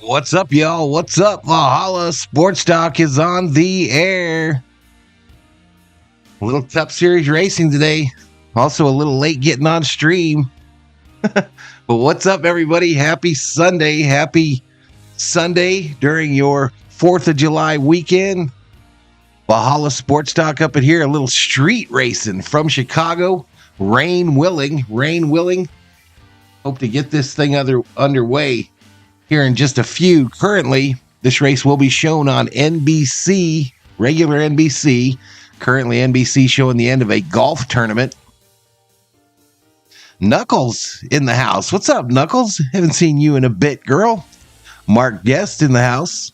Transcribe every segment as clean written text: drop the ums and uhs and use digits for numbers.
What's up, y'all? What's up? Valhalla Sports Talk is on the air. A little Cup Series racing today. Also a little late getting on stream. But what's up, everybody? Happy Sunday. Happy Sunday during your 4th of July weekend. Valhalla Sports Talk up in here. A little street racing from Chicago. Rain willing. Hope to get this thing underway here in just a few. Currently, this race will be shown on NBC, regular NBC. Currently, NBC showing the end of a golf tournament. Knuckles in the house. What's up, Knuckles? Haven't seen you in a bit, girl. Mark Guest in the house.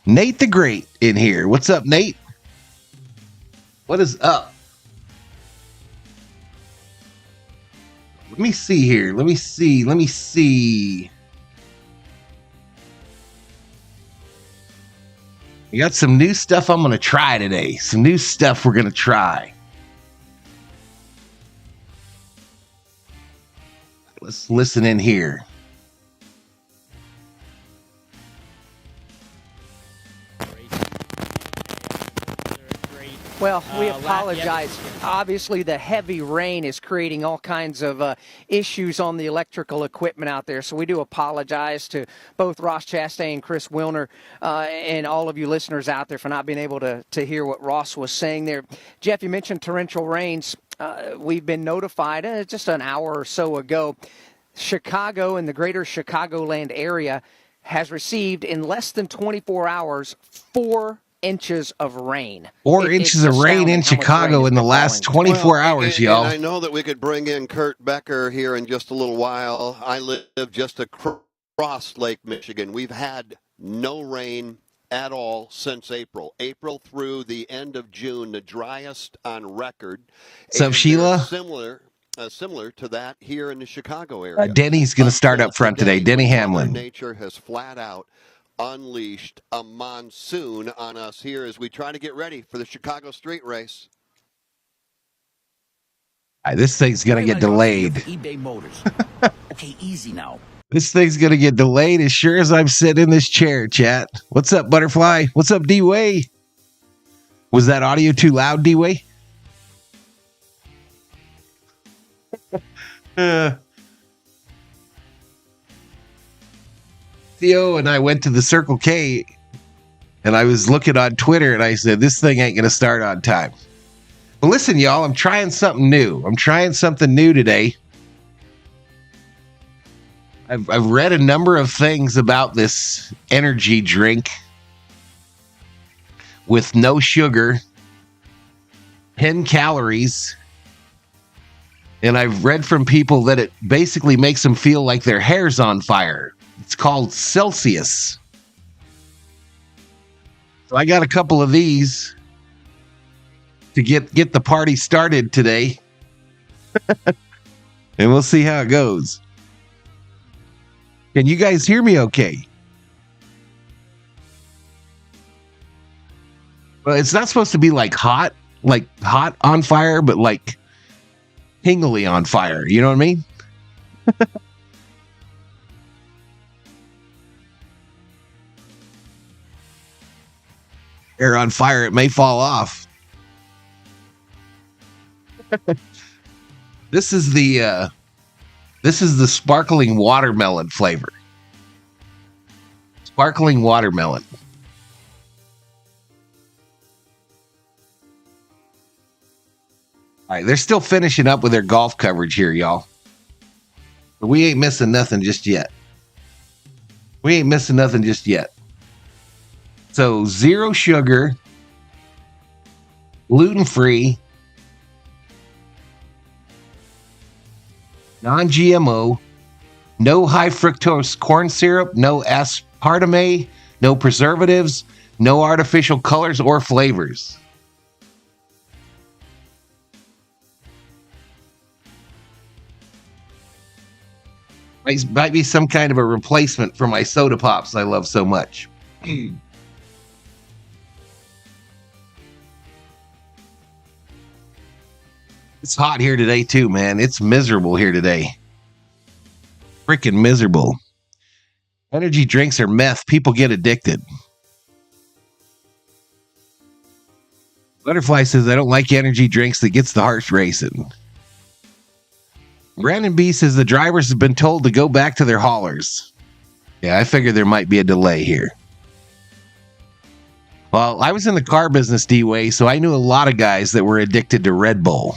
Nate the Great in here. What's up, Nate? What is up? Let me see here. Let me see. We got some new stuff I'm going to try today. Some new stuff we're going to try. Let's listen in here. Well, we apologize. Obviously, the heavy rain is creating all kinds of issues on the electrical equipment out there. So we do apologize to both Ross Chastain and Chris Wilner and all of you listeners out there for not being able to hear what Ross was saying there. Jeff, you mentioned torrential rains. We've been notified just an hour or so ago. Chicago and the greater Chicagoland area has received in less than 24 hours 4 inches of rain. 4 inches of rain in Chicago in the last 24 hours, y'all. And I know that we could bring in Kurt Becker here in just a little while. I live just across Lake Michigan. We've had no rain at all since April. April through the end of June, the driest on record. What's up, Sheila? Similar to that here in the Chicago area. Denny's going to start up front today. Denny Hamlin. Nature has flat out unleashed a monsoon on us here as we try to get ready for the Chicago street race. This thing's going to get delayed. eBay Motors. Okay, easy now. This thing's going to get delayed as sure as I'm sitting in this chair, chat. What's up, Butterfly? What's up, D-Way? Was that audio too loud, D-Way? Theo and I went to the Circle K and I was looking on Twitter and I said, this thing ain't going to start on time. But listen, y'all, I'm trying something new. Today. I've read a number of things about this energy drink with no sugar, 10 calories. And I've read from people that it basically makes them feel like their hair's on fire. It's called Celsius. So I got a couple of these to get the party started today. And we'll see how it goes. Can you guys hear me okay? Well, it's not supposed to be like hot on fire, but like tingly on fire. You know what I mean? Hair on fire, it may fall off. This is the sparkling watermelon flavor. Sparkling watermelon. All right, they're still finishing up with their golf coverage here, y'all. But we ain't missing nothing just yet. So 0 sugar, gluten-free, non-GMO, no high fructose corn syrup, no aspartame, no preservatives, no artificial colors or flavors. Might be some kind of a replacement for my soda pops I love so much. It's hot here today too, man. It's miserable here today. Freaking miserable. Energy drinks are meth. People get addicted. Butterfly says, I don't like energy drinks that gets the heart racing. Brandon B says the drivers have been told to go back to their haulers. Yeah, I figured there might be a delay here. Well, I was in the car business, D-Way, so I knew a lot of guys that were addicted to Red Bull.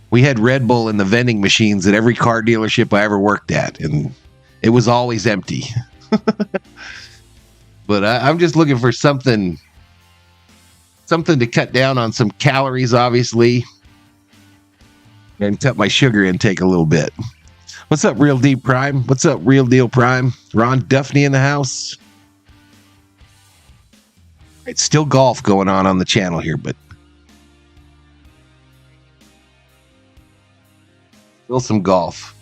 We had Red Bull in the vending machines at every car dealership I ever worked at, and it was always empty. But I'm just looking for something to cut down on some calories, obviously, and cut my sugar intake a little bit. What's up, Real D Prime? What's up, Real Deal Prime? Ron Duffney in the house. It's still golf going on the channel here, but still some golf.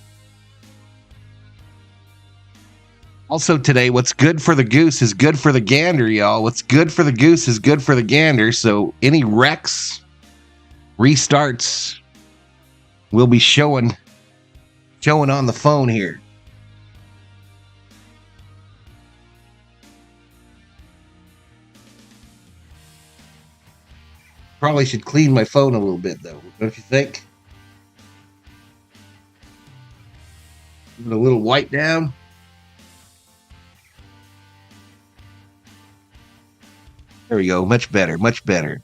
Also today, what's good for the goose is good for the gander, y'all. What's good for the goose is good for the gander. So any wrecks, restarts, we'll be showing on the phone here. Probably should clean my phone a little bit, though. Don't you think? Give it a little wipe down. There we go. Much better. Much better.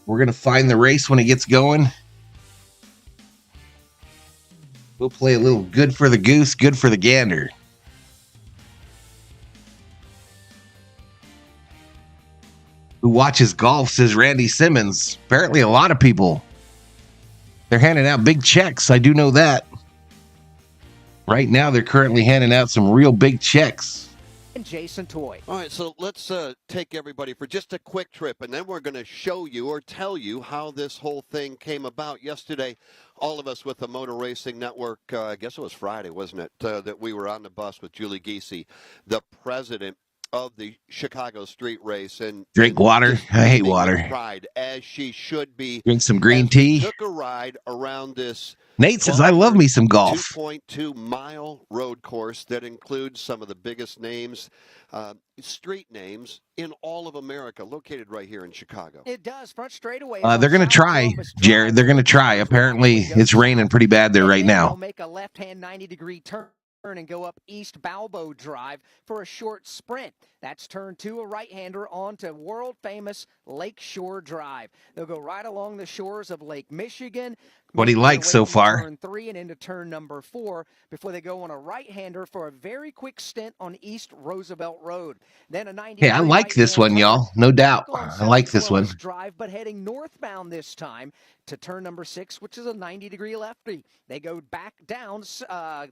We're going to find the race when it gets going. We'll play a little good for the goose, good for the gander. Who watches golf, says Randy Simmons. Apparently a lot of people. They're handing out big checks. I do know that. Right now, they're currently handing out some real big checks. And Jason Toy. All right, so let's take everybody for just a quick trip, and then we're going to show you or tell you how this whole thing came about. Yesterday, all of us with the Motor Racing Network, I guess it was Friday, wasn't it, that we were on the bus with Julie Giese, the president of the Chicago street race, and drink water. I hate water. Pride, as she should be. Drink some green tea. Took a ride around this. Nate says, I love me some golf. 2.2-mile road course that includes some of the biggest names, street names in all of America, located right here in Chicago. It does. Front straightaway. They're going to try, Jared. They're going to try. Apparently, it's raining pretty bad there right now. They'll make a left-hand 90-degree turn and go up East Balbo Drive for a short sprint. That's turn 2, a right-hander onto world-famous Lakeshore Drive. They'll go right along the shores of Lake Michigan. What he likes so far. Turn 3 and into turn number 4 before they go on a right-hander for a very quick stint on East Roosevelt Road. Then a 90. Hey, I like this one, y'all. No doubt. I like this one. Drive, but heading northbound this time to turn number 6, which is a 90-degree lefty. They go back down.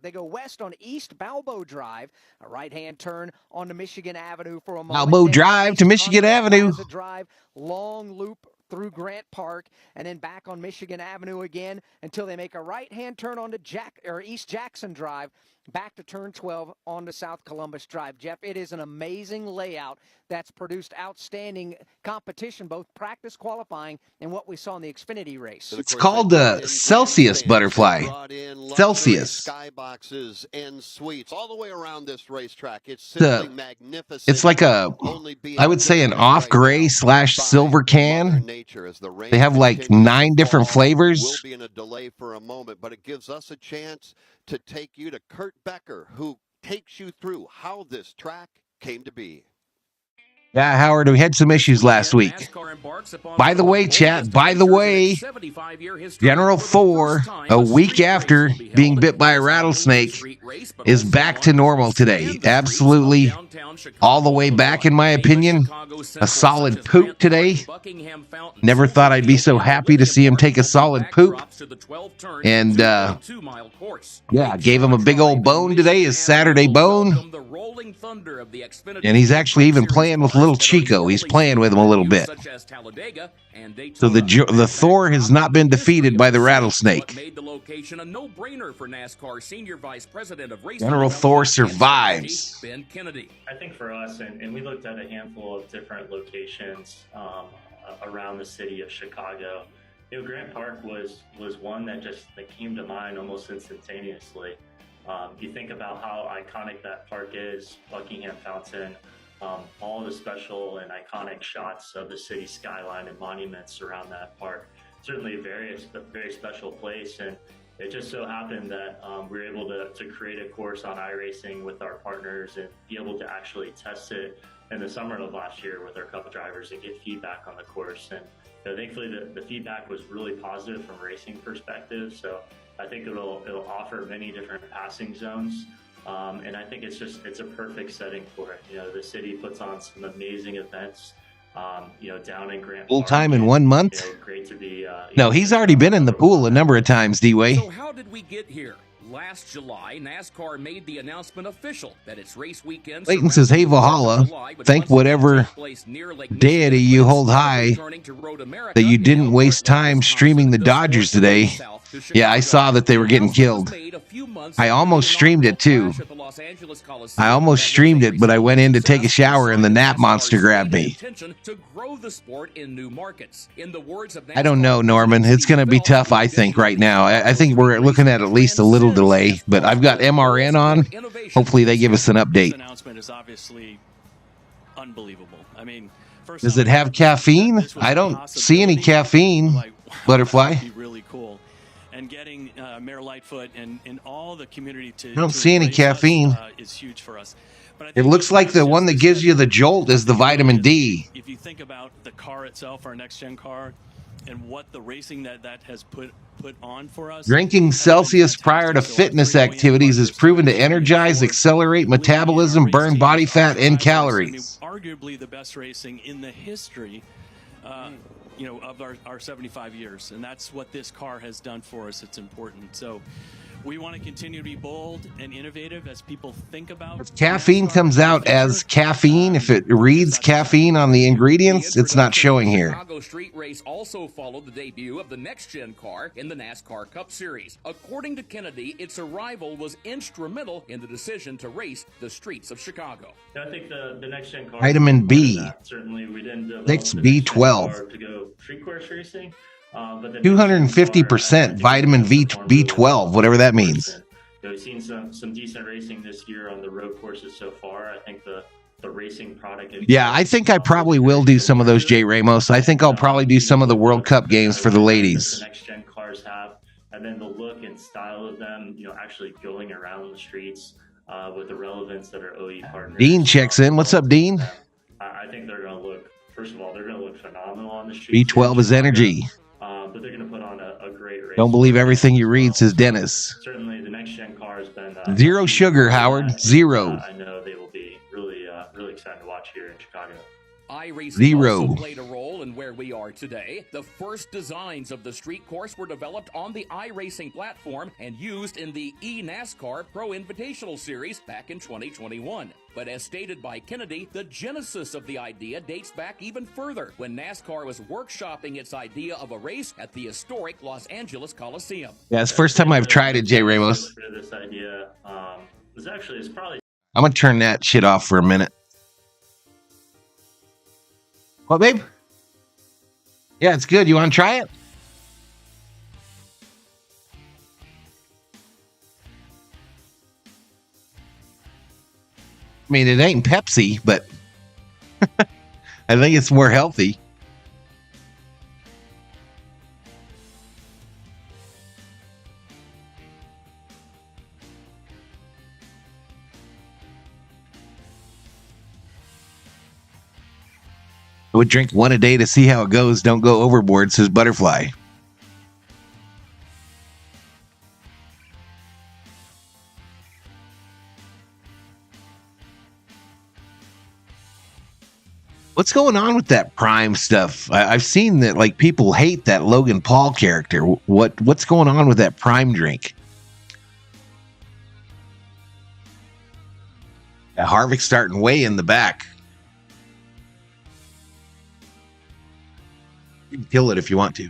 They go west on East Balbo Drive, a right-hand turn onto Michigan Avenue for a moment. Balbo Drive to Michigan Avenue. Drive, long loop through Grant Park, and then back on Michigan Avenue again until they make a right-hand turn onto East Jackson Drive, back to turn 12 onto South Columbus Drive. Jeff, it is an amazing layout that's produced outstanding competition, both practice qualifying and what we saw in the Xfinity race. It's called the Celsius butterfly. Celsius. Skyboxes and suites all the way around this racetrack. It's simply magnificent. It's like I would say an off gray / silver can. They have like 9 different flavors. We'll be in a delay for a moment, but it gives us a chance to take you to Kurt Becker, who takes you through how this track came to be. Yeah, Howard, we had some issues last week. By the way, chat, General Thor, a week after being bit by a rattlesnake, is back to normal today. Absolutely all the way back, in my opinion. A solid poop today. Never thought I'd be so happy to see him take a solid poop. And, yeah, gave him a big old bone today, his Saturday bone. And he's actually even playing with little Chico. He's playing with him a little bit. So the Thor has not been defeated by the rattlesnake. General Thor survives. I think for us, and we looked at a handful of different locations around the city of Chicago, Grant Park was one that came to mind almost instantaneously. You think about how iconic that park is, Buckingham Fountain, all the special and iconic shots of the city skyline and monuments around that park. Certainly a very special place, and it just so happened that we were able to create a course on iRacing with our partners and be able to actually test it in the summer of last year with our couple drivers and get feedback on the course. And thankfully, the feedback was really positive from a racing perspective. So I think it'll offer many different passing zones. And I think it's a perfect setting for it. The city puts on some amazing events, down in Grant Full Park. time in 1 month? Great to be. No, he's already been in the pool a number of times, D-Way. So how did we get here? Last July, NASCAR made the announcement official that its race weekend. Clayton says, hey, Valhalla, thank whatever deity you hold high that you didn't waste time streaming the Dodgers today. Yeah, I saw that they were getting killed. I almost streamed it, too. I almost streamed it, but I went in to take a shower and the nap monster grabbed me. I don't know, Norman. It's going to be tough, I think, right now. I think we're looking at least a little delay, but I've got MRN on. Hopefully they give us an update. This announcement is obviously unbelievable. I mean, does it have caffeine? I don't see any caffeine, Butterfly. Be really cool. And getting Mayor Lightfoot and all the community to I don't see any caffeine. Is huge for us. But I It think looks like the one that gives you the jolt is the vitamin D. If you think about the car itself, our next gen car, and what the racing that has put on for us. Drinking Celsius prior to fitness activities is proven to energize, accelerate metabolism, burn body fat, and calories. I mean, arguably the best racing in the history of our 75 years. And that's what this car has done for us. It's important. So we want to continue to be bold and innovative as people think about. If caffeine comes out as caffeine, if it reads caffeine on the ingredients, it's not showing here. The Chicago Street Race also followed the debut of the next-gen car in the NASCAR Cup Series. According to Kennedy, its arrival was instrumental in the decision to race the streets of Chicago. I think the next-gen car... Vitamin B. Certainly, we didn't develop 6B12. to go street course racing. 250% vitamin B12, whatever that means. We've seen some decent racing this year on the road courses so far. I think the racing product. Yeah, I think I probably will do some of those, Jay Ramos. I think I'll probably do some of the World Cup games for the ladies. The next gen cars have, and then the look and style of them, actually going around the streets with the relevance that our OE partners. Dean checks in. What's up, Dean? I think they're going to look. First of all, they're going to look phenomenal on the streets. B12 is energy. But they're going to put on a great race. Don't believe everything you read, says Dennis. Certainly, the next gen car has been zero sugar, Howard. Zero. I know they will be really excited to watch here in Chicago. iRacing also played a role in where we are today. The first designs of the street course were developed on the iRacing platform and used in the eNASCAR Pro Invitational Series back in 2021. But as stated by Kennedy, the genesis of the idea dates back even further, when NASCAR was workshopping its idea of a race at the historic Los Angeles Coliseum. Yeah, it's the first time I've tried it, Jay Ramos. This idea is probably... I'm going to turn that shit off for a minute. What, babe? Yeah, it's good. You want to try it? I mean, it ain't Pepsi, but I think it's more healthy. I would drink one a day to see how it goes. Don't go overboard, says Butterfly. What's going on with that Prime stuff? I've seen that like people hate that Logan Paul character. What's going on with that Prime drink? Harvick starting way in the back. You can kill it if you want to.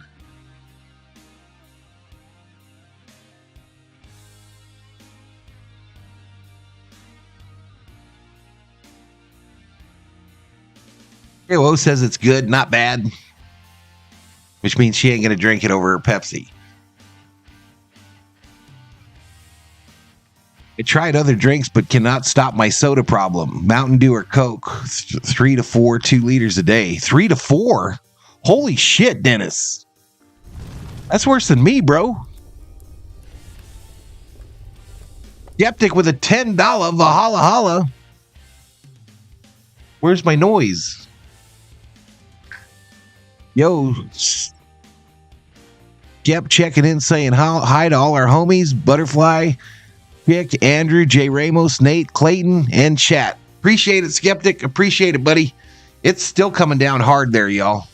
KO says it's good, not bad. which means she ain't going to drink it over her Pepsi. I tried other drinks, but cannot stop my soda problem. Mountain Dew or Coke, 3 to 4, 2 liters a day. 3 to 4? Holy shit, Dennis. That's worse than me, bro. Skeptic with a $10 Valhalla Holla. Where's my noise? Yo, Skep checking in, saying hi to all our homies. Butterfly, Pick, Andrew, J. Ramos, Nate, Clayton, and chat. Appreciate it, Skeptic. Appreciate it, buddy. It's still coming down hard there, y'all.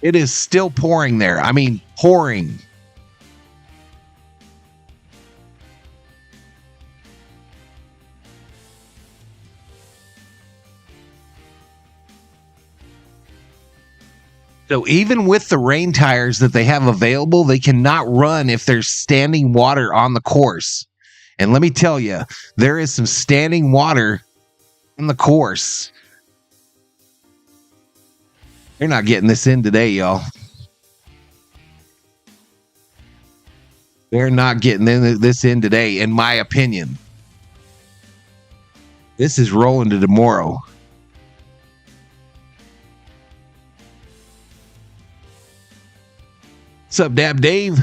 It is still pouring there. I mean, pouring. So even with the rain tires that they have available, they cannot run if there's standing water on the course. And let me tell you, there is some standing water on the course. They're not getting this in today, y'all. They're not getting this in today, in my opinion. This is rolling to tomorrow. What's up, Dab Dave?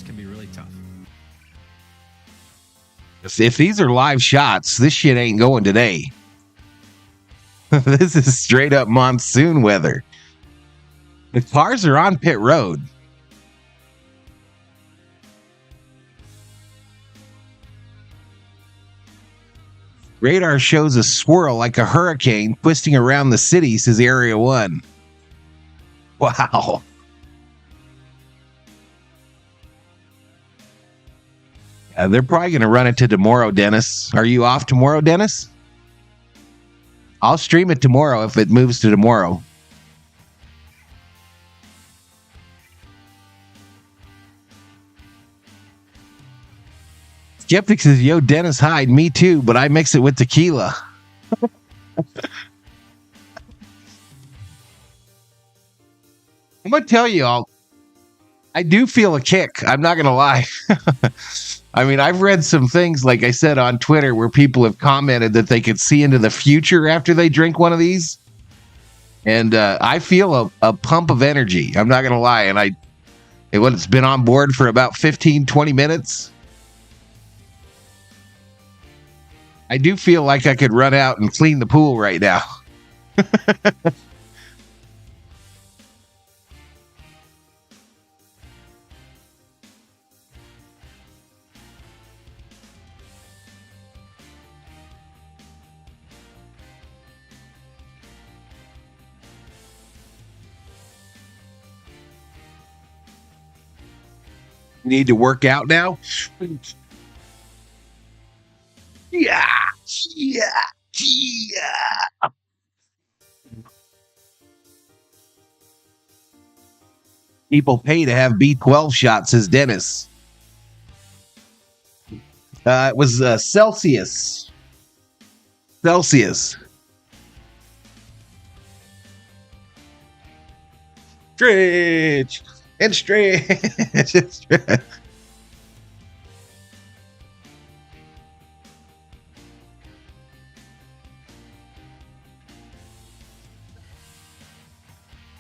Can be really tough. If these are live shots, this shit ain't going today. This is straight up monsoon weather. The cars are on pit road. Radar shows a swirl like a hurricane twisting around the city, says Area 1. Wow. They're probably going to run it to tomorrow, Dennis. Are you off tomorrow, Dennis? I'll stream it tomorrow if it moves to tomorrow. Skeptic says, yo, Dennis Hyde, me too, but I mix it with tequila. I'm going to tell you all, I do feel a kick. I'm not going to lie. I mean, I've read some things, like I said, on Twitter where people have commented that they could see into the future after they drink one of these. And I feel a pump of energy. I'm not going to lie. And it's been on board for about 15, 20 minutes. I do feel like I could run out and clean the pool right now. Need to work out now? Yeah. People pay to have B12 shots, says Dennis. It was Celsius. Stretch and stretch.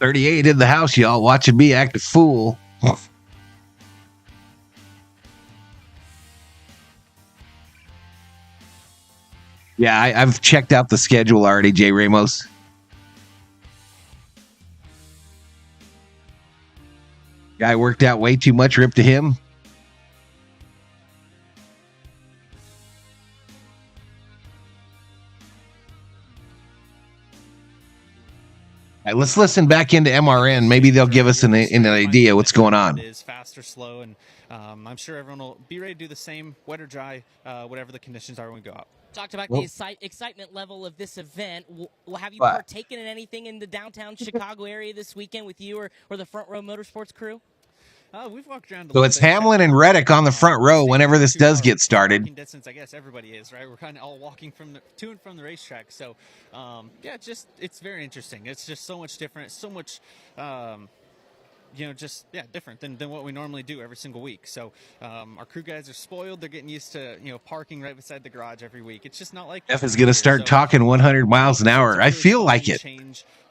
38 in the house, y'all, watching me act a fool. Yeah, I've checked out the schedule already, J. Ramos. Guy worked out way too much, rip to him. All right, let's listen back into MRN. Maybe they'll give us an idea what's going on. It is fast or slow, and I'm sure everyone will be ready to do the same, wet or dry, whatever the conditions are when we go out. Talked about the excitement level of this event. Have you What? partaken in anything in the downtown Chicago area this weekend with you or the Front Row Motorsports crew? We've walked around So it's Hamlin and Reddick on the front row whenever this does get started. Walking distance, I guess everybody is, right? We're kind of all walking to and from the racetrack. So, yeah, it's very interesting. It's just so much different. It's so much, different than what we normally do every single week. So our crew guys are spoiled. They're getting used to, parking right beside the garage every week. It's just not like Jeff is going to start talking 100 miles an hour. I feel like it.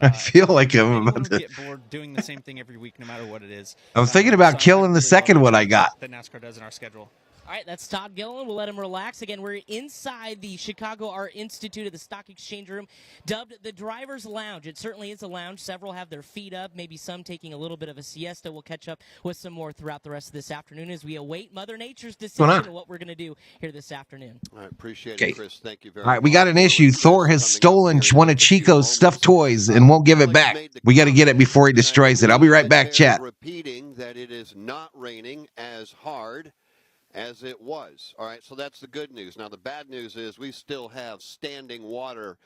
I feel like I'm about to get bored doing the same thing every week, no matter what it is. I'm thinking about killing the second one I got. That NASCAR does in our schedule. All right, that's Todd Gilliland. We'll let him relax. Again, we're inside the Chicago Art Institute at the Stock Exchange Room, dubbed the Driver's Lounge. It certainly is a lounge. Several have their feet up, maybe some taking a little bit of a siesta. We'll catch up with some more throughout the rest of this afternoon as we await Mother Nature's decision on what we're going to do here this afternoon. I appreciate it, Chris. Thank you very much. All right, we got an issue. Thor has stolen one of Chico's stuffed toys and won't give it back. We got to get it before he destroys it. I'll be right back, chat. Repeating that it is not raining as hard as it was. All right, so that's the good news. Now, the bad news is we still have standing water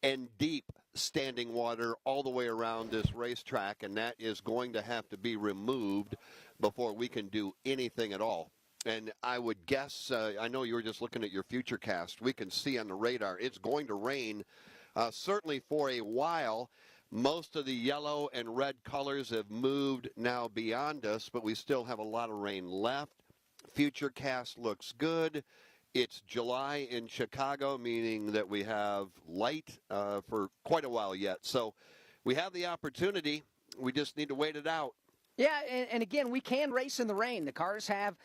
and deep standing water all the way around this racetrack, and that is going to have to be removed before we can do anything at all. And I would guess, I know you were just looking at your future cast. We can see on the radar it's going to rain certainly for a while. Most of the yellow and red colors have moved now beyond us, but we still have a lot of rain left. Future cast looks good. It's July in Chicago, meaning that we have light for quite a while yet. So we have the opportunity. We just need to wait it out. Yeah, and again, we can race in the rain. The cars have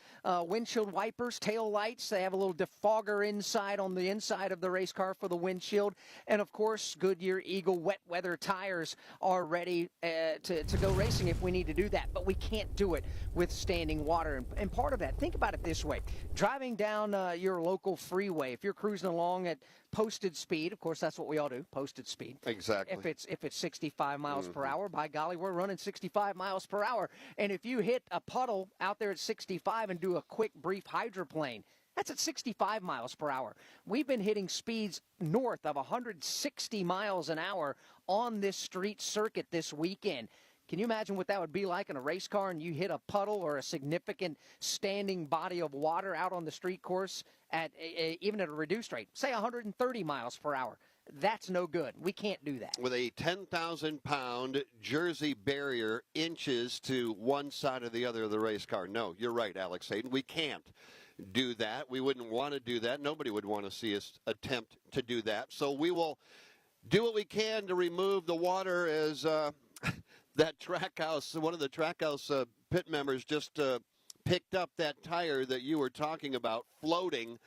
windshield wipers, tail lights. They have a little defogger inside on the inside of the race car for the windshield. And, of course, Goodyear Eagle wet weather tires are ready to go racing if we need to do that. But we can't do it with standing water. And part of that, think about it this way. Driving down your local freeway, if you're cruising along at posted speed, of course, that's what we all do, posted speed. Exactly. If it's 65 miles per hour, by golly, we're running 65 miles per hour. And if you hit a puddle out there at 65 and do a quick, brief hydroplane, that's at 65 miles per hour. We've been hitting speeds north of 160 miles an hour on this street circuit this weekend. Can you imagine what that would be like in a race car and you hit a puddle or a significant standing body of water out on the street course at even at a reduced rate, say 130 miles per hour? That's no good. We can't do that. With a 10,000-pound Jersey barrier inches to one side or the other of the race car. No, you're right, Alex Hayden. We can't do that. We wouldn't want to do that. Nobody would want to see us attempt to do that. So we will do what we can to remove the water as that track house, one of the track house pit members just picked up that tire that you were talking about floating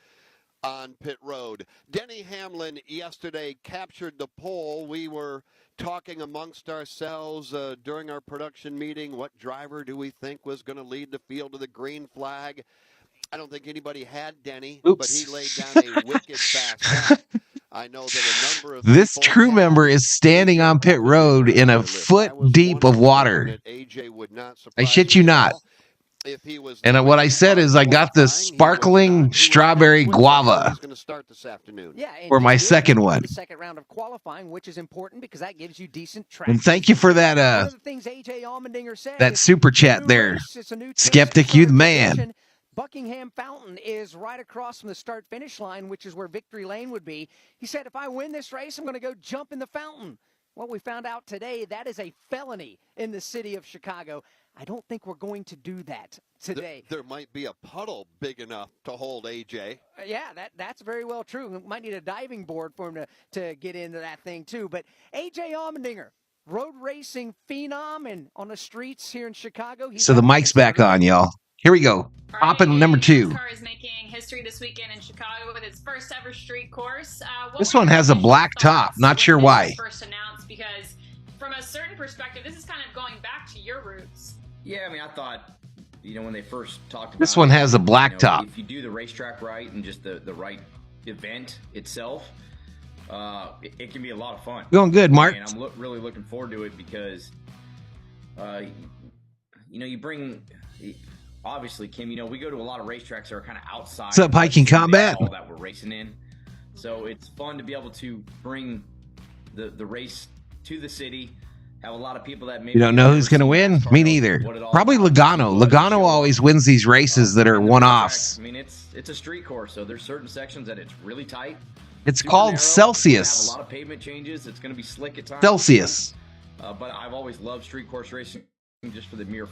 on pit road. Denny Hamlin yesterday captured the pole. We were talking amongst ourselves during our production meeting, what driver do we think was going to lead the field to the green flag? I don't think anybody had Denny, but he laid down a wicked fast lap. I know that a number of this crew member is standing on pit road in a foot deep of water. I shit you not. And what I said is I got the sparkling strawberry guava for my second one. The second round of qualifying, which is important because that gives you decent track. And thank you for that one of the things AJ Allmendinger said that super chat there. Skeptic, you the man. Buckingham Fountain is right across from the start-finish line, which is where Victory Lane would be. He said, if I win this race, I'm going to go jump in the fountain. Well, we found out today that is a felony in the city of Chicago. I don't think we're going to do that today. There might be a puddle big enough to hold AJ. Yeah, that's very well true. We might need a diving board for him to get into that thing, too. But AJ Allmendinger, road racing phenom and on the streets here in Chicago. So the mic's back on, y'all. Here we go. Hopping number 2. NASCAR is making history this weekend in Chicago with its first ever street course. This one has a black top. Not sure why. First announced because from a certain perspective, this is kind of going back to your roots. Yeah, I mean, I thought, when they first talked about this one has a black top. If you do the racetrack right and just the right event itself, it can be a lot of fun. Going good, Mark. And I'm really looking forward to it because, you bring. Obviously, Kim, we go to a lot of racetracks that are kind of outside. What's up, Hiking Combat? That we're racing in. So it's fun to be able to bring the race to the city. Have a lot of people that maybe You don't know who's going to win? Me neither. Probably Logano. Logano always wins these races that are one-offs. I mean, it's a street course, so there's certain sections that it's really tight. It's Super called narrow. Celsius. Have a lot of pavement changes. It's going to be slick at times. Celsius. But I've always loved street course racing just for the mere.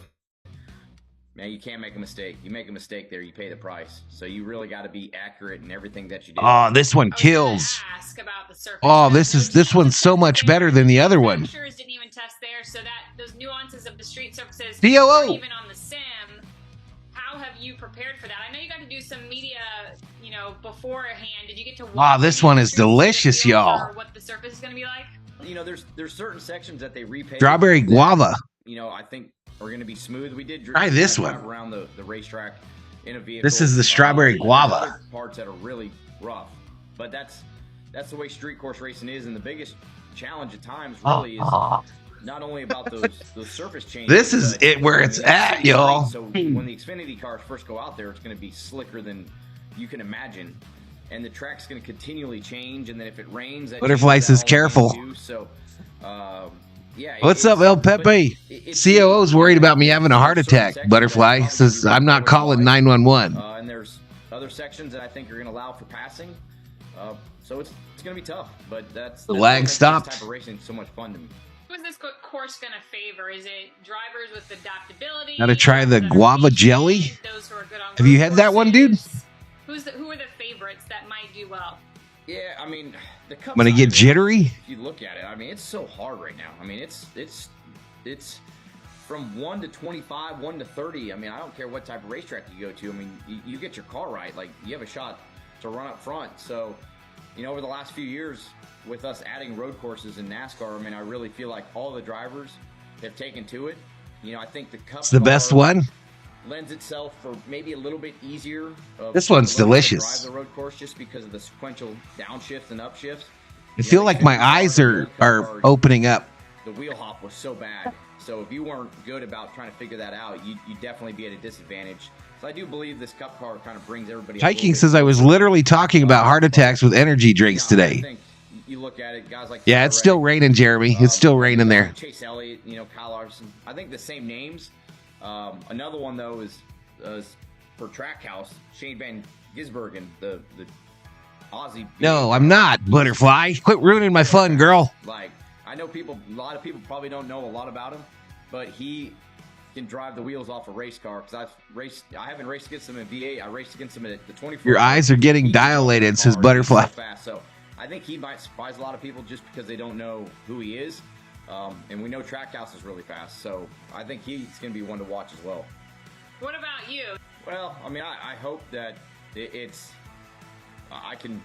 Man, you can't make a mistake. You make a mistake there, you pay the price. So you really got to be accurate in everything that you do. Oh, this one kills. Ask about the surface. Oh, this one's so much better than the other one. Manufacturers didn't even test there, so that those nuances of the street surfaces COO. aren't even on the sim. How have you prepared for that? I know you got to do some media, beforehand. Did you get to watch? Wow, this one is delicious, y'all. What the surface is going to be like? There's certain sections that they repave. Strawberry guava. I think are going to be smooth. We did Try this drive one. around the racetrack in a vehicle. This is the strawberry guava. Other parts that are really rough, but that's the way street course racing is, and the biggest challenge at times really is not only about those surface changes. This is it where it's at, y'all. So when the Xfinity cars first go out there, it's going to be slicker than you can imagine, and the track's going to continually change. And then if it rains, that Butterfly says careful. So, yeah. What's up, El Pepe? COO's worried about me having a heart attack. Butterfly says I'm not calling 911. And there's other sections that I think are going to allow for passing. So it's going to be tough, but that's The what lag makes stopped. This type of racing so much fun to me. Who is this course going to favor? Is it drivers with adaptability? Gotta try the guava jelly. Those who are good on Have you had that one, dude? Who are the favorites that might do well? Yeah, I mean, the cup I'm gonna side get of it, jittery. If you look at it, I mean, it's so hard right now. I mean, it's from 1 to 25, 1 to 30. I mean, I don't care what type of racetrack you go to. I mean, you get your car right, like you have a shot to run up front. So, over the last few years, with us adding road courses in NASCAR, I mean, I really feel like all the drivers have taken to it. I think the cup. It's the best one. Lends itself for maybe a little bit easier. This one's to learn how to delicious. Drive the road course just because of the sequential downshifts and upshifts. I feel like my eyes are opening up. The wheel hop was so bad. So if you weren't good about trying to figure that out, you'd definitely be at a disadvantage. So I do believe this cup car kind of brings everybody. Hiking says I was literally talking about heart attacks with energy drinks I today. think you look at it, guys like Yeah, it's still raining, Jeremy. It's still raining there. Chase Elliott, Kyle Larson. I think the same names. Another one though is for Trackhouse, Shane Van Gisbergen, the Aussie. No, I'm not, Butterfly. Quit ruining my fun, girl. Like, I know a lot of people probably don't know a lot about him, but he can drive the wheels off a race car. Because I haven't raced against him in V8. I raced against him at the 24. Your eyes are getting dilated, says Butterfly. So fast. So I think he might surprise a lot of people just because they don't know who he is. And we know Trackhouse is really fast, so I think he's going to be one to watch as well. What about you? Well, I mean, I hope that I can,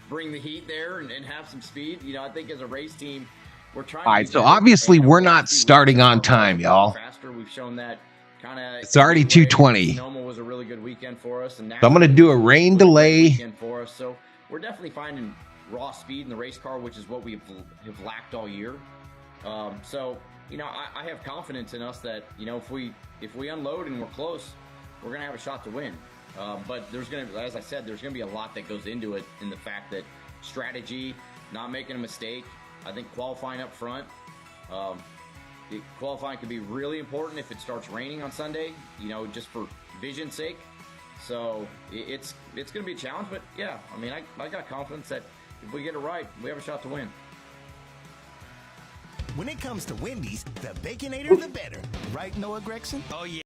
bring the heat there and have some speed. I think as a race team, we're trying. All right, so obviously we're not starting on time, y'all. Faster, we've shown that kind of. It's already 2:20. Sonoma was a really good weekend for us, and So I'm gonna do a rain delay. For us, so we're definitely finding raw speed in the race car, which is what we have lacked all year. So I have confidence in us that if we unload and we're close, we're gonna have a shot to win. But there's gonna, as I said, there's gonna be a lot that goes into it in the fact that strategy, not making a mistake. I think qualifying up front, qualifying can be really important if it starts raining on Sunday. Just for vision's sake. So it's gonna be a challenge, but yeah, I mean, I got confidence that if we get it right, we have a shot to win. When it comes to Wendy's, the Baconator, the better. Right, Noah Gregson? Oh, yeah.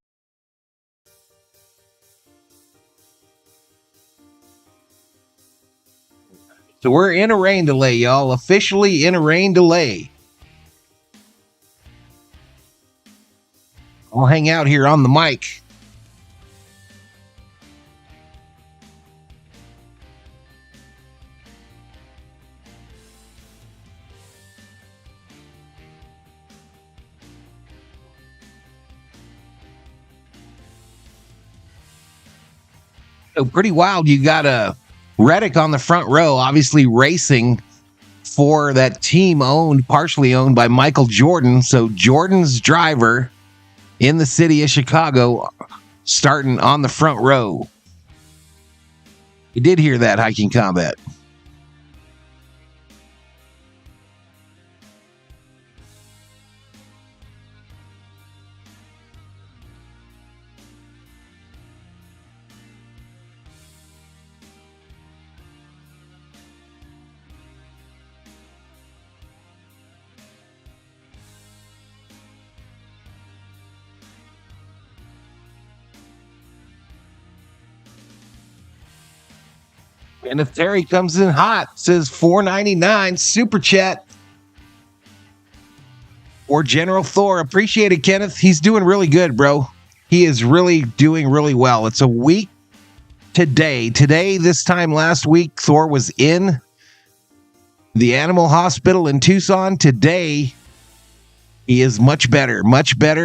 So we're in a rain delay, y'all. Officially in a rain delay. I'll hang out here on the mic. So pretty wild. You got a Reddick on the front row, obviously racing for that team partially owned by Michael Jordan. So Jordan's driver in the city of Chicago starting on the front row. You did hear that, Hiking Combat. And if Terry comes in hot, says $4.99 super chat. Or General Thor. Appreciate it, Kenneth. He's doing really good, bro. He is really doing really well. It's a week today. Today, this time last week, Thor was in the animal hospital in Tucson. Today, he is much better,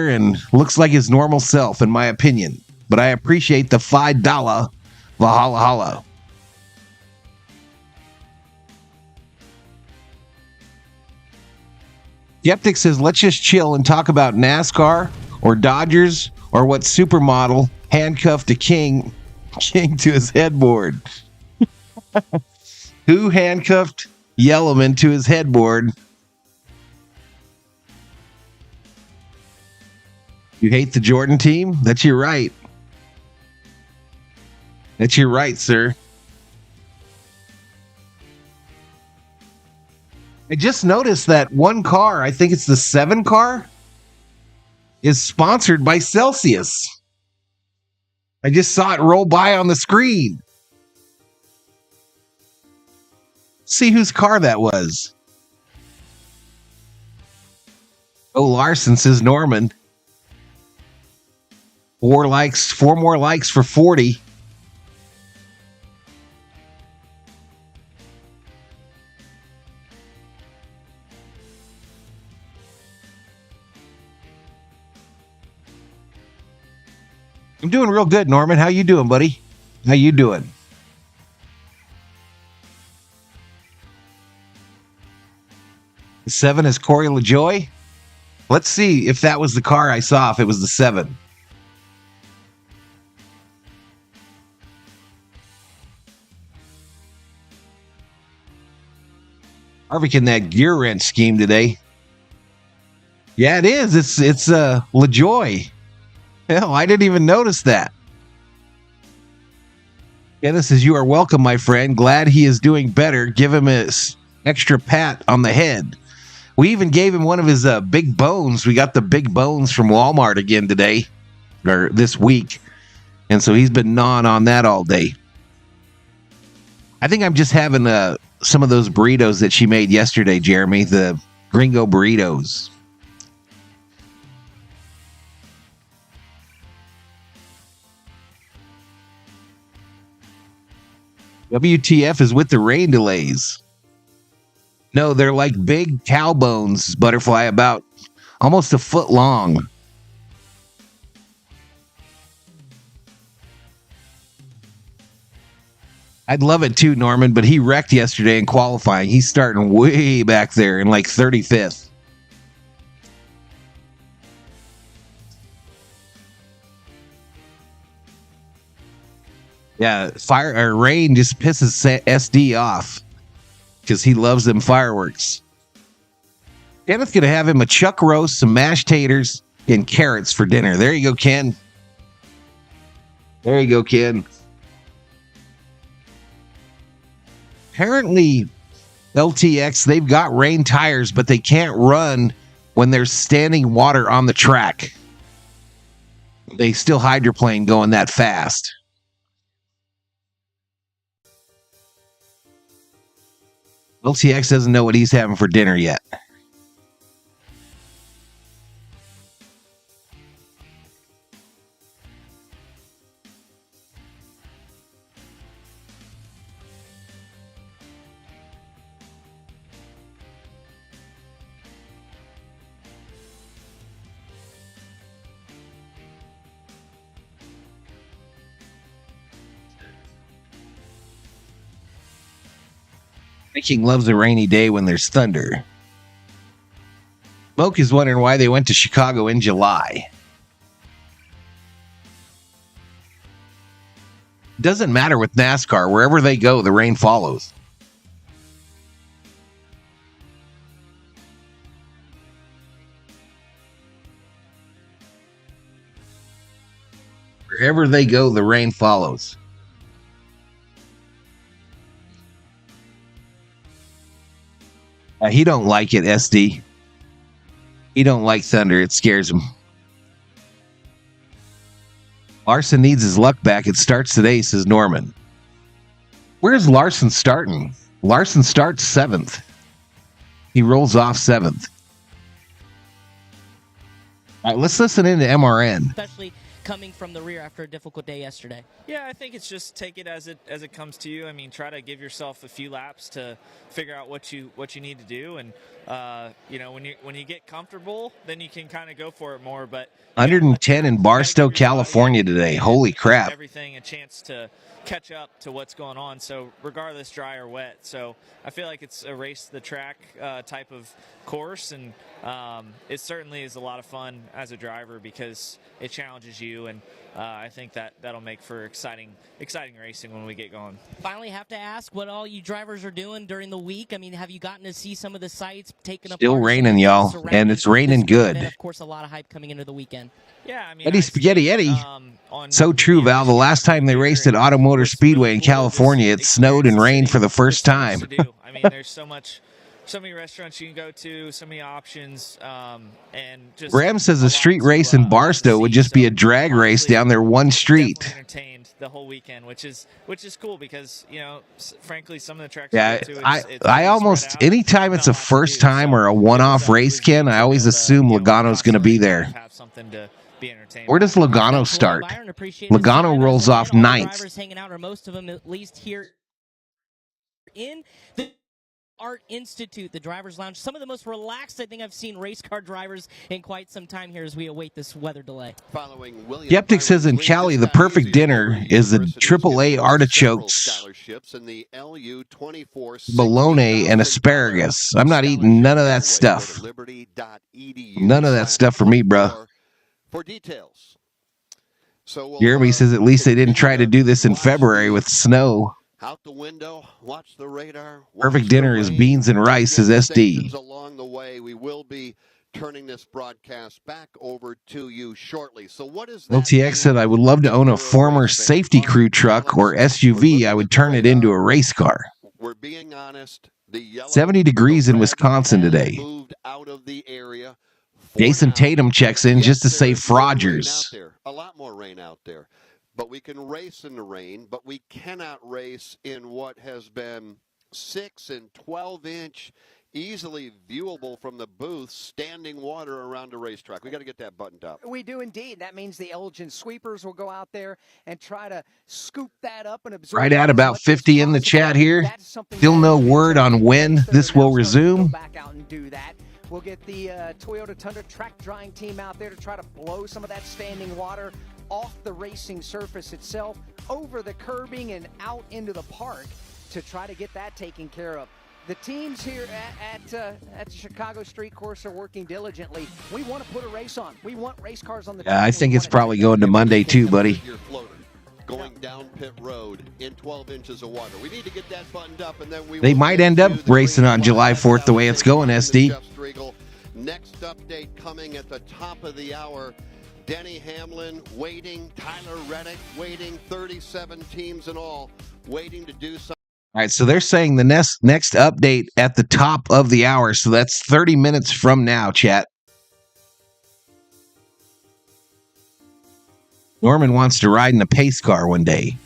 and looks like his normal self, in my opinion. But I appreciate the $5 Valhalla. Skeptic says, let's just chill and talk about NASCAR or Dodgers or what supermodel handcuffed a king to his headboard. Who handcuffed Yellowman to his headboard? You hate the Jordan team? That's your right. That's your right, sir. I just noticed that one car, I think it's the 7 car, is sponsored by Celsius. I just saw it roll by on the screen. See whose car that was. Oh, Larson says Norman. 4 more likes for 40. I'm doing real good, Norman. How you doing, buddy? How you doing? The 7 is Corey LaJoy. Let's see if that was the car I saw, if it was the 7. Harvick in that gear wrench scheme today. Yeah, it is. It's LaJoy. Hell, I didn't even notice that. Dennis says, you are welcome, my friend. Glad he is doing better. Give him an extra pat on the head. We even gave him one of his big bones. We got the big bones from Walmart again today, or this week. And so he's been gnawing on that all day. I think I'm just having some of those burritos that she made yesterday, Jeremy, the gringo burritos. WTF is with the rain delays. No, they're like big cow bones, Butterfly, about almost a foot long. I'd love it too, Norman, but he wrecked yesterday in qualifying. He's starting way back there in like 35th. Yeah, fire or rain just pisses SD off because he loves them fireworks. Kenneth's going to have him a chuck roast, some mashed taters, and carrots for dinner. There you go, Ken. There you go, Ken. Apparently, LTX, they've got rain tires, but they can't run when there's standing water on the track. They still hydroplane going that fast. LTX doesn't know what he's having for dinner yet. King loves a rainy day when there's thunder. Smoke is wondering why they went to Chicago in July. Doesn't matter with NASCAR. Wherever they go, the rain follows. Wherever they go, the rain follows. He don't like it, SD. He don't like thunder. It scares him. Larson needs his luck back. It starts today, says Norman. Where's Larson starting? Larson starts 7th. He rolls off 7th. All right, let's listen into MRN. Especially coming from the rear after a difficult day yesterday. Yeah, I think it's just take it as it comes to you. I mean, try to give yourself a few laps to figure out what you need to do, and when you get comfortable, then you can kind of go for it more. But 110 in Barstow, California today. Holy crap! Everything a chance to catch up to what's going on. So regardless, dry or wet. So I feel like it's a race to the track type of course, and it certainly is a lot of fun as a driver because it challenges you, and I think that'll make for exciting racing when we get going. Finally, have to ask what all you drivers are doing during the week. I mean, have you gotten to see some of the sites taken up? Still raining, y'all, and it's raining good. And of course, a lot of hype coming into the weekend. Yeah, I mean, Eddie Spaghetti Eddie. So true, Val. The last time they raced at Automotor Speedway in California, it snowed and rained for the first time. I mean, there's so many restaurants you can go to, so many options, and just. Graham says a street race in Barstow would just be a drag race down their one street. Entertained the whole weekend, which is cool because frankly, some of the tracks. Yeah, go to, I almost anytime it's a first time or a one-off race, Ken, I always assume Logano's going to be there. Have something to be entertained. Where does Logano start? Logano rolls off 9th. Drivers hanging out, or most of them at least here in the Art Institute, the Drivers Lounge. Some of the most relaxed I think I've seen race car drivers in quite some time here as we await this weather delay. Skeptic says in Cali, the perfect dinner is the AAA artichokes, bologna, and asparagus. I'm not eating none of that stuff. None of that stuff for me, bro. For details. Jeremy says at least they didn't try to do this in February with snow. Out the window, watch the radar. Perfect dinner is beans and rice, says SD. Along the way, we will be turning this broadcast back over to you shortly. So what is that? LTX said, I would love to own a former safety crew truck or SUV. I would turn it into a race car. We're being honest. The 70 degrees in Wisconsin today. Moved out of the area. Jason Tatum checks in just to say Frogers. A lot more rain out there. But we can race in the rain, but we cannot race in what has been 6 and 12-inch, easily viewable from the booth, standing water around a racetrack. We got to get that buttoned up. We do indeed. That means the Elgin sweepers will go out there and try to scoop that up and absorb. Right at about 50 in the chat here. Still no word on when this will resume. Back out and do that. We'll get the Toyota Tundra track drying team out there to try to blow some of that standing water off the racing surface itself, over the curbing and out into the park to try to get that taken care of. The teams here at the Chicago Street Course are working diligently. We want to put a race on. We want race cars on the track. I think it's probably going to Monday too, buddy. Going down pit road in 12 inches of water. We need to get that buttoned up, and then they might end up racing on July 4th the way it's going, SD. Next update coming at the top of the hour. Denny Hamlin waiting, Tyler Reddick waiting, 37 teams in all waiting to do something. All right, so they're saying the next update at the top of the hour, so that's 30 minutes from now, chat. Norman wants to ride in a pace car one day.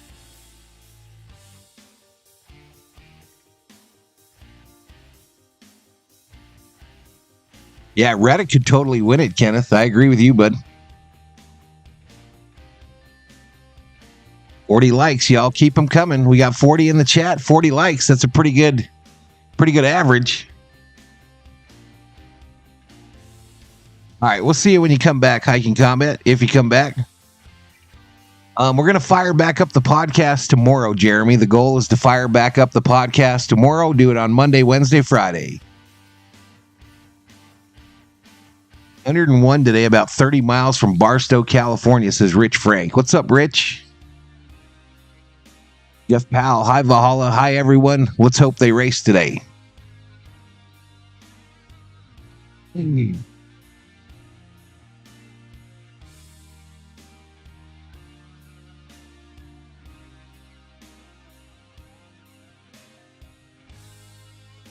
Yeah, Reddick could totally win it, Kenneth. I agree with you, bud. 40 likes, y'all. Keep them coming. We got 40 in the chat. 40 likes. That's a pretty good average. All right, we'll see you when you come back, Hiking Combat, if you come back. We're going to fire back up the podcast tomorrow, Jeremy. The goal is to fire back up the podcast tomorrow. Do it on Monday, Wednesday, Friday. 101 today, about 30 miles from Barstow, California, says Rich Frank. What's up, Rich? Jeff Powell. Hi, Valhalla. Hi, everyone. Let's hope they race today. No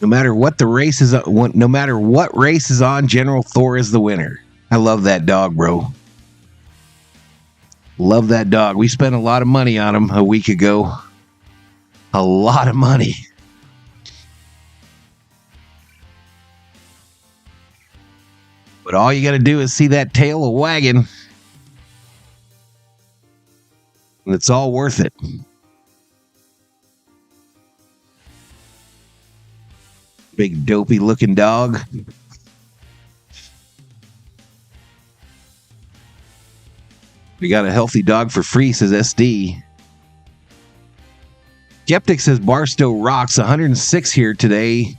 matter what the race is, no matter what race is on, General Thor is the winner. I love that dog, bro. Love that dog. We spent a lot of money on him a week ago. A lot of money. But all you got to do is see that tail of wagon, and it's all worth it. Big dopey looking dog. We got a healthy dog for free, says SD. Skeptic says Barstow rocks. 106 here today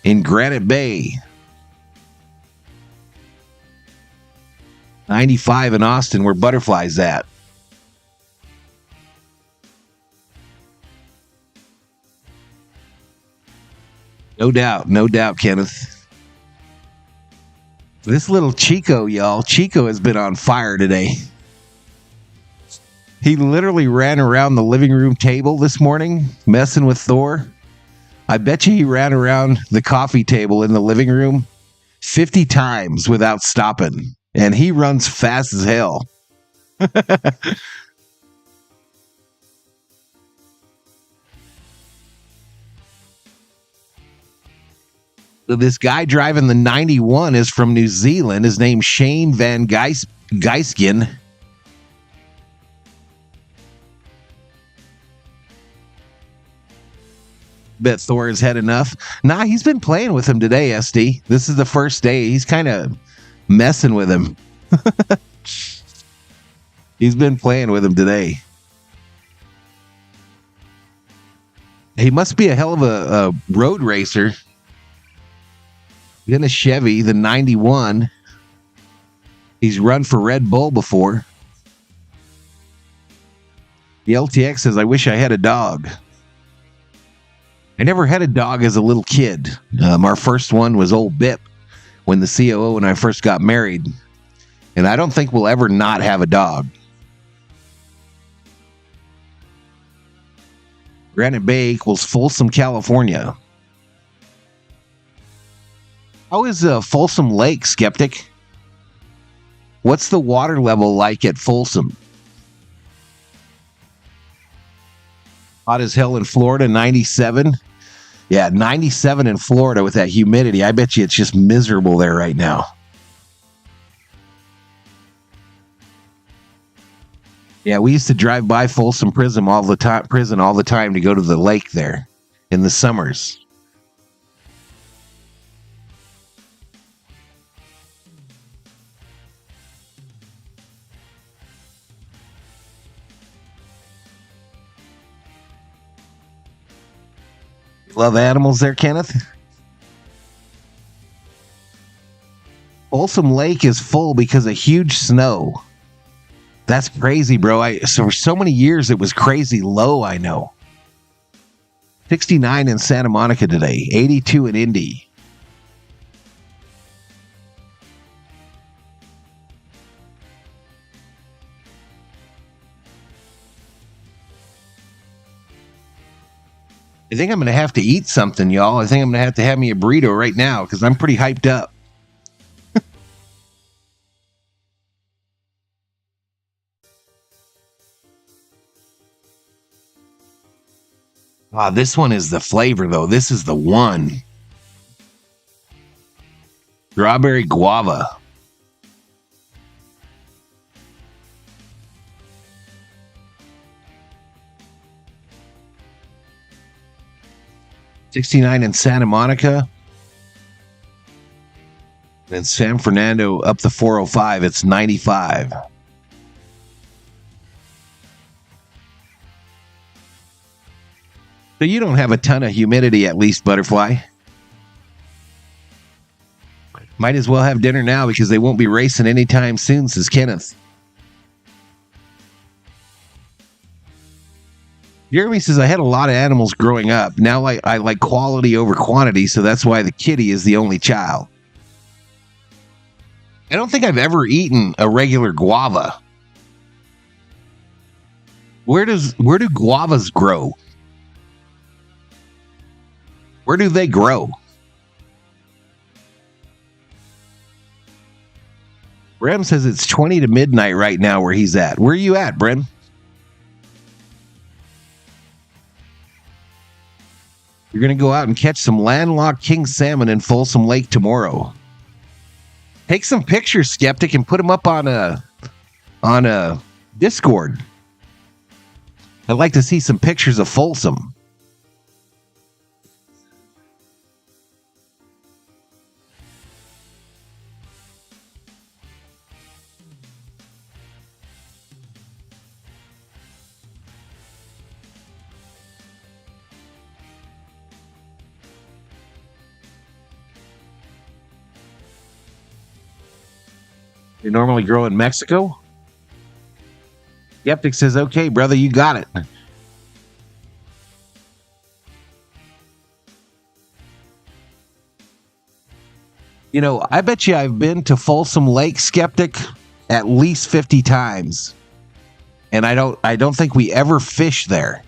in Granite Bay. 95 in Austin, where Butterfly's at. No doubt, Kenneth. This little Chico, y'all. Chico has been on fire today. He literally ran around the living room table this morning, messing with Thor. I bet you he ran around the coffee table in the living room 50 times without stopping. And he runs fast as hell. This guy driving the 91 is from New Zealand. His name's Shane Van Geisken. Bet Thor has had enough. Nah, he's been playing with him today, SD. This is the first day. He's kind of messing with him. He's been playing with him today. He must be a hell of a road racer. In a Chevy, the 91. He's run for Red Bull before. The LTX says, I wish I had a dog. I never had a dog as a little kid. Our first one was old Bip when the COO and I first got married. And I don't think we'll ever not have a dog. Granite Bay equals Folsom, California. How is Folsom Lake, Skeptic? What's the water level like at Folsom? Hot as hell in Florida, 97. Yeah, 97 in Florida with that humidity. I bet you it's just miserable there right now. Yeah, we used to drive by Folsom Prison all the time to go to the lake there in the summers. Love animals there, Kenneth? Folsom Lake is full because of huge snow. That's crazy, bro. So for so many years, it was crazy low, I know. 69 in Santa Monica today. 82 in Indy. I think I'm going to have to eat something, y'all. I think I'm going to have me a burrito right now because I'm pretty hyped up. This one is the flavor, though. This is the one. Strawberry guava. $69 in Santa Monica. And San Fernando up the 405. It's 95. So you don't have a ton of humidity, at least, Butterfly. Might as well have dinner now because they won't be racing anytime soon, says Kenneth. Jeremy says, I had a lot of animals growing up. Now I like quality over quantity, so that's why the kitty is the only child. I don't think I've ever eaten a regular guava. Where do guavas grow? Where do they grow? Brem says it's 20 to midnight right now where he's at. Where are you at, Brem? You're going to go out and catch some landlocked king salmon in Folsom Lake tomorrow. Take some pictures, Skeptic, and put them up on a Discord. I'd like to see some pictures of Folsom. They normally grow in Mexico? Skeptic says, okay, brother, you got it. You know, I bet you I've been to Folsom Lake, Skeptic, at least 50 times. And I don't think we ever fished there.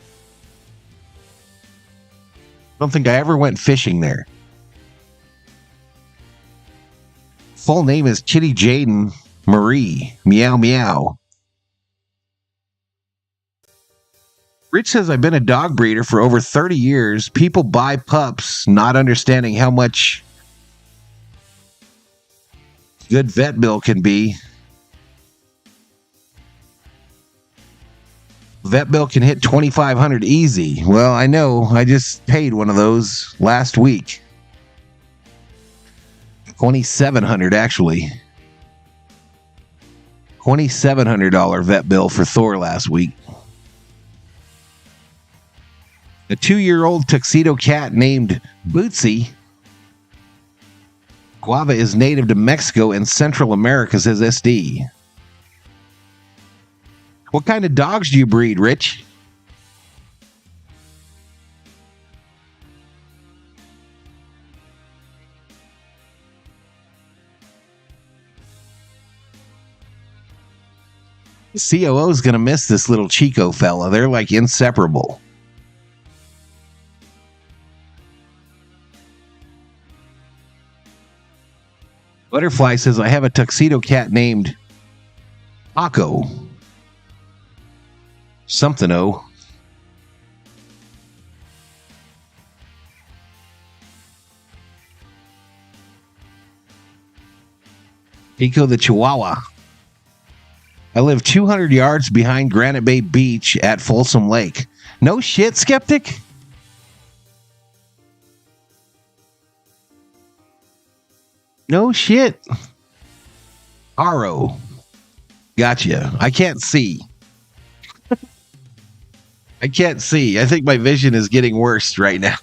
I don't think I ever went fishing there. Full name is Kitty Jaden Marie. Meow meow. Rich says, I've been a dog breeder for over 30 years. People buy pups not understanding how much good vet bill can be. Vet bill can hit $2,500 easy. Well, I know. I just paid one of those last week. $2,700 actually. $2,700 vet bill for Thor last week. A 2-year-old tuxedo cat named Bootsy. Guava is native to Mexico and Central America, says SD. What kind of dogs do you breed, Rich? COO is going to miss this little Chico fella. They're like inseparable. Butterfly says, I have a tuxedo cat named Paco. Something oh. Pico the Chihuahua. I live 200 yards behind Granite Bay Beach at Folsom Lake. No shit, Skeptic? No shit. Aro. Gotcha. I can't see. I can't see. I think my vision is getting worse right now.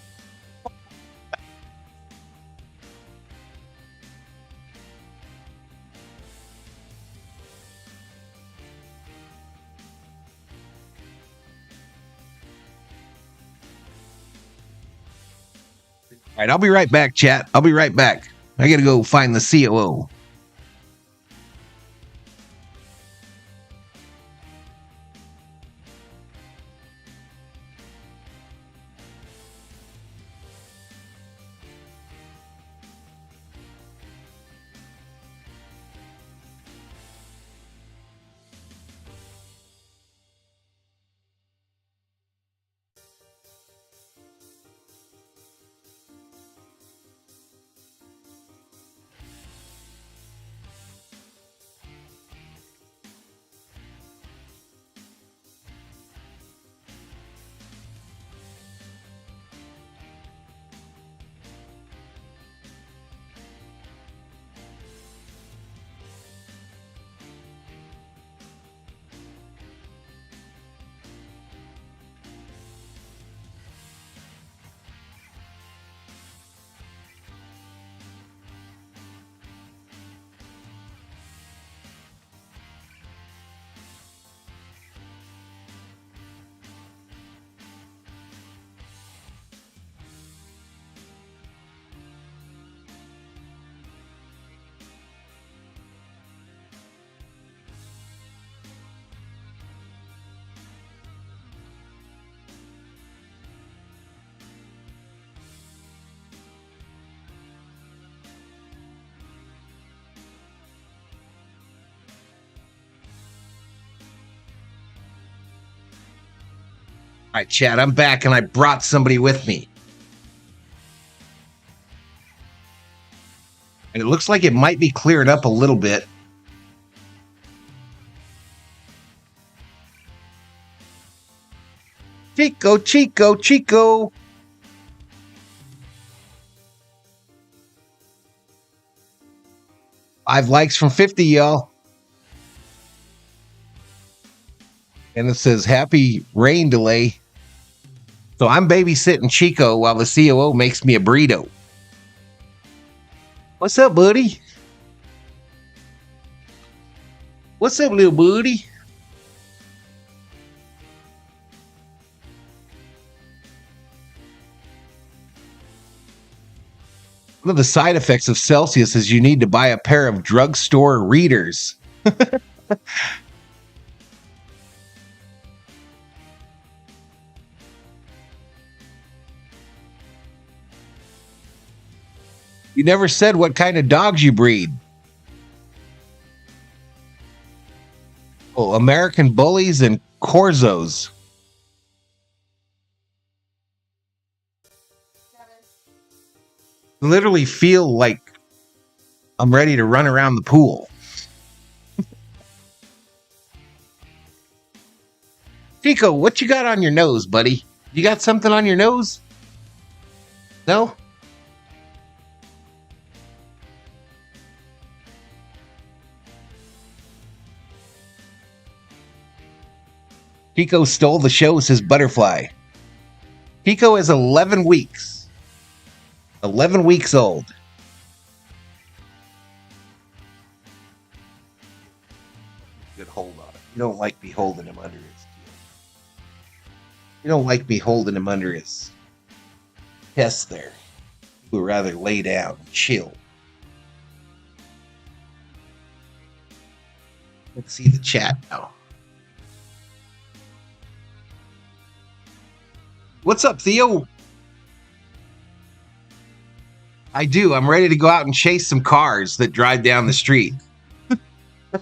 All right, I'll be right back, chat. I'll be right back. I got to go find the COO. All right, Chad, I'm back and I brought somebody with me. And it looks like it might be cleared up a little bit. Chico, Chico, Chico. Five likes from 50, y'all. And it says happy rain delay. So I'm babysitting Chico while the COO makes me a burrito. What's up, buddy? What's up, little buddy? One of the side effects of Celsius is you need to buy a pair of drugstore readers. You never said what kind of dogs you breed. Oh, American Bullies and Corzos. Literally feel like I'm ready to run around the pool. Chico, what you got on your nose, buddy? You got something on your nose? No? Chico stole the show, says Butterfly. Chico is 11 weeks. 11 weeks old. Good hold on it. You don't like me holding him under his heel. You don't like me holding him under his chest there. You would rather lay down and chill. Let's see the chat now. What's up, Theo? I do. I'm ready to go out and chase some cars that drive down the street. I'm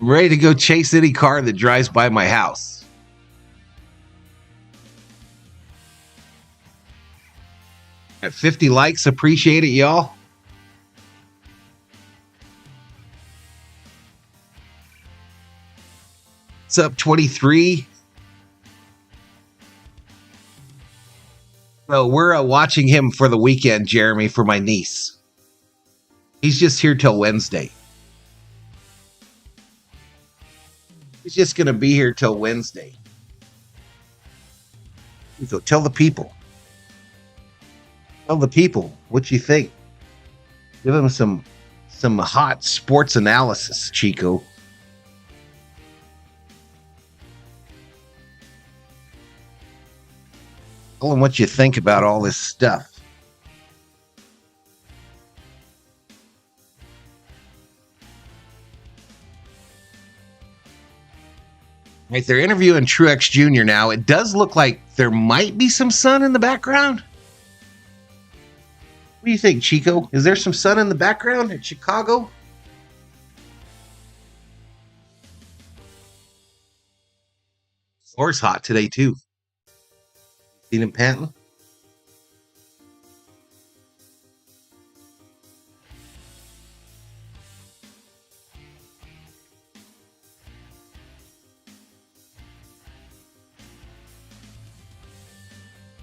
ready to go chase any car that drives by my house. At 50 likes, appreciate it, y'all. What's up, 23? So we're watching him for the weekend, Jeremy, for my niece. He's just here till Wednesday. He's just going to be here till Wednesday. So tell the people. Tell the people what you think. Give them some hot sports analysis, Chico. Tell them what you think about all this stuff. Right, they're interviewing Truex Jr. now. It does look like there might be some sun in the background. What do you think, Chico? Is there some sun in the background in Chicago? Floor's hot today, too. Seen him panting?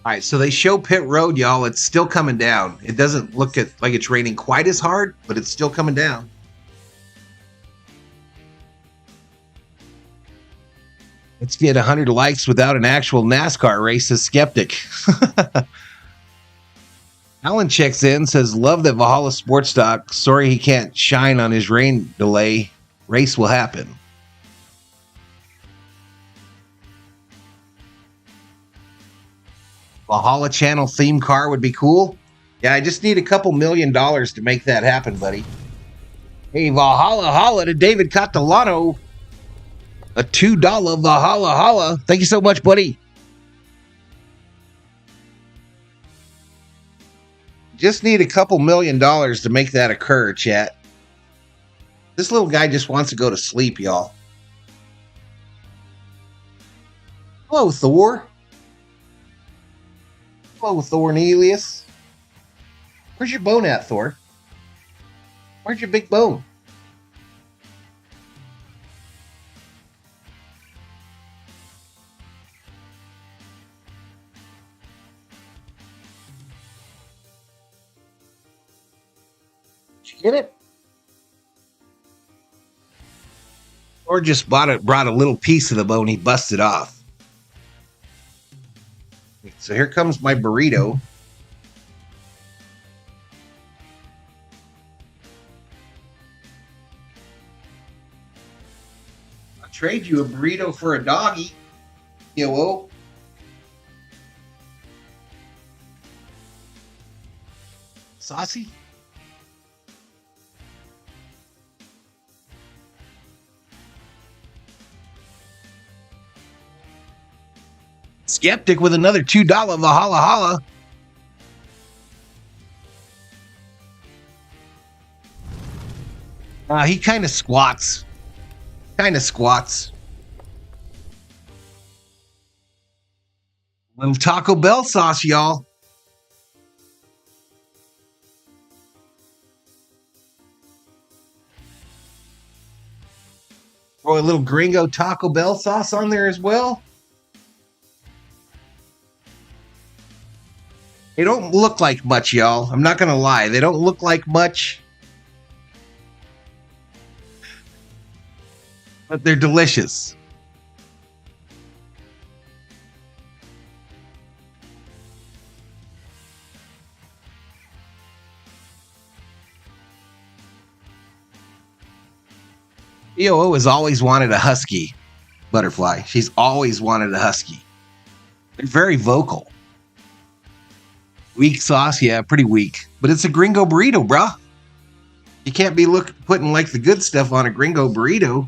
All right, so they show pit road, y'all. It's still coming down. It doesn't look like it's raining quite as hard, but it's still coming down. Let's get 100 likes without an actual NASCAR race, says Skeptic. Alan checks in, says, love that Valhalla Sports Talk. Sorry he can't shine on his rain delay. Race will happen. Valhalla Channel theme car would be cool. Yeah, I just need a couple $1 million to make that happen, buddy. Hey, Valhalla Holla to David Catalano. A $2 Valhalla Holla. Thank you so much, buddy. Just need a couple $1 million to make that occur, chat. This little guy just wants to go to sleep, y'all. Hello, Thor. Hello, Thornelius. Where's your bone at, Thor? Where's your big bone? Did you get it? Or just brought a little piece of the bone he busted off. So here comes my burrito. I'll trade you a burrito for a doggy. Yo. Saucy? Skeptic with another $2 Valhalla. He kind of squats. Little Taco Bell sauce, y'all. Throw a little gringo Taco Bell sauce on there as well. They don't look like much, y'all. I'm not going to lie. They don't look like much. But they're delicious. EOO has always wanted a husky butterfly. She's always wanted a husky. They're very vocal. Weak sauce, yeah, pretty weak. But it's a gringo burrito, bruh. You can't be putting like the good stuff on a gringo burrito.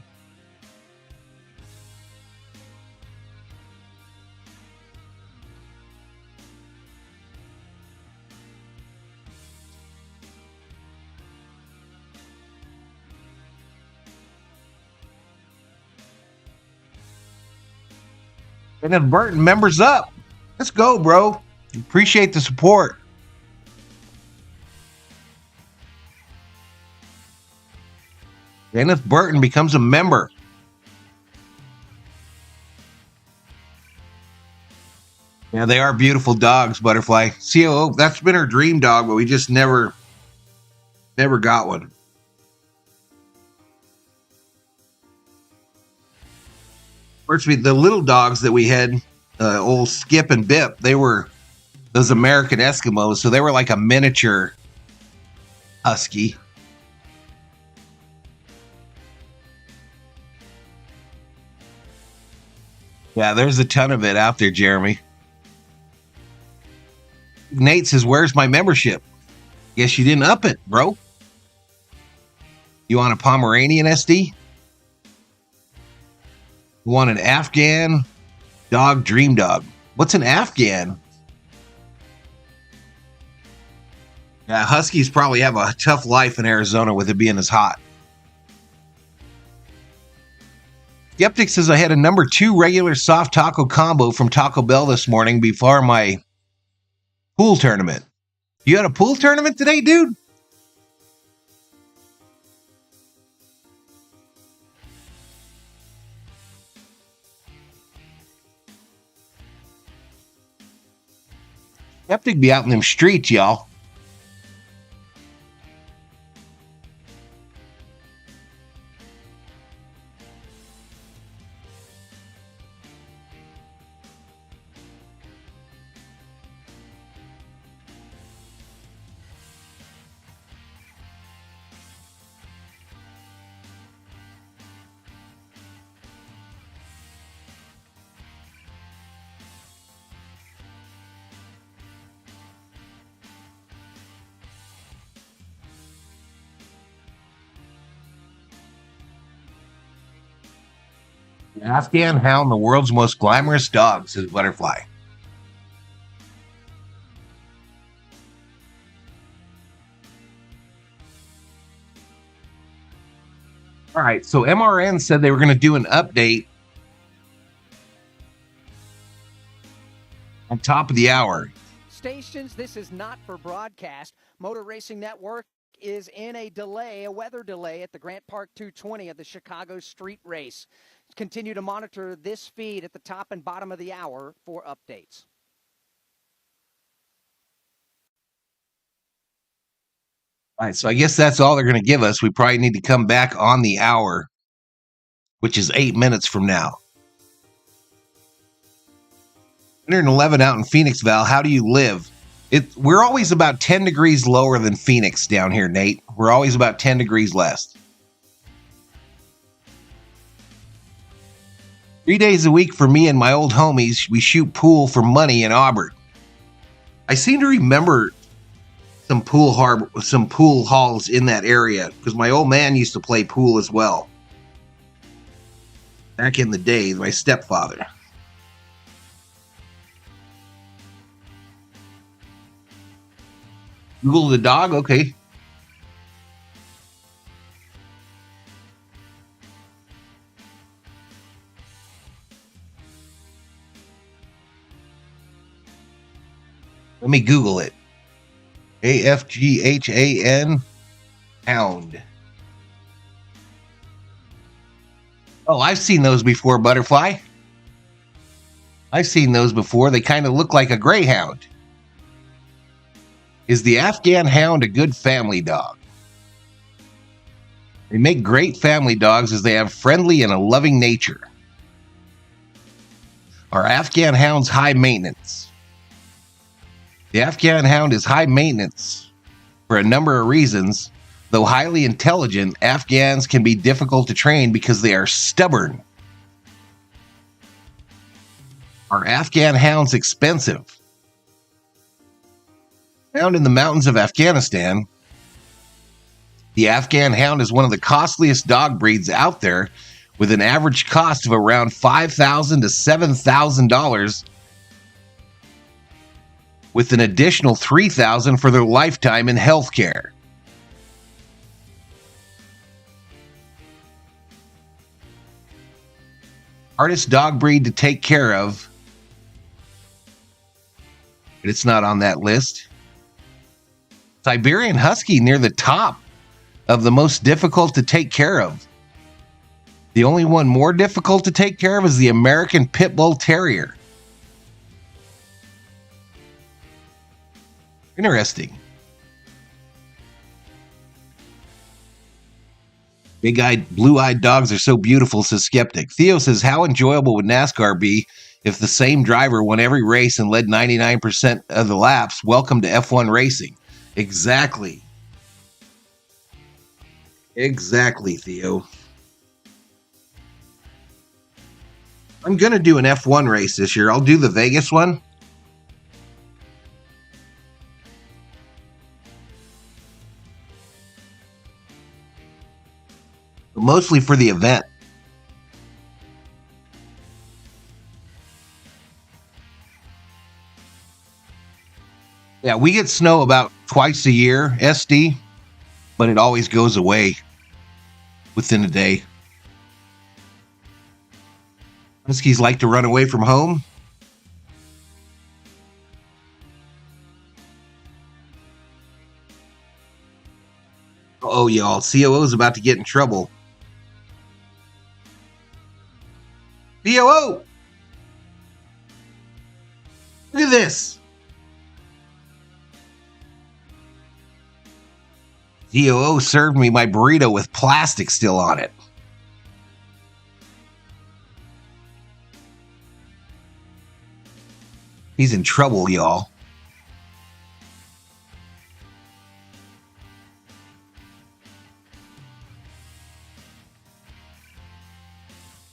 And then Burton, members up. Let's go, bro. Appreciate the support. Kenneth Burton becomes a member. Yeah, they are beautiful dogs, Butterfly. COO, that's been her dream dog, but we just never got one. First, the little dogs that we had, old Skip and Bip, they were those American Eskimos, so they were like a miniature husky. Yeah, there's a ton of it out there, Jeremy. Nate says, where's my membership? Guess you didn't up it, bro. You want a Pomeranian SD? You want an Afghan dog, dream dog? What's an Afghan? Yeah, Huskies probably have a tough life in Arizona with it being as hot. Skeptic says I had a number 2 regular soft taco combo from Taco Bell this morning before my pool tournament. You had a pool tournament today, dude? Skeptic be out in them streets, y'all. Afghan Hound, the world's most glamorous dog, says Butterfly. All right, so MRN said they were going to do an update on top of the hour. stations, this is not for broadcast. Motor Racing Network is in a weather delay at the Grant Park 220 of the Chicago Street Race. Continue to monitor this feed at the top and bottom of the hour for updates. All right, so I guess that's all they're going to give us. We probably need to come back on the hour, which is 8 minutes from now. 111 out in Phoenix, Val. How do you live? We're always about 10 degrees lower than Phoenix down here, Nate. We're always about 10 degrees less. 3 days a week for me and my old homies. We shoot pool for money in Auburn. I seem to remember some pool halls in that area because my old man used to play pool as well. Back in the day, my stepfather. Google the dog, okay. Let me Google it. AFGHAN hound. Oh, I've seen those before, Butterfly. I've seen those before. They kind of look like a greyhound. Is the Afghan hound a good family dog? They make great family dogs as they have friendly and a loving nature. Are Afghan hounds high maintenance? The Afghan hound is high maintenance for a number of reasons. Though highly intelligent, Afghans can be difficult to train because they are stubborn. Are Afghan hounds expensive? Found in the mountains of Afghanistan, the Afghan hound is one of the costliest dog breeds out there, with an average cost of around $5,000 to $7,000, with an additional $3,000 for their lifetime in health care. Hardest dog breed to take care of, but it's not on that list. Siberian Husky near the top of the most difficult to take care of. The only one more difficult to take care of is the American Pit Bull Terrier. Interesting. Big-eyed, blue-eyed dogs are so beautiful, says Skeptic. Theo says, how enjoyable would NASCAR be if the same driver won every race and led 99% of the laps? Welcome to F1 racing. Exactly. Exactly, Theo. I'm going to do an F1 race this year. I'll do the Vegas one. But mostly for the event. Yeah, we get snow about twice a year, SD, but it always goes away within a day. Huskies like to run away from home. Oh, y'all, COO is about to get in trouble. COO! Look at this. COO served me my burrito with plastic still on it. He's in trouble, y'all.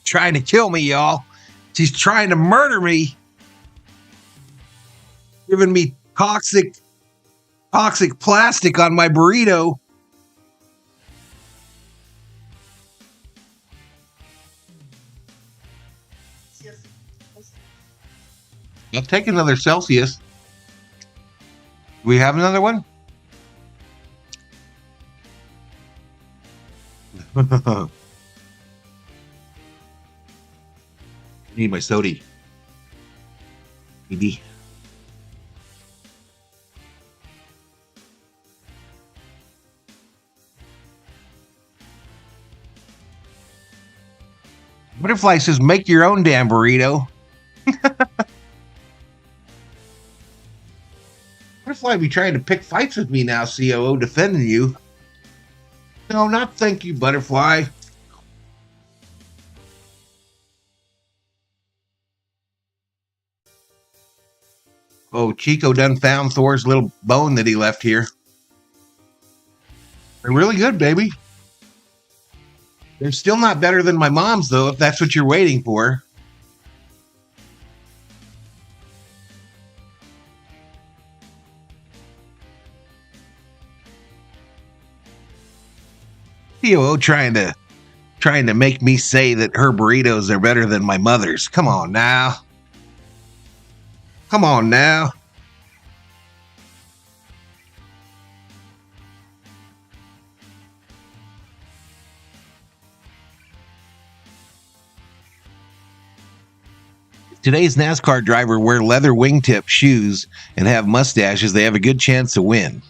Trying to kill me, y'all. She's trying to murder me. Giving me toxic plastic on my burrito. I'll take another Celsius. Do we have another one? I need my soda. Maybe. Butterfly says, make your own damn burrito. Butterfly be trying to pick fights with me now, COO, defending you. No, not thank you, Butterfly. Oh, Chico done found Thor's little bone that he left here. They're really good, baby. They're still not better than my mom's, though, if that's what you're waiting for. COO trying to make me say that her burritos are better than my mother's. Come on now. Come on now. Today's NASCAR driver wear leather wingtip shoes and have mustaches. They have a good chance to win.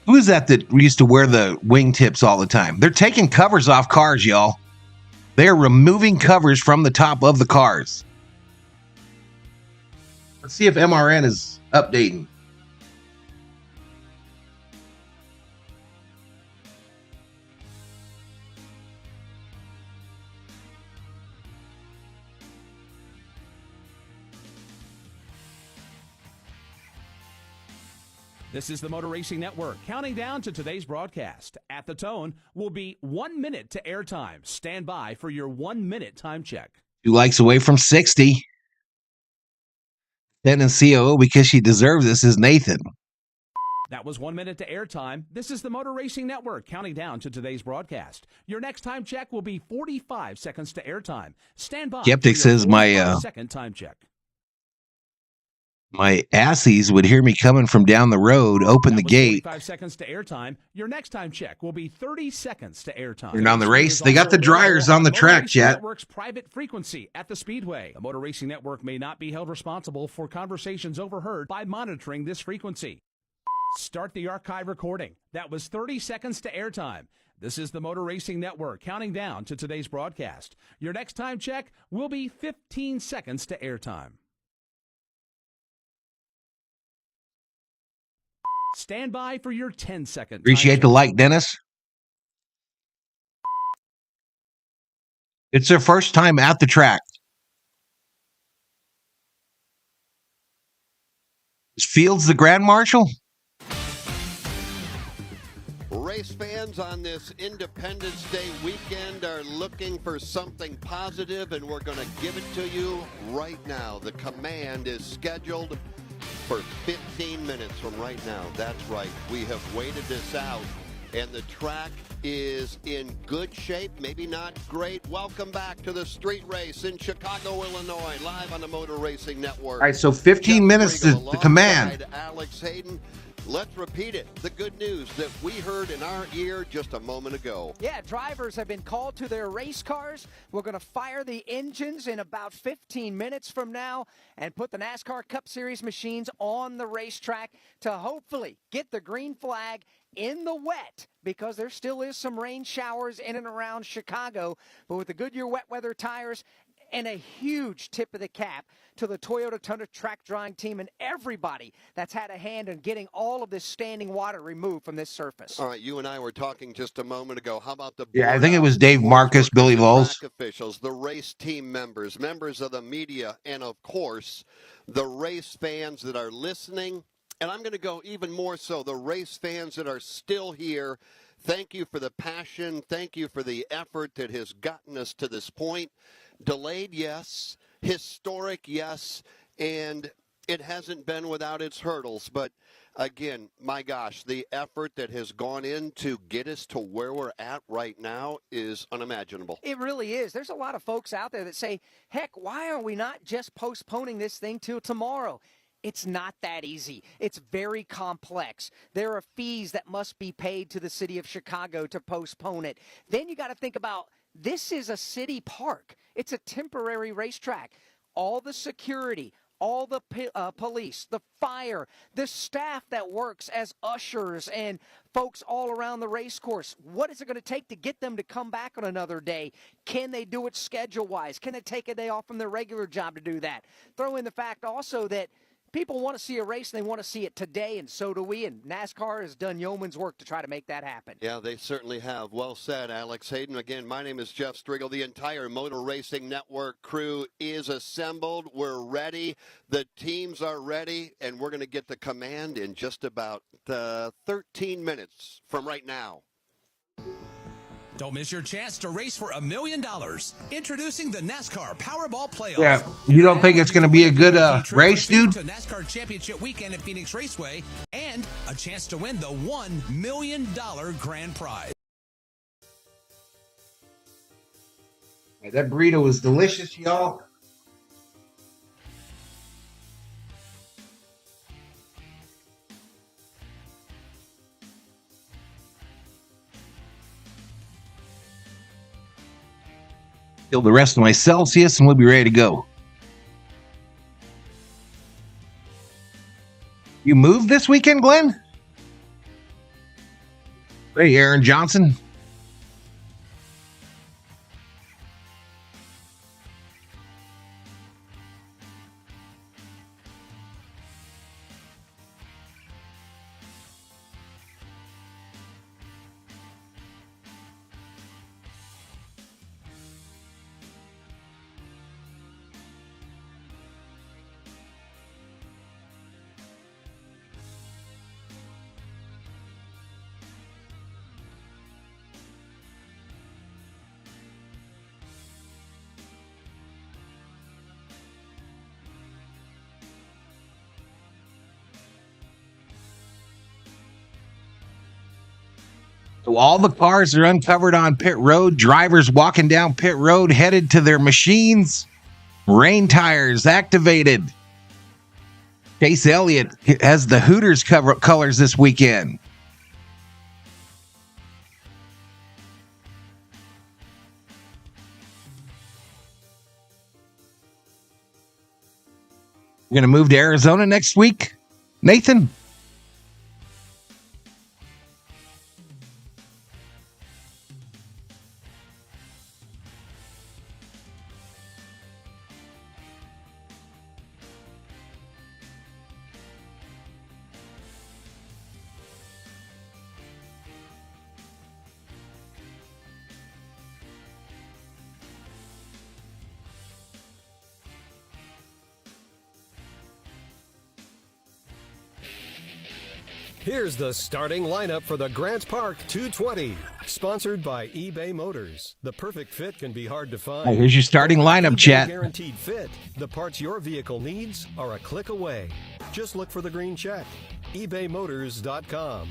Who is that used to wear the wingtips all the time? They're taking covers off cars, y'all. They are removing covers from the top of the cars. Let's see if MRN is updating. This is the Motor Racing Network, counting down to today's broadcast. At the tone will be 1 minute to airtime. Stand by for your 1 minute time check. 2 likes away from 60. Then in COO, because she deserves this, is Nathan. That was 1 minute to airtime. This is the Motor Racing Network, counting down to today's broadcast. Your next time check will be 45 seconds to airtime. Stand by. Skeptic says my second time check. My assies would hear me coming from down the road, open the gate. 45 seconds to airtime. Your next time check will be 30 seconds to airtime. Turn on the race. They got the dryers on the track, chat. Network's private frequency at the Speedway. The Motor Racing Network may not be held responsible for conversations overheard by monitoring this frequency. Start the archive recording. That was 30 seconds to airtime. This is the Motor Racing Network, counting down to today's broadcast. Your next time check will be 15 seconds to airtime. Stand by for your 10-second. Appreciate the like, Dennis. It's their first time at the track. Is Fields the Grand Marshal? Race fans on this Independence Day weekend are looking for something positive, and we're going to give it to you right now. The command is scheduled for 15 minutes from right now. That's right. We have waited this out, and the track is in good shape, maybe not great. Welcome back to the street race in Chicago, Illinois, live on the Motor Racing Network. All right, so 15 minutes to the command. Alex Hayden. Let's repeat it. The good news that we heard in our ear just a moment ago. Yeah, drivers have been called to their race cars. We're going to fire the engines in about 15 minutes from now and put the NASCAR Cup Series machines on the racetrack to hopefully get the green flag in the wet, because there still is some rain showers in and around Chicago. But with the Goodyear wet weather tires, and a huge tip of the cap to the Toyota Tundra track drying team and everybody that's had a hand in getting all of this standing water removed from this surface. All right, you and I were talking just a moment ago. How about the Yeah, I think it was Dave Marcus, Billy Voles. Officials, the race team members of the media, and of course, the race fans that are listening. And I'm going to go even more so, the race fans that are still here. Thank you for the passion. Thank you for the effort that has gotten us to this point. Delayed, yes. Historic, yes. And it hasn't been without its hurdles. But, again, my gosh, the effort that has gone in to get us to where we're at right now is unimaginable. It really is. There's a lot of folks out there that say, heck, why are we not just postponing this thing till tomorrow? It's not that easy. It's very complex. There are fees that must be paid to the city of Chicago to postpone it. Then you got to think about, this is a city park. It's a temporary racetrack. All the security, all the police, the fire, the staff that works as ushers and folks all around the race course. What is it going to take to get them to come back on another day? Can they do it schedule-wise? Can they take a day off from their regular job to do that? Throw in the fact also that people want to see a race, and they want to see it today, and so do we, and NASCAR has done yeoman's work to try to make that happen. Yeah, they certainly have. Well said, Alex Hayden. Again, my name is Jeff Striegel. The entire Motor Racing Network crew is assembled. We're ready. The teams are ready, and we're going to get the command in just about 13 minutes from right now. Don't miss your chance to race for $1 million. Introducing the NASCAR Powerball Playoffs. Yeah, you don't think it's going to be a good race, dude? To NASCAR Championship Weekend at Phoenix Raceway, and a chance to win the $1 million grand prize. That burrito was delicious, y'all. Fill the rest of my Celsius, and we'll be ready to go. You moved this weekend, Glenn? Hey, Aaron Johnson. So all the cars are uncovered on pit road. Drivers walking down pit road headed to their machines. Rain tires activated. Chase Elliott has the Hooters colors this weekend. You're going to move to Arizona next week, Nathan? Here's the starting lineup for the Grants Park 220, sponsored by eBay Motors. The perfect fit can be hard to find. Here's your starting lineup, chat. Guaranteed fit. The parts your vehicle needs are a click away. Just look for the green check. ebaymotors.com.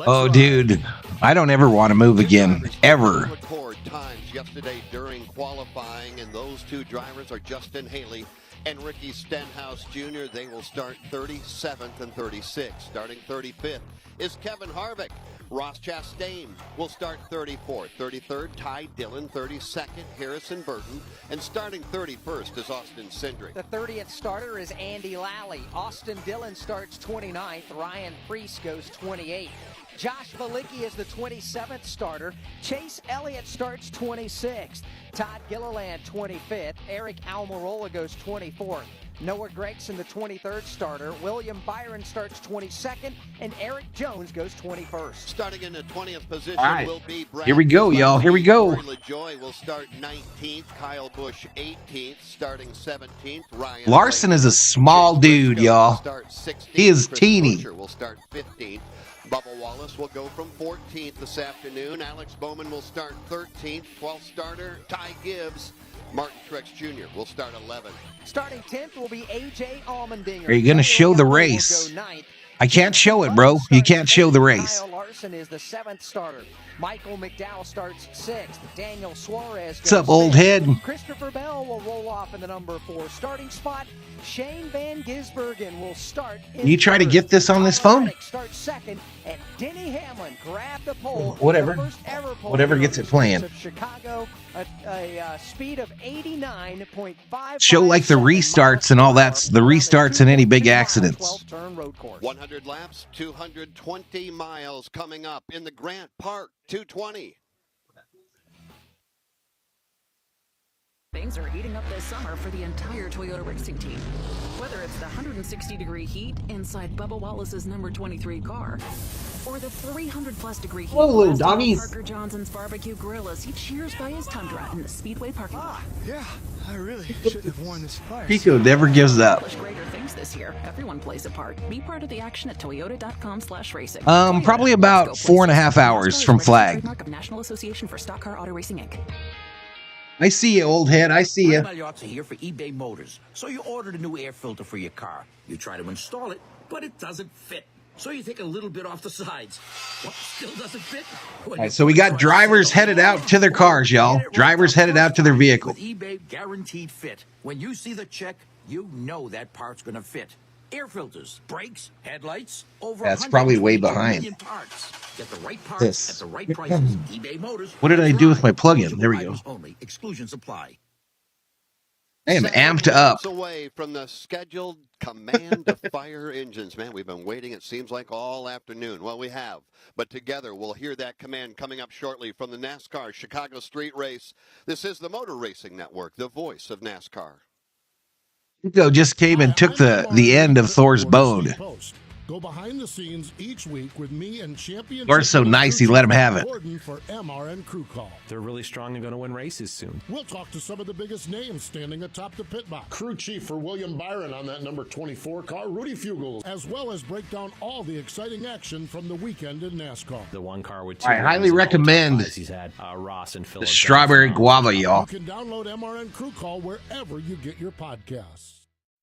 Oh, dude, I don't ever want to move again, ever. Record times yesterday during qualifying, and those two drivers are Justin Haley and Ricky Stenhouse Jr. They will start 37th and 36th. Starting 35th is Kevin Harvick. Ross Chastain will start 34th. 33rd, Ty Dillon. 32nd, Harrison Burton. And starting 31st is Austin Cindric. The 30th starter is Andy Lally. Austin Dillon starts 29th. Ryan Preece goes 28th. Josh Valicki is the 27th starter. Chase Elliott starts 26th. Todd Gilliland 25th. Eric Almirola goes 24th. Noah Gregson, the 23rd starter. William Byron starts 22nd. And Eric Jones goes 21st. Starting in the 20th position will be Brad. Here we go, y'all. Here we go. LaJoy will start 19th. Kyle Busch 18th. Starting 17th. Ryan Larson is a small dude, y'all. He is teeny. Buescher will start 15th. Bubba Wallace will go from 14th this afternoon. Alex Bowman will start 13th. 12th starter, Ty Gibbs. Martin Truex Jr. will start 11th. Starting 10th will be A.J. Allmendinger. Are you going to show the race? I can't show it, bro. You can't show the race. Kyle Larson is the 7th starter. Michael McDowell starts 6th. Daniel Suarez What's up, old head? Christopher Bell will roll off in the number 4 starting spot. Shane Van Gisbergen will start. You try to get this on this phone? Starts 2nd. And Denny Hamlin grabbed the pole. Whatever. The first ever pole Whatever here gets on it the playing. streets of Chicago, a speed of 89.5. Show like the restarts and all that's the restarts and any big accidents. 100 laps, 220 miles coming up in the Grant Park 220. Things are heating up this summer for the entire Toyota racing team. Whether it's the 160-degree heat inside Bubba Wallace's number 23 car, or the 300-plus degree heat Hello, little blasting doggies. Parker Johnson's barbecue grill as he cheers by his Tundra in the Speedway parking lot. Yeah, I really should have worn this fire. Pico never gives up. Accomplish greater things this year. Everyone plays a part. Be part of the action at toyota.com/racing. Probably about 4.5 hours from flag. Trademark of National Association for Stock Car Auto Racing, Inc. I see you, old head. I see you. Mariottes are here for eBay Motors. So you ordered a new air filter for your car. You try to install it, but it doesn't fit. So you take a little bit off the sides. What still doesn't fit? All right, so we got drivers headed out to their cars, y'all. Drivers headed out to their vehicle. With eBay Guaranteed Fit. When you see the check, you know that part's going to fit. Air filters, brakes, headlights, over That's probably way 122 behind. million parts. Get the right parts This. at the right prices. eBay Motors. What did I do with my plug-in? There we go. Only. Exclusions apply. I am amped up. Minutes away from the scheduled command to fire engines. Man, we've been waiting, it seems like, all afternoon. Well, we have. But together, we'll hear that command coming up shortly from the NASCAR Chicago Street Race. This is the Motor Racing Network, the voice of NASCAR. Pico just came and took the end of Thor's bone. Go behind the scenes each week with me and champion. Thor's so nice, he let him have it. For MRN Crew Call. They're really strong and going to win races soon. We'll talk to some of the biggest names standing atop the pit box. Crew chief for William Byron on that number 24 car, Rudy Fugel, as well as break down all the exciting action from the weekend in NASCAR. The one car with I highly recommend he's had Ross and Phil. the strawberry guava, y'all. You can download MRN Crew Call wherever you get your podcasts.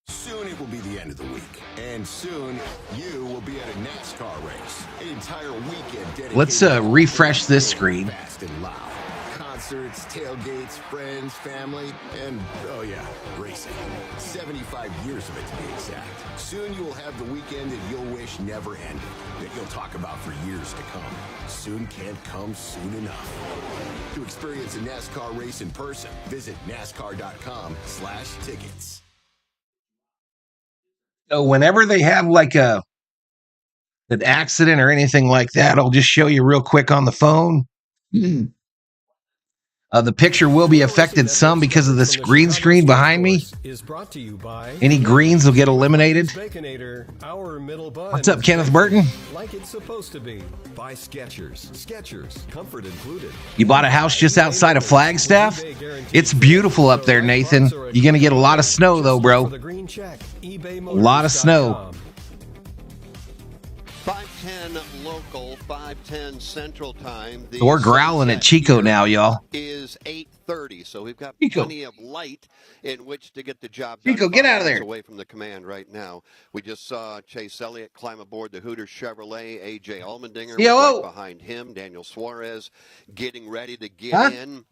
Soon it will be the end of the week, and soon you will be at a NASCAR race. An entire weekend dedicated. Let's refresh this screen. Fast and loud. Concerts, tailgates, friends, family, and, oh yeah, racing. 75 years of it to be exact. Soon you will have the weekend that you'll wish never ended, that you'll talk about for years to come. Soon can't come soon enough. To experience a NASCAR race in person, visit NASCAR.com/tickets. So whenever they have like an accident or anything like that, I'll just show you real quick on the phone. The picture will be affected some because of this green screen behind me. Is brought to you by Any greens will get eliminated. Baconator, our middle bun. What's up, Kenneth Burton? Like it's supposed to be. By Skechers, comfort included. You bought a house just outside of Flagstaff? It's beautiful up there, Nathan. You're going to get a lot of snow, though, bro. A lot of snow. 5:10 local, 5:10 Central Time. So we're growling at Chico now, y'all. Is 8:30, so we've got Chico. plenty of light in which to get the job done. Chico, get out of there. Away from the command right now. We just saw Chase Elliott climb aboard the Hooters Chevrolet. A.J. Allmendinger was right behind him. Daniel Suarez getting ready to get in.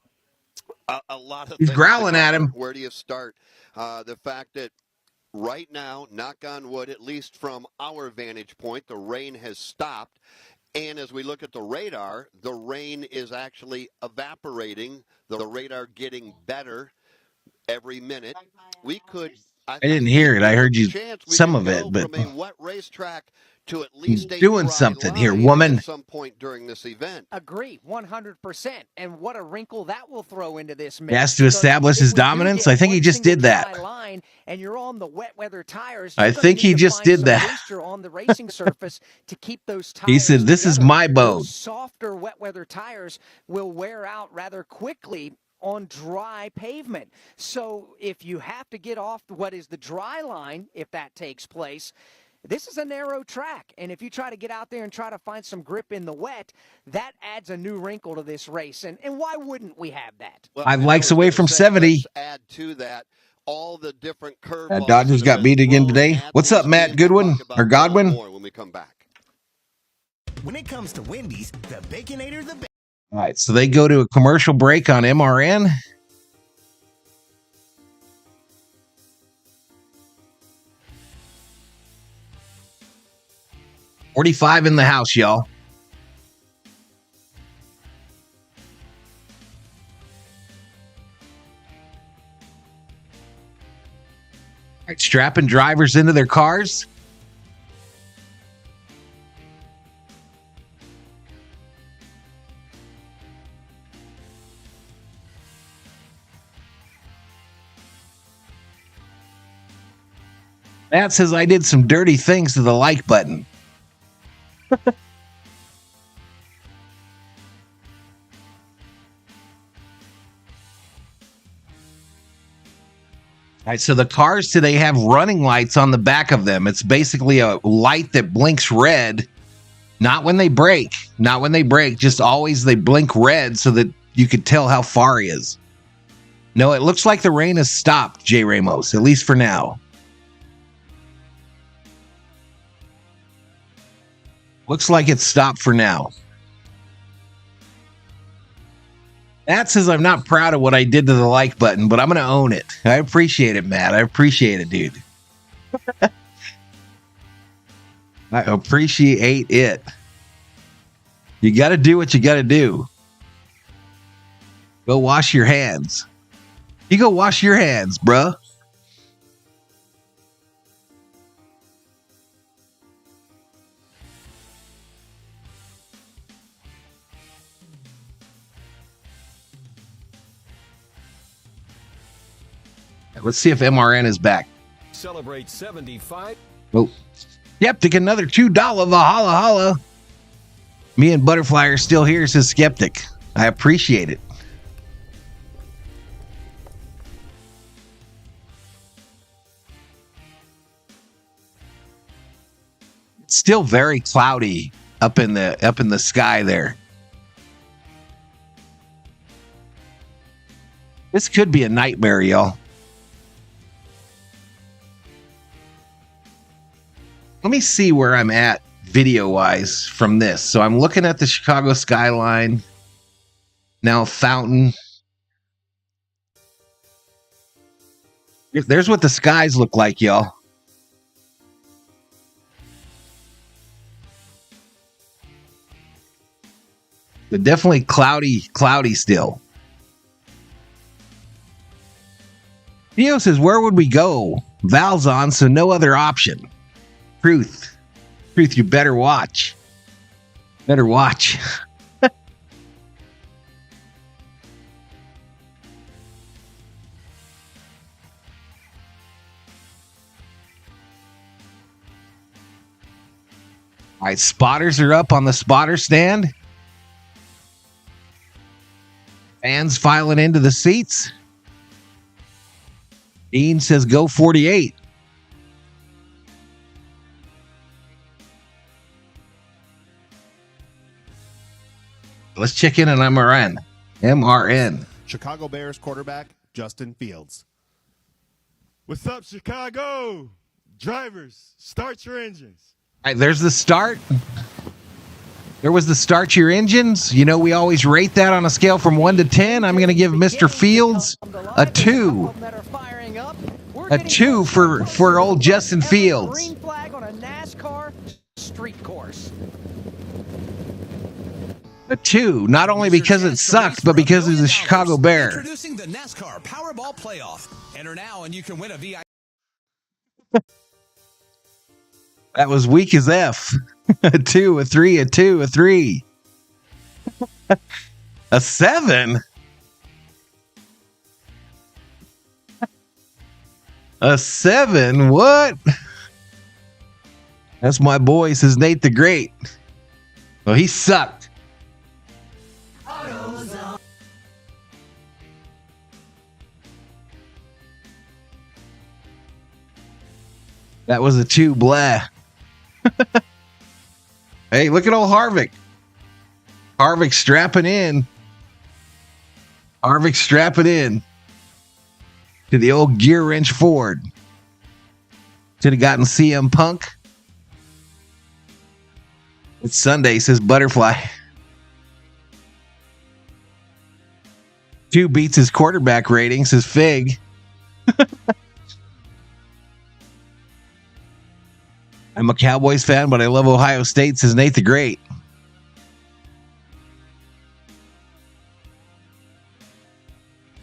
A lot of He's things growling at him. Where do you start? The fact that right now, knock on wood, at least from our vantage point, the rain has stopped. And as we look at the radar, the rain is actually evaporating. The radar getting better every minute. We could. I didn't hear it. I heard you some of it, but from a wet racetrack to at least a doing dry something here, line woman. At some point during this event. Agree, 100%. And what a wrinkle that will throw into this mix. He has to establish his dominance. I think he just did that. Line and you're on the wet weather tires. I think he just did that. Moisture on the racing surface to keep those tires. He said, "This is my boat." Those softer wet weather tires will wear out rather quickly on dry pavement. So if you have to get off what is the dry line, if that takes place, this is a narrow track, and if you try to get out there and try to find some grip in the wet, that adds a new wrinkle to this race. And why wouldn't we have that? Well, 5 likes away from 70. Add to that all the different curve. Dodgers got beat again today. What's up, Matt Goodwin or Godwin? When we come back. When it comes to Wendy's, the Baconator, the All right, so they go to a commercial break on MRN. 45 in the house, y'all. All right, strapping drivers into their cars. Matt says I did some dirty things to the like button. All right, so the cars today have running lights on the back of them. It's basically a light that blinks red, not when they brake, just always they blink red so that you could tell how far he is. No, it looks like the rain has stopped, Jay Ramos, at least for now. Looks like it's stopped for now. That says I'm not proud of what I did to the like button, but I'm going to own it. I appreciate it, Matt. I appreciate it, dude. I appreciate it. You got to do what you got to do. Go wash your hands. You go wash your hands, bruh. Let's see if MRN is back. Celebrate 75. Oh, Skeptic, another $2 Valhalla holla. Me and Butterfly are still here, says Skeptic. I appreciate it. It's still very cloudy up in the sky there. This could be a nightmare, y'all. Let me see where I'm at video-wise from this. So I'm looking at the Chicago skyline. Now Fountain. There's what the skies look like, y'all. They're definitely cloudy still. Theo says, where would we go? Val's on, so no other option. Truth, you better watch. Better watch. All right, spotters are up on the spotter stand. Fans filing into the seats. Dean says, go 48. Let's check in on MRN. Chicago Bears quarterback Justin Fields. What's up, Chicago? Drivers, start your engines. All right, there's the start. There was the start your engines. You know, we always rate that on a scale from 1 to 10. I'm going to give Mr. Fields a 2. A 2 for old Justin Fields. Green flag on a NASCAR street course. A 2, not only because it sucked, but because he's a Chicago Bear. Introducing the NASCAR Powerball Playoff. Enter now and you can win a VIP. That was weak as F. A 2, a 3, a 2, a 3. A 7? A 7? What? That's my boy, says Nate the Great. Well, he sucked. That was a 2, blah. Hey, look at old Harvick. Harvick strapping in. Harvick strapping in to the old gear wrench Ford. Should have gotten CM Punk. It's Sunday, says Butterfly. 2 beats his quarterback rating, says Fig. I'm a Cowboys fan, but I love Ohio State, says Nate the Great.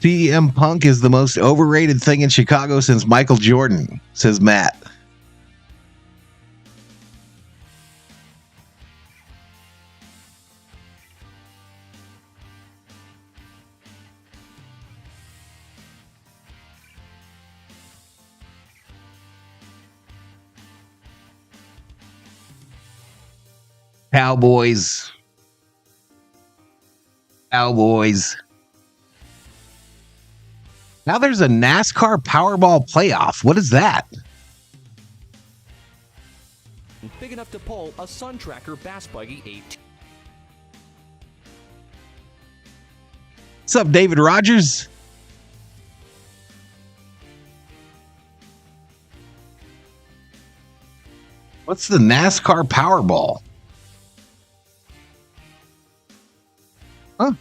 CM Punk is the most overrated thing in Chicago since Michael Jordan, says Matt. Cowboys. Now there's a NASCAR Powerball playoff. What is that? Big enough to pull a Sun Tracker Bass Buggy 8. What's up, David Rogers? What's the NASCAR Powerball? Huh?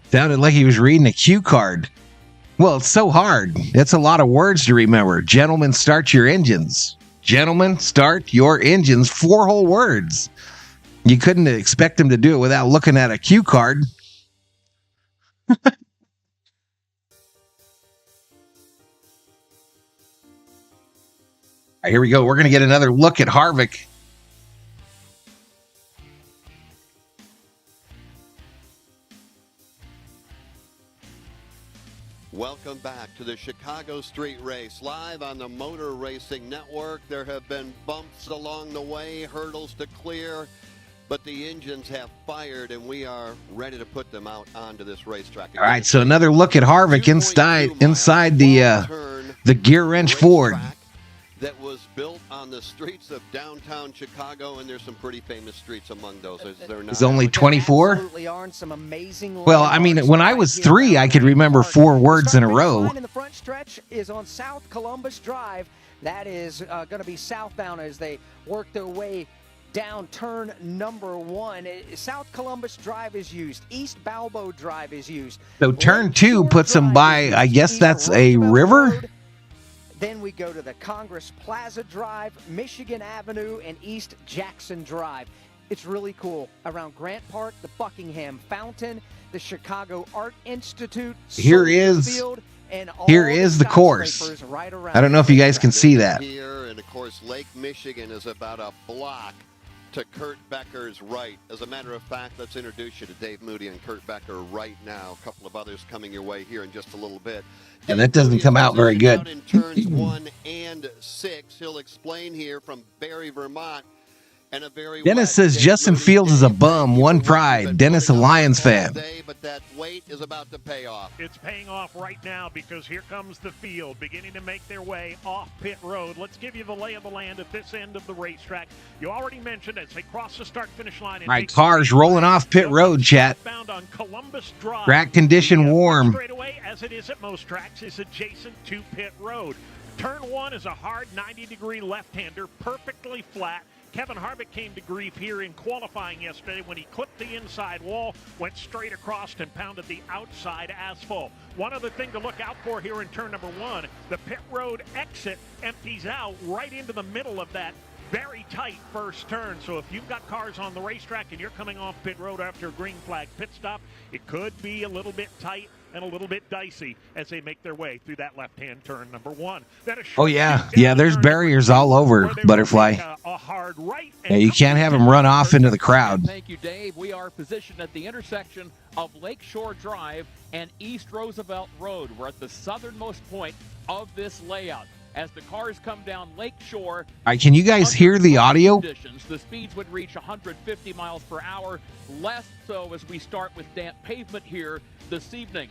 Sounded like he was reading a cue card. Well, it's so hard. It's a lot of words to remember. Gentlemen, start your engines. Gentlemen, start your engines. 4 whole words. You couldn't expect him to do it without looking at a cue card. All right, here we go. We're going to get another look at Harvick. Welcome back to the Chicago Street Race, live on the Motor Racing Network. There have been bumps along the way, hurdles to clear, but the engines have fired, and we are ready to put them out onto this racetrack. All right, so another look at Harvick inside the gear wrench Ford. That was built on the streets of downtown Chicago, and there's some pretty famous streets among those. It's only 24? Absolutely are some amazing. Well, I mean, when I was 3, I could remember 4 words in a row. The front stretch is on South Columbus Drive. That is going to be southbound as they work their way down turn number 1. South Columbus Drive is used. East Balbo Drive is used. So turn 2 puts them by, I guess that's a river? Then we go to the Congress Plaza Drive, Michigan Avenue, and East Jackson Drive. It's really cool. Around Grant Park, the Buckingham Fountain, the Chicago Art Institute, here is the course. Right, I don't know if you guys can see that. Here, and of course, Lake Michigan is about a block to Kurt Becker's right. As a matter of fact, let's introduce you to Dave Moody and Kurt Becker right now. A couple of others coming your way here in just a little bit. And that doesn't come out very good. In turns 1 and 6, he'll explain here from Barry, Vermont. And a very Dennis says Justin Fields is a bum. One pride. Dennis, a Lions fan. But that wait is about to pay off. It's paying off right now because here comes the field beginning to make their way off pit road. Let's give you the lay of the land at this end of the racetrack. You already mentioned as they cross the start-finish line. All right, cars rolling off pit road, chat. On Columbus Drive. Track condition warm. Straight away, as it is at most tracks, is adjacent to pit road. Turn 1 is a hard 90-degree left-hander, perfectly flat. Kevin Harvick came to grief here in qualifying yesterday when he clipped the inside wall, went straight across and pounded the outside asphalt. One other thing to look out for here in turn number 1, the pit road exit empties out right into the middle of that very tight first turn. So if you've got cars on the racetrack and you're coming off pit road after a green flag pit stop, it could be a little bit tight and a little bit dicey as they make their way through that left-hand turn number 1. Oh, yeah. Yeah, there's barriers all over, Butterfly. A hard right. Yeah, you can't have them run off into the crowd. Thank you, Dave. We are positioned at the intersection of Lakeshore Drive and East Roosevelt Road. We're at the southernmost point of this layout. As the cars come down Lakeshore, all right, can you guys hear the audio? The speeds would reach 150 miles per hour, less so as we start with damp pavement here this evening.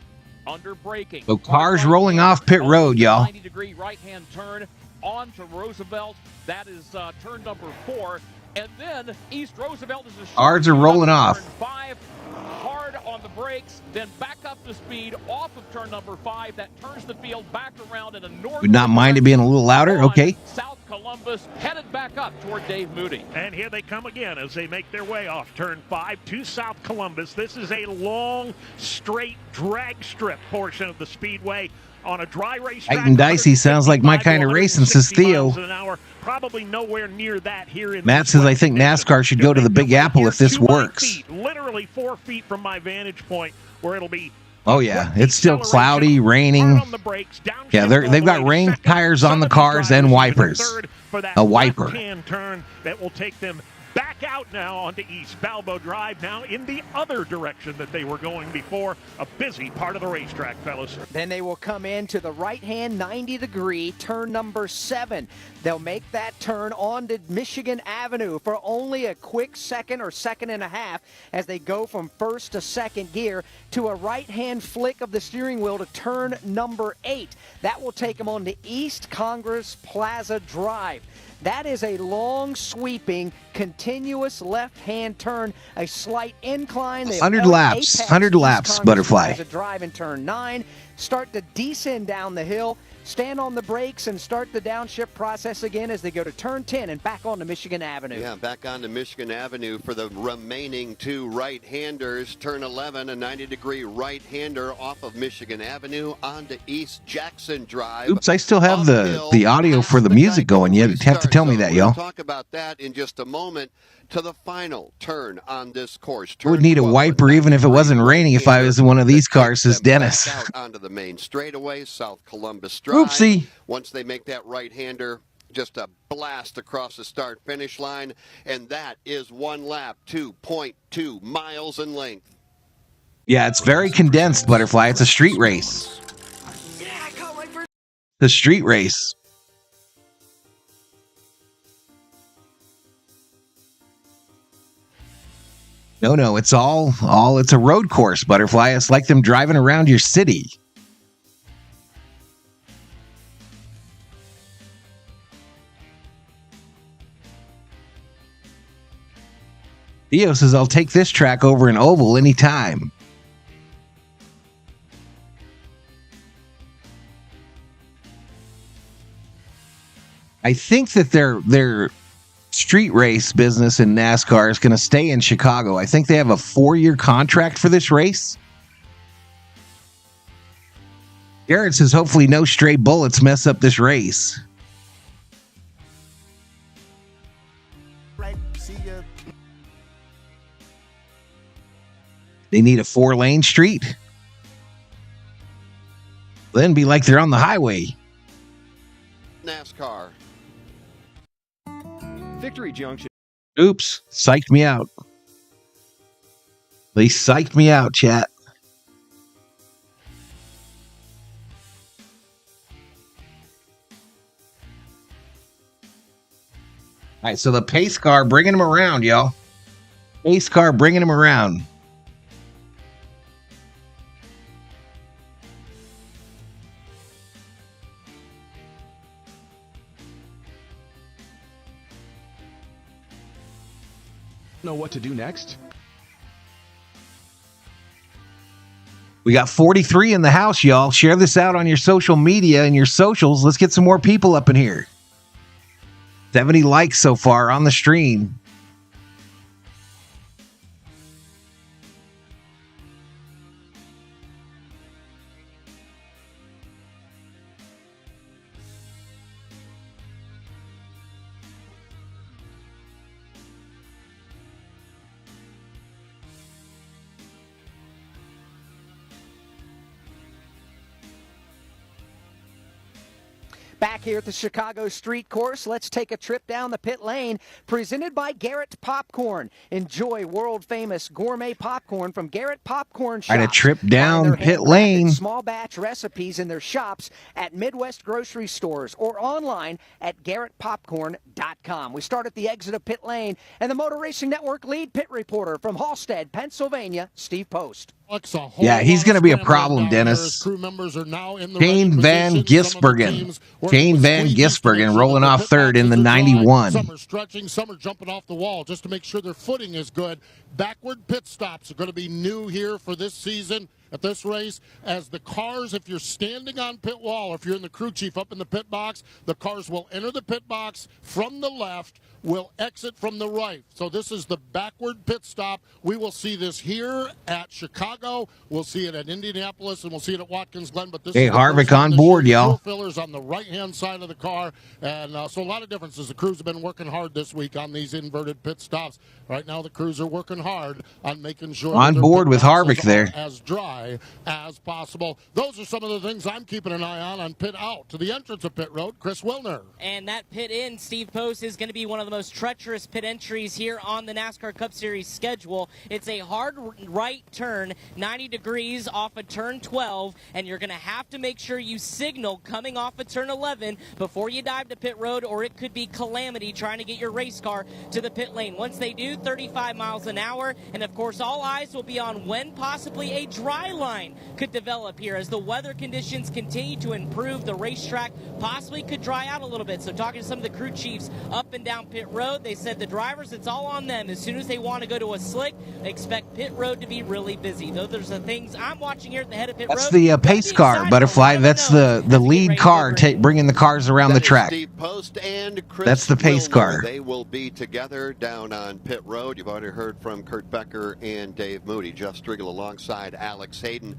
Under braking. So cars rolling off pit road, y'all. 90-degree right-hand turn onto Roosevelt. That is turn number 4. And then East Roosevelt is a cars are rolling off. Turn 5, hard on the brakes, then back up to of speed off of turn number 5. That turns the field back around in a north. Would not mind it being a little louder. Okay. South Columbus headed back up toward Dave Moody. And here they come again as they make their way off turn 5 to South Columbus. This is a long, straight drag strip portion of the speedway. On a dry racetrack, Tight and dicey sounds like my kind of racing, says Theo. Probably nowhere near that here in Matt says, I think NASCAR should go to the Big Apple if this works. Literally 4 feet from my vantage point, where it'll be. Oh, yeah. It's still cloudy, raining. Yeah, they've got rain tires on the cars and wipers. A wiper. Left-hand turn that will take them back out now onto East Balbo Drive, now in the other direction that they were going before. A busy part of the racetrack, fellas. Then they will come in to the right-hand 90-degree turn number 7. They'll make that turn onto Michigan Avenue for only a quick second or second and a half as they go from first to second gear to a right-hand flick of the steering wheel to turn number 8. That will take them on to East Congress Plaza Drive. That is a long, sweeping, continuous left-hand turn, a slight incline. 100 laps, 100 laps, Butterfly. Drive in turn 9, start to descend down the hill, stand on the brakes, and start the downshift process again as they go to turn 10 and back onto Michigan Avenue. Yeah, back onto Michigan Avenue for the remaining 2 right-handers. Turn 11, a 90-degree right-hander off of Michigan Avenue onto East Jackson Drive. Oops, I still have the audio for the music going. You have to tell me that, y'all. We'll talk about that in just a moment. To the final turn on this course. I would need a wiper even if it wasn't raining if I was in one of these cars, says Dennis. Out onto the main straightaway, South Columbus Drive. Oopsie. Once they make that right-hander, just a blast across the start-finish line, and that is 1 lap, 2.2 miles in length. Yeah, it's very condensed, Butterfly. It's a street race. The street race. No, it's it's a road course, Butterfly. It's like them driving around your city. Theo says, I'll take this track over an oval anytime. I think that their street race business in NASCAR is going to stay in Chicago. I think they have a 4-year contract for this race. Garrett says, hopefully no stray bullets mess up this race. Right, see ya. They need a 4-lane street. Then be like they're on the highway. NASCAR. Victory Junction. Oops, psyched me out. They psyched me out, chat. All right, so the pace car bringing him around, y'all. Pace car bringing him around. Know what to do next? We got 43 in the house, y'all. Share this out on your social media and your socials. Let's get some more people up in here. 70 likes so far on the stream. Back here at the Chicago Street Course, let's take a trip down the pit lane, presented by Garrett Popcorn. Enjoy world-famous gourmet popcorn from Garrett Popcorn Shops. All right, a trip down pit lane. Small batch recipes in their shops at Midwest grocery stores or online at garrettpopcorn.com. We start at the exit of pit lane, and the Motor Racing Network lead pit reporter from Halstead, Pennsylvania, Steve Post. Yeah, he's going to be a problem, Dennis. Crew members are now in the Shane Van Gisbergen. Shane Van Gisbergen rolling off third in the 91. Some are stretching, some are jumping off the wall just to make sure their footing is good. Backward pit stops are going to be new here for this season. at this race as the cars, if you're standing on pit wall, or if you're in the crew chief up in the pit box, the cars will enter the pit box from the left, will exit from the right. So this is the backward pit stop. We will see this here at Chicago. We'll see it at Indianapolis, and we'll see it at Watkins Glen. But this Hey, is the Harvick first time on this board, year. The y'all. fuel fillers on the right-hand side of the car. And so a lot of differences. The crews have been working hard this week on these inverted pit stops. Right now the crews are working hard on making sure On that board their with pit boxes Harvick there. are as dry as possible. Those are some of the things I'm keeping an eye on pit out. To the entrance of pit road, Chris Wilner. And that pit in, Steve Post, is going to be one of the most treacherous pit entries here on the NASCAR Cup Series schedule. It's a hard right turn, 90 degrees off of turn 12, and you're going to have to make sure you signal coming off of turn 11 before you dive to pit road, or it could be calamity trying to get your race car to the pit lane. Once they do, 35 miles an hour, and of course all eyes will be on when possibly a dry line could develop here. As the weather conditions continue to improve, the racetrack possibly could dry out a little bit. So talking to some of the crew chiefs up and down pit road, they said the drivers, it's all on them. As soon as they want to go to a slick, they expect pit road to be really busy. Those are the things I'm watching here at the head of pit road. That's the pace car, Butterfly. That's the lead car bringing the cars around the track. Steve Post and Chris That's the pace Wilner. car. They will be together down on pit road. You've already heard from Kurt Becker and Dave Moody. Jeff Striegel alongside Alex Hayden.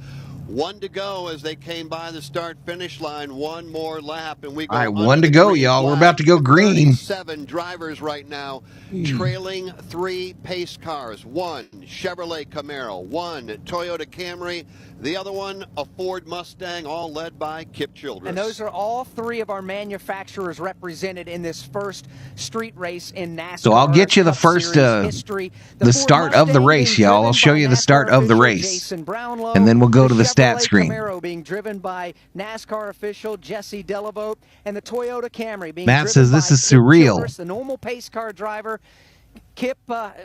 1 to go as they came by the start-finish line. One more lap, and we go. All right, 1 to go, y'all. We're about to go green. 7 drivers right now, trailing 3 pace cars. 1 Chevrolet Camaro, 1 Toyota Camry, the other one a Ford Mustang, all led by Kip Childress. And those are all 3 of our manufacturers represented in this first street race in NASCAR. So I'll get you the first, the start of the race, y'all. I'll show you the start of the race, and then we'll go to the stat screen. Camaro being driven by NASCAR official Jesse Delavote, and the Toyota Camry being Matt driven says this by is Kip surreal. Childress, the normal pace car driver. Kip,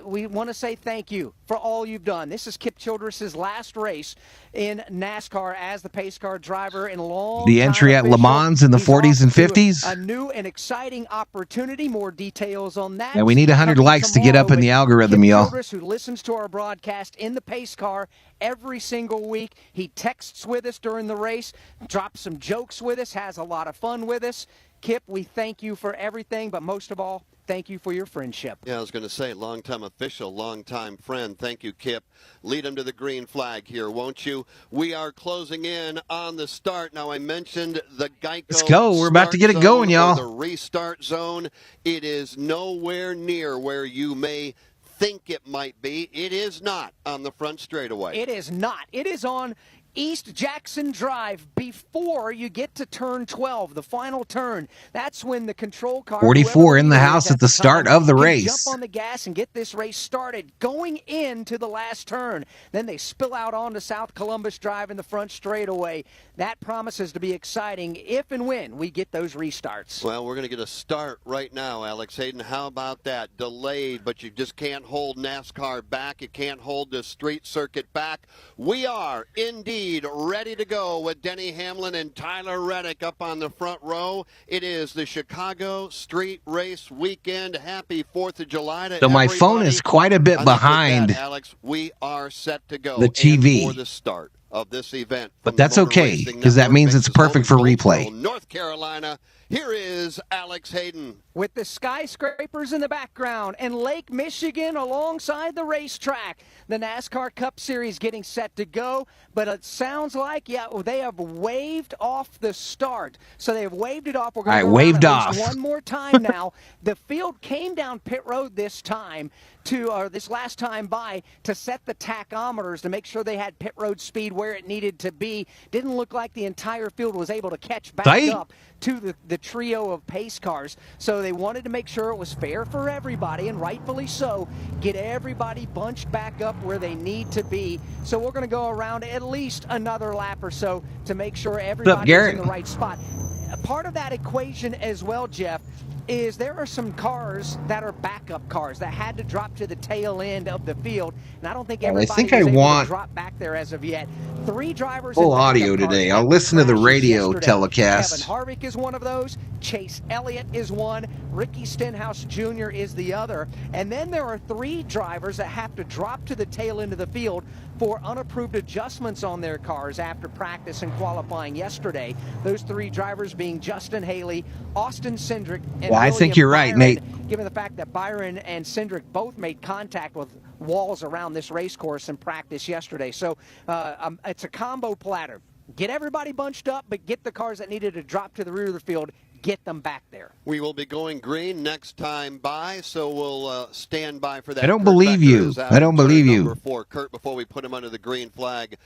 we want to say thank you for all you've done. This is Kip Childress' last race in NASCAR as the pace car driver in a long The entry at Le Mans in the 40s and 50s. A new and exciting opportunity. More details on that. Yeah, we need 100 likes to get up in the algorithm, Kip y'all. Childress, who listens to our broadcast in the pace car every single week. He texts with us during the race, drops some jokes with us, has a lot of fun with us. Kip, we thank you for everything, but most of all, thank you for your friendship. Yeah, I was going to say, longtime official, longtime friend. Thank you, Kip. Lead him to the green flag here, won't you? We are closing in on the start. Now, I mentioned the Geico. Let's go. We're about to get it going, y'all. The restart zone. It is nowhere near where you may think it might be. It is not on the front straightaway. It is not. It is on East Jackson Drive before you get to turn 12, the final turn. That's when the control car, 44 in the house at the start of the race. Jump on the gas and get this race started going into the last turn. Then they spill out onto South Columbus Drive in the front straightaway. That promises to be exciting if and when we get those restarts. Well, we're going to get a start right now, Alex Hayden. How about that? Delayed, but you just can't hold NASCAR back. You can't hold the street circuit back. We are indeed ready to go with Denny Hamlin and Tyler Reddick up on the front row. It is the Chicago Street Race Weekend. Happy 4th of July to So my everybody. phone is quite a bit behind that, Alex, we are set to go the TV for the start of this event. But that's okay, because that means it's perfect for replay. North Carolina. Here is Alex Hayden. With the skyscrapers in the background and Lake Michigan alongside the racetrack, the NASCAR Cup Series getting set to go. But it sounds like, they have waved off the start. So they have waved it off. We're going to waved off one more time now. The field came down pit road this time this last time by to set the tachometers to make sure they had pit road speed where it needed to be. Didn't look like the entire field was able to catch back up to the trio of pace cars. So they wanted to make sure it was fair for everybody, and rightfully so, get everybody bunched back up where they need to be. So we're going to go around at least another lap or so to make sure everybody's in the right spot. Part of that equation as well, Jeff, is there are some cars that are backup cars that had to drop to the tail end of the field, and I don't think everybody was able to drop back there as of yet. 3 drivers full in backup audio cars today. after I'll listen to the crashes radio yesterday. telecast. Kevin Harvick is one of those. Chase Elliott is one. Ricky Stenhouse Jr. is the other. And then there are 3 drivers that have to drop to the tail end of the field for unapproved adjustments on their cars after practice and qualifying yesterday. Those 3 drivers being Justin Haley, Austin Cindric, and I think you're right, Byron, Nate. given the fact that Byron and Cindric both made contact with walls around this race course in practice yesterday. So it's a combo platter. Get everybody bunched up, but get the cars that needed to drop to the rear of the field, get them back there. We will be going green next time by, so we'll stand by for that. I don't believe you. I don't believe you. Number 4, Kurt, before we put him under the green flag,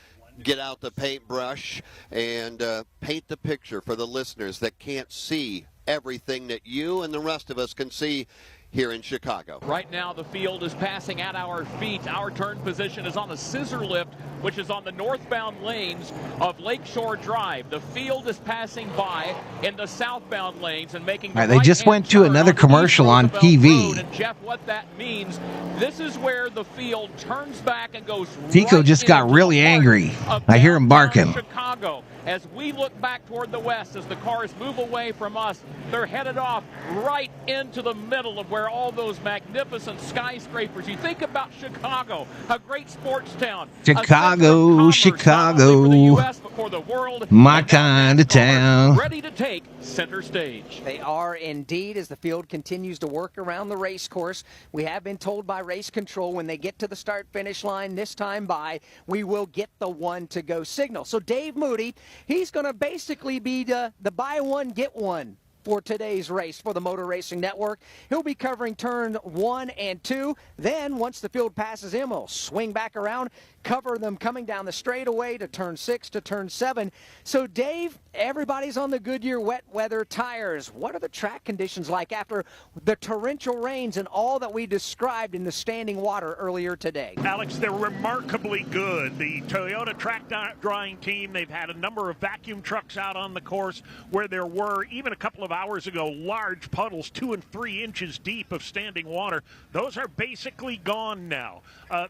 get out the paintbrush and paint the picture for the listeners that can't see everything that you and the rest of us can see here in Chicago. Right now, the field is passing at our feet. Our turn position is on the scissor lift, which is on the northbound lanes of Lakeshore Drive. The field is passing by in the southbound lanes and making. All right, they just went to another commercial on TV. And Jeff, what that means, this is where the field turns back and goes. Tico right just got really angry. I hear him barking. Chicago. As we look back toward the west, as the cars move away from us, they're headed off right into the middle of where all those magnificent skyscrapers. You think about Chicago, a great sports town. Chicago, Chicago, for the US, but for the world, my kind of town. Ready to take center stage. They are indeed, as the field continues to work around the race course. We have been told by race control when they get to the start-finish line this time by, we will get the 1 to go signal. So Dave Moody, he's going to basically be the buy one, get one for today's race for the Motor Racing Network. He'll be covering turn 1 and 2. Then, once the field passes him, he'll swing back around, cover them coming down the straightaway to turn 6 to turn 7. So, Dave, everybody's on the Goodyear wet weather tires. What are the track conditions like after the torrential rains and all that we described in the standing water earlier today? Alex, they're remarkably good. The Toyota track drying team, they've had a number of vacuum trucks out on the course where there were, even a couple of hours ago, large puddles 2 and 3 inches deep of standing water. Those are basically gone now.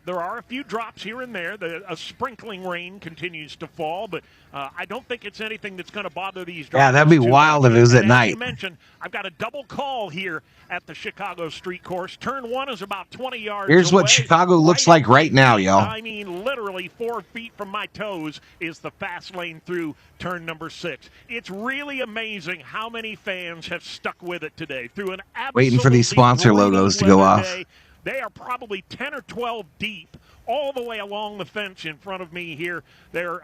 There are a few drops here and there. A sprinkling rain continues to fall, but I don't think it's anything that's going to bother these drivers. Yeah, that'd be wild if it was at night. As you mentioned, I've got a double call here at the Chicago Street Course. Turn 1 is about 20 yards Here's away. what Chicago looks like right now, y'all. I mean, literally 4 feet from my toes is the fast lane through turn number 6. It's really amazing how many fans have stuck with it today through an absolutely Waiting for these sponsor logos to go off. day. They are probably 10 or 12 deep all the way along the fence in front of me here. They're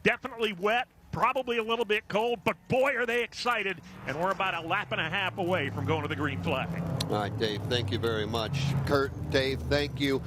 definitely wet, probably a little bit cold, but boy, are they excited. And we're about a lap and a half away from going to the green flag. All right, Dave, thank you very much. Kurt, Dave, thank you.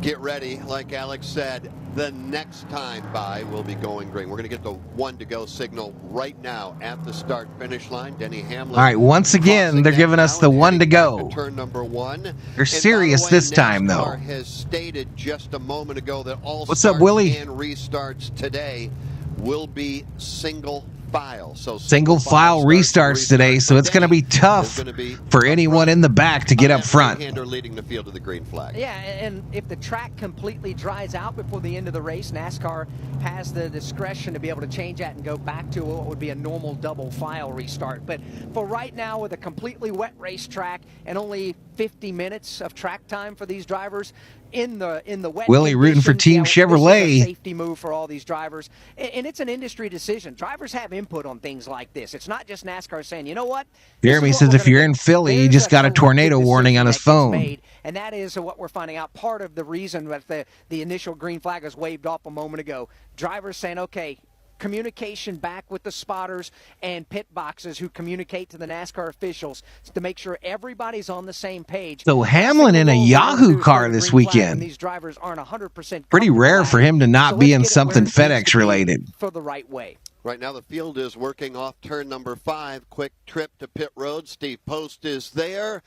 Get ready. Like Alex said, the next time by we'll be going green. We're going to get the 1 to go signal right now at the start-finish line. Denny Hamlin. All right, once again, they're giving us the 1 to go. Turn number 1. They're serious this time, though. NASCAR has stated just a moment ago that all What's up, starts Willie? and restarts today will be single file. So single file restarts today, so it's going to be tough for anyone in the back to get up front. Hander leading the field to the green flag. Yeah, and if the track completely dries out before the end of the race, NASCAR has the discretion to be able to change that and go back to what would be a normal double file restart. But for right now, with a completely wet racetrack and only 50 minutes of track time for these drivers, in the wet Willie rooting for Team Chevrolet. This is a safety move for all these drivers, and it's an industry decision. Drivers have input on things like this. It's not just NASCAR saying, you know what? Jeremy says if you're in Philly, you just got a tornado warning on his phone. And that is what we're finding out. Part of the reason that the initial green flag was waved off a moment ago. Drivers saying, okay, communication back with the spotters and pit boxes who communicate to the NASCAR officials to make sure everybody's on the same page. So Hamlin in a Yahoo car this weekend. These drivers aren't 100% pretty rare for him to not be in something FedEx related. For the right way. Right now the field is working off turn number 5. Quick trip to pit road. Steve Post is there.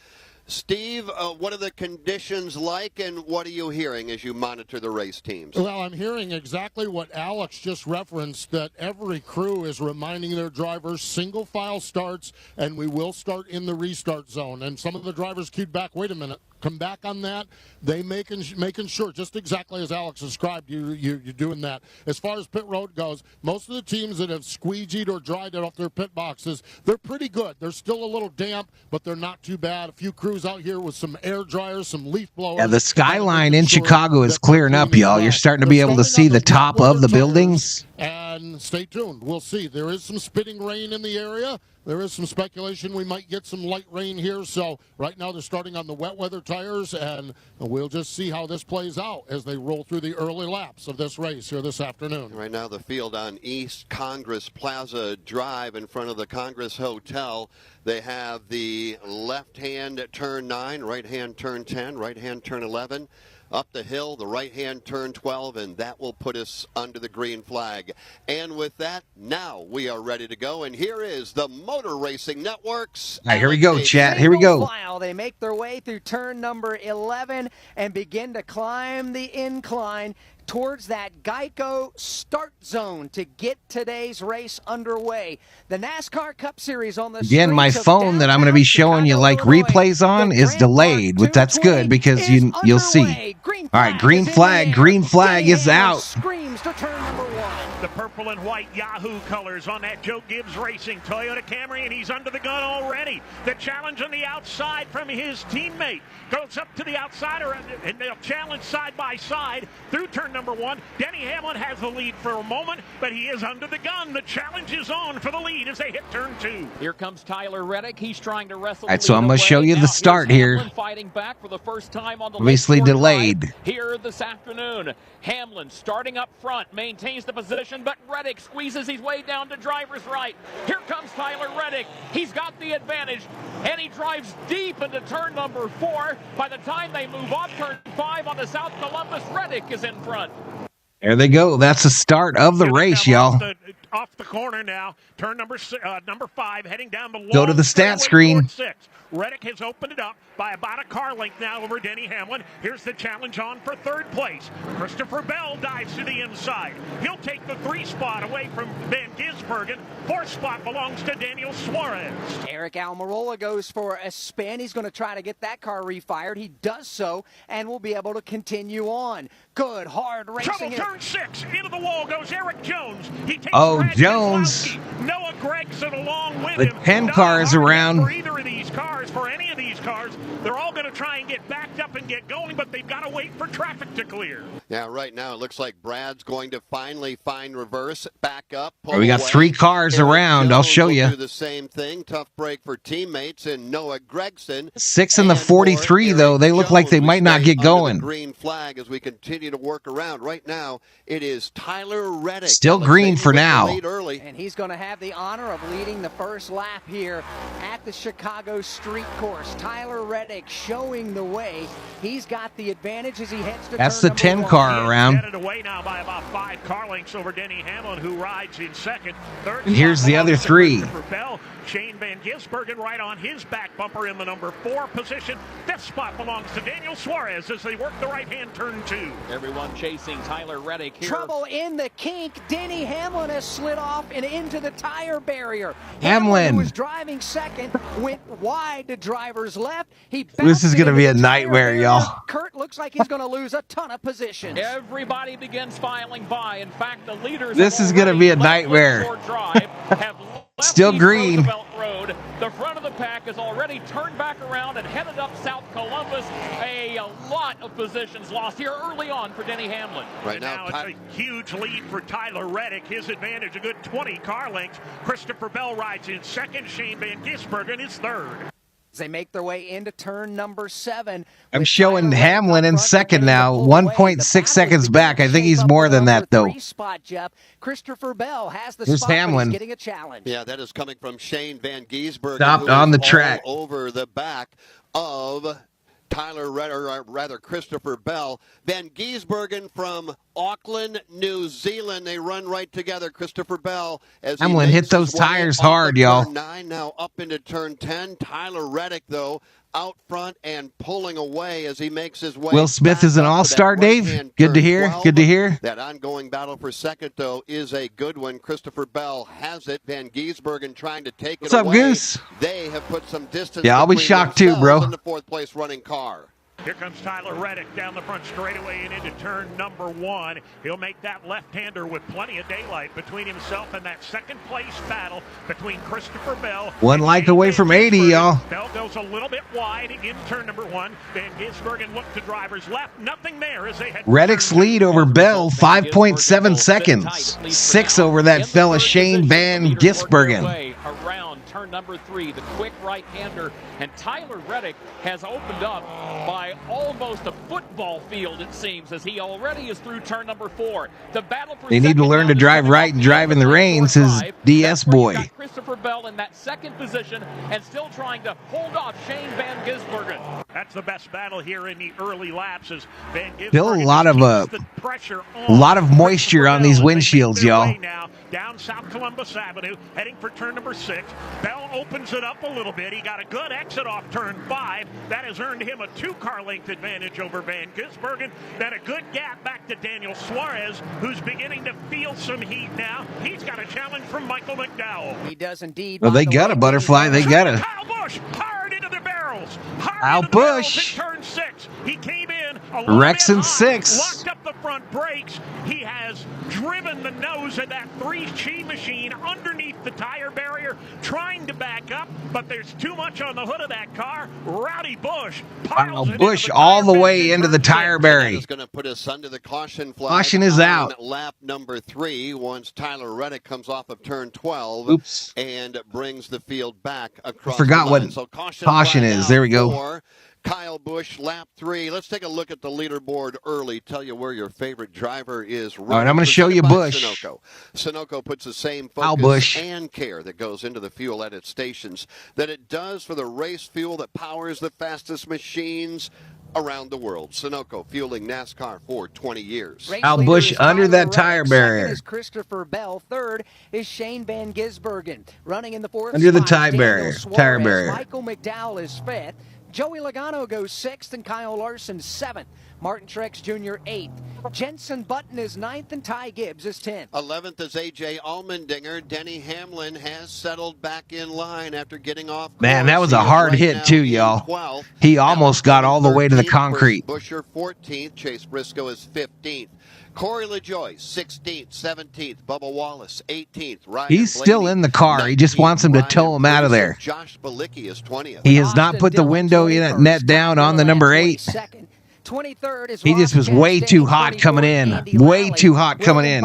Steve, what are the conditions like, and what are you hearing as you monitor the race teams? Well, I'm hearing exactly what Alex just referenced, that every crew is reminding their drivers single file starts, and we will start in the restart zone. And some of the drivers queued back, wait a minute, come back on that. They making sure, just exactly as Alex described, you're doing that. As far as pit road goes, most of the teams that have squeegeed or dried it off their pit boxes, they're pretty good. They're still a little damp, but they're not too bad. A few crews out here with some air dryers, some leaf blowers. Yeah, the skyline in Chicago is clearing up, y'all. You're starting to be able to see the top of the buildings. And stay tuned. We'll see. There is some spitting rain in the area. There is some speculation we might get some light rain here. So right now they're starting on the wet weather tires, and we'll just see how this plays out as they roll through the early laps of this race here this afternoon. Right now the field on East Congress Plaza Drive in front of the Congress Hotel. They have the left-hand turn 9, right-hand turn 10, right-hand turn 11. Up the hill, the right-hand turn 12, and that will put us under the green flag. And with that, now we are ready to go. And here is the Motor Racing Network's. All right, here we go, chat. Here we go. They make their way through turn number 11 and begin to climb the incline towards that Geico start zone to get today's race underway. The NASCAR Cup Series on the Again, my phone that I'm going to be showing you like replays on is delayed, but that's good because you'll see. All right, green flag is out. Screams to turn number 1. The purple and white Yahoo colors on that Joe Gibbs Racing Toyota Camry, and he's under the gun already. The challenge on the outside from his teammate goes up to the outsider, and they'll challenge side by side through turn number 1. Denny Hamlin has the lead for a moment, but he is under the gun. The challenge is on for the lead as they hit turn 2. Here comes Tyler Reddick. He's trying to wrestle. All right, so I'm going to show you the start here. Fighting back for the first time on the obviously delayed here this afternoon. Hamlin starting up front, maintains the position, but Reddick squeezes his way down to driver's right. Here comes Tyler Reddick. He's got the advantage, and he drives deep into turn number 4. By the time they move off turn 5 on the South Columbus, Reddick is in front. There they go. That's the start of the race, y'all. Off the corner now. Turn number 5, heading down the long go to the stat screen. Reddick has opened it up by about a car length now over Denny Hamlin. Here's the challenge on for third place. Christopher Bell dives to the inside. He'll take the 3 spot away from Van Gisbergen. 4th spot belongs to Daniel Suarez. Eric Almirola goes for a spin. He's going to try to get that car refired. He does so, and will be able to continue on. Good, hard racing. Trouble turn 6. Into the wall goes Eric Jones. He takes Jones. Noah Gregson along with the him. 10 cars around. For either of these cars, for any of these cars, they're all going to try and get backed up and get going, but they've got to wait for traffic to clear. Yeah, right now it looks like Brad's going to finally find reverse, back up. We got 3 cars around. I'll show you. Do the same thing. Tough break for teammates and Noah Gregson. 6 and the 43 though. They look like they might not get going. Green flag as we continue to work around. Right now it is Tyler Reddick. Still green for now. And he's going to have the honor of leading the first lap here at the Chicago street course. Tyler Reddick showing the way. He's got the advantage as he heads to That's the 10 car around. Headed away now by about 5 car lengths over Denny Hamlin, who rides in second. Third, and here's the other 3. Bell, Shane Van Gisbergen right on his back bumper in the number 4 position. 5th spot belongs to Daniel Suarez as they work the right-hand turn 2. Everyone chasing Tyler Reddick here. Trouble in the kink. Denny Hamlin has slid off and into the tire barrier. Hamlin, who was driving second, went wide to driver's left. This is going to be a nightmare, y'all. Kurt looks like he's going to lose a ton of positions. Everybody begins filing by. In fact, the leaders. This is going to be a nightmare. Still green. The front of the pack is already turned back around and headed up South Columbus. A lot of positions lost here early on for Denny Hamlin. Right now, it's a huge lead for Tyler Reddick. His advantage, a good 20 car lengths. Christopher Bell rides in second. Shane Van Gisbergen is third. As they make their way into turn number 7. I'm showing Hamlin in second now, 1.6 seconds back. I think he's more than that, though. Spot, Jeff. Christopher Bell has the Here's spot, Hamlin. He's getting a challenge. Yeah, that is coming from Shane Van Gisbergen. Stopped on the track. Over the back of Tyler Reddick, or rather Christopher Bell. Van Gisbergen from Auckland, New Zealand. They run right together. Christopher Bell as Hamlin hit those tires hard, y'all. Turn 9 now up into turn 10. Tyler Reddick, though, out front and pulling away as he makes his way. Will Smith is an all-star, Dave. Good to hear. 12. Good to hear. That ongoing battle for second, though, is a good one. Christopher Bell has it. Van Giesbergen trying to take What's it up, away. Goose? They have put some distance. Yeah, I'll be shocked too, bro. In the fourth place running car. Here comes Tyler Reddick down the front straightaway and into turn number 1. He'll make that left-hander with plenty of daylight between himself and that second-place battle between Christopher Bell. 1 like away from 80, y'all. Bell goes a little bit wide in turn number 1. Van Gisbergen looked to driver's left. Nothing there as they had. Reddick's lead over Bell, 5.7 seconds. 6 over that fella Shane Van Gisbergen. Around turn number 3, the quick right-hander, and Tyler Reddick has opened up by almost a football field, it seems, as he already is through turn number 4. The battle for They need to learn to drive right and drive in the rain, says DS Boy. Christopher Bell in that second position and still trying to hold off Shane Van Gisbergen. That's the best battle here in the early laps. As Van Gisbergen Still a lot of moisture on these windshields, y'all. Now down South Columbus Avenue, heading for turn number 6. Bell opens it up a little bit. He got a good exit off turn 5. That has earned him a 2-car length advantage over Van Gisbergen. Then a good gap back to Daniel Suarez, who's beginning to feel some heat now. He's got a challenge from Michael McDowell. He does indeed. Well, they got a butterfly. They got a. Kyle Busch hard into the barrels. Kyle Busch. Turn 6. He came in Rex in 6. Locked up the front brakes. He has driven the nose of that 3G machine underneath the tire barrier, trying to back up, but there's too much on the hood of that car. Rowdy Busch piles it Busch into the all the tire way into the tire barrier. Is going to put us under the caution flag. Caution is out. Lap number 3 once Tyler Reddick comes off of turn 12. Oops. And brings the field back across. I forgot the what line. So caution is. There we go. For Kyle Busch, lap 3. Let's take a look at the leaderboard early. Tell you where your favorite driver is. All right, I'm going to show you Busch. Sunoco puts the same Kyle focus Busch. and care that goes into the fuel at its stations that it does for the race fuel that powers the fastest machines around the world. Sunoco fueling NASCAR for 20 years. Kyle Busch under that tire barrier. Second is Christopher Bell. Third is Shane Van Gisbergen. Running in the fourth Under the spot, tire Daniel barrier. Michael McDowell is 5th. Joey Logano goes 6th and Kyle Larson 7th. Martin Truex Jr. 8th. Jenson Button is 9th and Ty Gibbs is 10th. 11th is A.J. Allmendinger. Denny Hamlin has settled back in line after getting off course. Man, that was a hard hit too, y'all. He almost got all the way to the concrete. Buscher 14th. Chase Briscoe is 15th. Corey LaJoie 16th, 17th. Bubba Wallace 18th. Ryan He's still in the car. He just wants him to tow him out of there. Josh Balicki is 20th. He has not put the window net down on the number 8. 23rd is He just was way too hot coming in. Way too hot coming in.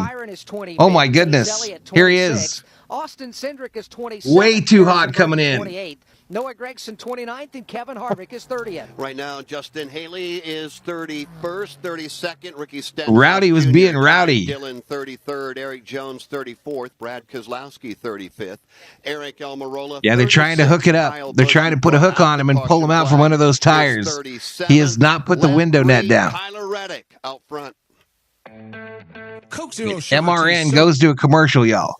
Oh my goodness. Here he is. Austin Cindric is 27th. Way too hot coming in. 28th. Noah Gragson 29th and Kevin Harvick is 30th. Right now, Justin Haley is 31st, 32nd. Ricky Stenhouse Rowdy was Jr., being rowdy. Dillon 33rd, Eric Jones 34th, Brad Keselowski 35th, Eric Almirola. Yeah, they're trying to hook it up. They're trying to put a hook on him and pull him out from under those tires. He has not put the window net down. Tyler Reddick out front. Coke Zero MRN goes to a commercial, y'all.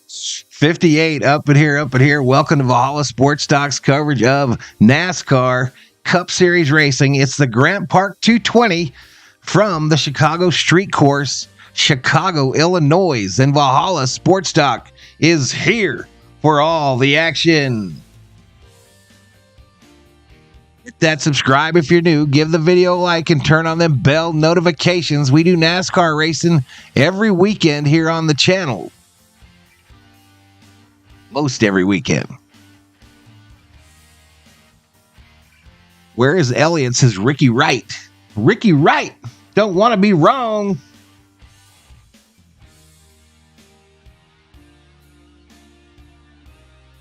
58 up in here. Welcome to Valhalla Sports Talk's coverage of NASCAR Cup Series racing. It's the Grant Park 220 from the Chicago Street Course, Chicago, Illinois. And Valhalla Sports Talk is here for all the action. Hit that subscribe if you're new. Give the video a like and turn on them bell notifications. We do NASCAR racing every weekend here on the channel. Most every weekend. Where is Elliott? Says Ricky Wright. Ricky Wright. Don't want to be wrong.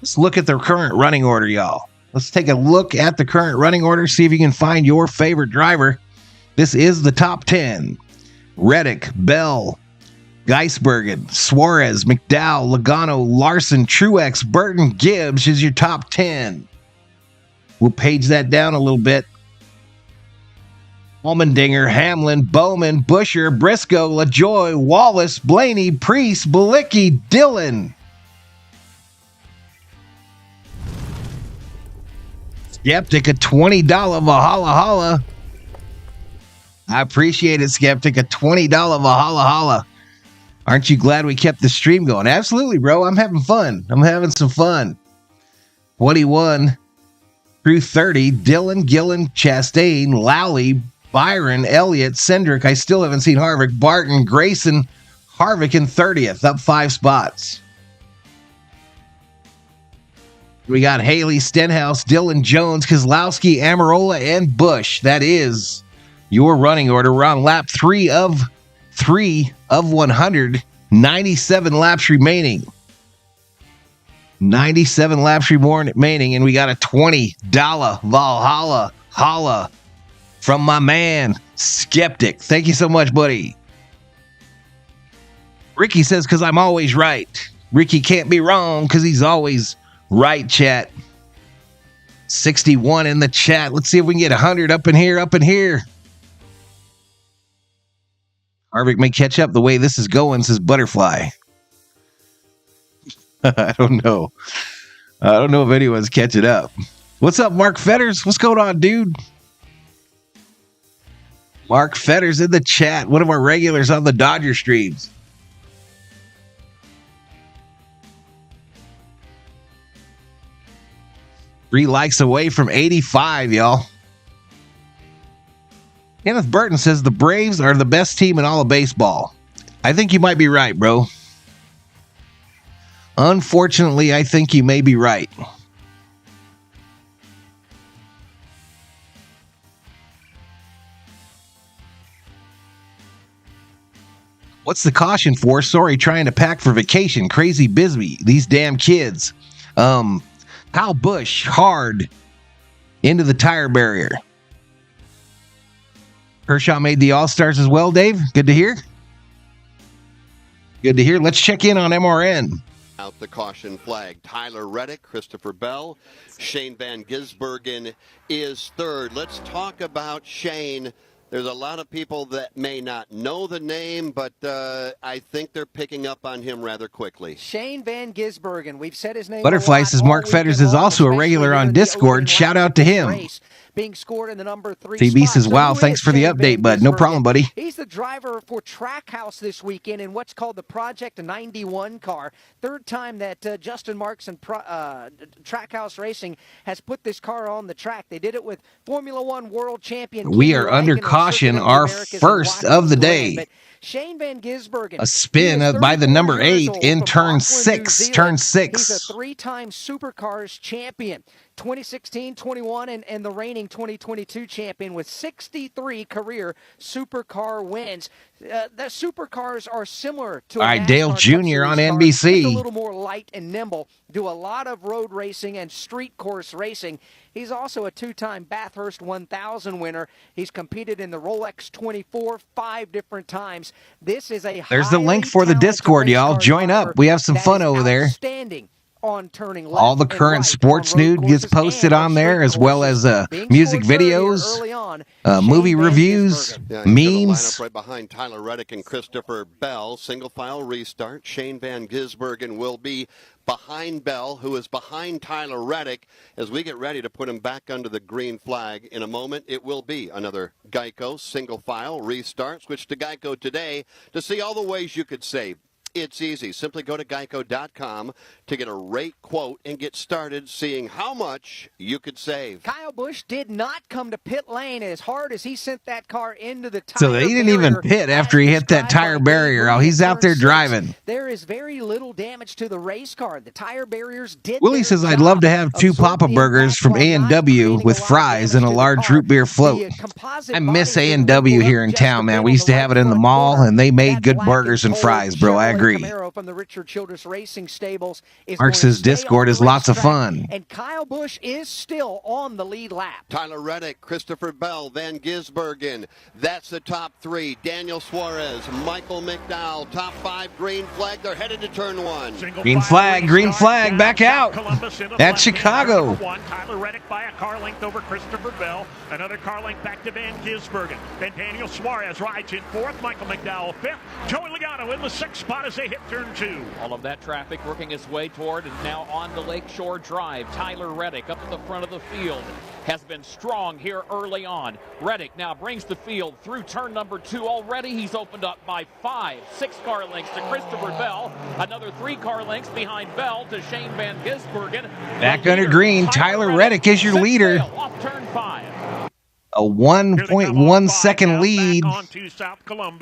Let's look at the current running order, y'all. Let's take a look at the current running order. See if you can find your favorite driver. This is the top 10. Reddick, Bell, Gisbergen, Suarez, McDowell, Logano, Larson, Truex, Burton, Gibbs is your top 10. We'll page that down a little bit. Allmendinger, Hamlin, Bowman, Buscher, Briscoe, LaJoie, Wallace, Blaney, Priest, Balicki, Dillon. Skeptic, a $20 Valhalla Holla. I appreciate it, Skeptic, a $20 Valhalla Holla. Aren't you glad we kept the stream going? Absolutely, bro. I'm having fun. I'm having some fun. 21 through 30. Dylan, Gillen, Chastain, Lowry, Byron, Elliott, Cendric. I still haven't seen Harvick. Barton, Grayson, Harvick in 30th, up 5 spots. We got Haley, Stenhouse, Dylan Jones, Kozlowski, Amarola, and Busch. That is your running order. We're on lap 3 of 100. 97 laps remaining. 97 laps remaining, and we got a $20 Valhalla Holla from my man, Skeptic. Thank you so much, buddy. Ricky says, because I'm always right. Ricky can't be wrong because he's always right, chat. 61 in the chat. Let's see if we can get 100 up in here, Harvick may catch up the way this is going, says Butterfly. I don't know. I don't know if anyone's catching up. What's up, Mark Fetters? What's going on, dude? Mark Fetters in the chat. One of our regulars on the Dodger streams. Three likes away from 85, y'all. Kenneth Burton says the Braves are the best team in all of baseball. I think you might be right, bro. Unfortunately, I think you may be right. What's the caution for? Sorry, trying to pack for vacation. Crazy Bisbee. These damn kids. Kyle Busch, hard into the tire barrier. Kershaw made the All-Stars as well, Dave. Good to hear. Good to hear. Let's check in on MRN. Out the caution flag. Tyler Reddick, Christopher Bell, Shane Van Gisbergen is third. Let's talk about Shane. There's a lot of people that may not know the name, but I think they're picking up on him rather quickly. Shane Van Gisbergen. We've said his name. Butterfly says Mark Fetters is also a regular on Discord. Shout out to him. Being scored in the number 3 CB spot. says, wow, thanks for the update, bud. No problem, buddy. He's the driver for Trackhouse this weekend in what's called the Project 91 car. Third time that Justin Marks and Trackhouse Racing has put this car on the track. They did it with Formula One world champion. We are under caution, our first of the day. Shane Van Gisbergen. A spin by the number 8 in turn 6. Turn 6. He's a 3-time Supercars champion. 2016, 21, and the reigning 2022 champion with 63 career supercar wins. The supercars are similar to all right, Dale Jr. on NBC. Just a little more light and nimble. Do a lot of road racing and street course racing. He's also a 2-time Bathurst 1000 winner. He's competed in the Rolex 24 5 different times. This is a There's the link for the Discord, y'all. Join up. We have some fun over there. Outstanding on turning left. All the current sports news gets posted on there, as well as music videos, movie reviews, memes. Right behind Tyler Reddick and Christopher Bell. Single file restart. Shane Van Gisbergen will be behind Bell, who is behind Tyler Reddick, as we get ready to put him back under the green flag. In a moment, it will be another Geico single file restart. Switch to Geico today to see all the ways you could save. It's easy. Simply go to geico.com to get a rate quote and get started seeing how much you could save. Kyle Busch did not come to pit lane as hard as he sent that car into the tire So he didn't even pit after he hit that tire barrier. Oh, he's out there driving. There is very little damage to the race car. The tire barriers did. Willie says, I'd love to have 2 Papa Burgers from A&W with fries and a large root beer float. I miss A&W here in town, man. We used to have it in the mall, and they made good burgers and fries, bro. I agree. From the Richard Childress Racing Stables is Mark says Discord is lots of fun. And Kyle Busch is still on the lead lap. Tyler Reddick, Christopher Bell, Van Gisbergen. That's the top 3. Daniel Suarez, Michael McDowell, top 5, green flag. They're headed to turn 1. Green flag, back out. At Chicago. Tyler Reddick by a car length over Christopher Bell. Another car length back to Van Gisbergen. Then Daniel Suarez rides in 4th. Michael McDowell 5th. Joey Logano in the 6th spot as they hit turn 2. All of that traffic working its way toward and now on the Lakeshore Drive. Tyler Reddick up at the front of the field. has been strong here early on. Reddick now brings the field through turn number 2 already. He's opened up by 6 car lengths to Christopher Bell. Another 3 car lengths behind Bell to Shane Van Gisbergen. Back under green, Tyler Reddick is your leader. Off turn 5. A 1.1 second lead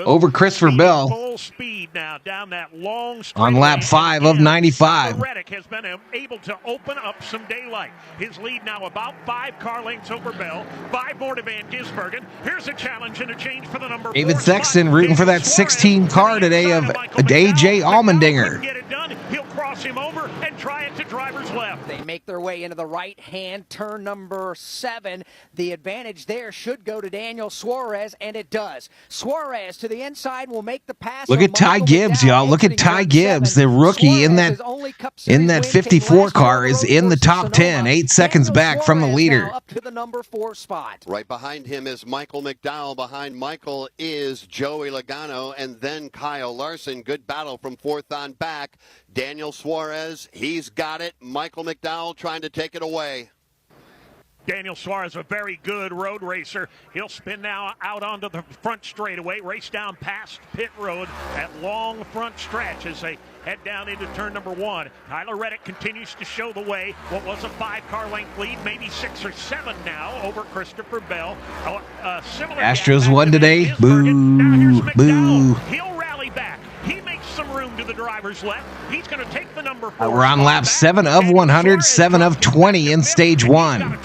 over Christopher Bell Full speed now down that long on lap 5 of 95. Reddick has been able to open up some daylight. His lead now about 5 car lengths over Bell, 5 more to Van Gisbergen. Here's a challenge and a change for the number David 4 Sexton spot. rooting for that 16 car today of AJ Allmendinger. Get it done. He'll cross him over and try it to driver's left. They make their way into the right-hand turn number 7. The advantage there should go to Daniel Suarez, and it does. Suarez to the inside will make the pass. Look at Ty Gibbs, y'all. Look at Ty Gibbs, the rookie in that 54 car is in the top 10, 8 seconds back from the leader. Up to the number 4 spot. Right behind him is Michael McDowell. Behind Michael is Joey Logano and then Kyle Larson. Good battle from 4th on back. Daniel Suarez, he's got it. Michael McDowell trying to take it away. Daniel Suarez, a very good road racer. He'll spin now out onto the front straightaway, race down past pit road, that long front stretch as they head down into turn number 1. Tyler Reddick continues to show the way. What was a 5-car length lead, maybe 6 or 7 now over Christopher Bell. Astros won today. Boo, boo. He'll rally back. He makes some room to the driver's left. He's going to take the number 4. We're on lap 7 of 100, 7 of 20 in stage 1.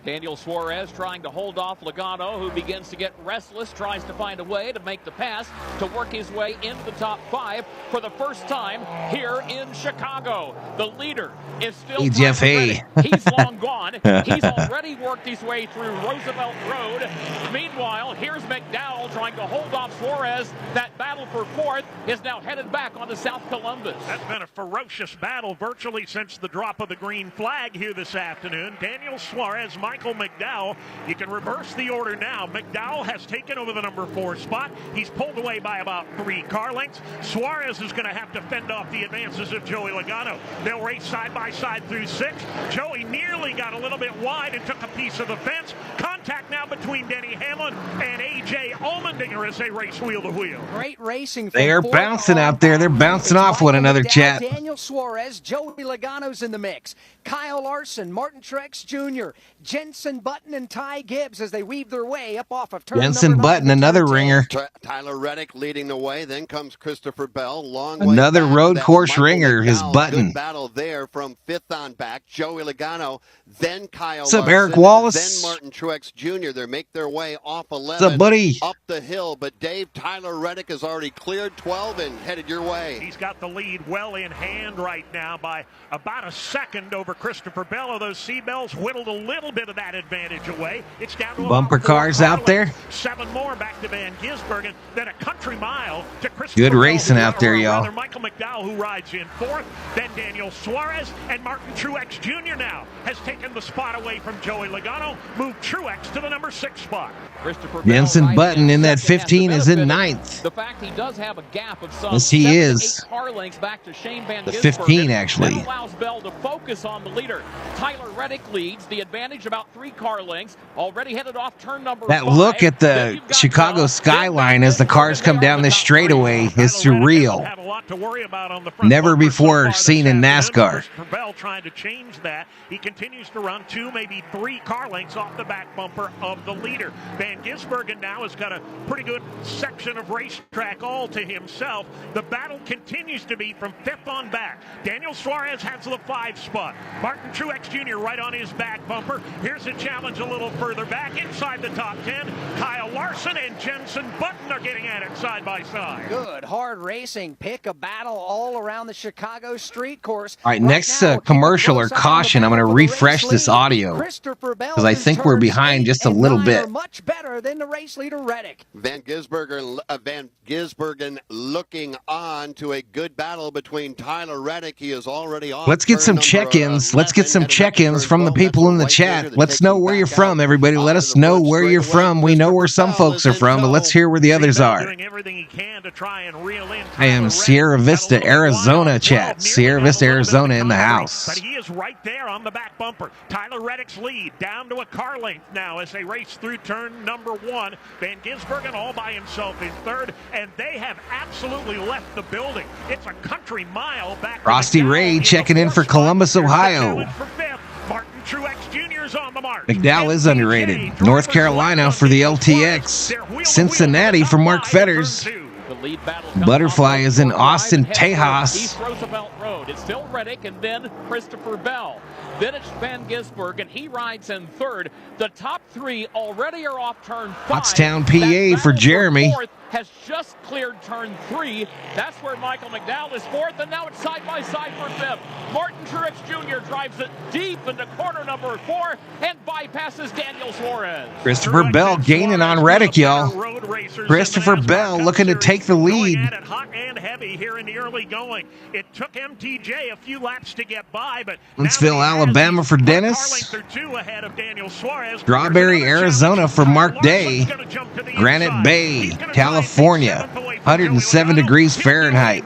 Daniel Suarez trying to hold off Logano, who begins to get restless, tries to find a way to make the pass to work his way into the top 5 for the first time here in Chicago. The leader is still Jeff Hay. He's long gone. He's already worked his way through Roosevelt Road. Meanwhile, here's McDowell trying to hold off Suarez. That battle for 4th is now headed back onto South Columbus. That's been a ferocious battle virtually since the drop of the green flag here this afternoon. Daniel Suarez, Michael McDowell. You can reverse the order now. McDowell has taken over the number 4 spot. He's pulled away by about 3 car lengths. Suarez is going to have to fend off the advances of Joey Logano. They'll race side by side through 6. Joey nearly got a little bit wide and took a piece of the fence. Contact now between Denny Hamlin and AJ Allmendinger as they race wheel to wheel. Great racing. They are bouncing out there. They're bouncing off one another, chat. Daniel Suarez, Joey Logano's in the mix. Kyle Larson, Martin Truex Jr., Jenson Button, and Ty Gibbs as they weave their way up off of turn Jenson number 9. Button, another ringer. Tyler Reddick leading the way. Then comes Christopher Bell. Another road course ringer, his Button. Good battle there from 5th on back. Joey Logano, then Kyle What's up, Larson, Eric Wallace? then Martin Truex Jr. They make their way off 11 What's up, buddy? up the hill. But Dave, Tyler Reddick has already cleared 12 and headed your way. He's got the lead well in hand right now by about a second over Christopher Bell. Those Seabells whittled a little bit of that advantage away. It's down to bumper cars out there. 7 more back to Van Gisbergen, then a country mile to Christopher Good Bell, racing out there, y'all. Michael McDowell, who rides in 4th, then Daniel Suarez, and Martin Truex Jr. now has taken the spot away from Joey Logano, moved Truex to the number 6 spot. Jenson Button in that 15 is in 9th. The fact he does have a gap of some Yes, he 7 to is. 8 car lengths back to Shane Van The Gisbergen. 15, actually. That allows Bell to focus on the leader. Tyler Reddick leads, the advantage about 3 car lengths, already headed off turn number 5. That look at the Chicago skyline as the cars come down this straightaway is surreal. Never before seen in NASCAR. Bell trying to change that. He continues to run 2, maybe 3 car lengths off the back bumper of the leader. Van Gisbergen now has got a pretty good section of racetrack all to himself. The battle continues to be from 5th on back. Daniel Suarez has the 5 spot. Martin Truex Jr. right on his back bumper. Here's a challenge a little further back inside the top 10. Kyle Larson and Jenson Button are getting at it side by side. Good, hard racing. Pick a battle all around the Chicago street course. All right, next commercial or caution, I'm going to refresh this audio because I think we're behind behind just a little bit. Are much better than the race leader Reddick. Van Gisbergen looking on to a good battle between Tyler Reddick. He is already off. Let's get some check-ins. Let's get some check-ins from the people in the chat. Let's know where you're from, everybody. Let us know where you're from. We know where some folks are from, but let's hear where the others are. I am Sierra Vista, Arizona chat. Sierra Vista, Arizona in the house. But he is right there on the back bumper. Tyler Reddick's lead down to a car length now as they race through turn number 1. Van Gisbergen all by himself in third, and they have absolutely left the building. It's a country mile back. Frosty Ray checking in for Columbus, Ohio. McDowell is underrated. North Carolina for the LTX. Cincinnati for Mark Fetters. Butterfly is in Austin, Tejas. East Roosevelt Road. It's still Reddick and then Christopher Bell. Then it's Van Gisbergen. He rides in third. The top 3 already are off turn 5. Pottstown, PA for Jeremy. Has just cleared turn 3. That's where Michael McDowell is 4th, and now it's side by side for 5th. Martin Truex Jr. drives it deep into corner number 4 and bypasses Daniel Suarez. Christopher Bell gaining on Reddick, y'all. Christopher Bell looking to take the lead. Hot and heavy here in the early going. It took MTJ a few laps to get by, but Huntsville, Alabama for Dennis. Strawberry, Arizona for Mark Day. Granite Bay, California, 107 degrees Fahrenheit.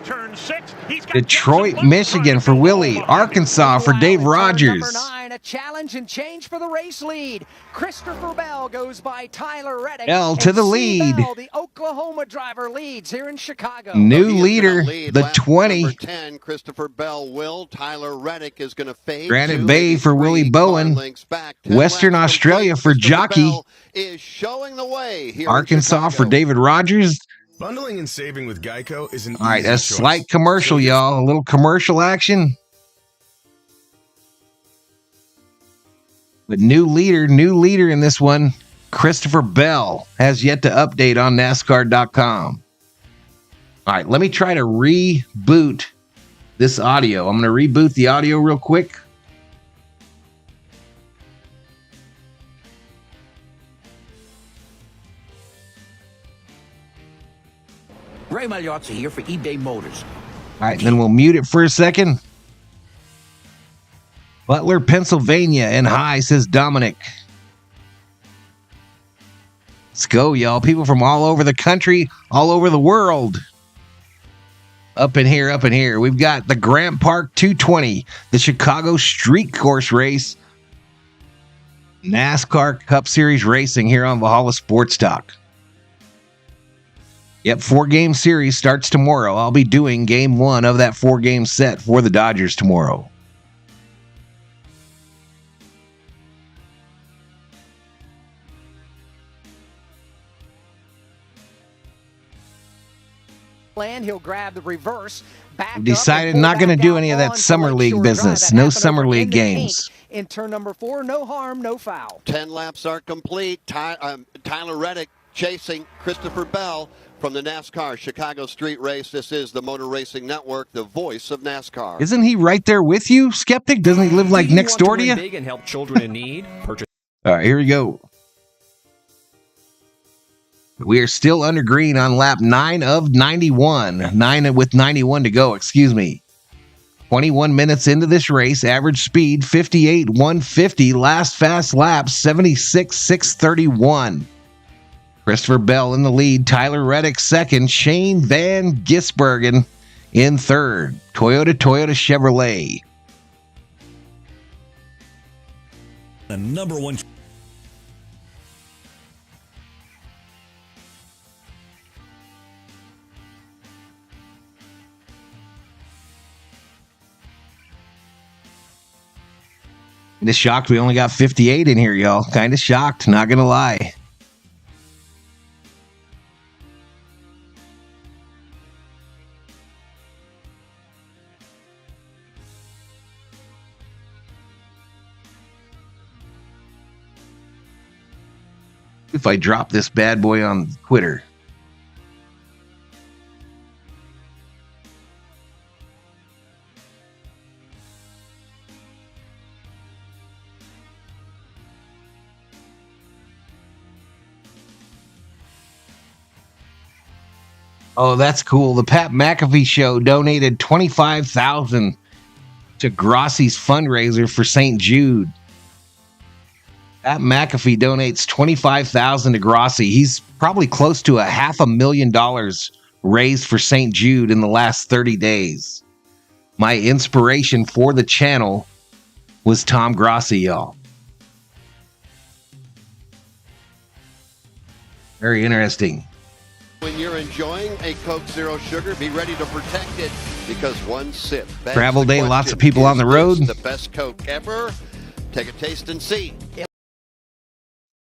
Detroit, Michigan for Willie. Arkansas for Dave Rogers. Number 9, a challenge and change for the race lead. Christopher Bell goes by Tyler Reddick. L to the lead. Bell, the Oklahoma driver, leads here in Chicago. New leader, the 20. Number 10, Christopher Bell will. Tyler Reddick is going to fade. Granite Bay for Willie Bowen. Western Australia for Jockey. Is showing the way here. Arkansas for David Rogers. Bundling and saving with Geico is an All right, easy a choice. slight commercial, y'all. A little commercial action. But new leader in this one, Christopher Bell, has yet to update on NASCAR.com. All right, let me try to reboot this audio. I'm going to reboot the audio real quick. Ray Magliozzi here for eBay Motors. All right, then we'll mute it for a second. Butler, Pennsylvania, and high, says Dominic. Let's go, y'all. People from all over the country, all over the world. Up in here. We've got the Grant Park 220, the Chicago Street Course Race, NASCAR Cup Series Racing here on Valhalla Sports Talk. Yep, 4-game series starts tomorrow. I'll be doing game 1 of that 4-game set for the Dodgers tomorrow. He'll grab the reverse. Decided not going to do any of that summer league business. No summer league games. In turn number 4, no harm, no foul. 10 laps are complete. Tyler Reddick chasing Christopher Bell from the NASCAR Chicago Street Race. This is the Motor Racing Network, the voice of NASCAR. Isn't he right there with you, Skeptic? Doesn't he live like next door to you? Big and help children in need. Purchase. All right, here we go. We are still under green on lap 9 of 91. 9 with 91 to go, excuse me. 21 minutes into this race, average speed 58,150. Last fast lap 76,631. Christopher Bell in the lead. Tyler Reddick second. Shane Van Gisbergen in third. Toyota Chevrolet. The number 1. Kind of shocked we only got 58 in here, y'all. Kind of shocked, not going to lie. If I drop this bad boy on Twitter. Oh, that's cool. The Pat McAfee Show donated $25,000 to Grossi's fundraiser for St. Jude. Pat McAfee donates $25,000 to Grossi. He's probably close to $500,000 raised for St. Jude in the last 30 days. My inspiration for the channel was Tom Grossi, y'all. Very interesting. When you're enjoying a Coke Zero Sugar, be ready to protect it because one sip. Travel day, lots of people on the road. The best Coke ever. Take a taste and see.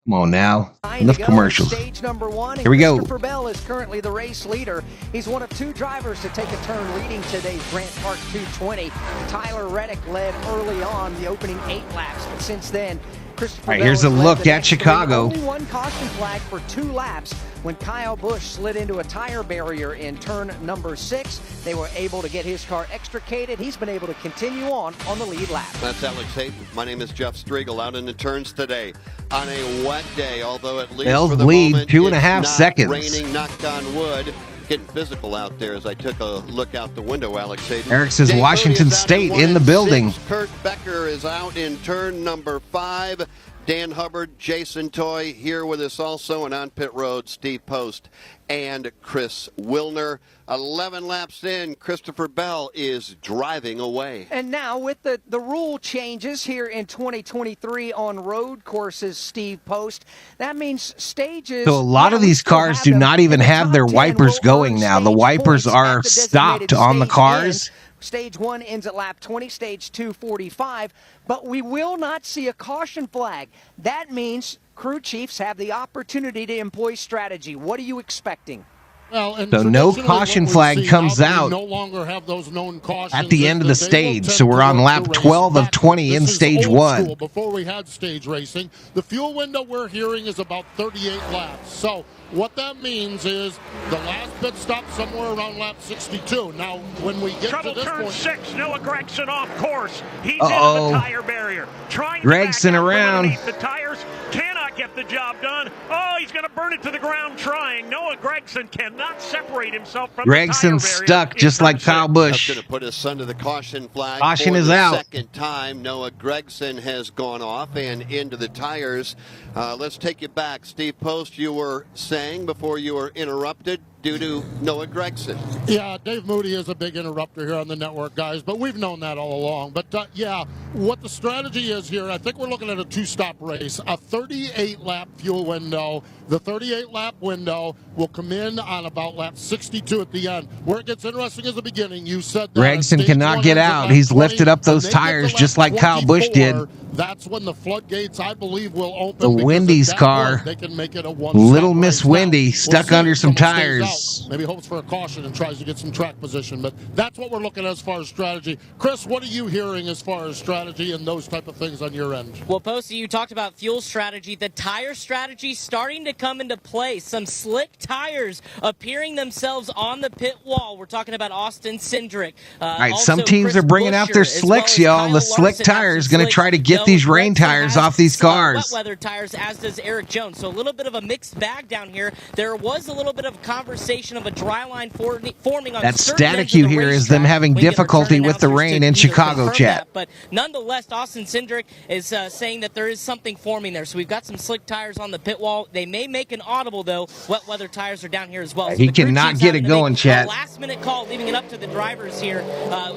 Come on now. Enough commercials. Stage number one. Here we go. Christopher Bell is currently the race leader. He's one of two drivers to take a turn leading today's Grant Park 220. Tyler Reddick led early on the opening 8 laps, but since then, Christopher All right, Bell here's a has led look the at next three. Chicago. Only one caution flag for 2 laps when Kyle Busch slid into a tire barrier in turn number 6. They were able to get his car extricated. He's been able to continue on the lead lap. That's Alex Hayden. My name is Jeff Striegel out in the turns today on a wet day, although at least Bell's for the lead, moment, 2.5 it's not seconds. raining, knocked on wood. Getting physical out there as I took a look out the window, Alex Hayden. Eric says Dave Washington Moody is out State at in the 1 and building. 6. Kurt Becker is out in turn number 5. Dan Hubbard, Jason Toy here with us also, and on pit road, Steve Post and Chris Wilner. 11 laps in, Christopher Bell is driving away. And now with the rule changes here in 2023 on road courses, Steve Post, that means stages... So a lot of these cars do not even have their wipers going now. The wipers are stopped on the cars. Stage 1 ends at lap 20, stage 2, 45, but we will not see a caution flag. That means crew chiefs have the opportunity to employ strategy. What are you expecting? Well, and so no traditionally caution what we flag see comes now that we out no longer have those known cautions at the end of the is that they will stage. tend So we're to on work lap the race 12 of backwards. 20 in This is stage old 1. school, before we had stage racing, the fuel window we're hearing is about 38 laps. So what that means is the last pit stop somewhere around lap 62. Now, when we get Trouble to this turn point, 6. Noah Gregson off course. He's Uh-oh. into the tire barrier. Trying to Gregson back out from around. underneath the tires. Cannot get the job done. Oh, he's going to burn it to the ground trying. Noah Gregson cannot separate himself from Gregson's the tire barrier stuck just like Kyle That's Busch. going to put his son to the caution flag. Caution for is the out. Second time, Noah Gregson has gone off and into the tires. Let's take you back. Steve Post, you were saying before you were interrupted due to Noah Gregson. yeah, Dave Moody is a big interrupter here on the network, guys, but we've known that all along. But, yeah, what the strategy is here, I think we're looking at a 2-stop race, a 38-lap fuel window. The 38-lap window will come in on about lap 62 at the end. Where it gets interesting is the beginning. You said that Gregson stage cannot 1 get ends at out. lap He's 20. lifted up When those they get to tires lap just like Kyle Busch did. 24, that's when the floodgates, I believe, will open. The because Wendy's at that car, point, they can make it a one-stop Little Miss race. Now, Wendy, we'll stuck see under if some someone stays tires. out. Maybe hopes for a caution and tries to get some track position. But that's what we're looking at as far as strategy. Chris, what are you hearing as far as strategy and those type of things on your end? Well, Posty, you talked about fuel strategy. The tire strategy starting to come into play. Some slick tires appearing themselves on the pit wall. We're talking about Austin Cindric. All right, some teams are bringing out their slicks, y'all. The slick tire is going to try to get these rain tires off these cars. Wet weather tires, as does Eric Jones. So a little bit of a mixed bag down here. There was a little bit of conversation of a dry line forming on That certain static ends of you the hear is them racetrack. having We get our difficulty turn with the announcers rain to in either Chicago, confirm chat. that, but nonetheless, Austin Cindric is saying that there is something forming there. So we've got some slick tires on the pit wall. They may make an audible, though. Wet weather tires are down here as well. So He the crew cannot chief's get having it to going, make chat. a last-minute call, leaving it up to the drivers here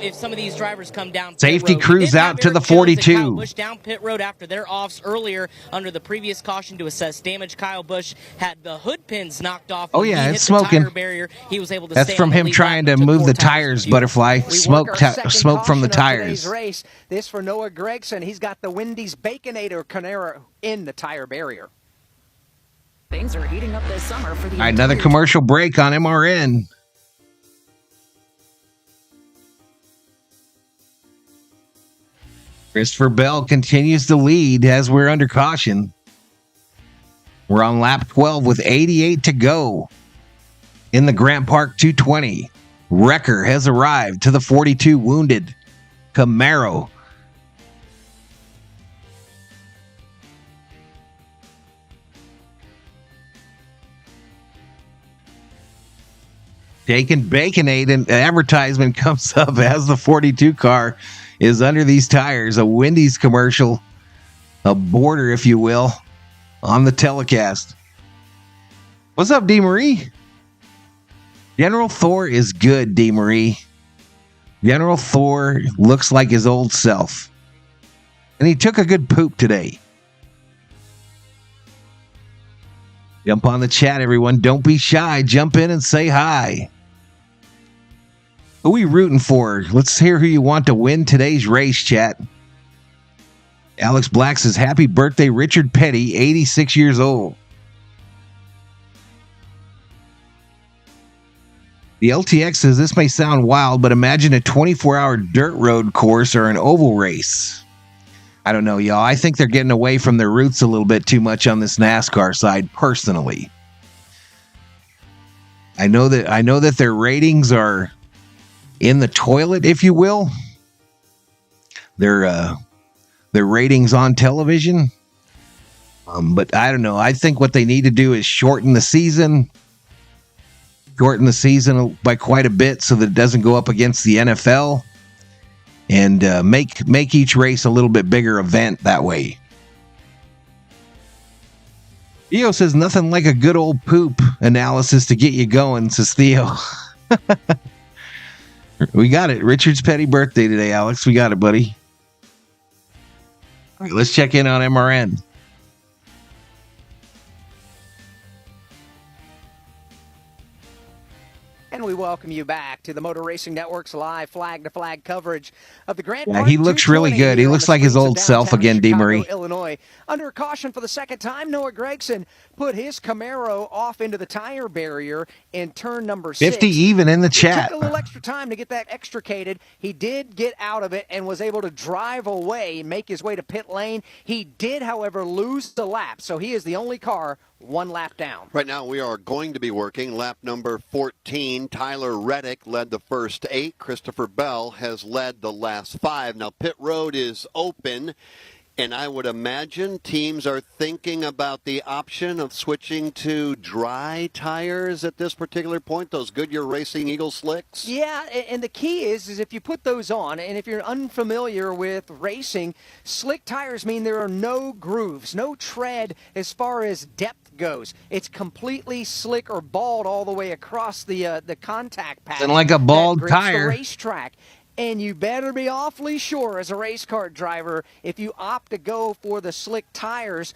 if some of these drivers come down pit Safety road. We crews did out have to the Eric Jones and 42. Kyle Busch down pit road after their offs earlier under the previous caution to assess damage. Kyle Busch had the hood pins knocked off. Oh, when yeah, he it's hit the smoking. tire barrier. He was able to That's stay from on the him lead trying lap to and took move 4 the tires tires, to Butterfly. We work Smoke, our second smoke from the caution of today's tires. race. This for Noah Gregson. He's got the Wendy's Baconator Canera in the tire barrier. Things are heating up this summer for the All right, another entire commercial break on MRN. Christopher Bell continues to lead as we're under caution. We're on lap 12 with 88 to go in the Grant Park 220. Wrecker has arrived to the 42 wounded Camaro. Taking Baconade, and advertisement comes up as the 42 car is under these tires. A Wendy's commercial, a border, if you will, on the telecast. What's up, D. Marie? General Thor is good, D. Marie. General Thor looks like his old self. And he took a good poop today. Jump on the chat, everyone. Don't be shy. Jump in and say hi. Who are we rooting for? Let's hear who you want to win today's race, chat. Alex Black says, happy birthday, Richard Petty, 86 years old. The LTX says, this may sound wild, but imagine a 24-hour dirt road course or an oval race. I don't know, y'all. I think they're getting away from their roots a little bit too much on this NASCAR side, personally. I know that their ratings are in the toilet, if you will. Their ratings on television. But I don't know. I think what they need to do is shorten the season by quite a bit so that it doesn't go up against the NFL, and make each race a little bit bigger event that way. Theo says, nothing like a good old poop analysis to get you going, says Theo. We got it. Richard's petty birthday today, Alex. We got it, buddy. All right, let's check in on MRN. And we welcome you back to the Motor Racing Network's live flag-to-flag coverage of the Grand Yeah, Park he looks really good. He looks like his old self again, D. Marie. Illinois. Under caution for the second time, Noah Gragson put his Camaro off into the tire barrier in turn number 6. 50 even in the chat. It took a little extra time to get that extricated. He did get out of it and was able to drive away, make his way to pit lane. He did, however, lose the lap, so he is the only car one lap down. Right now we are going to be working lap number 14. Tyler Reddick led the first 8. Christopher Bell has led the last 5. Now pit road is open, and I would imagine teams are thinking about the option of switching to dry tires at this particular point, those Goodyear Racing Eagle Slicks. Yeah, and the key is if you put those on, and if you're unfamiliar with racing, slick tires mean there are no grooves, no tread as far as depth goes. It's completely slick or bald all the way across the contact path. And like a bald that tire. The racetrack. And you better be awfully sure as a race car driver, if you opt to go for the slick tires,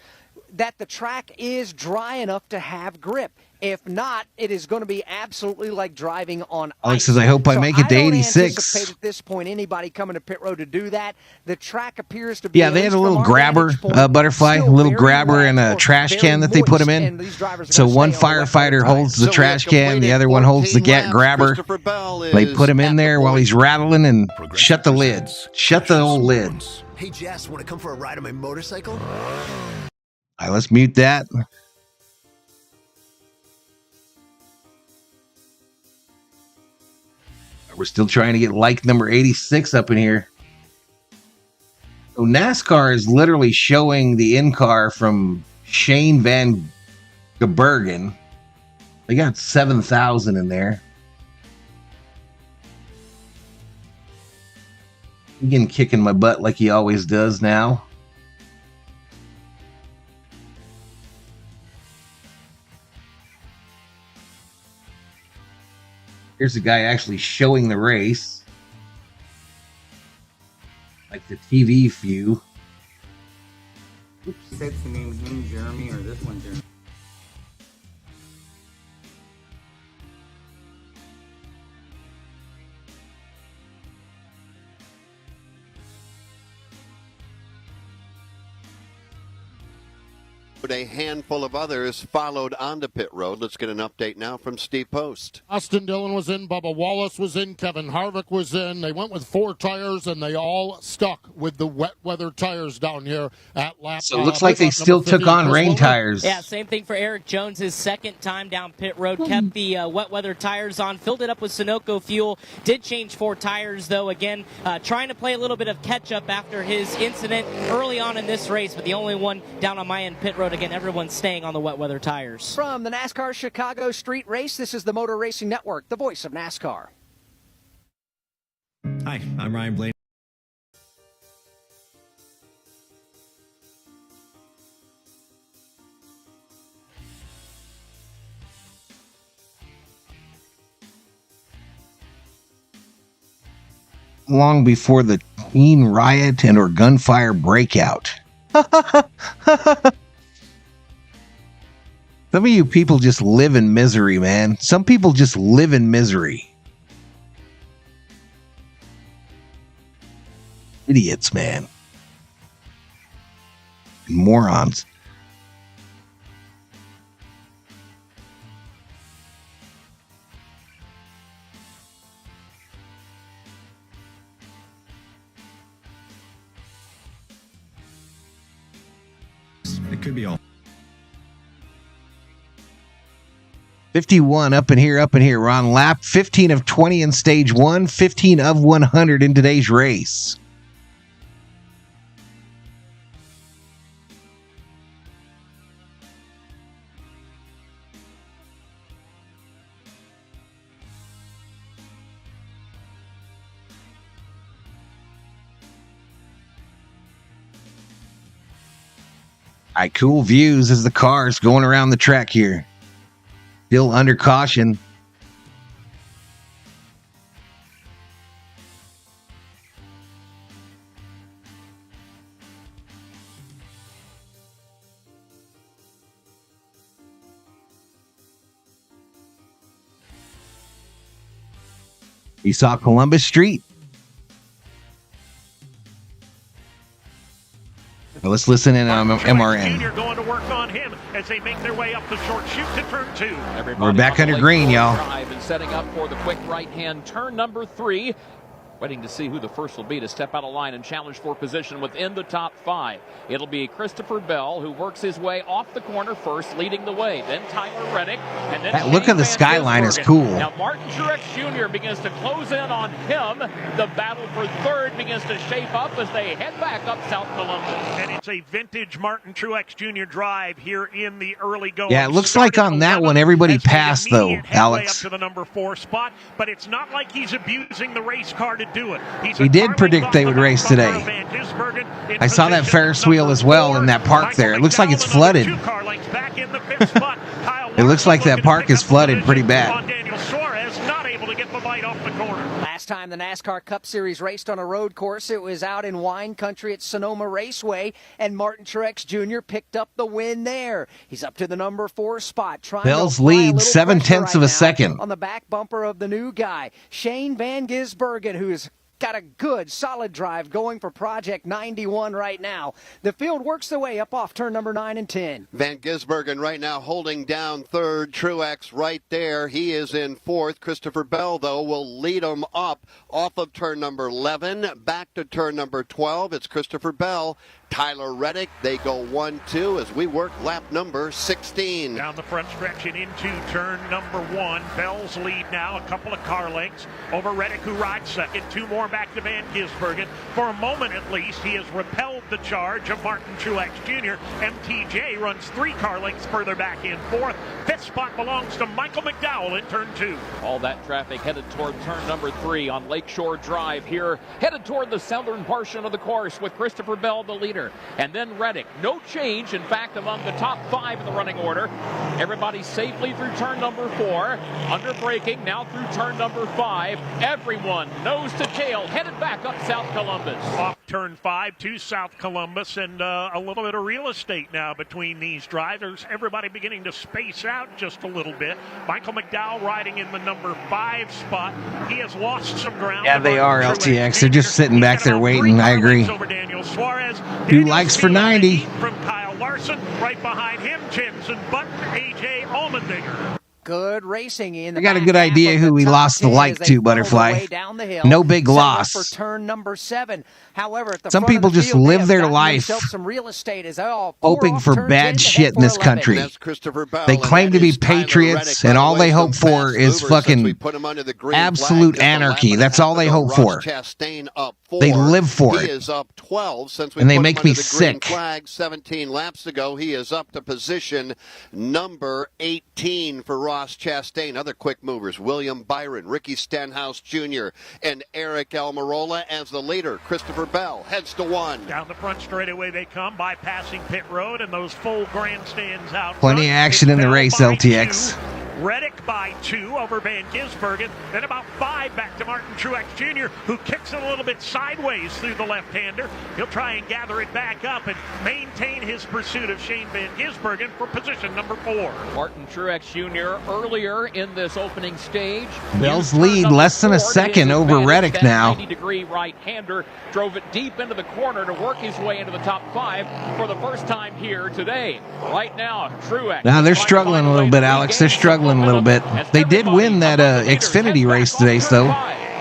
that the track is dry enough to have grip. If not, it is going to be absolutely like driving on Alex ice. says, I hope I make it to 86. I don't anticipate at this point anybody coming to pit road to do that. The track appears to be... Yeah, they had a little grabber, butterfly, a little grabber and a trash can that they put him in. So one firefighter holds the trash can, the other one holds the grabber. They put him in there while he's rattling and shut the lid. Shut the old lid. Hey, Jess, want to come for a ride on my motorcycle? All right, let's mute that. We're still trying to get like number 86 up in here. So NASCAR is literally showing the in-car from Shane Van Gebergen. They got 7,000 in there. Again, kicking my butt like he always does now. Here's the guy actually showing the race. Like the TV view. Oops, said to name him Jeremy or this one Jeremy. A handful of others followed onto pit road. Let's get an update now from Steve Post. Austin Dillon was in, Bubba Wallace was in, Kevin Harvick was in. They went with 4 tires, and they all stuck with the wet weather tires down here at lap. So it looks like they still took on rain tires. Yeah, same thing for Eric Jones. His second time down pit road, kept the wet weather tires on, filled it up with Sunoco fuel. Did change 4 tires, though, again, trying to play a little bit of catch-up after his incident early on in this race, but the only one down on my end pit road road. Again, everyone's staying on the wet weather tires. From the NASCAR Chicago Street Race, this is the Motor Racing Network, the voice of NASCAR. Hi, I'm Ryan Blaney. Long before the teen riot and or gunfire breakout. Some of you people just live in misery, man. Some people just live in misery. Idiots, man. Morons. It could be all. 51 up in here. We're on lap 15 of 20 in stage 1, 15 of 100 in today's race. All right, cool views as the cars going around the track here. Still under caution. You saw Columbus Street. Well, let's listen in on MRN. Jr. going to work on him as they make their way up the short chute to turn 2. We're back under green, y'all. And setting up for the quick right-hand turn number 3. Waiting to see who the first will be to step out of line and challenge for position within the top 5. It'll be Christopher Bell, who works his way off the corner first, leading the way. Then Tyler Reddick. And then that look of the skyline is cool. Now Martin Truex Jr. begins to close in on him. The battle for third begins to shape up as they head back up South Columbus. And it's a vintage Martin Truex Jr. drive here in the early going. Yeah, it looks like on that one everybody passed though, Alex. Up to the number 4 spot, but it's not like he's abusing the race car to do it. He did predict they would race today. I saw that Ferris wheel as well in that park there. It looks like it's flooded. It looks like that park is flooded pretty bad. Last time the NASCAR Cup Series raced on a road course, it was out in wine country at Sonoma Raceway, and Martin Truex Jr. picked up the win there. He's up to the number 4 spot. Bell's lead 7/10 of a second on the back bumper of the new guy, Shane Van Gisbergen, who's got a good, solid drive going for Project 91 right now. The field works their way up off turn number 9 and 10. Van Gisbergen right now holding down third. Truex right there. He is in fourth. Christopher Bell, though, will lead him up off of turn number 11, back to turn number 12. It's Christopher Bell. Tyler Reddick, they go 1-2 as we work lap number 16. Down the front stretch and into turn number 1. Bell's lead now, a couple of car lengths over Reddick, who rides second. 2 more back to Van Gisbergen. For a moment at least, he has repelled the charge of Martin Truex Jr. MTJ runs 3 car lengths further back in fourth. 5th spot belongs to Michael McDowell in turn 2. All that traffic headed toward turn number 3 on Lakeshore Drive here, headed toward the southern portion of the course with Christopher Bell the leader. And then Reddick. No change, in fact, among the top 5 in the running order. Everybody safely through turn number 4. Under braking now through turn number 5. Everyone nose to tail headed back up South Columbus. Off turn 5 to South Columbus, and a little bit of real estate now between these drivers. Everybody beginning to space out just a little bit. Michael McDowell riding in the number 5 spot. He has lost some ground. Yeah, they are, LTX. They're just sitting back there waiting. I agree. Two likes for 90. From Kyle Larson, right behind him, Jensen Button, AJ Allmendinger. Good racing in the I got a good idea who we lost the like to, Butterfly. No big loss. For turn number 7. However, at the some front people of the just field, live their life some real estate as hoping for bad shit in this country. They claim to be patriots, and all they hope for is fucking absolute anarchy. That's all they hope for. Chastain up They live for He it. is up 12 since we And they put make him under me the green sick. flag 17 laps ago. He is up to position number 18 for Ross Chastain. Other quick movers, William Byron, Ricky Stenhouse Jr., and Eric Almirola as the leader. Christopher Bell heads to 1. Down the front straightaway they come, bypassing pit road and those full grandstands out Plenty front. of action in the Bell race, by LTX. 2, Reddick by 2 over Van Gisbergen. Then about 5 back to Martin Truex Jr., who kicks it a little bit sideways through the left-hander. He'll try and gather it back up and maintain his pursuit of Shane Van Gisbergen for position number 4. Martin Truex Jr. earlier in this opening stage. Bell's lead less than a second over Reddick now. 90-degree right-hander drove it deep into the corner to work his way into the top 5 for the first time here today. Right now, Truex. Now they're struggling a little bit, Alex. They're struggling a little bit. They did win that Xfinity race today, though.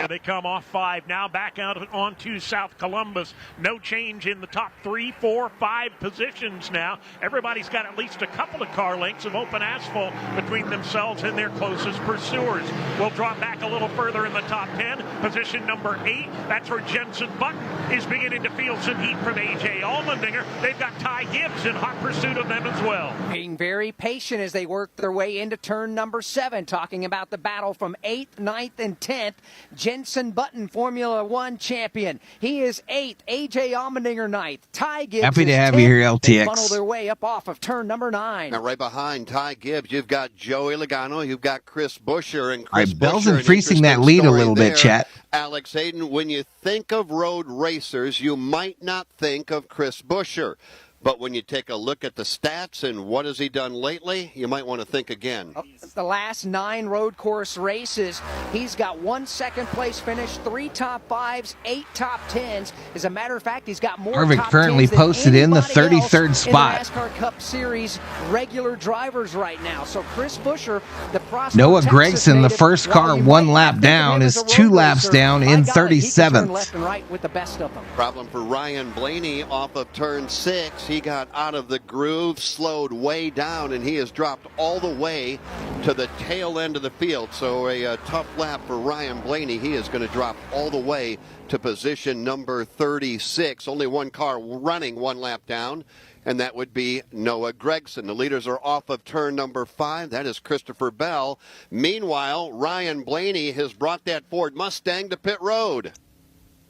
Here they come off 5 now, back out onto South Columbus. No change in the top 3, 4, 5 positions now. Everybody's got at least a couple of car lengths of open asphalt between themselves and their closest pursuers. We'll drop back a little further in the top 10. Position number 8, that's where Jensen Button is beginning to feel some heat from A.J. Allmendinger. They've got Ty Gibbs in hot pursuit of them as well. Being very patient as they work their way into turn number 7, talking about the battle from 8th, 9th, and 10th. Jensen Button, Formula One champion. He is 8th. A.J. Allmendinger 9th. Ty Gibbs Happy to is have 10th. you here, They funnel LTX. their way up off of turn number 9. Now, right behind Ty Gibbs, you've got Joey Logano, you've got Chris Buescher, and All Chris right, Bell's Buescher, an increasing that interesting lead a story little there. bit, chat. Alex Hayden, when you think of road racers, you might not think of Chris Buescher. But when you take a look at the stats and what has he done lately, you might want to think again. The last 9 road course races, he's got 1 second-place finish, 3 top 5s, 8 top 10s. As a matter of fact, he's got more Harvick top currently 10s than posted in the anybody 33rd else spot. in the NASCAR Cup Series regular drivers right now. So Chris Buescher, the prospect Noah Texas Gragson, the native, first while car you 1 might lap not think of down, him is as a 2 road laps racer, down by in golly, he can turn 37th. left and right with the best of them. Problem for Ryan Blaney off of turn 6. He got out of the groove, slowed way down, and he has dropped all the way to the tail end of the field. So a tough lap for Ryan Blaney. He is going to drop all the way to position number 36. Only one car running 1 lap down, and that would be Noah Gragson. The leaders are off of turn number 5. That is Christopher Bell. Meanwhile, Ryan Blaney has brought that Ford Mustang to pit road.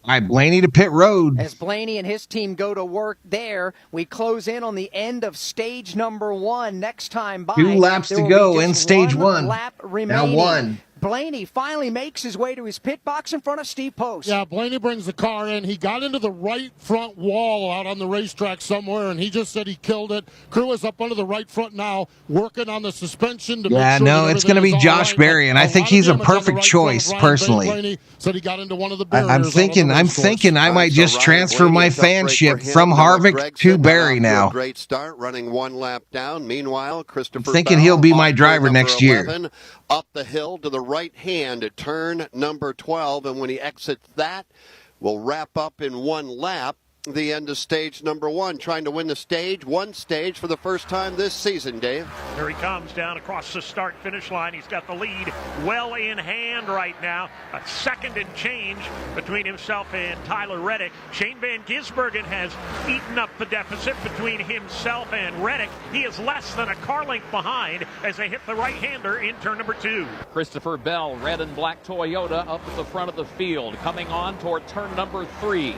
All right, Blaney to pit road. As Blaney and his team go to work there, we close in on the end of stage number 1. Next time by, 2 laps there to will be go just in stage 1. Lap Now remaining. 1. Blaney finally makes his way to his pit box in front of Steve Post. Yeah, Blaney brings the car in. He got into the right front wall out on the racetrack somewhere, and he just said he killed it. Crew is up under the right front now, working on the suspension to make sure No, that it's going to be everything is all Josh right. Berry, and I think lot of he's a damage on the perfect right choice, front. Ryan personally. Blaney said he got into one of the barriers. I'm thinking I might just transfer my fanship from Harvick to Berry now. Great start, running 1 lap down. Meanwhile, Christopher I'm thinking Bell he'll be my off driver turn next number year. 11, up the hill to the right hand at turn number 12, and when he exits that, we'll wrap up in 1 lap the end of stage number 1, trying to win the stage, 1 stage for the first time this season, Dave. Here he comes down across the start-finish line. He's got the lead well in hand right now. A second and change between himself and Tyler Reddick. Shane Van Gisbergen has eaten up the deficit between himself and Reddick. He is less than a car length behind as they hit the right-hander in turn number 2. Christopher Bell, red and black Toyota, up at the front of the field, coming on toward turn number 3.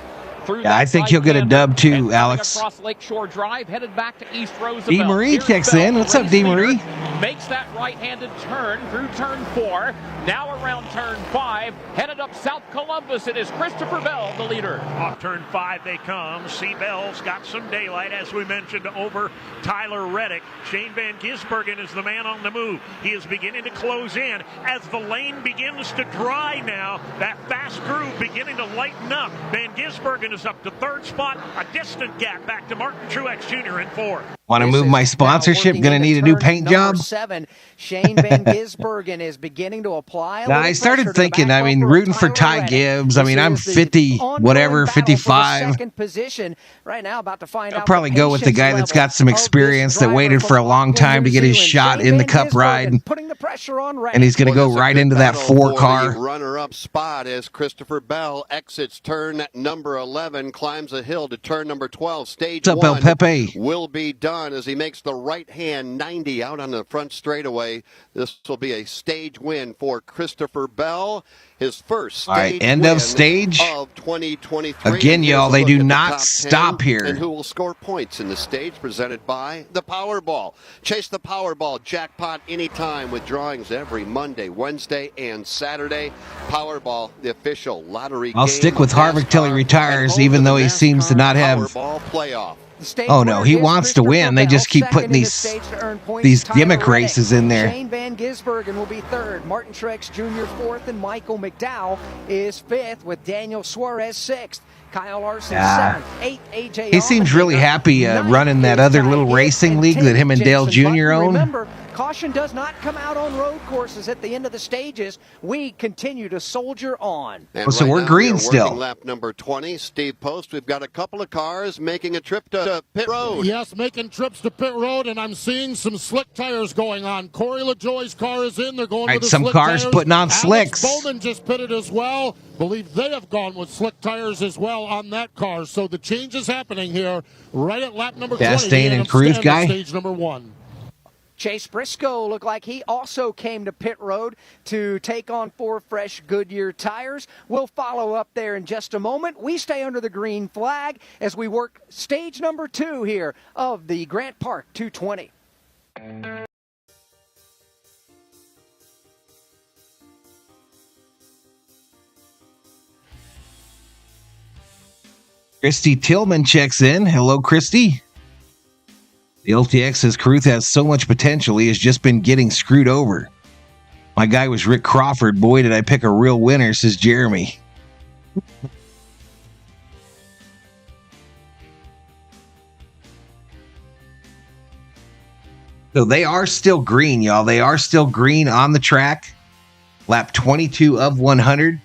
Yeah, I think he'll get a dub too, Alex. Across Lakeshore Drive, headed back to East Roosevelt. D. Marie checks in. What's up, D. Marie? Makes that right-handed turn through turn 4. Now around turn 5, headed up South Columbus. It is Christopher Bell, the leader. Off turn 5 they come. C. Bell's got some daylight, as we mentioned, over Tyler Reddick. Shane Van Gisbergen is the man on the move. He is beginning to close in as the lane begins to dry now. That fast groove beginning to lighten up. Van Gisbergen is up to 3rd spot, a distant gap back to Martin Truex Jr. in 4th. Want to move my sponsorship? Going to need a new paint job? 7, Shane Van Gisbergen is beginning to apply. Now, I started thinking, rooting for Ty Gibbs. I'm 50, whatever, 55. Second position right now, about to find I'll out probably go with the guy that's got some experience that waited for a long time to get his shot in the Cup ride. the pressure on Ray. And he's going to go right into that 4-car. Runner-up spot as Christopher Bell exits turn number 11, climbs a hill to turn number 12. Stage What's up, El 1 Pepe? will be done as he makes the right-hand 90 out on the front straightaway. This will be a stage win for Christopher Bell. His first stage end win of stage of 2023. Again, y'all, they do not stop here. And who will score points in the stage presented by the Powerball. Chase the Powerball jackpot anytime with drawings every Monday, Wednesday, and Saturday. Powerball, the official lottery I'll game stick with Harvick till he retires, even though he seems to not have. Powerball playoff. Oh no, he wants to win. They just keep putting these gimmick races in there. Shane Van Gisbergen will be third. Martin Truex Jr. fourth, and Michael McDowell is fifth, with Daniel Suarez sixth. Kyle Larson seventh, eighth. AJ. He seems really happy running that other little racing league that him and Dale Jr. own. Remember, caution does not come out on road courses at the end of the stages. We continue to soldier on. And so right we're now, green we're still. working lap number 20. Steve Post, we've got a couple of cars making a trip to pit road. Yes, making trips to pit road, and I'm seeing some slick tires going on. Corey LaJoie's car is in. They're going with the some slick cars tires. putting on Alex slicks. Bowman just pitted as well. Believe they have gone with slick tires as well on that car. So the change is happening here right at lap number 20. Chastain and Cruz guy. Stage number 1. Chase Briscoe looked like he also came to pit road to take on 4 fresh Goodyear tires. We'll follow up there in just a moment. We stay under the green flag as we work stage number 2 here of the Grant Park 220. Christy Tillman checks in. Hello, Christy. The LTX says Caruth has so much potential, he has just been getting screwed over. My guy was Rick Crawford. Boy, did I pick a real winner, says Jeremy. So they are still green, y'all. They are still green on the track. Lap 22 of 100.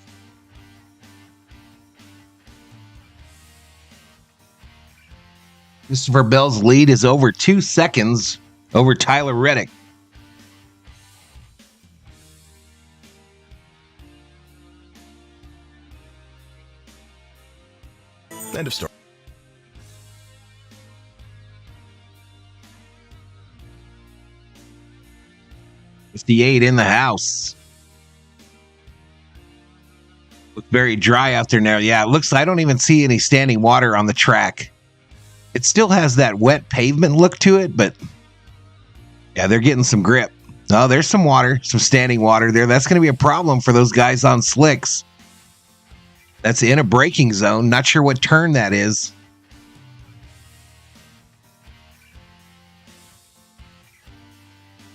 Christopher Bell's lead is over 2 seconds over Tyler Reddick. End of story. $58 in the house. Looks very dry out there now. Yeah, it looks. I don't even see any standing water on the track. It still has that wet pavement look to it, but yeah, they're getting some grip. Oh, there's some water, some standing water there. That's going to be a problem for those guys on slicks. That's in a braking zone. Not sure what turn that is.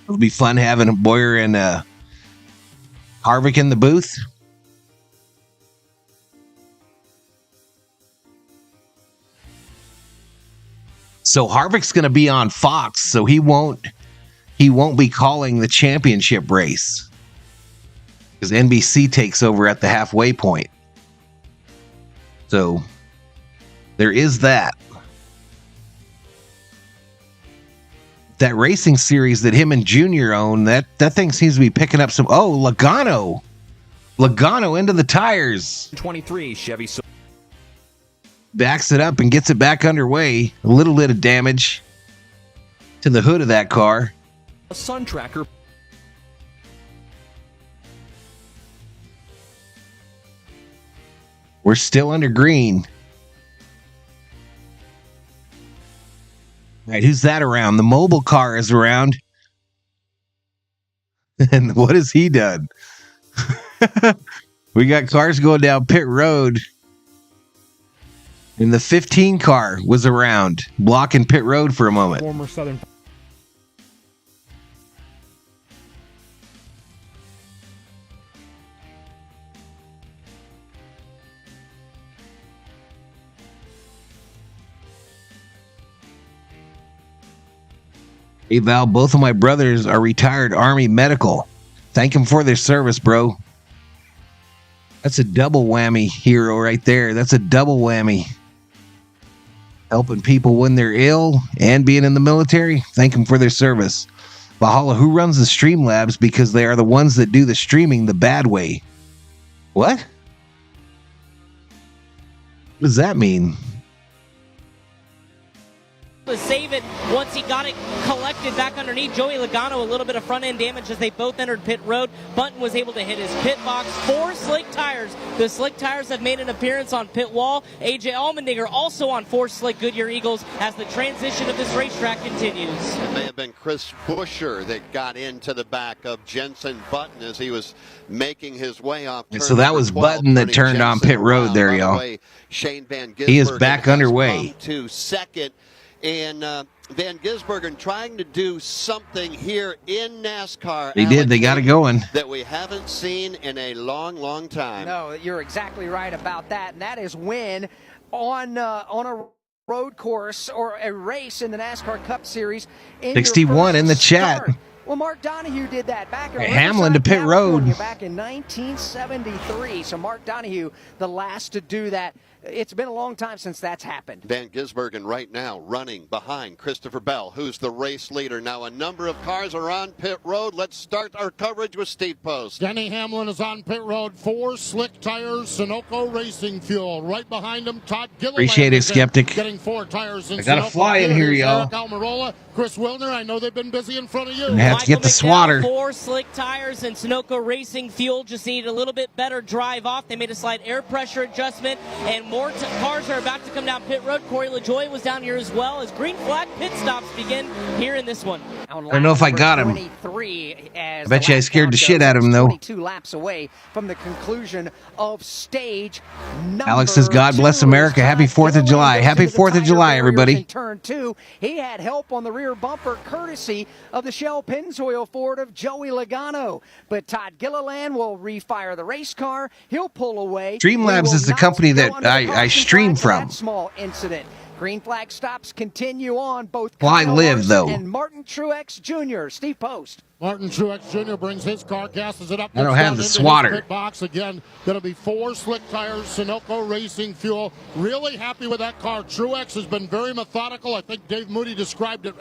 It'll be fun having Boyer and Harvick in the booth. So Harvick's going to be on Fox, so he won't be calling the championship race because NBC takes over at the halfway point. So there is that. That racing series that him and Junior own, that thing seems to be picking up some. Oh, Logano into the tires. 23 Chevy. Backs it up and gets it back underway. A little bit of damage to the hood of that car. A Sun Tracker. We're still under green. All right, who's that around? The mobile car is around. And what has he done? We got cars going down pit road. And the 15 car was around, blocking pit road for a moment. Former Southern. Hey, Val, both of my brothers are retired Army medical. Thank them for their service, bro. That's a double whammy hero right there. That's a double whammy. Helping people when they're ill and being in the military. Thank them for their service. Valhalla, who runs the Streamlabs because they are the ones that do the streaming the bad way? What? What does that mean? To save it once he got it collected back underneath. Joey Logano, a little bit of front end damage as they both entered pit road. Bunton was able to hit his pit box. 4 slick tires. The slick tires have made an appearance on pit wall. AJ Allmendinger also on 4 slick Goodyear Eagles as the transition of this racetrack continues. It may have been Chris Buescher that got into the back of Jenson Button as he was making his way off. So that was Button that turned on pit road there, y'all. Shane Van Gisbergen He is back underway. To second. And Van Gisbergen trying to do something here in NASCAR. They did. They got it going. That we haven't seen in a long, long time. No, you're exactly right about that. And that is when on a road course or a race in the NASCAR Cup Series. 61 in the chat. Well, Mark Donohue did that back in Hamlin to pit road back in 1973. So Mark Donohue, the last to do that. It's been a long time since that's happened. Van Gisbergen right now running behind Christopher Bell, who's the race leader. Now a number of cars are on pit road. Let's start our coverage with Steve Post. Denny Hamlin is on pit road. 4 slick tires, Sunoco Racing Fuel. Right behind him, Todd Gilliland. Appreciate it, Skeptic. Getting 4 tires. I got to fly in here, y'all. Eric Almirola, Chris Wilner, I know they've been busy in front of you. I have to get the swatter. 4 slick tires and Sunoco Racing Fuel just needed a little bit better drive off. They made a slight air pressure adjustment, and more cars are about to come down pit road. Corey LaJoie was down here as well as green flag pit stops begin here in this one. I don't know if I got him. I bet you I scared the shit out of him, though. 22 laps away from the conclusion of stage number Alex says, God bless America. Happy 4th of July. Happy 4th of July, everybody. Turn 2, he had help on the rear bumper courtesy of the Shell Pennzoil Ford of Joey Logano. But Todd Gilliland will refire the race car. He'll pull away. Streamlabs is the company that I stream from. That small incident. Green flag stops continue on both Fly live, though. And Martin Truex Jr. Steve Post. Martin Truex Jr. brings his car, gasses it up. I don't have the swatter. Pit box again. Going to be 4 slick tires, Sunoco Racing Fuel. Really happy with that car. Truex has been very methodical. I think Dave Moody described it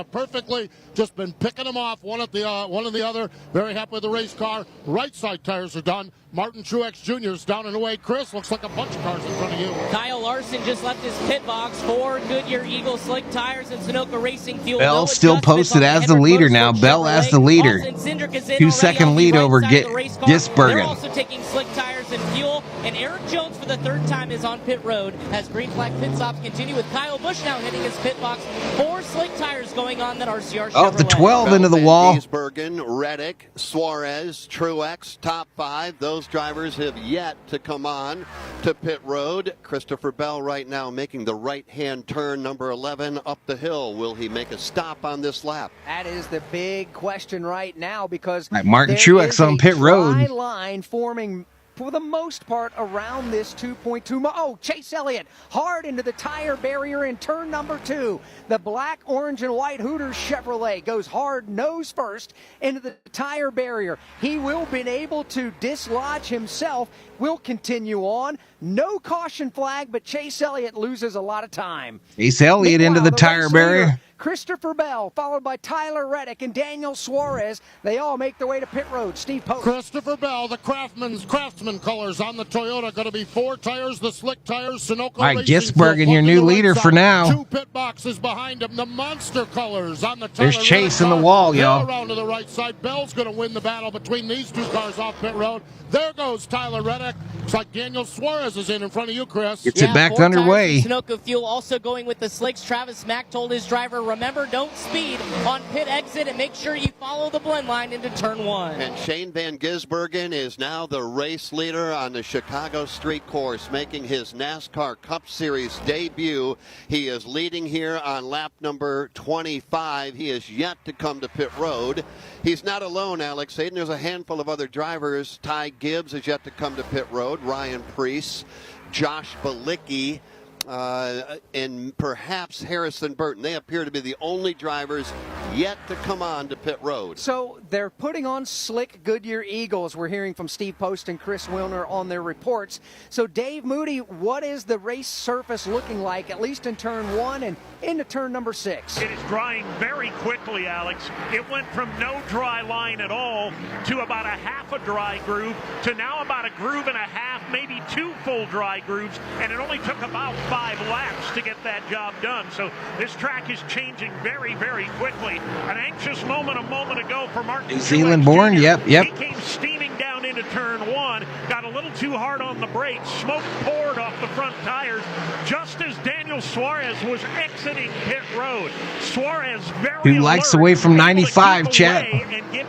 perfectly. Just been picking them off one and the other. Very happy with the race car. Right side tires are done. Martin Truex Jr. is down and away. Chris, looks like a bunch of cars in front of you. Kyle Larson just left his pit box. 4 Goodyear Eagle slick tires and Sunoco Racing Fuel. Bell still posted as the leader now. Bell as the leader. 2-second lead over Gisbergen. They're also taking slick tires and fuel. And Eric Jones for the 3rd time is on pit road as green flag pit stops continue with Kyle Busch now hitting his pit box. 4 slick tires going on that RCR Chevrolet. Oh, the 12 into the wall. Gisbergen, Reddick, Suarez, Truex, top 5. Those drivers have yet to come on to pit road. Christopher Bell right now making the right-hand turn, number 11, up the hill. Will he make a stop on this lap? That is the big question right now because Martin Truex on pit road. Dry line forming for the most part around this 2.2 mile. Oh, Chase Elliott hard into the tire barrier in turn number 2. The black, orange, and white Hooters Chevrolet goes hard nose first into the tire barrier. He will be able to dislodge himself. Will continue on. No caution flag, but Chase Elliott loses a lot of time. Chase Elliott into the tire barrier. Christopher Bell, followed by Tyler Reddick and Daniel Suarez. They all make their way to pit road. Steve Post. Christopher Bell, the Craftsman colors on the Toyota. Going to be 4 tires, the slick tires, Sunoco. All right, Gisbergen, your new leader for now. 2 pit boxes behind him. The monster colors on the Tyler There's Chase in the wall, y'all. Around to the right side. Bell's going to win the battle between these 2 cars off pit road. There goes Tyler Reddick. Looks like Daniel Suarez is in front of you, Chris. Gets it back underway. Sunoco Fuel also going with the slicks. Travis Mack told his driver, remember, don't speed on pit exit and make sure you follow the blend line into turn 1. And Shane Van Gisbergen is now the race leader on the Chicago Street Course, making his NASCAR Cup Series debut. He is leading here on lap number 25. He is yet to come to pit road. He's not alone, Alex Hayden. There's a handful of other drivers. Ty Gibbs is yet to come to pit road. Ryan Preece, Josh Balicki, and perhaps Harrison Burton. They appear to be the only drivers yet to come on to pit road. So they're putting on slick Goodyear Eagles. We're hearing from Steve Post and Chris Wilner on their reports. So Dave Moody, what is the race surface looking like, at least in turn 1 and into turn number 6? It is drying very quickly, Alex. It went from no dry line at all to about a half a dry groove to now about a groove and a half, maybe 2 full dry grooves, and it only took about 5 laps to get that job done. So this track is changing very, very quickly. An anxious moment a moment ago for Martin. New Zealand born, yep. He came steaming down into turn 1, got a little too hard on the brakes, smoke poured off the front tires just as Daniel Suarez was exiting pit road. Suarez very 2 lights away from 95, Chet. And give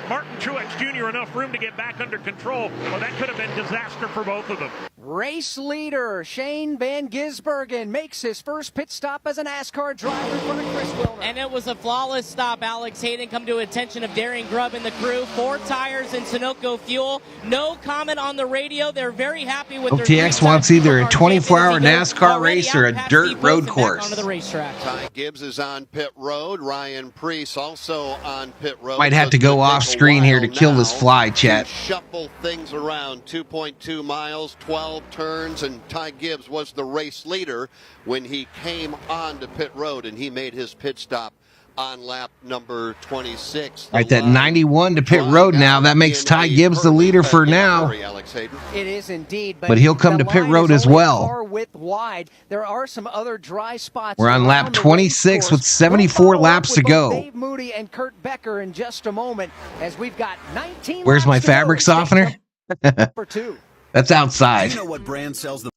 Martin Truex Jr. enough room to get back under control. Well, that could have been disaster for both of them. Race leader Shane Van Gisbergen makes his first pit stop as a NASCAR driver for Chris Wilner. And it was a flawless stop. Alex Hayden come to attention of Darian Grubb and the crew. 4 tires and Sunoco fuel. No comment on the radio. They're very happy with their OTX wants either a 24-hour NASCAR race or a dirt road course. Onto the racetrack. Ty Gibbs is on pit road. Ryan Preece also on pit road. Might have to go off screen here to kill this fly, Chet. Shuffle things around. 2.2 miles, 12 turns, and Ty Gibbs was the race leader when he came on to pit road, and he made his pit stop on lap number 26. Right, that 91 to pit road now. That makes Ty Gibbs the leader for now. It is indeed. But he'll come to pit road as well. Far width wide. There are some other dry spots. We're on lap 26 with 74 laps to go. Dave Moody and Kurt Becker in just a moment as we've got 19 Where's my laps to fabric go. softener? Number 2. That's outside. You know what brand sells the...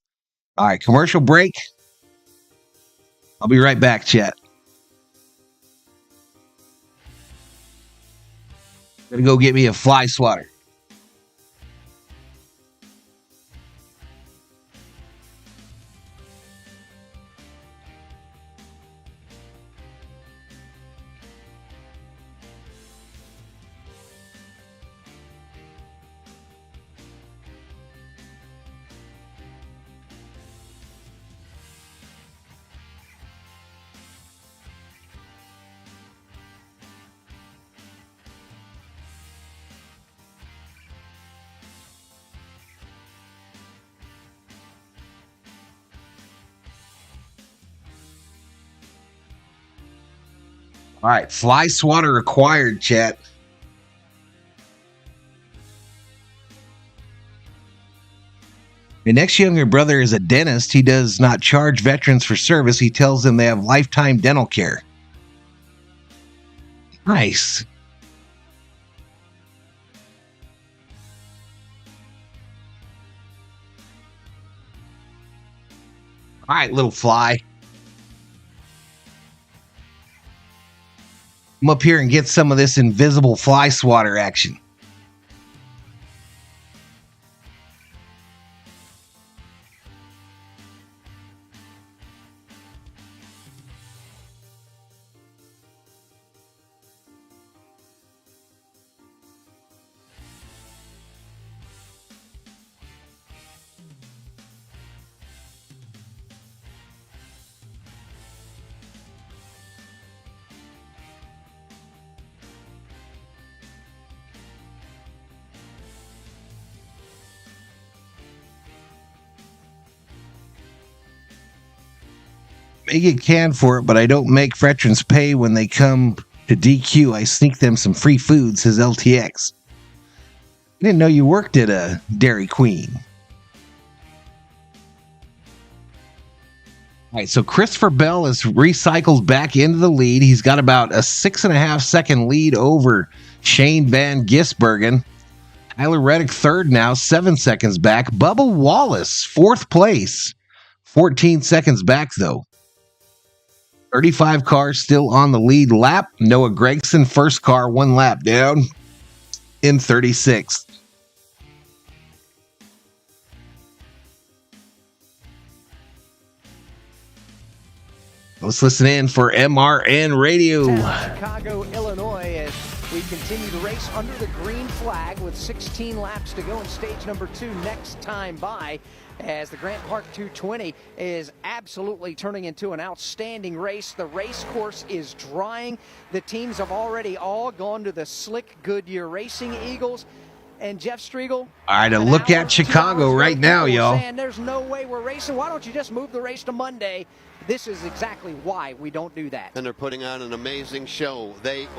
All right, commercial break. I'll be right back, Chet. Gonna go get me a fly swatter. All right, fly swatter acquired, chat. My next younger brother is a dentist. He does not charge veterans for service. He tells them they have lifetime dental care. Nice. All right, little fly. Come up here and get some of this invisible fly swatter action. May get canned for it, but I don't make veterans pay when they come to DQ. I sneak them some free food, says LTX. I didn't know you worked at a Dairy Queen. All right, so Christopher Bell is recycled back into the lead. He's got about a 6.5 second lead over Shane Van Gisbergen. Tyler Reddick third now, 7 seconds back. Bubba Wallace, fourth place, 14 seconds back though. 35 cars still on the lead lap. Noah Gragson, first car, 1 lap down in 36th. Let's listen in for MRN Radio. Chicago, Illinois, as We continue to race under the green flag with 16 laps to go in stage number 2 next time by, as the Grant Park 220 is absolutely turning into an outstanding race. The race course is drying. The teams have already all gone to the slick Goodyear Racing Eagles. And Jeff Striegel. All right, a look at Chicago right now, y'all. Saying there's no way we're racing. Why don't you just move the race to Monday? This is exactly why we don't do that. And they're putting on an amazing show.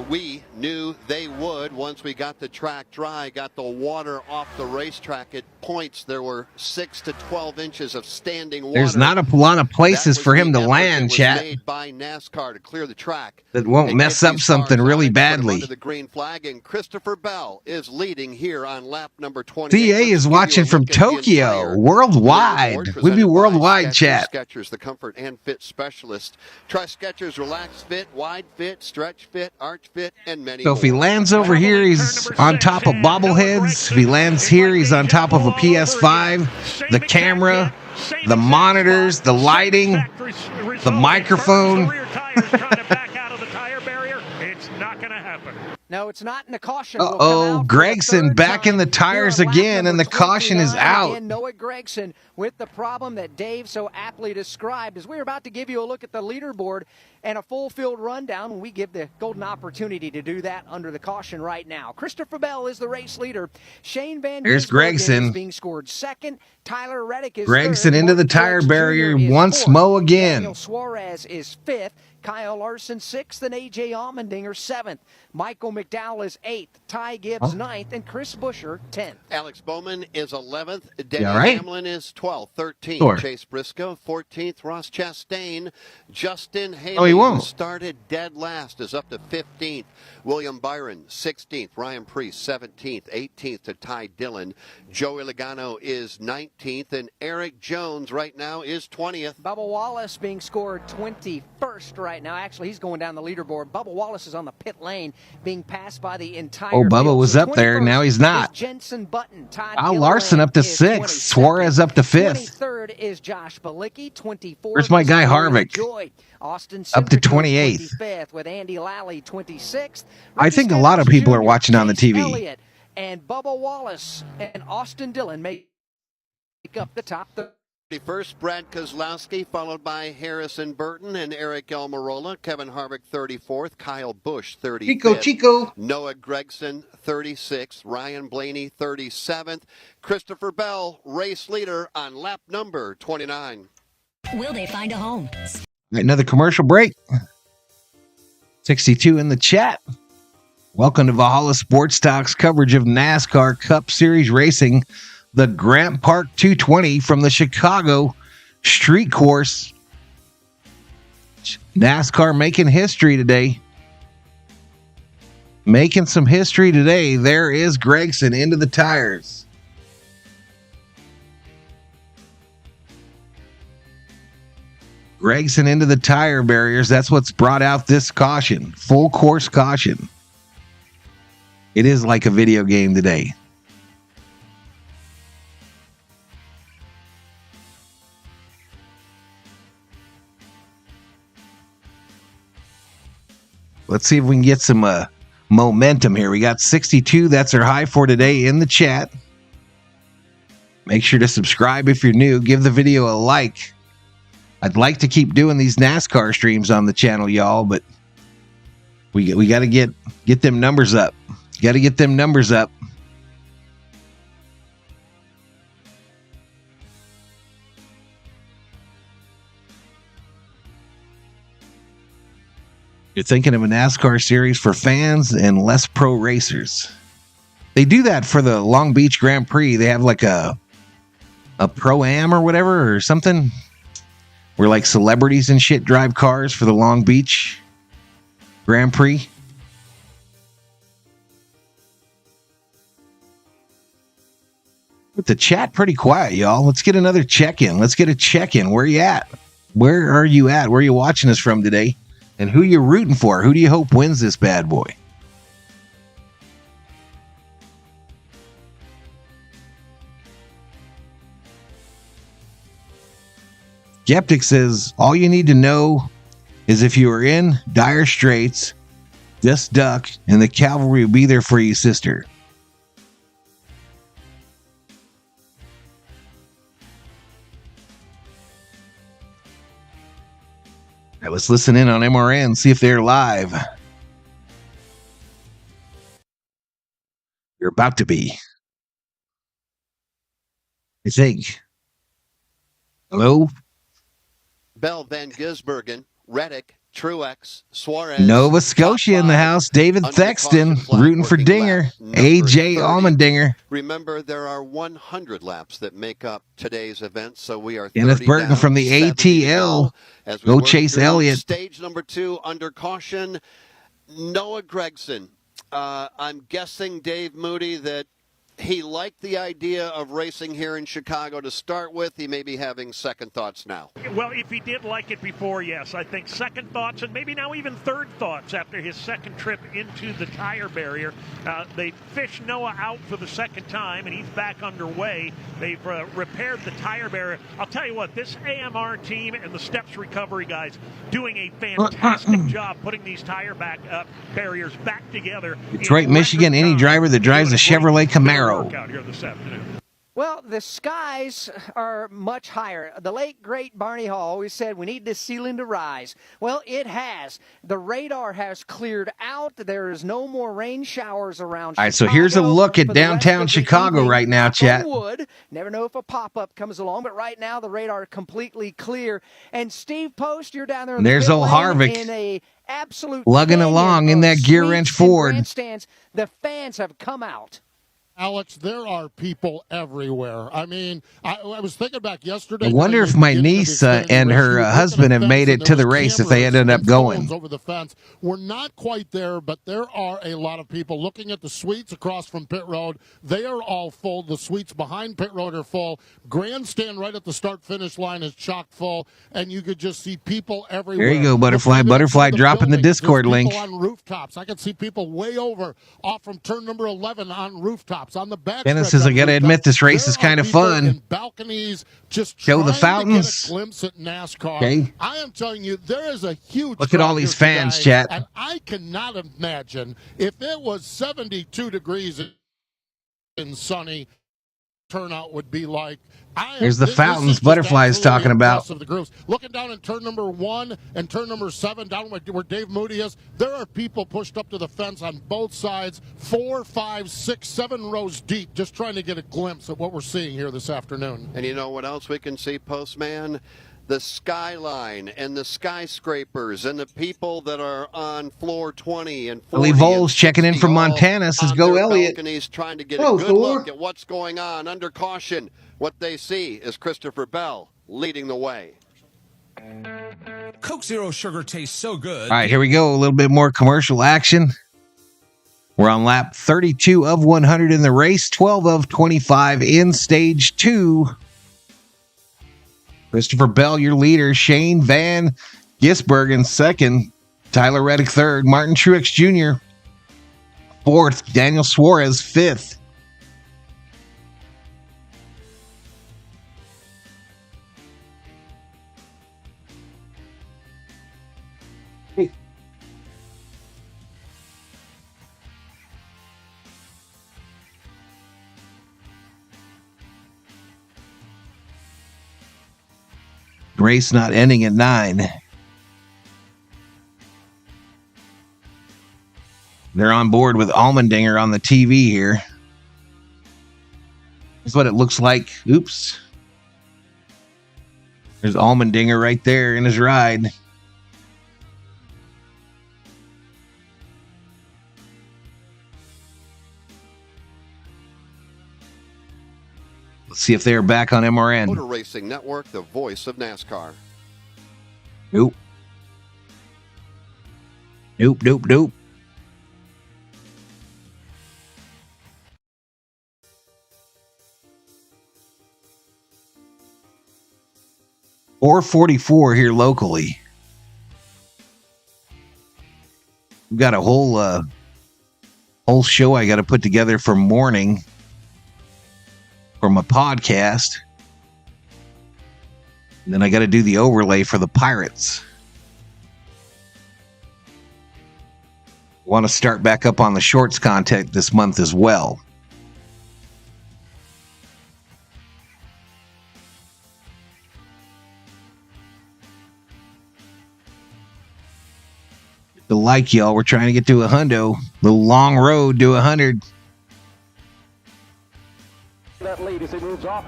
We knew they would once we got the track dry, got the water off the racetrack. At points, there were 6 to 12 inches of standing water. There's not a lot of places for him to land, chat. Made by NASCAR to clear the track. That won't mess up something really badly. The green flag, and Christopher Bell is leading here on lap number 20. CA is watching from Tokyo, worldwide. We be worldwide, chat. Skechers, the comfort and fit specialist. Try Skechers Relax Fit, Wide Fit, Stretch Fit, Arch Fit, and many So more. if he lands over here, he's on top of bobbleheads. If he lands here, he's on top of a PS5, the camera, the monitors, the lighting, the microphone. No, it's not in the caution. Gregson back in the tires again, and the caution is out. Again, Noah Gregson with the problem that Dave so aptly described. As we're about to give you a look at the leaderboard and a full field rundown, when we give the golden opportunity to do that under the caution right now. Christopher Bell is the race leader. Shane Van Here's Gregson. Is being scored second. Tyler Reddick is Gregson third. into the tire barrier once more again. Daniel Suarez is fifth. Kyle Larson 6th, and A.J. Allmendinger 7th. Michael McDowell is 8th. Ty Gibbs 9th, and Chris Buescher 10th. Alex Bowman is 11th. Denny Hamlin is 12th. 13th. Sure. Chase Briscoe 14th. Ross Chastain. Justin Haley, who started dead last, is up to 15th. William Byron 16th. Ryan Preece 17th. 18th to Ty Dillon. Joey Logano is 19th, and Eric Jones right now is 20th. Bubba Wallace being scored 21st right now. Actually, he's going down the leaderboard. Bubba Wallace is on the pit lane, being passed by the entire field. Bubba was up there. Now he's not. Jensen Button. Kyle Larson up to 6th. Suarez up to 5th. 23rd is Josh Bilicki. 24th. Where's my guy Harvick? Joy. Austin up to 28th. 25th with Andy Lally 26th. I think a lot of people are watching on the TV. Elliott and Bubba Wallace and Austin Dillon make up the top 31st, Brad Kozlowski, followed by Harrison Burton and Eric Almirola. Kevin Harvick, 34th. Kyle Busch, 35th. Chico. Noah Gregson, 36th. Ryan Blaney, 37th. Christopher Bell, race leader on lap number 29. Will they find a home? Another commercial break. 62 in the chat. Welcome to Valhalla Sports Talk's coverage of NASCAR Cup Series racing. The Grant Park 220 from the Chicago Street Course. NASCAR making history today. Making some history today. There is Gregson into the tires. Gregson into the tire barriers. That's what's brought out this caution. Full course caution. It is like a video game today. Let's see if we can get some momentum here. We got 62. That's our high for today in the chat. Make sure to subscribe if you're new. Give the video a like. I'd like to keep doing these NASCAR streams on the channel, y'all, but we got to get them numbers up. Got to get them numbers up. You're thinking of a NASCAR series for fans and less pro racers. They do that for the Long Beach Grand Prix. They have like a Pro-Am or whatever or something where like celebrities and shit drive cars for the Long Beach Grand Prix. With the chat pretty quiet, y'all. Let's get another check-in. Let's get a check-in. Where you at? Where are you at? Where are you watching us from today? And who you rooting for? Who do you hope wins this bad boy? Skeptic says, all you need to know is if you are in dire straits, Just duck, and the cavalry will be there for you, sister. All right, let's listen in on MRN, see if they're live. You're about to be. I think. Hello? Bell, Van Gisbergen, Reddick, Truex, Suarez. Nova Scotia in the house. David Thexton rooting for Dinger. AJ Allmendinger. Remember, there are 100 laps that make up today's event, so we are Kenneth 30 Burton down, from the 70 to ATL. as we Go work Chase through Elliott. Stage number 2 under caution. Noah Gragson. I'm guessing, Dave Moody, that he liked the idea of racing here in Chicago to start with. He may be having second thoughts now. Well, if he did like it before, yes. I think second thoughts and maybe now even third thoughts after his second trip into the tire barrier. They fished Noah out for the second time, and he's back underway. They've repaired the tire barrier. I'll tell you what, this AMR team and the Steps Recovery guys doing a fantastic job putting these tire barriers back together. Detroit, Michigan, any driver that drives a Chevrolet Camaro. Out here this afternoon. Well, the skies are much higher. The late, great Barney Hall always said we need this ceiling to rise. Well, it has. The radar has cleared out. There is no more rain showers around All right, so here's a look at downtown Chicago right now, chat. Never know if a pop-up comes along, but right now the radar is completely clear. And Steve Post, you're down there in There's the old Harvick Harvick in a absolute lugging along in that gear wrench Ford. Grandstands. The fans have come out. Alex, there are people everywhere. I mean, I was thinking back yesterday. I wonder if my niece and her husband have made it to the race if they ended up going. Over the fence. We're not quite there, but there are a lot of people looking at the suites across from pit road. They are all full. The suites behind pit road are full. Grandstand right at the start-finish line is chock full, and you could just see people everywhere. There you go, Butterfly. Butterfly dropping the Discord link. On rooftops. I can see people way over off from turn number 11 on rooftops. On the back Dennis says, I got to admit, this race is kind of fun. In balconies, just show the fountains. To get a glimpse at NASCAR. Okay. I am telling you, there is a huge. Look at all these fans, today, chat. And I cannot imagine if it was 72 degrees and sunny, turnout would be like. Here's the fountains Butterfly is talking about. Of the groups. Looking down in turn number 1 and turn number 7, down where Dave Moody is, there are people pushed up to the fence on both sides, 4, 5, 6, 7 rows deep, just trying to get a glimpse of what we're seeing here this afternoon. And you know what else we can see, Postman? The skyline and the skyscrapers and the people that are on floor 20 and 40. Ellie Voles checking in from Montana says, go Elliott. Balconies trying to get a good look at what's going on under caution. What they see is Christopher Bell leading the way. Coke Zero Sugar tastes so good. All right, here we go. A little bit more commercial action. We're on lap 32 of 100 in the race, 12 of 25 in stage 2. Christopher Bell, your leader. Shane Van Gisbergen, second. Tyler Reddick, third. Martin Truex Jr., fourth. Daniel Suarez, fifth. Race not ending at 9. They're on board with Allmendinger on the TV here. That's what it looks like. Oops. There's Allmendinger right there in his ride. Let's see if they're back on MRN. Motor Racing Network, the voice of NASCAR. Nope. Nope, nope, nope. .444 here locally. We've got a whole show I got to put together for morning for my podcast. And then I got to do the overlay for the Pirates. Want to start back up on the shorts content this month as well. The like, y'all. We're trying to get to 100. The long road to 100. That lead as he moves off.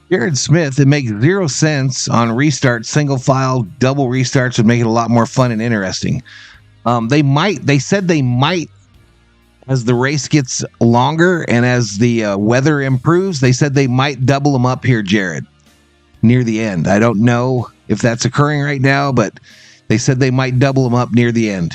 Jared Smith, it makes 0 sense on restart. Single file, double restarts would make it a lot more fun and interesting. They said they might, as the race gets longer and as the weather improves, they said they might double them up here, Jared, near the end. I don't know if that's occurring right now, but they said they might double them up near the end.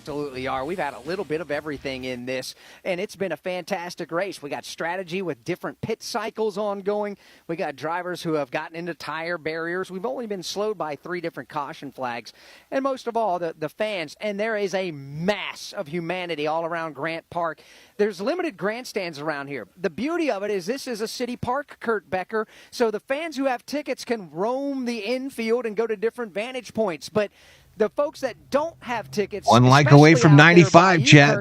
Absolutely are. We've had a little bit of everything in this, and it's been a fantastic race. We got strategy with different pit cycles ongoing. We got drivers who have gotten into tire barriers. We've only been slowed by 3 different caution flags. And most of all, the fans. And there is a mass of humanity all around Grant Park. There's limited grandstands around here. The beauty of it is this is a city park, Kurt Becker, so the fans who have tickets can roam the infield and go to different vantage points. But the folks that don't have tickets, one like away from 95, Chet.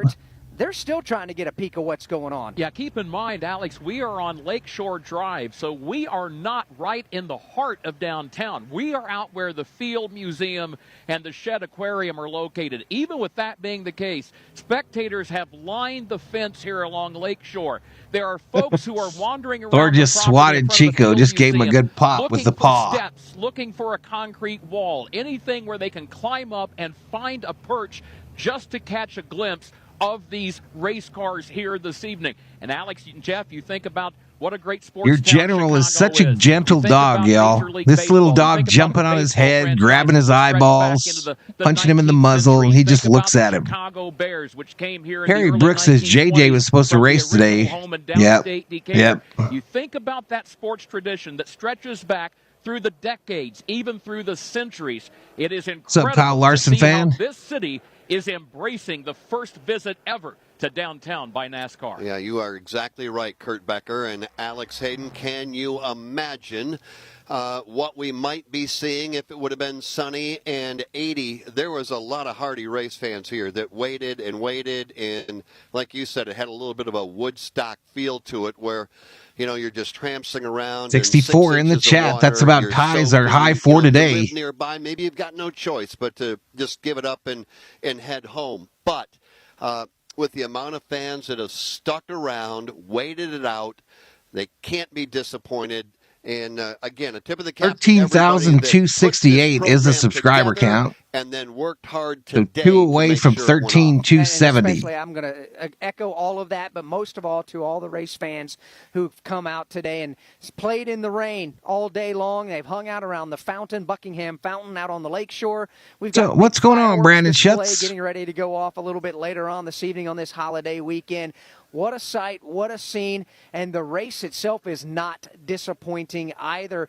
They're still trying to get a peek of what's going on. Yeah, keep in mind, Alex, we are on Lakeshore Drive, so we are not right in the heart of downtown. We are out where the Field Museum and the Shed Aquarium are located. Even with that being the case, spectators have lined the fence here along Lakeshore. There are folks who are wandering around. Thor just swatted Chico, just gave him a good pop with the paw. Steps, looking for a concrete wall, anything where they can climb up and find a perch just to catch a glimpse of these race cars here this evening. And Alex and Jeff, you think about what a great sports Your general is such a gentle dog, y'all. This little dog jumping on his head, grabbing his eyeballs, punching him in the muzzle, and he just looks at him. Harry Brooks says JJ was supposed to race today. Yep. You think about that sports tradition that stretches back through the decades, even through the centuries. It is incredible. What's up, Kyle Larson to see fan? how this city is embracing the first visit ever to downtown by NASCAR. Yeah, you are exactly right, Kurt Becker and Alex Hayden. Can you imagine what we might be seeing if it would have been sunny and 80? There was a lot of hardy race fans here that waited and waited, and like you said, it had a little bit of a Woodstock feel to it where, you know, you're just trampsing around. 64 in the chat. That's about ties our high for today. Live nearby, maybe you've got no choice but to just give it up and head home. But with the amount of fans that have stuck around, waited it out, they can't be disappointed. And again, a tip of the cap. 13,268 is the subscriber count. And then worked hard today. So 2 away from 13,270. Especially, I'm going to echo all of that, but most of all to all the race fans who've come out today and played in the rain all day long. They've hung out around the fountain, Buckingham Fountain, out on the lakeshore. We've got what's going on, Brandon Schutz? Getting ready to go off a little bit later on this evening on this holiday weekend. What a sight, what a scene, and the race itself is not disappointing either.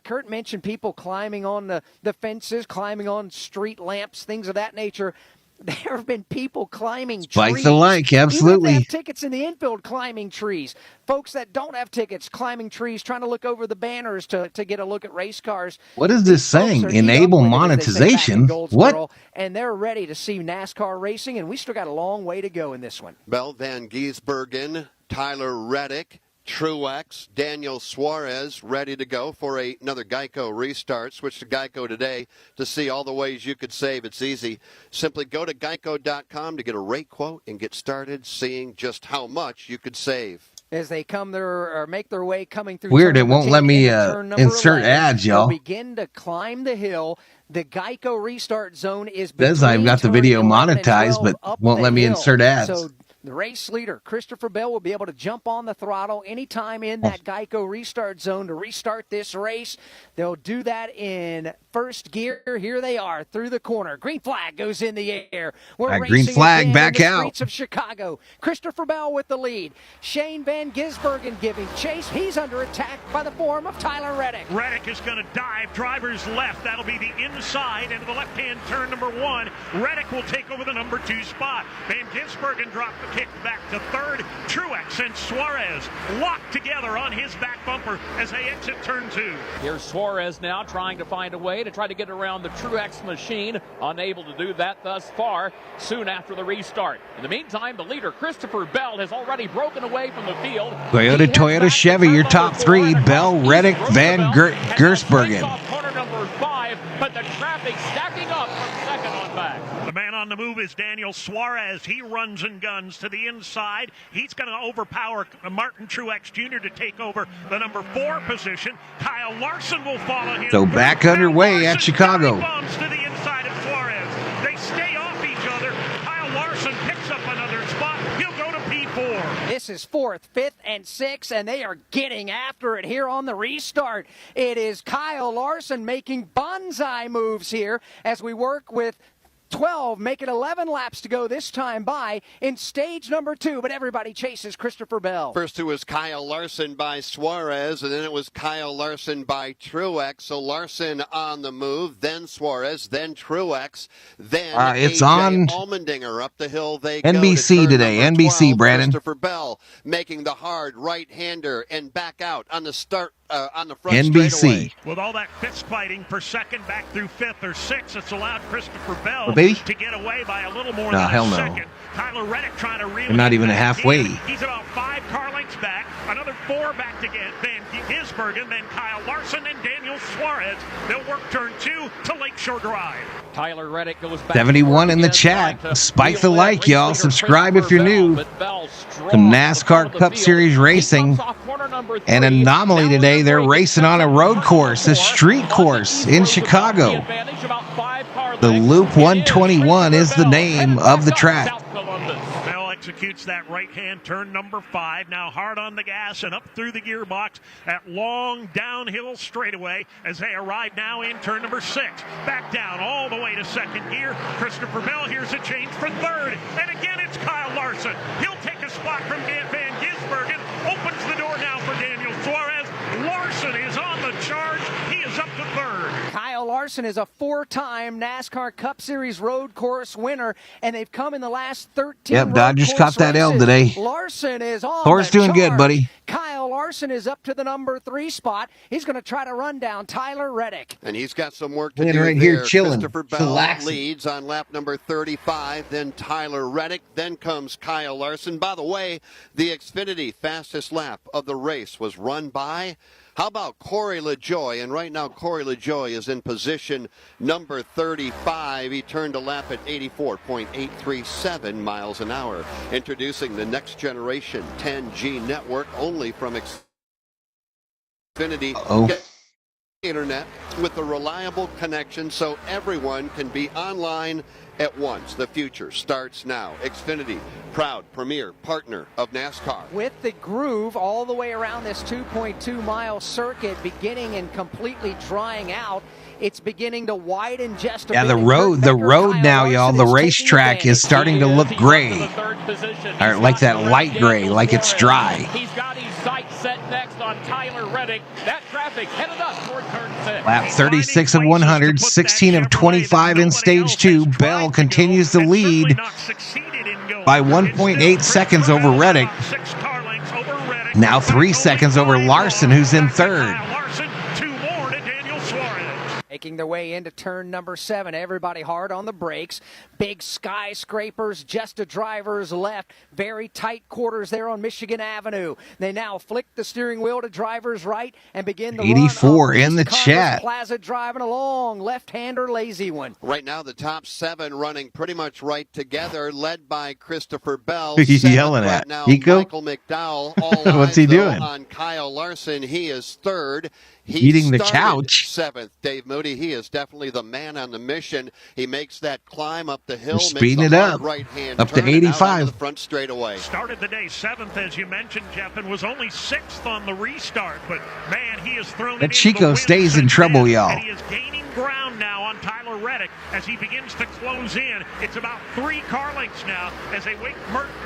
Kurt mentioned people climbing on the fences, climbing on street lamps, things of that nature. There have been people climbing trees. Like the like, absolutely. Even if they have tickets in the infield, climbing trees. Folks that don't have tickets, climbing trees, trying to look over the banners to get a look at race cars. What is this saying? Enable monetization? What? And they're ready to see NASCAR racing, and we still got a long way to go in this one. Bell Van Giesbergen, Tyler Reddick, Truex, Daniel Suarez ready to go for another Geico restart. Switch to Geico today to see all the ways you could save. It's easy. Simply go to geico.com to get a rate quote and get started seeing just how much you could save. As they come there or make their way coming through. Weird, it won't let me insert ads, y'all. Begin to climb the hill. The Geico restart zone is. Says I've got the video monetized, but won't let me insert ads. So the race leader, Christopher Bell, will be able to jump on the throttle anytime in that Geico restart zone to restart this race. They'll do that in first gear. Here they are through the corner. Green flag goes in the air. We're That racing green flag again back in the out. streets of Chicago. Christopher Bell with the lead. Shane Van Gisbergen giving chase. He's under attack by the form of Tyler Reddick. Reddick is going to dive. Driver's left. That'll be the inside into the left-hand turn number 1. Reddick will take over the number 2 spot. Van Gisbergen dropped the kick back to third. Truex and Suarez locked together on his back bumper as they exit turn 2. Here's Suarez now trying to find a way to try to get around the Truex machine. Unable to do that thus far, soon after the restart. In the meantime, the leader, Christopher Bell, has already broken away from the field. Toyota, Chevy, your top 3. Bell, Reddick, Van Gisbergen. Corner number 5, but the traffic stacking up from second on back. The man on the move is Daniel Suarez. He runs and guns to the inside. He's going to overpower Martin Truex Jr. to take over the number 4 position. Kyle Larson will follow him. So back underway at Chicago. Bombs to the inside of Suarez. They stay off each other. Kyle Larson picks up another spot. He'll go to P4. This is 4th, 5th, and 6th, and they are getting after it here on the restart. It is Kyle Larson making bonsai moves here as we work with 12, make it 11 laps to go this time by in stage number 2, but everybody chases Christopher Bell. First it was Kyle Larson by Suarez, and then it was Kyle Larson by Truex. So Larson on the move, then Suarez, then Truex, then it's AJ on Allmendinger up the hill. They NBC go to today. NBC, 12, Brandon. Christopher Bell making the hard right-hander and back out on the start. On the front NBC. straightaway. With all that fist fighting per second back through 5th or 6th, it's allowed Christopher Bell to get away by a little more than a second. Tyler Reddick trying to reel. They're not even halfway. He's about 5 car lengths back. Another 4 back to get Van Gisbergen, then Kyle Larson and Daniel Suarez. They'll work turn 2 to Lakeshore Drive. Tyler Reddick goes back. 71 in the chat. Spike the like, y'all. Subscribe if you're new. Some NASCAR Cup Series racing. An anomaly today. They're racing on a road course, a street course in Chicago. The Loop 121 is the name of the track. Bell executes that right-hand turn number 5. Now hard on the gas and up through the gearbox. That long downhill straightaway as they arrive now in turn number 6. Back down all the way to second gear. Christopher Bell, here's a change for third. And again, it's Kyle Larson. He'll take a spot from Van Gisbergen. Opens the door now for Daniel Suarez. Larson is on the charge. He is up to third. Kyle Larson is a 4-time NASCAR Cup Series road course winner, and they've come in the last 13 Yep, Dodgers caught that L today. Larson is on Thor's doing good, buddy. Kyle Larson is up to the number 3 spot. He's going to try to run down Tyler Reddick. And he's got some work to do right there. here chilling, Christopher Bell relaxing. leads on lap number 35, then Tyler Reddick, then comes Kyle Larson. By the way, the Xfinity fastest lap of the race was run by, how about Corey LaJoie? And right now Corey LaJoie is in position number 35. He turned a lap at 84.837 miles an hour. Introducing the next generation 10G network only from Xfinity. Internet with a reliable connection so everyone can be online at once. The future starts now. Xfinity, proud premier partner of NASCAR. With the groove all the way around this 2.2-mile circuit beginning and completely drying out, it's beginning to widen just a bit. Yeah, the road now, y'all, the racetrack is starting to look gray. Or like that light gray, like it's dry. He's got his sights set next on Tyler Reddick. That traffic headed up toward turn 6. Lap 36 of 100, 16 of 25 in stage 2. Bell continues to lead by 1.8 seconds over Reddick. Now 3 seconds over Larson, who's in third. Making their way into turn number 7. Everybody hard on the brakes. Big skyscrapers just to drivers left. Very tight quarters there on Michigan Avenue. They now flick the steering wheel to drivers right and begin the 84 run in the chat. Plaza driving along. Left-hander lazy one. Right now the top 7 running pretty much right together, led by Christopher Bell. Who's he yelling right at? now, Eco? Michael McDowell. All What's he eyes, though, doing? on Kyle Larson. He is third. Eating the started couch. 7th. Dave Moody. Rudy. He is definitely the man on the mission. He makes that climb up the hill, speeding makes it a hard up, right-hand up to turn, and out 85. onto the front straightaway. Started the day 7th, as you mentioned, Jeff, and was only 6th on the restart. But, man, he has thrown That it Chico stays in trouble, y'all. And he is gaining ground now on Tyler Reddick as he begins to close in. It's about 3 car lengths now as they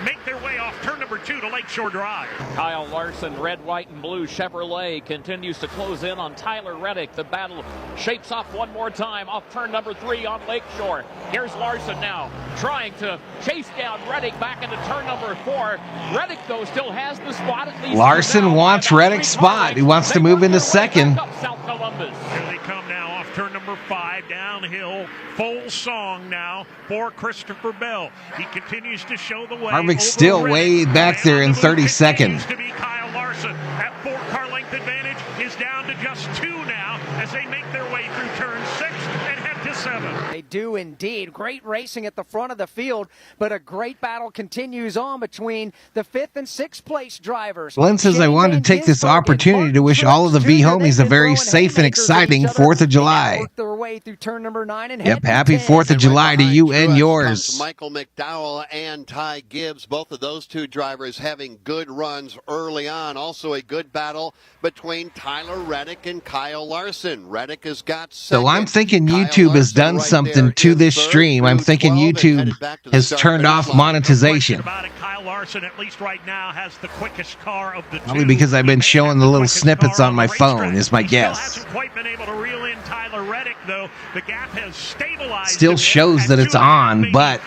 make their way off turn number 2 to Lakeshore Drive. Kyle Larson, red, white, and blue Chevrolet, continues to close in on Tyler Reddick. The battle shapes up one more time off turn number 3 on Lakeshore. Here's Larson now trying to chase down Reddick back into turn number 4. Reddick, though, still has the spot. At least Larson wants Reddick's spot. He wants to move into second. South Columbus. Here they come now off turn number 5 downhill. Full song now for Christopher Bell. He continues to show the way. Harvick's still way back there in 32nd. To be Kyle Larson. That 4-car length advantage is down to just 2 now as they make their way through turn 6 and head to 7. They do indeed. Great racing at the front of the field, but a great battle continues on between the 5th and 6th place drivers. Glenn says, I wanted to take this opportunity to wish all of the V homies a very safe and exciting 4th of July. Their way through turn number 9 and yep, happy 4th of July to you and yours. Michael McDowell and Ty Gibbs, both of those 2 drivers having good runs early on. Also a good battle between Tyler Reddick and Kyle Larson. Reddick has got second. So I'm thinking YouTube has done something to this stream. I'm thinking YouTube has turned off monetization. Kyle Larson, at least right now, has the quickest car of the 2. Probably because I've been showing the little snippets on my phone, is my guess. Still hasn't quite been able to reel in Tyler Reddick, though. The gap has stabilized. Still shows that it's on, but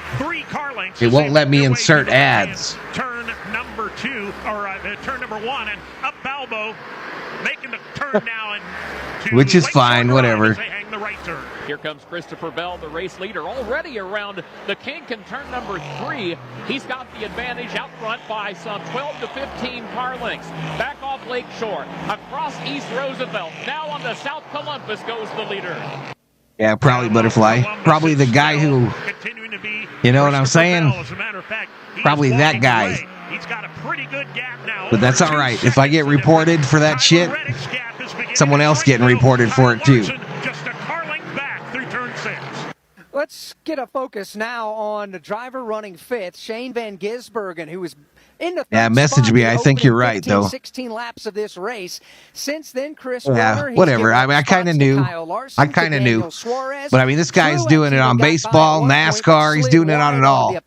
it won't let me insert ads. Turn number 2, or turn number 1, and up Balbo, making the turn now, and which is fine, whatever. The right turn. Here comes Christopher Bell, the race leader, already around the kink in turn number 3. He's got the advantage out front by some 12 to 15 car lengths. Back off Lakeshore, across East Roosevelt. Now on to South Columbus goes the leader. Yeah, probably Butterfly. Probably the guy who, you know what I'm saying? Probably that guy. He's got a pretty good gap now. But that's all right. If I get reported for that shit, someone else getting reported for it too. Just a car length back through turn 6. Let's get a focus now on the driver running 5th, Shane Van Gisbergen, who was in the yeah, message me. I think you're right, 15, though. 16 laps of this race. Since then, Chris yeah, Warner, whatever. I mean, I kind of knew. I kind of knew. But I mean, this guy's doing it on baseball, NASCAR. He's doing it on it all.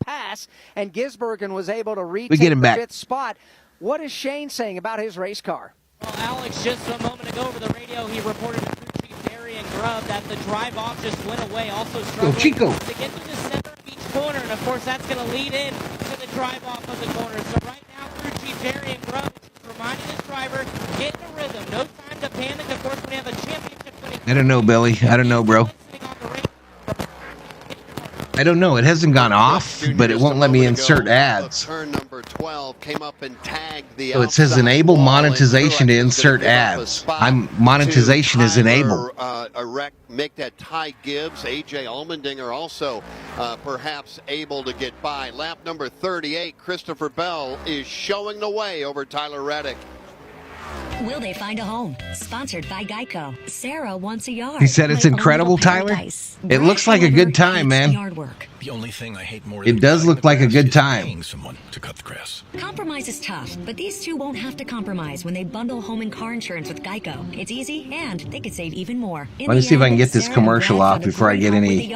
And Gisbergen was able to retake the 5th spot. What is Shane saying about his race car? Well, Alex, just a moment ago over the radio, he reported to crew chief Darian Grubb that the drive-off just went away, also struggling to get to the center of each corner, and of course that's going to lead in to the drive-off of the corner. So right now, crew chief Darian Grubb is reminding his driver, get in a rhythm, no time to panic. Of course, when you have a championship winning... I don't know, Billy. I don't know, bro. I don't know. It hasn't gone off, but it won't let me insert ads. Turn number 12 came up and tagged the so it says enable monetization to insert ads. Monetization is enabled. Make that Ty Gibbs, AJ Allmendinger also perhaps able to get by. Lap number 38, Christopher Bell is showing the way over Tyler Reddick. Will they find a home? Sponsored by Geico. Sarah wants a yard. He said it's incredible, Tyler. It looks like a good time, man. The only thing I hate more it does look like a good time. Someone to cut the grass. Compromise is tough, but these two won't have to compromise when they bundle home and car insurance with Geico. It's easy, and they could save even more. Let me see if I can get this commercial off before I get any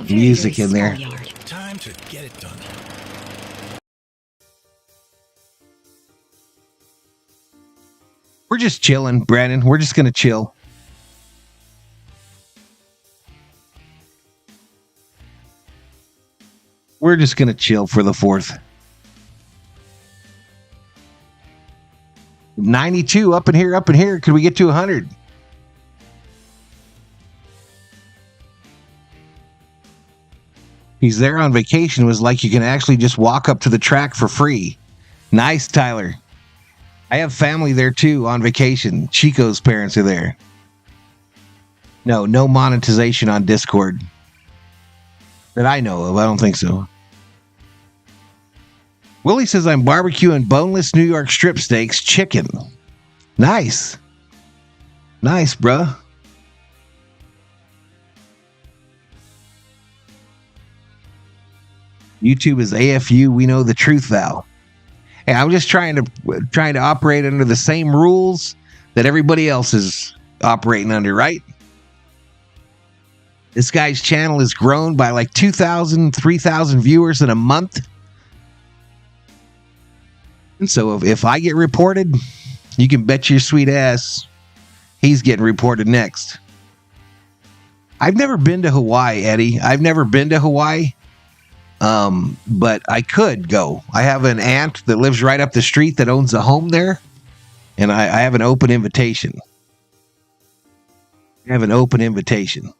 music in there. Time to get it done. We're just chilling, Brandon. We're just going to chill. We're just going to chill for the 4th. 92 up in here, up in here. Could we get to 100? He's there on vacation. It was like you can actually just walk up to the track for free. Nice, Tyler. I have family there too on vacation. Chico's parents are there. No monetization on Discord. That I know of. I don't think so. Willie says I'm barbecuing boneless New York strip steaks, chicken. Nice. Nice, bruh. YouTube is AFU. We know the truth, Val. Hey, I'm just trying to operate under the same rules that everybody else is operating under, right? This guy's channel has grown by like 2,000, 3,000 viewers in a month. And so if I get reported, you can bet your sweet ass he's getting reported next. I've never been to Hawaii, Eddie. I've never been to Hawaii. But I could go. I have an aunt that lives right up the street that owns a home there. And I have an open invitation. I have an open invitation.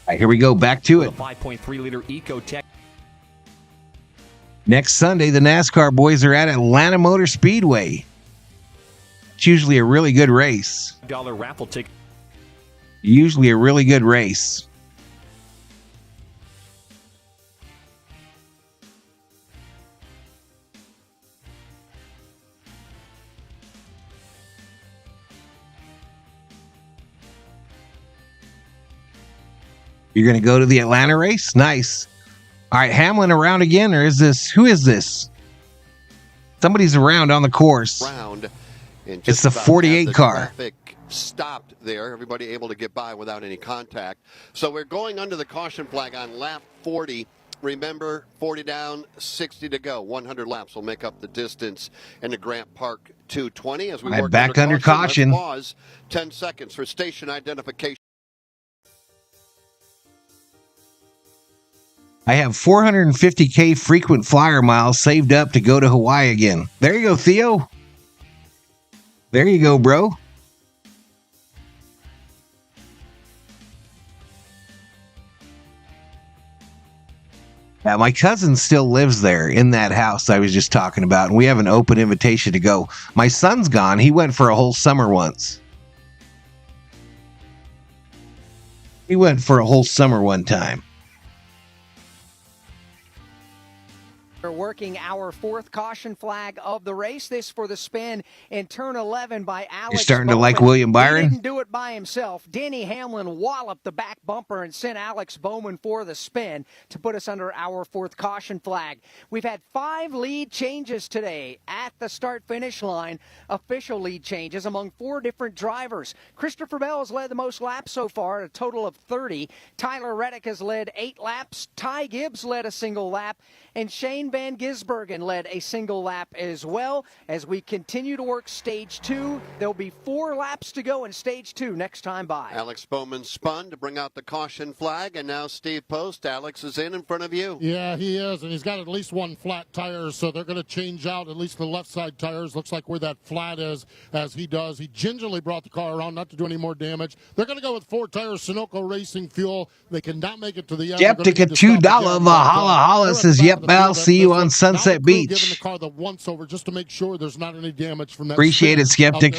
All right, here we go. Back to it. 5.3-liter Ecotech. Next Sunday, the NASCAR boys are at Atlanta Motor Speedway. It's usually a really good race. $1 raffle ticket. Usually a really good race. You're going to go to the Atlanta race? Nice. All right, Hamlin around again, or who is this? Somebody's around on the course. It's the 48 car. Traffic stopped there. Everybody able to get by without any contact. So we're going under the caution flag on lap 40. Remember, 40 down, 60 to go. 100 laps will make up the distance in the Grant Park 220. As we work back under caution. Let's pause 10 seconds for station identification. I have 450K frequent flyer miles saved up to go to Hawaii again. There you go, Theo. There you go, bro. Yeah, my cousin still lives there in that house I was just talking about, and we have an open invitation to go. My son's gone. He went for a whole summer once. He went for a whole summer one time. We're working our fourth caution flag of the race. This for the spin in turn 11 by Alex. You're starting to Bowman. like William Byron? He didn't do it by himself. Denny Hamlin walloped the back bumper and sent Alex Bowman for the spin to put us under our fourth caution flag. We've had 5 lead changes today at the start-finish line, official lead changes among 4 different drivers. Christopher Bell has led the most laps so far, a total of 30. Tyler Reddick has led 8 laps. Ty Gibbs led a single lap. And Shane Van Gisbergen led a single lap as well. As we continue to work stage 2, there'll be 4 laps to go in stage 2 next time by. Alex Bowman spun to bring out the caution flag, and now Steve Post. Alex is in front of you. Yeah, he is, and he's got at least 1 flat tire, so they're going to change out at least the left side tires. Looks like where that flat is, as he does. He gingerly brought the car around not to do any more damage. They're going to go with 4 tires, Sunoco Racing Fuel. They cannot make it to the end. Skeptic at $2. Valhalla Holla says, yep, Val, see you on Sunset Beach. Giving the car the once over just to make sure there's not any damage from that. Appreciate it, Skeptic.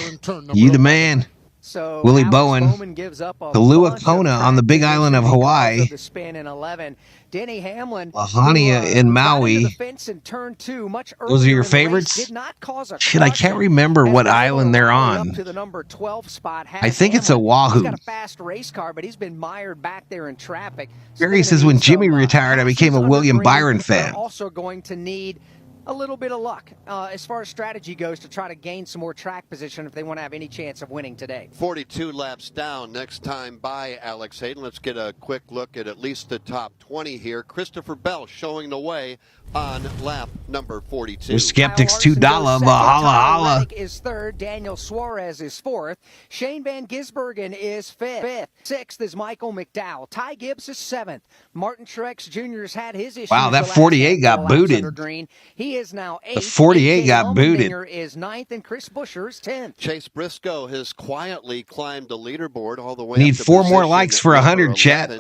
You the man. So Willie Bowen, gives up a Kalua Kona on the big island of Hawaii. The spin in 11. Denny Hamlin, Lahania in Maui. The fence in turn 2, much those are your favorites? Did not cause a Shit, I can't remember what island they're on. To the number 12 spot. I think it's Oahu. He's got a fast race car, but he's been mired back there in traffic. Gary says, when Jimmy retired, I became a William Byron fan. Also going to need a little bit of luck as far as strategy goes to try to gain some more track position if they want to have any chance of winning today. 42 laps down next time by Alex Hayden. Let's get a quick look at least the top 20 here. Christopher Bell showing the way on lap number 42. The Skeptics $2. Valhalla Holla. Reddick is third. Daniel Suarez is fourth. Shane Van Gisbergen is fifth. Sixth is Michael McDowell. Ty Gibbs is seventh. Martin Truex Jr. has had his issues. Wow, that 48 got booted. He is now 8th. The 48 got booted. Is 9th, and Chris Buescher is 10th. Chase Briscoe has quietly climbed the leaderboard all the way. Need up to 4 more likes for 100, chat.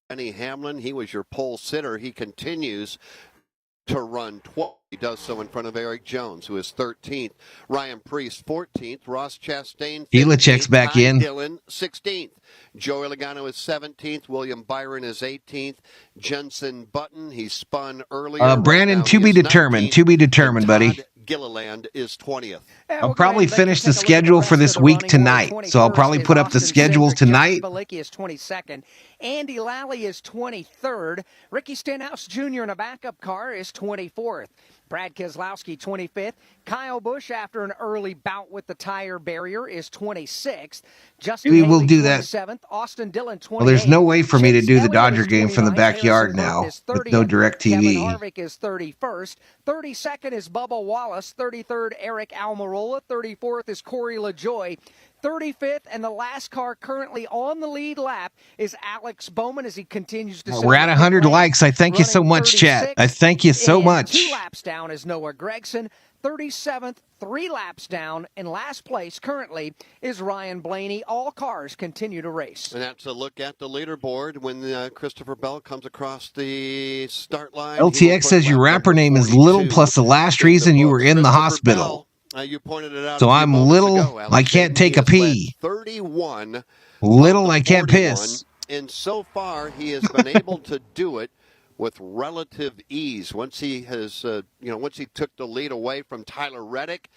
Denny Hamlin, he was your pole sitter. He continues to run 12. He does so in front of Eric Jones, who is 13th. Ryan Preece, 14th. Ross Chastain, 15th. Elachek's back in. Dillon, 16th. Joey Logano is 17th. William Byron is 18th. Jensen Button, he spun earlier. Brandon, to be determined. To be determined, buddy. Gilliland is 20th. I'll probably finish the schedule for this week tonight. So I'll probably put up the schedule tonight. Balicki is 22nd. Andy Lally is 23rd. Ricky Stenhouse Jr. in a backup car is 24th. Brad Keselowski, 25th. Kyle Busch, after an early bout with the tire barrier, is 26th. Justin Maybe we'll Haley, do that. 27th. Austin Dillon, 28th. Well, there's no way for me to Chase do the Elliott Dodger is game from the 29th. backyard Harrison now Burton is with no 30th. direct Kevin TV. Harvick is 31st. 32nd is Bubba Wallace. 33rd, Eric Almirola. 34th is Corey LaJoie. 35th, and the last car currently on the lead lap is Alex Bowman as he continues to. We're at 100 likes. I thank you so much, chat. I thank you so much. 2 laps down is Noah Gragson. 37th, 3 laps down. In last place currently is Ryan Blaney. All cars continue to race. And that's a look at the leaderboard when Christopher Bell comes across the start line. LTX says your rapper name is Little plus the last reason you were in the hospital. You pointed it out. So I'm little, I can't take a pee. 31. Little, I can't piss. And so far, he has been able to do it with relative ease. Once he has, once he took the lead away from Tyler Reddick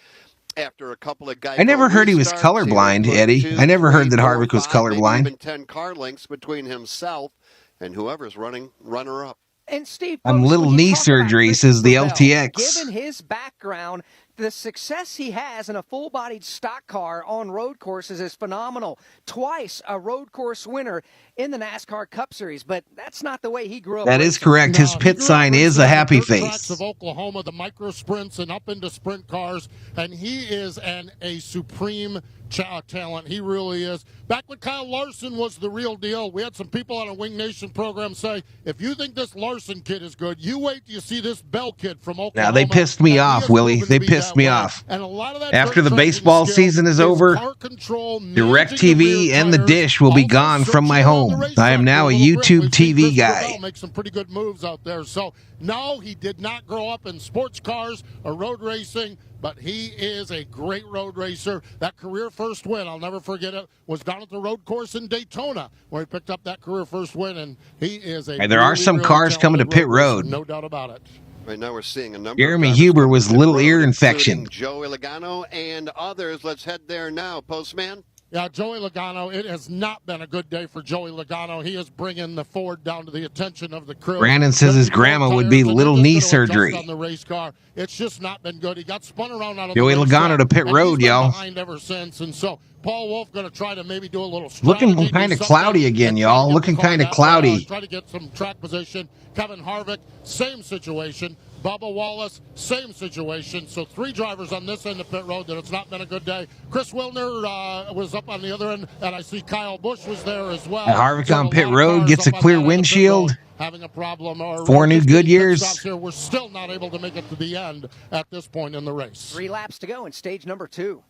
after a couple of guys. I never heard he was colorblind, Eddie. I never heard that Harvick was colorblind. Even 10 car lengths between himself and whoever's running runner-up. And Steve, I'm little knee surgery, says the LTX. Given his background, the success he has in a full-bodied stock car on road courses is phenomenal. Twice a road course winner in the NASCAR Cup Series, but that's not the way he grew up. That is correct. His pit sign is a happy face. Of Oklahoma, the micro sprints and up into sprint cars, and he is a supreme talent. He really is. Back when Kyle Larson was the real deal, we had some people on a Wing Nation program say, if you think this Larson kid is good, you wait till you see this Bell kid from Oklahoma. Now, they pissed me off, Willie. They pissed me off. And a lot of that after the baseball season is over, DirecTV and the dish will be gone from my home. I am now a YouTube TV guy. Make some pretty good moves out there. So, no, he did not grow up in sports cars or road racing, but he is a great road racer. That career first win, I'll never forget it, was down at the road course in Daytona where he picked up that career first win, and he is a there are some cars coming to pit road. No doubt about it. Right now we're seeing a number Jeremy of Huber was little ear infection. Joey Logano and others. Let's head there now, Postman. Yeah, Joey Logano, it has not been a good day for Joey Logano. He is bringing the Ford down to the attention of the crew. Brandon says his grandma would be little knee surgery. On the race car. It's just not been good. He got spun around out of Joey Logano to pit road, y'all. Behind ever since, and so Paul Wolf going to try to maybe do a little looking kind of cloudy again, y'all. Looking kind of cloudy. Try to get some track position. Kevin Harvick, same situation. Bubba Wallace, same situation. So 3 drivers on this end of pit road that it's not been a good day. Chris Wilner was up on the other end, and I see Kyle Busch was there as well. Harvick on pit road gets a clear windshield. Having a problem. 4 new good years. Here. We're still not able to make it to the end at this point in the race. 3 laps to go in stage number 2.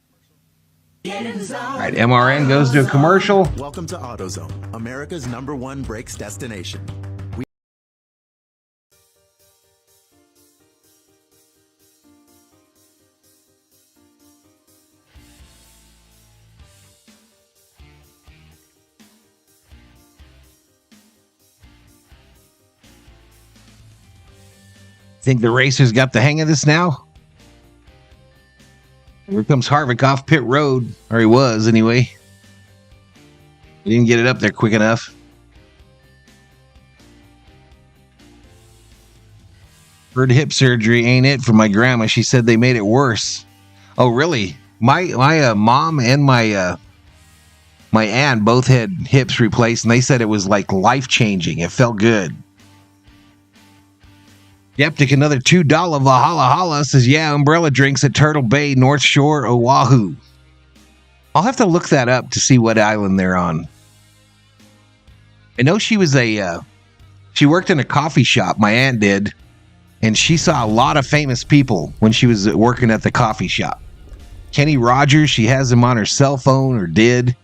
All right, MRN goes to a commercial. Welcome to AutoZone, America's #1 brakes destination. Think the racers got the hang of this now? Here comes Harvick off pit road, or he was anyway. He didn't get it up there quick enough. Heard hip surgery ain't it for my grandma. She said they made it worse. Oh, really? My mom and my aunt both had hips replaced, and they said it was like life-changing. It felt good. Skeptic, another $2 Valhalla says, yeah, umbrella drinks at Turtle Bay, North Shore, Oahu. I'll have to look that up to see what island they're on. I know she was she worked in a coffee shop, my aunt did, and she saw a lot of famous people when she was working at the coffee shop. Kenny Rogers, she has him on her cell phone, or did.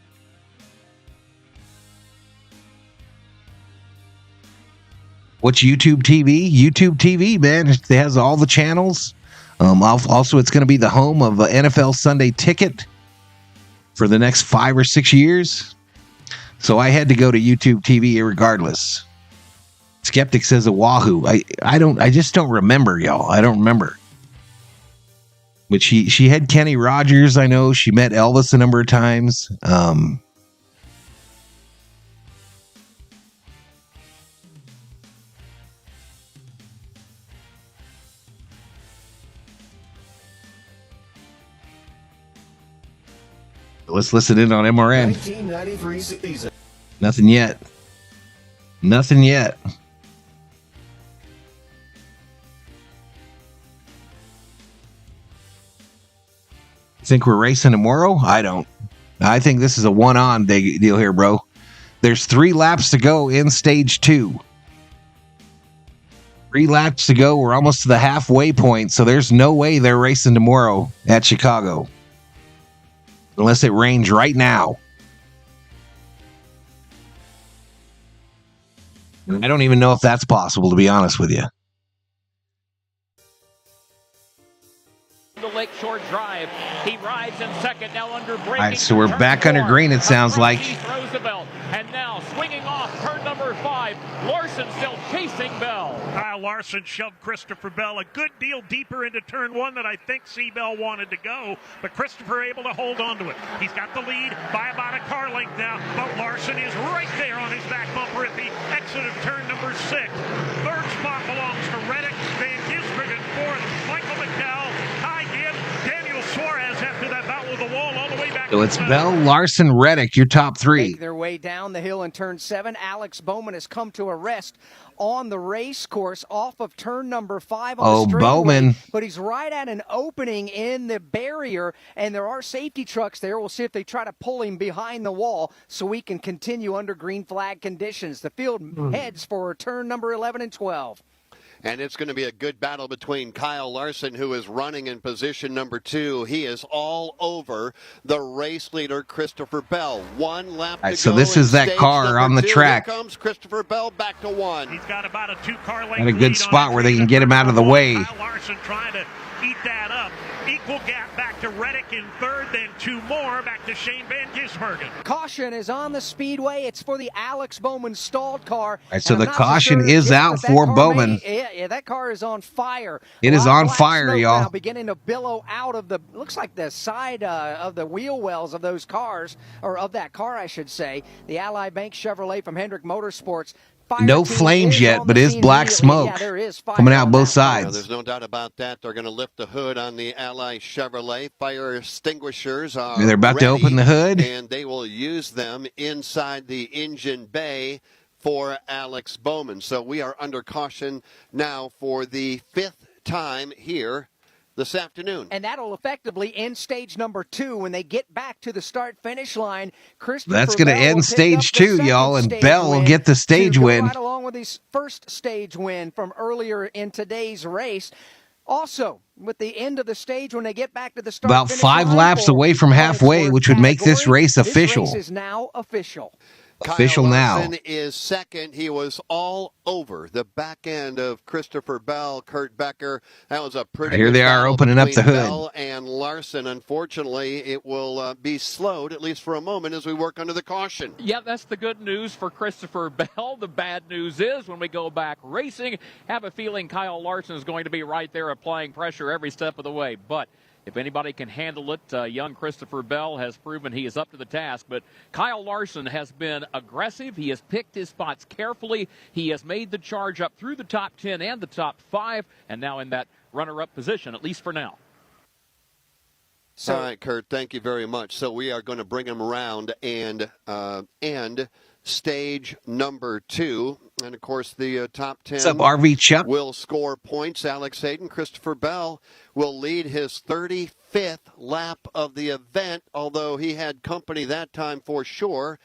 What's YouTube TV? YouTube TV, man. It has all the channels. Also, it's going to be the home of NFL Sunday Ticket for the next 5 or 6 years. So I had to go to YouTube TV regardless. Skeptic says Oahu. I just don't remember, y'all. I don't remember. But she had Kenny Rogers. I know she met Elvis a number of times. Let's listen in on MRN. 1993 season. Nothing yet. Nothing yet. Think we're racing tomorrow? I don't. I think this is a one-on deal here, bro. There's 3 laps to go in stage 2. 3 laps to go. We're almost to the halfway point, so there's no way they're racing tomorrow at Chicago. Unless it rains right now. I don't even know if that's possible, to be honest with you. The Lakeshore Drive. He rides in second now under braking. All right, so we're back under green, it sounds like. Roosevelt. And now swinging off turn number 5. Larson still chasing Bell. Kyle Larson shoved Christopher Bell a good deal deeper into turn 1 than I think Bell wanted to go, but Christopher able to hold on to it. He's got the lead by about a car length now, but Larson is right there on his back bumper at the exit of turn number 6. Third spot belongs to Reddick, Van Gisbergen fourth, Michael McDowell, Ty Gibbs, Daniel Suarez after that battle with the wall all the way back. So it's Bell, Larson, Reddick, your top 3. Make their way down the hill in turn 7. Alex Bowman has come to a rest on the race course off of turn number 5 on the straightaway. Bowman. But he's right at an opening in the barrier, and there are safety trucks there. We'll see if they try to pull him behind the wall so we can continue under green flag conditions. The field heads for turn number 11 and 12. And it's going to be a good battle between Kyle Larson, who is running in position number 2. He is all over the race leader, Christopher Bell. 1 lap to go. So this is that car on the track. Here comes Christopher Bell back to 1. He's got about a 2-car length. At a good spot where they can get him out of the way. Kyle Larson trying to eat that up. Equal gap back to Reddick in third, then 2 more back to Shane Van Gisbergen. Caution is on the speedway. It's for the Alex Bowman stalled car. All right, so the caution is out for Bowman. Yeah, that car is on fire. It is on fire, y'all. Now beginning to billow out of the, looks like the side of the wheel wells of those cars, or of that car, I should say. The Ally Bank Chevrolet from Hendrick Motorsports. No flames yet, but is black smoke coming out both sides. There's no doubt about that. They're going to lift the hood on the Ally Chevrolet. Fire extinguishers are They're about to open the hood. And they will use them inside the engine bay for Alex Bowman. So we are under caution now for the 5th time here this afternoon. And that'll effectively end stage number 2 when they get back to the start-finish line. That's going to end stage 2, y'all, and Bell will get the stage win. Right along with his first stage win from earlier in today's race. Also, with the end of the stage, when they get back to the start, about 5 laps away from halfway, which would make this race official. This race is now official. Official Kyle now. Larson is second. He was all over the back end of Christopher Bell, Kurt Becker. That was a pretty Here they are opening up the hood. Bell and Larson. Unfortunately, it will be slowed, at least for a moment, as we work under the caution. Yeah, that's the good news for Christopher Bell. The bad news is when we go back racing, have a feeling Kyle Larson is going to be right there applying pressure every step of the way. But if anybody can handle it, young Christopher Bell has proven he is up to the task. But Kyle Larson has been aggressive. He has picked his spots carefully. He has made the charge up through the top 10 and the top 5, and now in that runner-up position, at least for now. All right, Kurt, thank you very much. So we are going to bring him around and end stage number 2. And, of course, the top 10 What's up, RV Chuck? will score points. Alex Hayden, Christopher Bell will lead his 35th lap of the event, although he had company that time for sure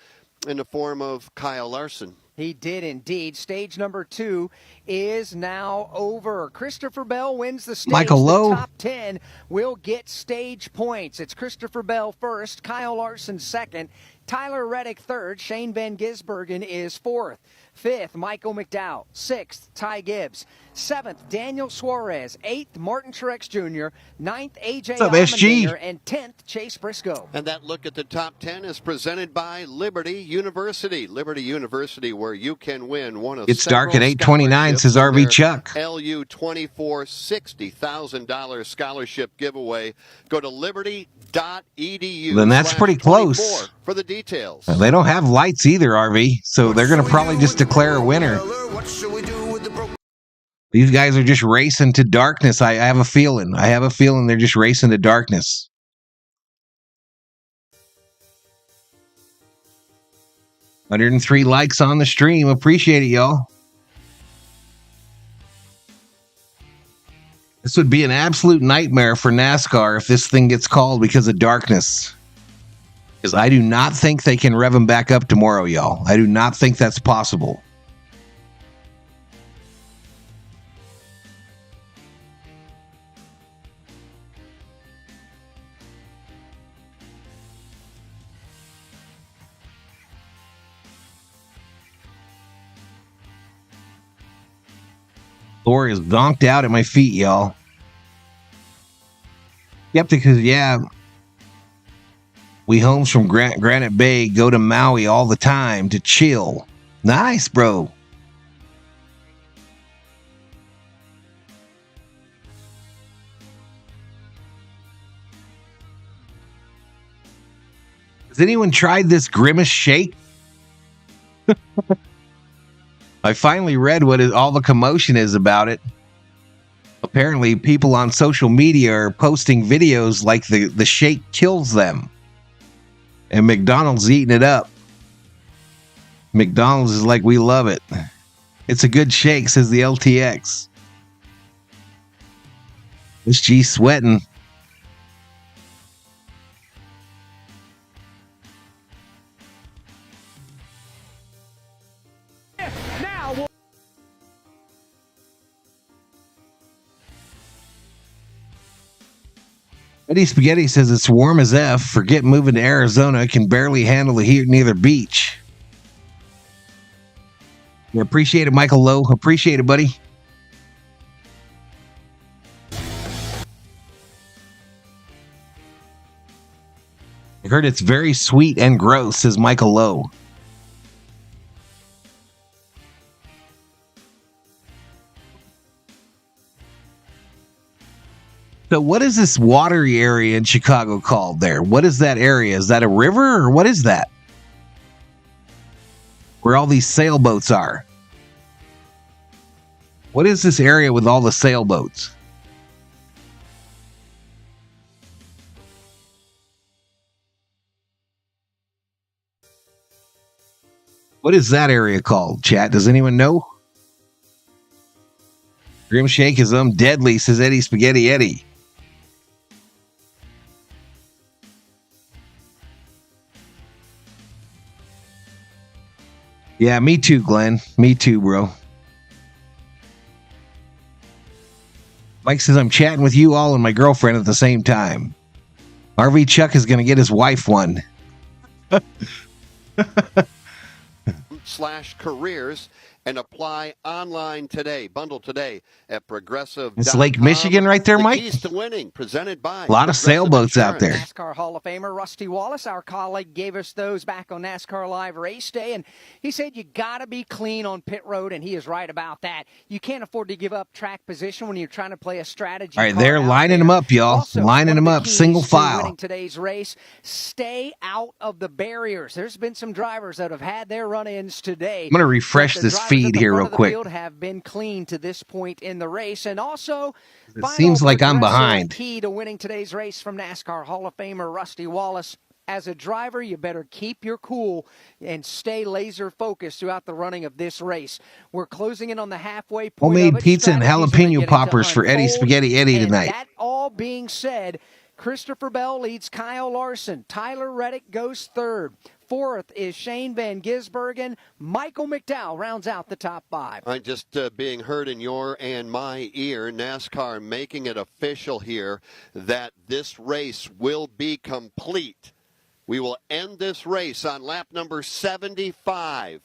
in the form of Kyle Larson. He did indeed. Stage number 2 is now over. Christopher Bell wins the stage. Michael Lowe. The top 10 will get stage points. It's Christopher Bell first, Kyle Larson second, Tyler Reddick third, Shane Van Gisbergen is fourth. 5th, Michael McDowell. 6th, Ty Gibbs. 7th, Daniel Suarez. 8th, Martin Truex Jr. 9th, A.J. Allmendinger. And 10th, Chase Briscoe. And that look at the top 10 is presented by Liberty University. Liberty University, where you can win one of It's dark at 8:29 says RV Chuck. LU 24 $60,000 scholarship giveaway. Go to liberty.edu. Then that's pretty close for the details. They don't have lights either, RV, so they're going to probably just declare a winner. These guys are just racing to darkness. I have a feeling. They're just racing to darkness. $103 likes on the stream. Appreciate it, y'all. This would be an absolute nightmare for NASCAR if this thing gets called because of darkness. Because I do not think they can rev them back up tomorrow, y'all. I do not think that's possible. Thor is donked out at my feet, y'all. Yep, because, we homes from Granite Bay go to Maui all the time to chill. Nice, bro. Has anyone tried this Grimace shake? I finally read what all the commotion is about it. Apparently, people on social media are posting videos like the shake kills them. And McDonald's eating it up. McDonald's is like, we love it. It's a good shake, says the LTX. This G sweating. Eddie Spaghetti says it's warm as F. Forget moving to Arizona. Can barely handle the heat near the beach. Yeah, appreciate it, Michael Lowe. Appreciate it, buddy. I heard it's very sweet and gross, says Michael Lowe. So what is this watery area in Chicago called there? What is that area? Is that a river or what is that? Where all these sailboats are. What is this area with all the sailboats? What is that area called, chat? Does anyone know? Grim Shake is deadly, says Eddie Spaghetti Eddie. Yeah, me too, Glenn. Me too, bro. Mike says, I'm chatting with you all and my girlfriend at the same time. RV Chuck is going to get his wife one. /careers and apply online today. Bundle today at Progressive. It's Lake Michigan right there, Mike. Keys to winning, presented by a lot of sailboats out there. NASCAR Hall of Famer Rusty Wallace, our colleague, gave us those back on NASCAR Live Race Day, and he said you got to be clean on pit road, and he is right about that. You can't afford to give up track position when you're trying to play a strategy. All right, they're lining them up, y'all. Also, lining them up, single file. Winning today's race, stay out of the barriers. There's been some drivers that have had their run-ins today. I'm going to refresh this feed here real quick. Have been clean to this point in the race, and also it seems like I'm behind. Key to winning today's race from NASCAR Hall of Famer Rusty Wallace. As a driver, you better keep your cool and stay laser focused throughout the running of this race. We're closing in on the halfway point. Homemade pizza and jalapeno poppers for Eddie Spaghetti Eddie tonight. That all being said, Christopher Bell leads Kyle Larson. Tyler Reddick goes third. Fourth is Shane Van Gisbergen. Michael McDowell rounds out the top five. I'm just being heard in your and my ear. NASCAR making it official here that this race will be complete. We will end this race on lap number 75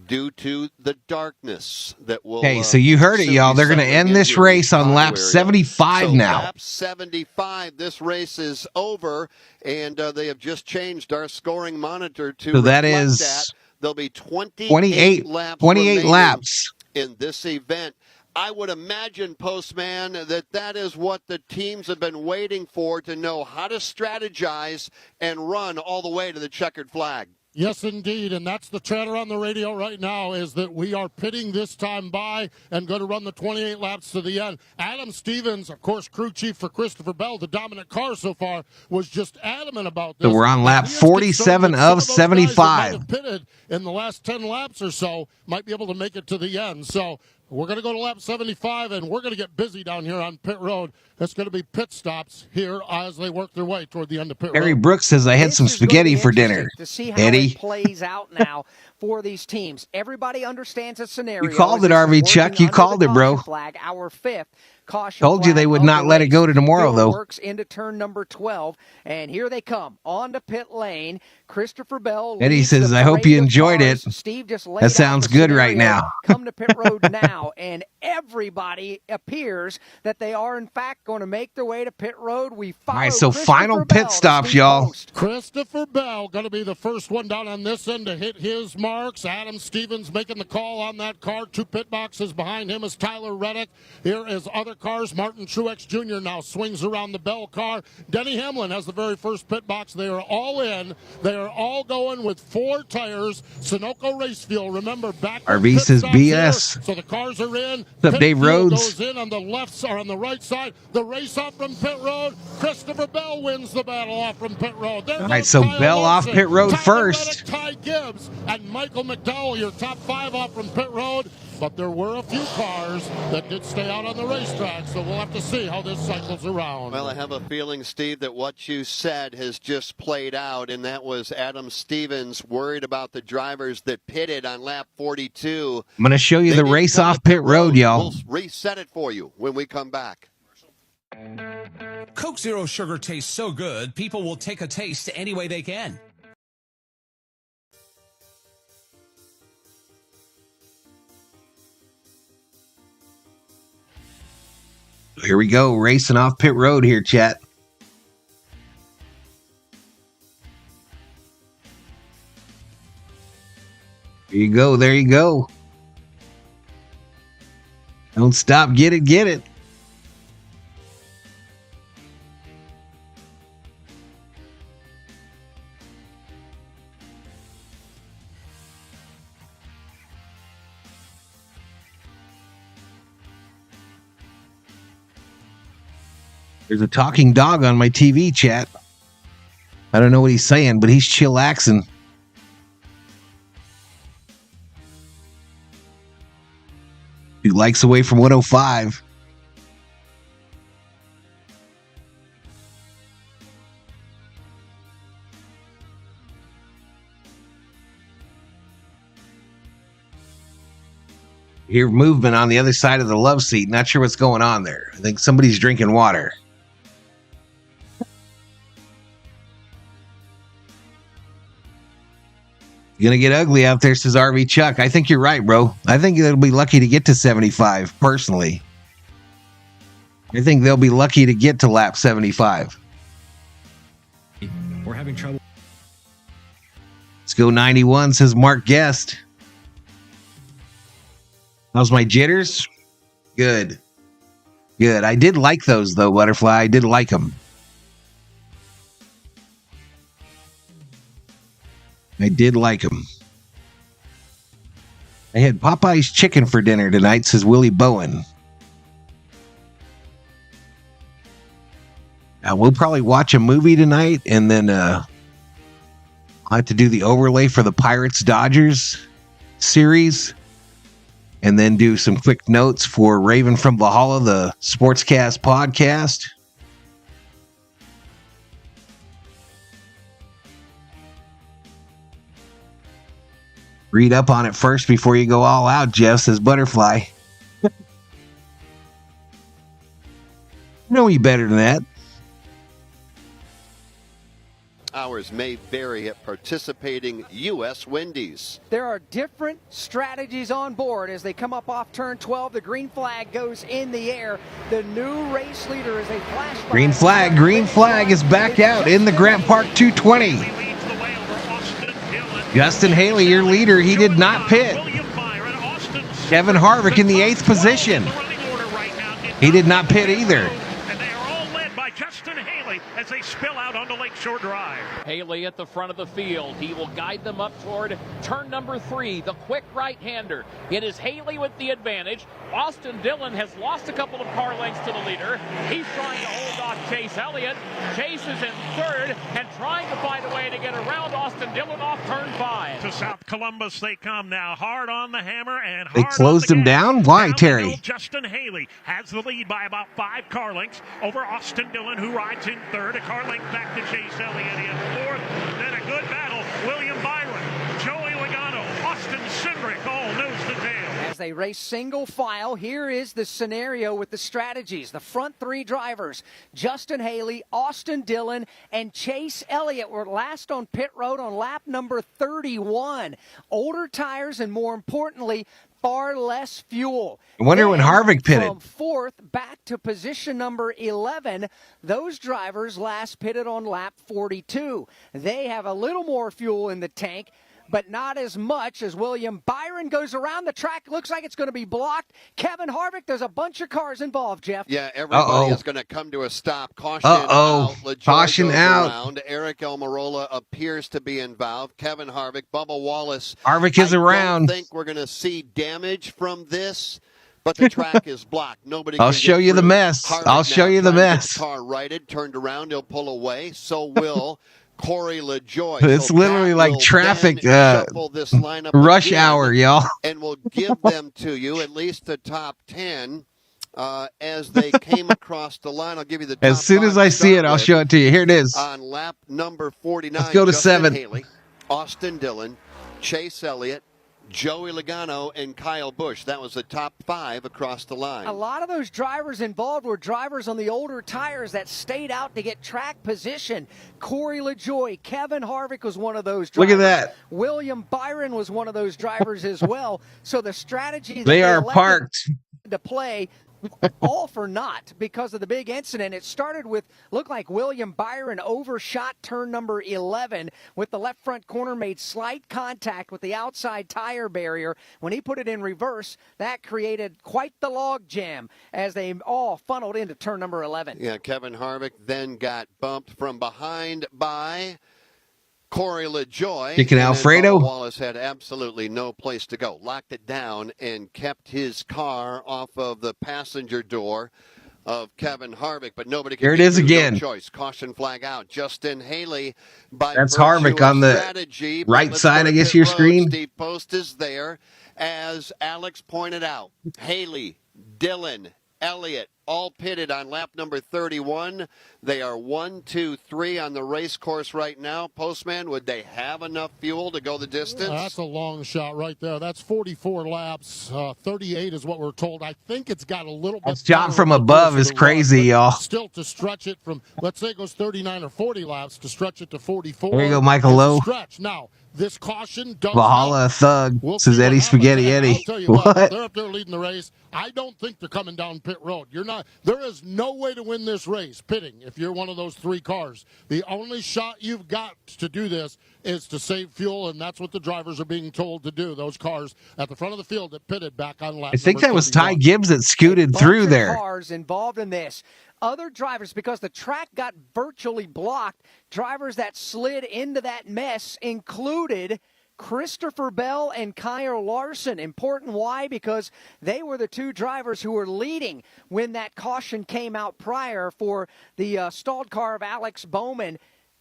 due to the darkness that will. Hey, so you heard it, y'all. They're going to end this race on lap 75 now. Lap 75, this race is over, and they have just changed our scoring monitor to. So that is There'll be 28 laps. in this event. I would imagine, Postman, that is what the teams have been waiting for, to know how to strategize and run all the way to the checkered flag. Yes, indeed, and that's the chatter on the radio right now, is that we are pitting this time by and going to run the 28 laps to the end. Adam Stevens, of course, crew chief for Christopher Bell, the dominant car so far, was just adamant about this. So we're on lap 47 of 75. Might have pitted in the last 10 laps or so, might be able to make it to the end. So we're going to go to lap 75, and we're going to get busy down here on pit road. It's going to be pit stops here as they work their way toward the end of pit road. Harry Brooks says, I had some spaghetti for dinner. To see how Eddie. it plays out now for these teams. Everybody understands the scenario. You called it, RV Chuck. You called it, bro. Flag, our fifth caution Told you they would not let it go to tomorrow, though. Works into turn number 12, and here they come on to pit lane. Christopher Bell. Eddie says, I hope you enjoyed it. Steve just laid that sounds good right now. Come to pit road now, and everybody appears that they are, in fact, going to make their way to pit road. We follow. All right, so final pit stops, y'all. Christopher Bell going to be the first one down on this end to hit his marks. Adam Stevens making the call on that car. 2 pit boxes behind him is Tyler Reddick. Here is other cars. Martin Truex Jr. now swings around the Bell car. Denny Hamlin has the very first pit box. They are all in. They are all going with 4 tires. Sunoco Race Fuel. Remember, back RV says BS. Here, so the cars are in. What's up, Dave Rhodes? Goes in on the left or on the right side. The race off from pit road. Christopher Bell wins the battle off from pit road. All right, so Bell off pit road first. Ty Gibbs and Michael McDowell, your top 5 off from pit road. But there were a few cars that did stay out on the racetrack, so we'll have to see how this cycles around. Well, I have a feeling, Steve, that what you said has just played out, and that was Adam Stevens worried about the drivers that pitted on lap 42. I'm going to show you the race off pit road, y'all. We'll reset it for you when we come back. Coke Zero Sugar tastes so good, people will take a taste any way they can. Here we go, racing off pit road here, chat. There you go, there you go. Don't stop, get it, get it. There's a talking dog on my TV, chat. I don't know what he's saying, but he's chillaxing. 2 likes away from 105. Hear movement on the other side of the love seat. Not sure what's going on there. I think somebody's drinking water. Gonna get ugly out there, says RV Chuck. I think you're right, bro. I think they'll be lucky to get to 75, personally. I think they'll be lucky to get to lap 75. We're having trouble. Let's go 91, says Mark Guest. How's my jitters? Good. Good. I did like those, though, Butterfly. I did like them. I did like them. I had Popeye's chicken for dinner tonight, says Willie Bowen. We'll probably watch a movie tonight, and then I'll have to do the overlay for the Pirates-Dodgers series, and then do some quick notes for Raven from Valhalla, the Sportscast podcast. Read up on it first before you go all out, Jeff, says Butterfly. Know you better than that. Hours may vary at participating U.S. Wendy's. There are different strategies on board as they come up off turn 12. The green flag goes in the air. The new race leader is a flash. Green flag is back out in the Grant Park 220. Justin Haley, your leader, he did not pit. Kevin Harvick in the 8th position. He did not pit either. And they are all led by Justin Haley as they spill out onto Lakeshore Drive. Haley at the front of the field. He will guide them up toward turn number 3, the quick right-hander. It is Haley with the advantage. Austin Dillon has lost a couple of car lengths to the leader. He's trying to hold off Chase Elliott. Chase is in 3rd and trying to find a way to get around Austin Dillon off turn 5. To South Columbus they come now, hard on the hammer and They hard closed on the him gas. down? Why, Down the Terry? hill, Justin Haley has the lead by about 5 car lengths over Austin Dillon, who rides in 3rd. A car length back to Chase Elliott in 4th. Then a good battle. William Byron, Joey Logano, Austin Cindric, all nose to tail. As they race single file, here is the scenario with the strategies. The front 3 drivers, Justin Haley, Austin Dillon, and Chase Elliott, were last on pit road on lap number 31. Older tires and, more importantly, far less fuel. I wonder when Harvick pitted. From 4th back to position number 11, those drivers last pitted on lap 42. They have a little more fuel in the tank, but not as much as William Byron goes around the track. Looks like it's going to be blocked. Kevin Harvick, there's a bunch of cars involved, Jeff. Yeah, everybody is going to come to a stop. Caution out. LaJoy Caution goes out. Around. Eric Almirola appears to be involved. Kevin Harvick, Bubba Wallace. Harvick is around. I don't think we're going to see damage from this, but the track is blocked. Nobody I'll can show get you the through. mess. Harvick I'll show now you the trying to get mess. the car righted, turned around, he'll pull away. So will Corey LaJoy. It's So literally that like will traffic then shuffle this lineup rush again, hour, y'all. and we'll give them to you, at least the top 10, as they came across the line. I'll give you the top As soon as 5 I to see start it, I'll with. show it to you. Here it is. On lap number 49, Let's go to Justin 7. Haley, Austin Dillon, Chase Elliott, Joey Logano, and Kyle Busch. That was the top 5 across the line. A lot of those drivers involved were drivers on the older tires that stayed out to get track position. Corey LaJoy, Kevin Harvick was one of those drivers. Look at that. William Byron was one of those drivers as well. So the strategy that They are elected parked. to play, all for naught because of the big incident. It started with, looked like William Byron overshot turn number 11 with the left front corner, made slight contact with the outside tire barrier. When he put it in reverse, that created quite the log jam as they all funneled into turn number 11. Yeah, Kevin Harvick then got bumped from behind by Corey LaJoy. Chicken and then Alfredo. Bubba Wallace had absolutely no place to go. Locked it down and kept his car off of the passenger door of Kevin Harvick, but nobody could Here it get is through. again. No choice. Caution flag out. Justin Haley by That's virtue Harvick of on the strategy, but right let's side, go I to guess, pit your road. screen. Steve Post is there. As Alex pointed out, Haley, Dillon, Elliott, all pitted on lap number 31. They are 1, 2, 3 on the race course right now. Postman, would they have enough fuel to go the distance? That's a long shot right there. That's 44 laps. 38 is what we're told. I think it's got a little bit. A shot from above is crazy, y'all. Still to stretch it from, let's say it goes 39 or 40 laps, to stretch it to 44. There you go, Michael It's a Lowe. Stretch. Now, this caution does Valhalla help. Thug, We'll says see what Eddie happens. Spaghetti And Eddie. I'll tell you what, What? they're up there leading the race. I don't think they're coming down pit road. You're not. There is no way to win this race pitting if you're one of those 3 cars. The only shot you've got to do this is to save fuel, and that's what the drivers are being told to do. Those cars at the front of the field that pitted back on lap. I think number that was Ty 31. Gibbs that scooted Bunch through of there. Cars involved in this. Other drivers, because the track got virtually blocked, drivers that slid into that mess included Christopher Bell and Kyle Larson. Important why? Because they were the 2 drivers who were leading when that caution came out prior for the stalled car of Alex Bowman.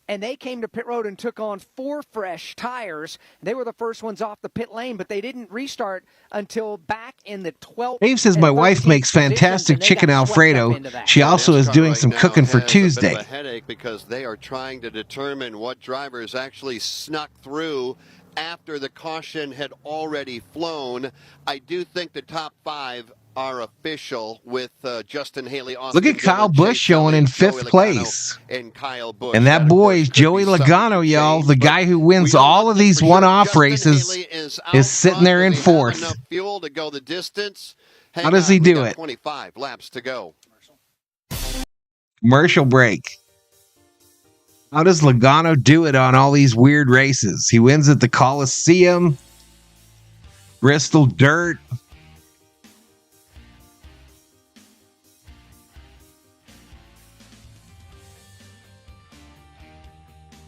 And they came to pit road and took on 4 fresh tires. They were the first ones off the pit lane, but they didn't restart until back in the 12th. Dave says my wife makes fantastic chicken Alfredo. She also is doing some cooking for Tuesday. A bit of a headache because they are trying to determine what drivers actually snuck through after the caution had already flown. I do think the top 5 are official with Justin Haley. Look at Kyle Busch showing in 5th place. And Kyle Busch. And that boy is Joey Logano, y'all. The guy who wins all of these one-off races is sitting there in 4th. Enough fuel to go the distance. How does he do it? 25 laps to go. Commercial break. How does Logano do it on all these weird races? He wins at the Coliseum, Bristol Dirt,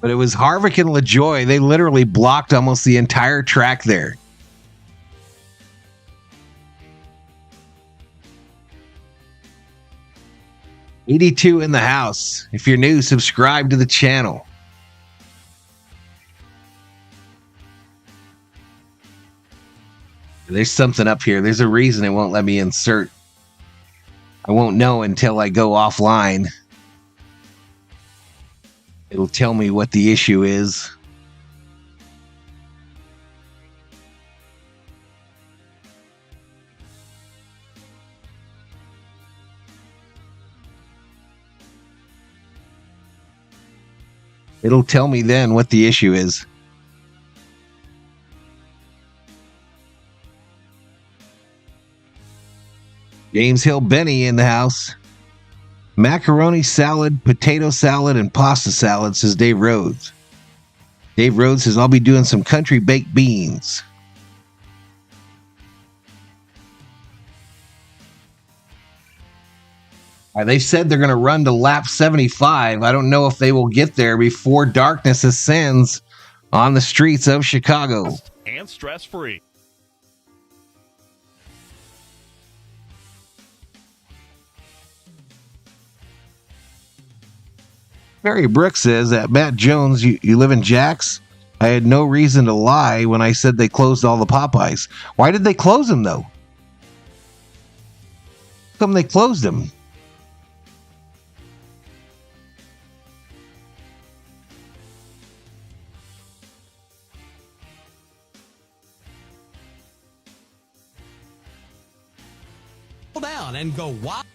But it was Harvick and LaJoy. They literally blocked almost the entire track there. $82 in the house. If you're new, subscribe to the channel. There's something up here. There's a reason it won't let me insert. I won't know until I go offline. It'll tell me what the issue is. It'll tell me then what the issue is. James Hill Benny in the house. Macaroni salad, potato salad, and pasta salad, says Dave Rhodes. Dave Rhodes says, I'll be doing some country baked beans. They said they're going to run to lap 75. I don't know if they will get there before darkness ascends on the streets of Chicago. And stress-free. Barry Brooks says that Matt Jones, you live in Jax? I had no reason to lie when I said they closed all the Popeyes. Why did they close them, though? How come they closed them? Down and go wild.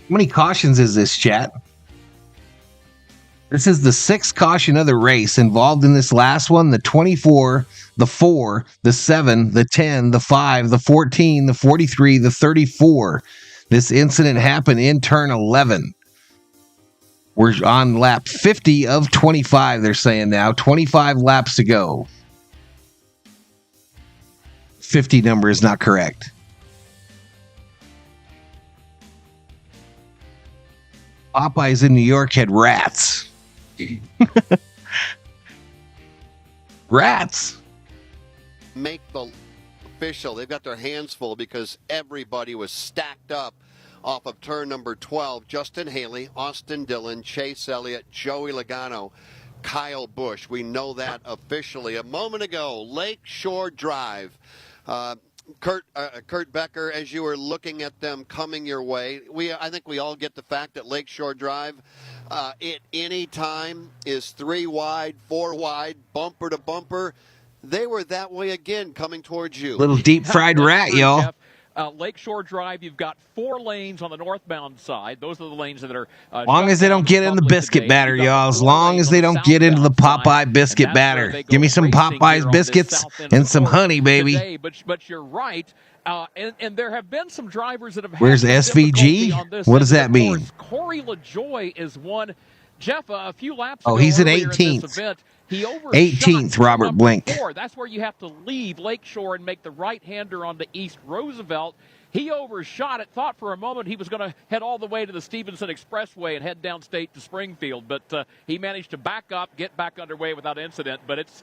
How many cautions is this, chat? This is the 6th caution of the race. Involved in this last one, the 24, the 4, the 7, the 10, the 5, the 14, the 43, the 34. This incident happened in turn 11. We're on lap 50 of 25, they're saying now. 25 laps to go. 50 number is not correct. Popeyes in New York had rats. Rats. Make the official. They've got their hands full because everybody was stacked up off of turn number 12. Justin Haley, Austin Dillon, Chase Elliott, Joey Logano, Kyle Busch. We know that officially. A moment ago, Lakeshore Drive. Kurt Becker, as you were looking at them coming your way, I think we all get the fact that Lakeshore Drive at any time is 3 wide, 4 wide, bumper to bumper. They were that way again coming towards you. Little deep fried rat, y'all. Jeff. Lakeshore Drive, you've got 4 lanes on the northbound side. Those are the lanes that are... as long as they don't get in the biscuit batter, y'all. As long as they don't get into the Popeye biscuit batter. Give me some Popeye's biscuits and some honey, baby. Today, but you're right. And there have been some drivers that have had Where's some SVG? on this. What does that mean? Corey LaJoy is one. Jeff, a few laps ago, he's an earlier 18th. in this event, he 18th, Robert Blink. 4. That's where you have to leave Lakeshore and make the right-hander onto East Roosevelt. He overshot it, thought for a moment he was going to head all the way to the Stevenson Expressway and head downstate to Springfield, but he managed to back up, get back underway without incident. But it's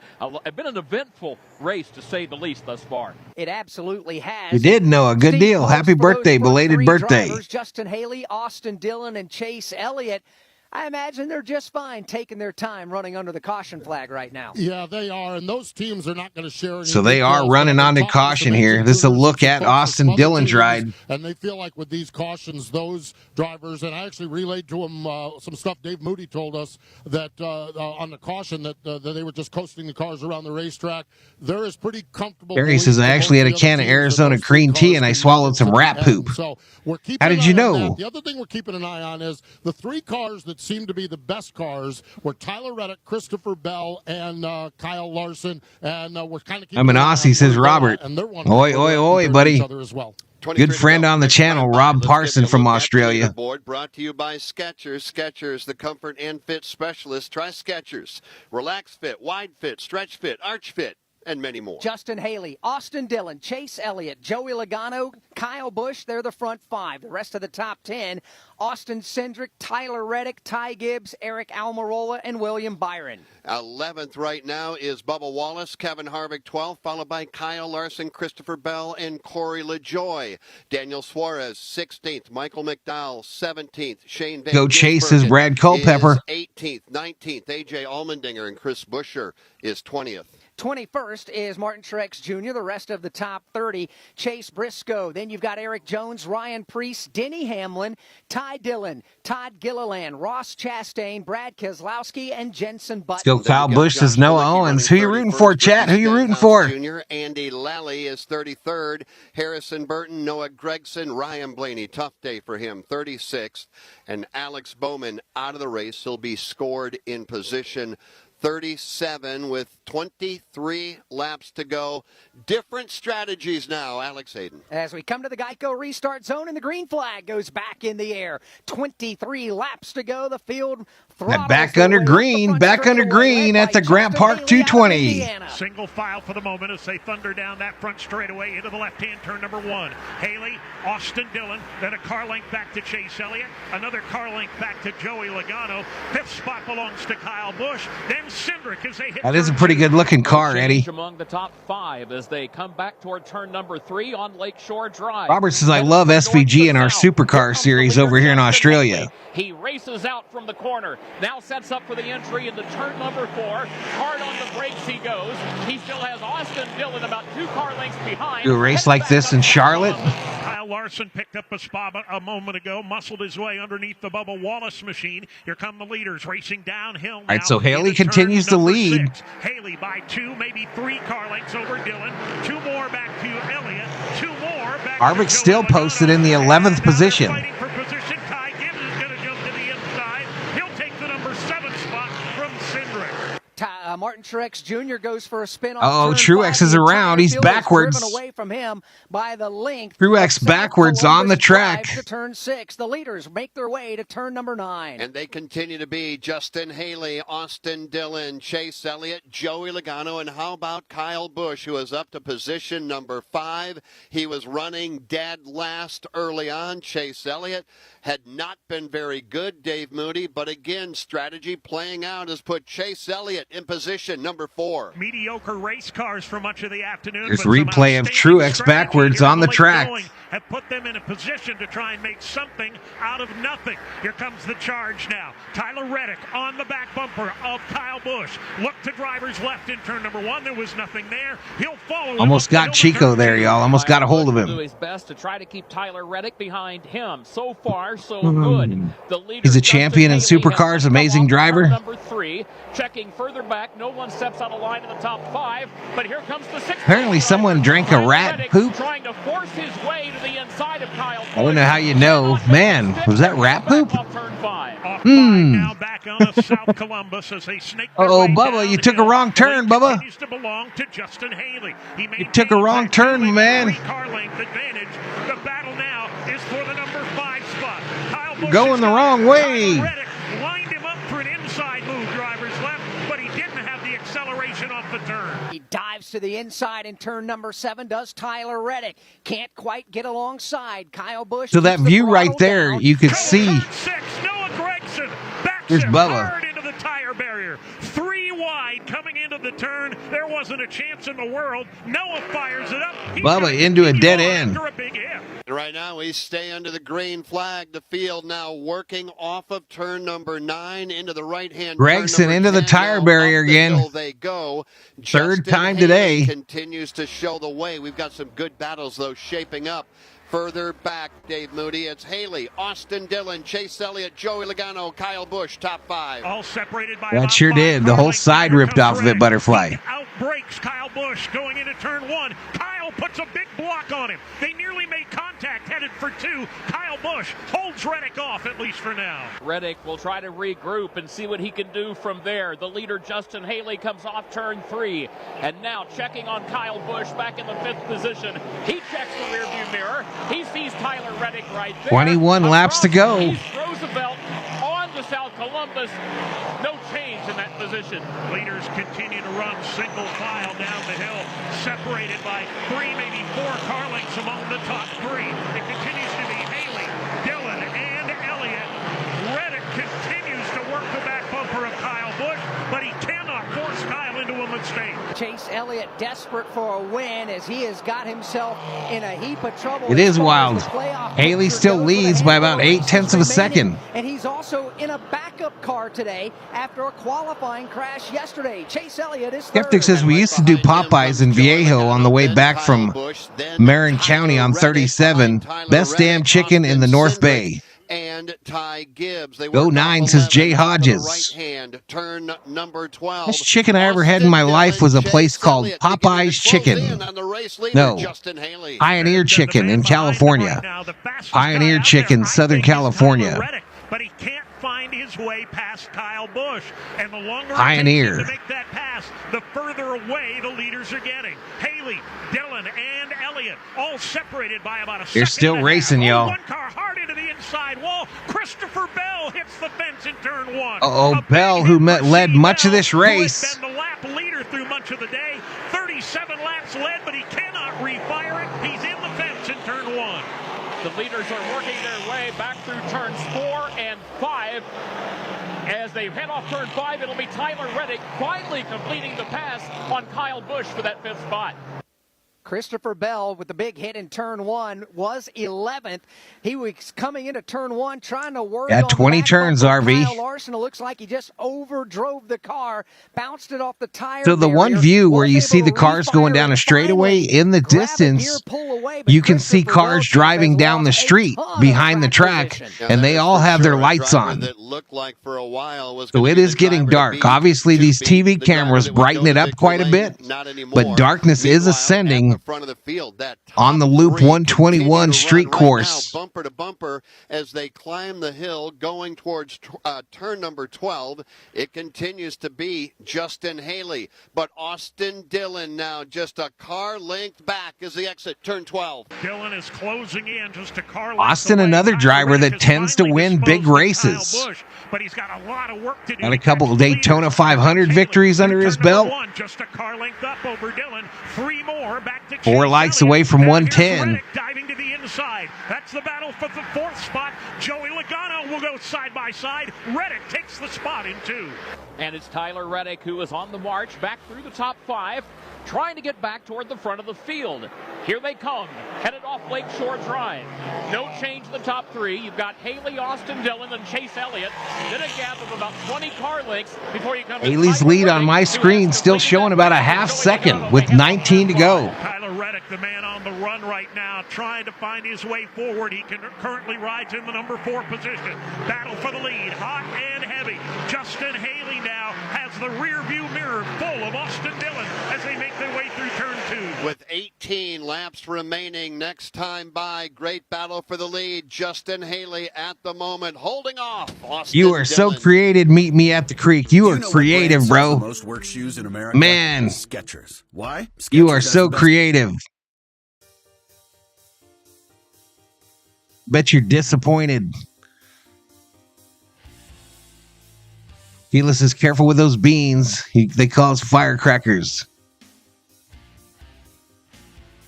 been an eventful race, to say the least, thus far. It absolutely has. You did, Noah. Good deal. Happy birthday, belated birthday. Drivers, Justin Haley, Austin Dillon, and Chase Elliott. I imagine they're just fine taking their time running under the caution flag right now. Yeah, they are, and those teams are not going to share any. So they are running onto caution here. This is a look at Austin Dillon's ride. And they feel like with these cautions, those drivers, and I actually relayed to them some stuff Dave Moody told us that on the caution that they were just coasting the cars around the racetrack. There is pretty comfortable. Barry says, I actually had a can of Arizona green tea and I swallowed some rat poop. So we're keeping How did you know? The other thing we're keeping an eye on is the 3 cars that seem to be the best cars were Tyler Reddick, Christopher Bell, and Kyle Larson. And we're kind of. I'm an Aussie, says Robert. Oi, oi, oi, buddy. Well. Good friend on the channel, Rob Parson from Australia. Board brought to you by Skechers. Skechers, the comfort and fit specialist. Try Skechers. Relax fit, wide fit, stretch fit, arch fit. and many more. Justin Haley, Austin Dillon, Chase Elliott, Joey Logano, Kyle Busch, they're the front 5. The rest of the top 10, Austin Cindric, Tyler Reddick, Ty Gibbs, Eric Almirola, and William Byron. 11th right now is Bubba Wallace, Kevin Harvick 12th, followed by Kyle Larson, Christopher Bell, and Corey LaJoie. Daniel Suarez 16th, Michael McDowell 17th, Shane Van Go Chase is Brad Culpepper. 18th, 19th, AJ Allmendinger, and Chris Buescher is 20th. 21st is Martin Truex Jr., the rest of the top 30, Chase Briscoe. Then you've got Eric Jones, Ryan Preece, Denny Hamlin, Ty Dillon, Todd Gilliland, Ross Chastain, Brad Keselowski, and Jenson Button. Let's go Kyle Busch says Noah Owens. Who you rooting for, chat? Who you rooting for? Jr. Andy Lally is 33rd. Harrison Burton, Noah Gregson, Ryan Blaney. Tough day for him, 36th. And Alex Bowman out of the race. He'll be scored in position 37 with 23 laps to go. Different strategies now, Alex Hayden. As we come to the Geico restart zone and the green flag goes back in the air. 23 laps to go. The field back under green at the Grant Park 220. Single file for the moment as they thunder down that front straightaway into the left-hand turn number 1. Haley, Austin Dillon, then a car length back to Chase Elliott, another car length back to Joey Logano. 5th spot belongs to Kyle Busch. Then Cindric as they hit. That is a pretty good looking car, Eddie. Among the top 5 as they come back toward turn number 3 on Lakeshore Drive. Robert says, I love SVG in our supercar series over here in Australia. He races out from the corner. Now sets up for the entry into turn number 4. Hard on the brakes he goes. He still has Austin Dillon about 2 car lengths behind. Do a race like this in Charlotte? Kyle Larson picked up a spot a moment ago, muscled his way underneath the Bubba Wallace machine. Here come the leaders racing downhill. All right, so Haley continues to lead. 6. Haley by 2, maybe 3 car lengths over Dillon. 2 more back to Elliott. 2 more back Harvick to still posted in the 11th position. Fighting for position. Ty Gibbs is going to jump to the inside. He'll take the number 7 spot from Cindric. Martin Truex Jr. goes for a spin. Oh, Truex is around. He's backwards. Away from him by the length. Truex backwards on the track. To turn 6. The leaders make their way to turn number 9. And they continue to be Justin Haley, Austin Dillon, Chase Elliott, Joey Logano, and how about Kyle Busch, who is up to position number 5. He was running dead last early on. Chase Elliott had not been very good, Dave Moody, but again, strategy playing out has put Chase Elliott in position number 4. Mediocre race cars for much of the afternoon. There's replay of Truex backwards on the track. Have put them in a position to try and make something out of nothing. Here comes the charge now. Tyler Reddick on the back bumper of Kyle Busch. Look to drivers left in turn number 1. There was nothing there. He'll follow. Almost got Chico there, y'all. Almost got a hold of him. Do his best to try to keep Tyler Reddick behind him. So far, so good. The leader, he's a champion in supercars, amazing driver. Number 3, checking further back. No one steps out of line in the top 5. But here comes the 6th. Apparently, someone drank a rat poop. Trying to force his way to the inside of Kyle Busch. I don't know how you know. Man, was that rat poop? Now back on to South Columbus as they snake their way Bubba, you took a wrong turn, Bubba. Continues to belong to Justin Haley. You took a wrong turn, man. Car length advantage. The battle now is for the number 5 spot. Kyle Busch going the wrong way. Reddick lined him up for an inside move, drivers left, but he didn't have the acceleration off the turn. He dives to the inside in turn number 7, does Tyler Reddick. Can't quite get alongside Kyle Busch. So that view right there, you could see. 6, Noah Gregson backs There's him Bubba. hard into the tire barrier. 3 wide coming into the turn. There wasn't a chance in the world. Noah fires it up. Bubba into a dead end. A big hit. Right now, we stay under the green flag. The field now working off of turn number 9 into the right-hand. Gregson into the tire barrier again. They go. Third time today. Continues to show the way. We've got some good battles, though, shaping up. Further back, Dave Moody, it's Haley, Austin Dillon, Chase Elliott, Joey Logano, Kyle Busch, top 5. All separated by that sure did. The whole side ripped off of it, Butterfly. Outbreaks Kyle Busch going into turn 1. Kyle puts a big block on him. They nearly made contact, headed for 2. Kyle Busch holds Reddick off, at least for now. Reddick will try to regroup and see what he can do from there. The leader, Justin Haley, comes off turn 3. And now checking on Kyle Busch back in the 5th position. He checks the rearview mirror. He sees Tyler Reddick right there. 21 laps to go. Roosevelt on the South Columbus. No change in that position. Leaders continue to run single file down the hill, separated by 3, maybe 4 car lengths among the top 3. It continues to be Haley, Dillon, and Elliott. Reddick continues to work the back bumper of Kyle Busch, but he cannot force Kyle into a mistake. Chase Elliott desperate for a win as he has got himself in a heap of trouble. It is wild. Haley still leads by about 0.8 of a second. And he's also in a backup car today after a qualifying crash yesterday. Chase Elliott is third. Skeptic says we used to do Popeyes in Viejo on the way back from Marin County on 37. Best damn chicken in the North Bay. And Ty Gibbs. They Go 9, says Jay Hodges. Right hand, turn number 12. Best chicken I ever had in my life was a place called Popeye's Chicken. No, Pioneer Chicken in California. Pioneer Chicken, Southern California. But he can't find his way past Kyle Busch. And the longer Pioneer. it takes to make that pass, the further away the leaders are getting. Haley, Dillon, and Elliott all separated by about a second. They're still racing, y'all. One car hard into the inside wall. Christopher Bell hits the fence in turn 1. Bell, who led much of this race. Who has been the lap leader through much of the day. 37 laps led, but he cannot refire it. He's in the fence in turn 1. The leaders are working their way back through turns 4 and 5. As they head off turn 5, it'll be Tyler Reddick finally completing the pass on Kyle Busch for that 5th spot. Christopher Bell with the big hit in turn 1 was 11th. He was coming into turn 1 trying to work on 20 turns, RV. Kyle Larson. It looks like he just overdrove the car, bounced it off the tire. So the one view where you see the cars going down a straightaway in the distance, you can see cars driving down the street behind the track, and they all have their lights on. So it is getting dark. Obviously, these TV cameras brighten it up quite a bit, but darkness is ascending front of the field. That on the Loop 121 street course. Now, bumper to bumper as they climb the hill going towards turn number 12. It continues to be Justin Haley, but Austin Dillon now just a car length back as they exit turn 12. Dillon is closing in just a car length Austin, away. another driver that tends to win big races. Busch, but he's got a lot of work to do. Got a couple of Daytona 500 victories under his belt. Just a car length up over Dillon. 3 more back to 4 lights away from 110. Diving to the inside. That's the battle for the 4th spot. Joey Logano will go side by side. Reddick takes the spot in 2. And it's Tyler Reddick who is on the march back through the top 5, trying to get back toward the front of the field. Here they come, headed off Lakeshore Drive. No change in the top 3. You've got Haley, Austin Dillon, and Chase Elliott. Then a gap of about 20 car lengths before you come to Haley's lead on my screen still showing about a half second with 19 to go. Tyler Reddick, the man on the run right now, trying to find his way forward. He currently rides in the number 4 position. Battle for the lead, hot and heavy. Justin Haley now has the rear view mirror full of Austin Dillon as they make their way through turn 2. With 18 laps remaining, next time by, great battle for the lead. Justin Haley at the moment holding off Austin You are Dillon. so creative. Meet me at the creek. You are creative, bro. Most work shoes in America? Man. Skechers. Why? Skechers You are has so the best- creative. Bet you're disappointed. Keyless is careful with those beans. They cause firecrackers.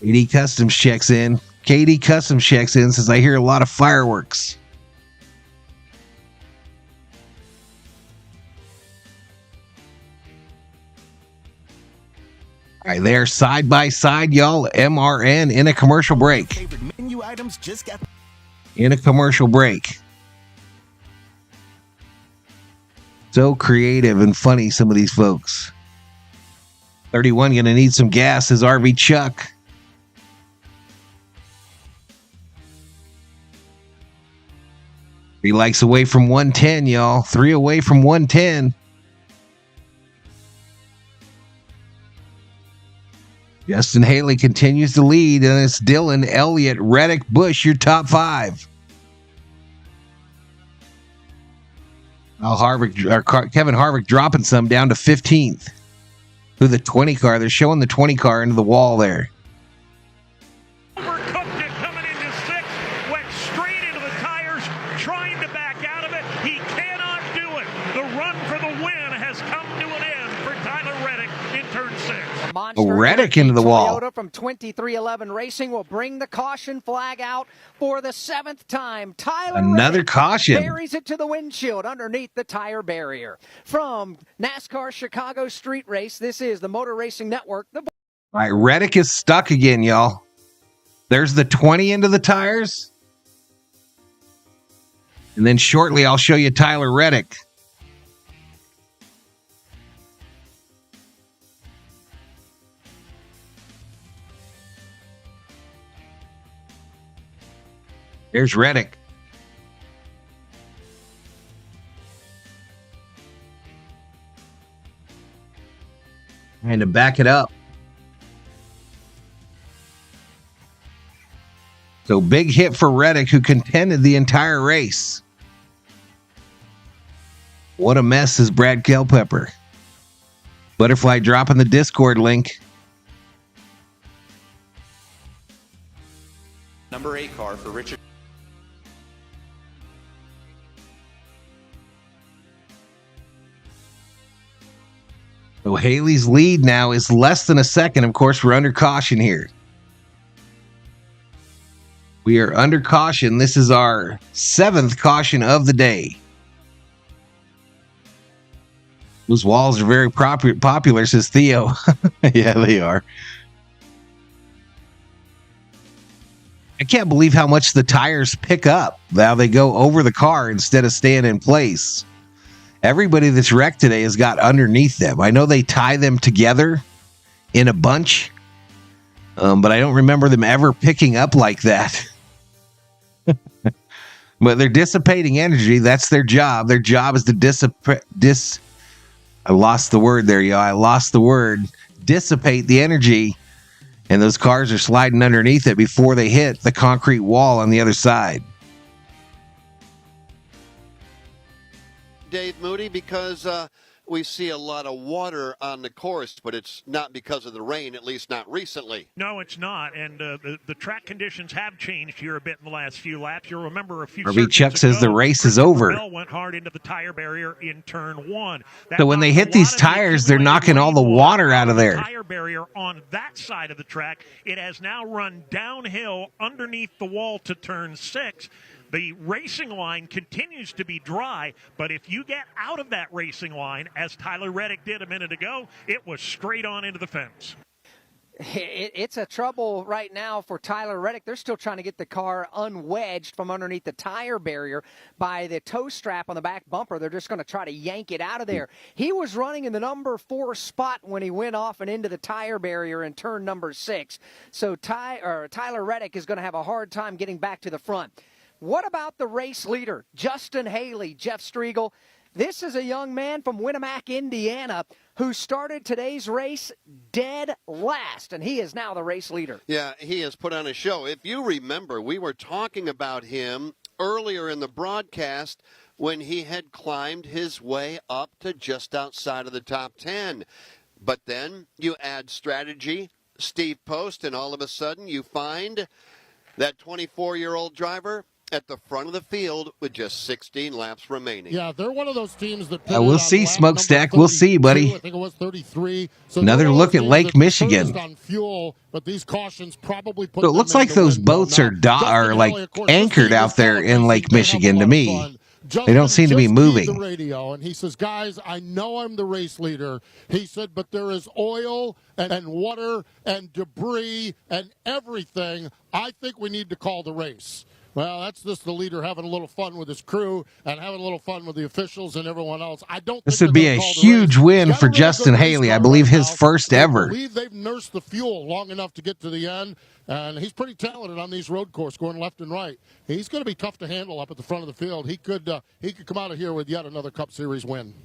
KD Customs checks in. KD Customs checks in, says I hear a lot of fireworks. All right, they're side by side, y'all. MRN in a commercial break. Favorite menu items just got In a commercial break. So creative and funny, some of these folks. 31 gonna need some gas, says RV Chuck. He likes away from 110, y'all. 3 away from 110. Justin Haley continues to lead, and it's Dillon, Elliott, Reddick, Busch, your top 5. Kevin Harvick dropping some down to 15th. Through the 20 car. They're showing the 20 car into the wall there. Overcooked it coming into 6th. Went straight into the tires, trying to back out of it. He cannot Reddick into the wall. Toyota from 2311 Racing will bring the caution flag out for the 7th time. Tyler Another Reddick caution. buries it to the windshield underneath the tire barrier. From NASCAR Chicago Street Race, this is the Motor Racing Network. All right, Reddick is stuck again, y'all. There's the 20 into the tires. And then shortly, I'll show you Tyler Reddick. There's Reddick. And to back it up. So big hit for Reddick, who contended the entire race. What a mess is Brad Culpepper. Butterfly dropping the Discord link. Number 8 car for Richard. So Haley's lead now is less than a second. Of course, we're under caution here. We are under caution. This is our 7th caution of the day. Those walls are very popular, says Theo. Yeah, they are. I can't believe how much the tires pick up. Now they go over the car instead of staying in place. Everybody that's wrecked today has got underneath them. I know they tie them together in a bunch, but I don't remember them ever picking up like that. But they're dissipating energy. That's their job. Their job is to I lost the word there, y'all. I lost the word. Dissipate the energy. And those cars are sliding underneath it before they hit the concrete wall on the other side. Dave Moody, because we see a lot of water on the course, but it's not because of the rain, at least not recently. No, it's not. And the track conditions have changed here a bit in the last few laps. You'll remember a few RB Chuck says the race is over. Bell went hard into the tire barrier in turn 1. So when they hit these tires, they're knocking all the water out of there. Tire barrier on that side of the track. It has now run downhill underneath the wall to turn 6. The racing line continues to be dry, but if you get out of that racing line, as Tyler Reddick did a minute ago, it was straight on into the fence. It's a trouble right now for Tyler Reddick. They're still trying to get the car unwedged from underneath the tire barrier by the toe strap on the back bumper. They're just going to try to yank it out of there. He was running in the number 4 spot when he went off and into the tire barrier in turn number 6. So Tyler Reddick is going to have a hard time getting back to the front. What about the race leader, Justin Haley, Jeff Striegel? This is a young man from Winamac, Indiana, who started today's race dead last, and he is now the race leader. Yeah, he has put on a show. If you remember, we were talking about him earlier in the broadcast when he had climbed his way up to just outside of the top 10. But then you add strategy, Steve Post, and all of a sudden you find that 24-year-old driver at the front of the field with just 16 laps remaining. Yeah, they're one of those teams that... we'll see, Smokestack. We'll see, buddy. I think it was 33. So another look at Lake Michigan. On fuel, but these cautions probably put so it looks like those boats are like anchored out there in Lake Michigan to me. They don't seem to be moving. The radio, and he says, guys, I know I'm the race leader. He said, but there is oil and water and debris and everything. I think we need to call the race. Well, that's just the leader having a little fun with his crew and having a little fun with the officials and everyone else. I don't. This would be a huge win for Justin Haley. I believe his first ever. I believe they've nursed the fuel long enough to get to the end, and he's pretty talented on these road courses, going left and right. He's going to be tough to handle up at the front of the field. He could come out of here with yet another Cup Series win.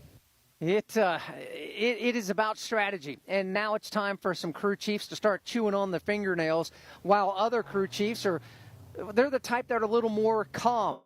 It is about strategy, and now it's time for some crew chiefs to start chewing on the fingernails, while other crew chiefs they're the type that are a little more calm.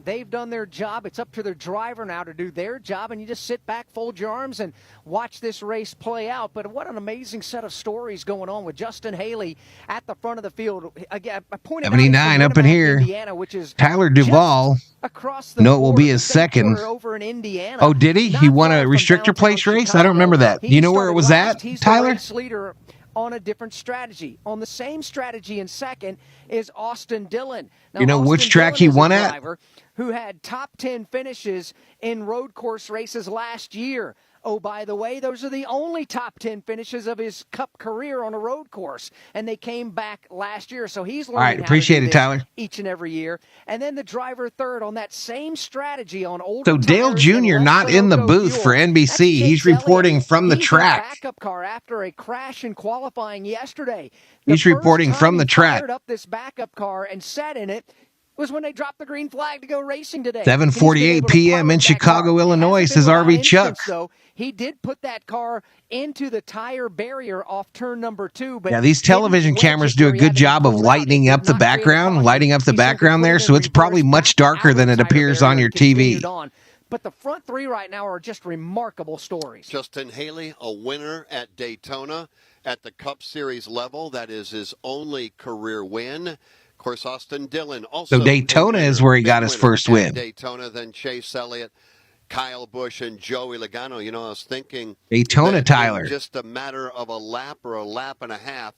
They've done their job. It's up to their driver now to do their job, and you just sit back, fold your arms, and watch this race play out. But what an amazing set of stories going on with Justin Haley at the front of the field. Again, I pointed 79 out up in here. Indiana, which is Tyler Duvall. Across the No, it will be his second. over in Indiana. Oh, did he? He won a restrictor place race? I don't remember that. Do you know where it was at, He's Tyler? the race leader on a different strategy. On the same strategy in second is Austin Dillon. Now, You know Austin which track Dillon he won is a at? driver who had top 10 finishes in road course races last year. Oh, by the way, those are the only top 10 finishes of his Cup career on a road course, and they came back last year. So he's learning All right, how appreciate to do it, this Tyler. each and every year. And then the driver third on that same strategy on older So Dale tires and Jr. less not in the Sunoco booth fuel. for That's NBC. He's Chase reporting Elliott. from the He's track. a backup car after a crash in qualifying yesterday. He's reporting from the track. Fired up this backup car and sat in it was when they dropped the green flag to go racing today. 7:48 p.m. in Chicago, Illinois, says RV Chuck. So he did put that car into the tire barrier off turn number 2. But Yeah, these television cameras do a good job of lighting up the background, there, so it's probably much darker than it appears on your TV. But the front three right now are just remarkable stories. Justin Haley, a winner at Daytona at the Cup Series level. That is his only career win. Of course, Austin Dillon also. So Daytona is where he got his first win. Daytona, then Chase Elliott, Kyle Busch, and Joey Logano. You know, I was thinking Daytona, Tyler. Just a matter of a lap or a lap and a half.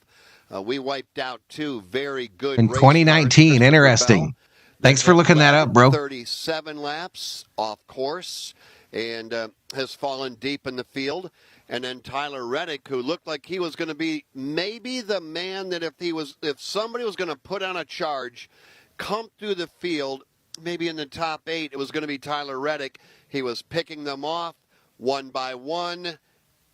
We wiped out two very good in 2019. Interesting. Thanks for looking that up, bro. 37 laps off course and has fallen deep in the field. And then Tyler Reddick, who looked like he was going to be maybe the man that if somebody was going to put on a charge, come through the field, maybe in the top 8, it was going to be Tyler Reddick. He was picking them off one by one,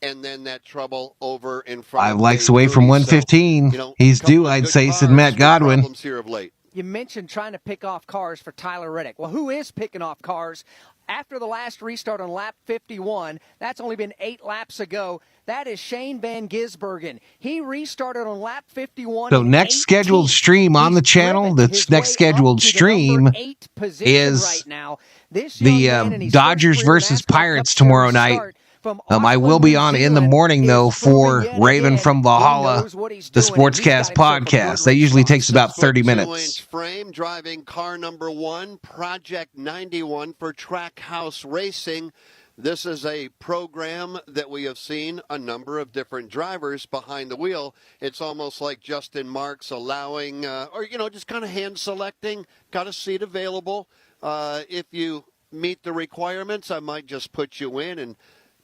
and then that trouble over in front. 5 likes away from 115. So, he's due, I'd say, said Matt Godwin. Here of late. You mentioned trying to pick off cars for Tyler Reddick. Well, who is picking off cars? After the last restart on lap 51, that's only been 8 laps ago. That is Shane Van Gisbergen. He restarted on lap 51. So next scheduled stream on the channel, the next scheduled stream is right now. the Dodgers versus Pirates tomorrow night. I will be on in the morning, though, for Raven from Valhalla, the Sportscast podcast. That usually takes about 30 minutes. 2-inch frame, driving car number 1, Project 91 for Trackhouse Racing. This is a program that we have seen a number of different drivers behind the wheel. It's almost like Justin Marks allowing, just kind of hand selecting, got a seat available. If you meet the requirements, I might just put you in and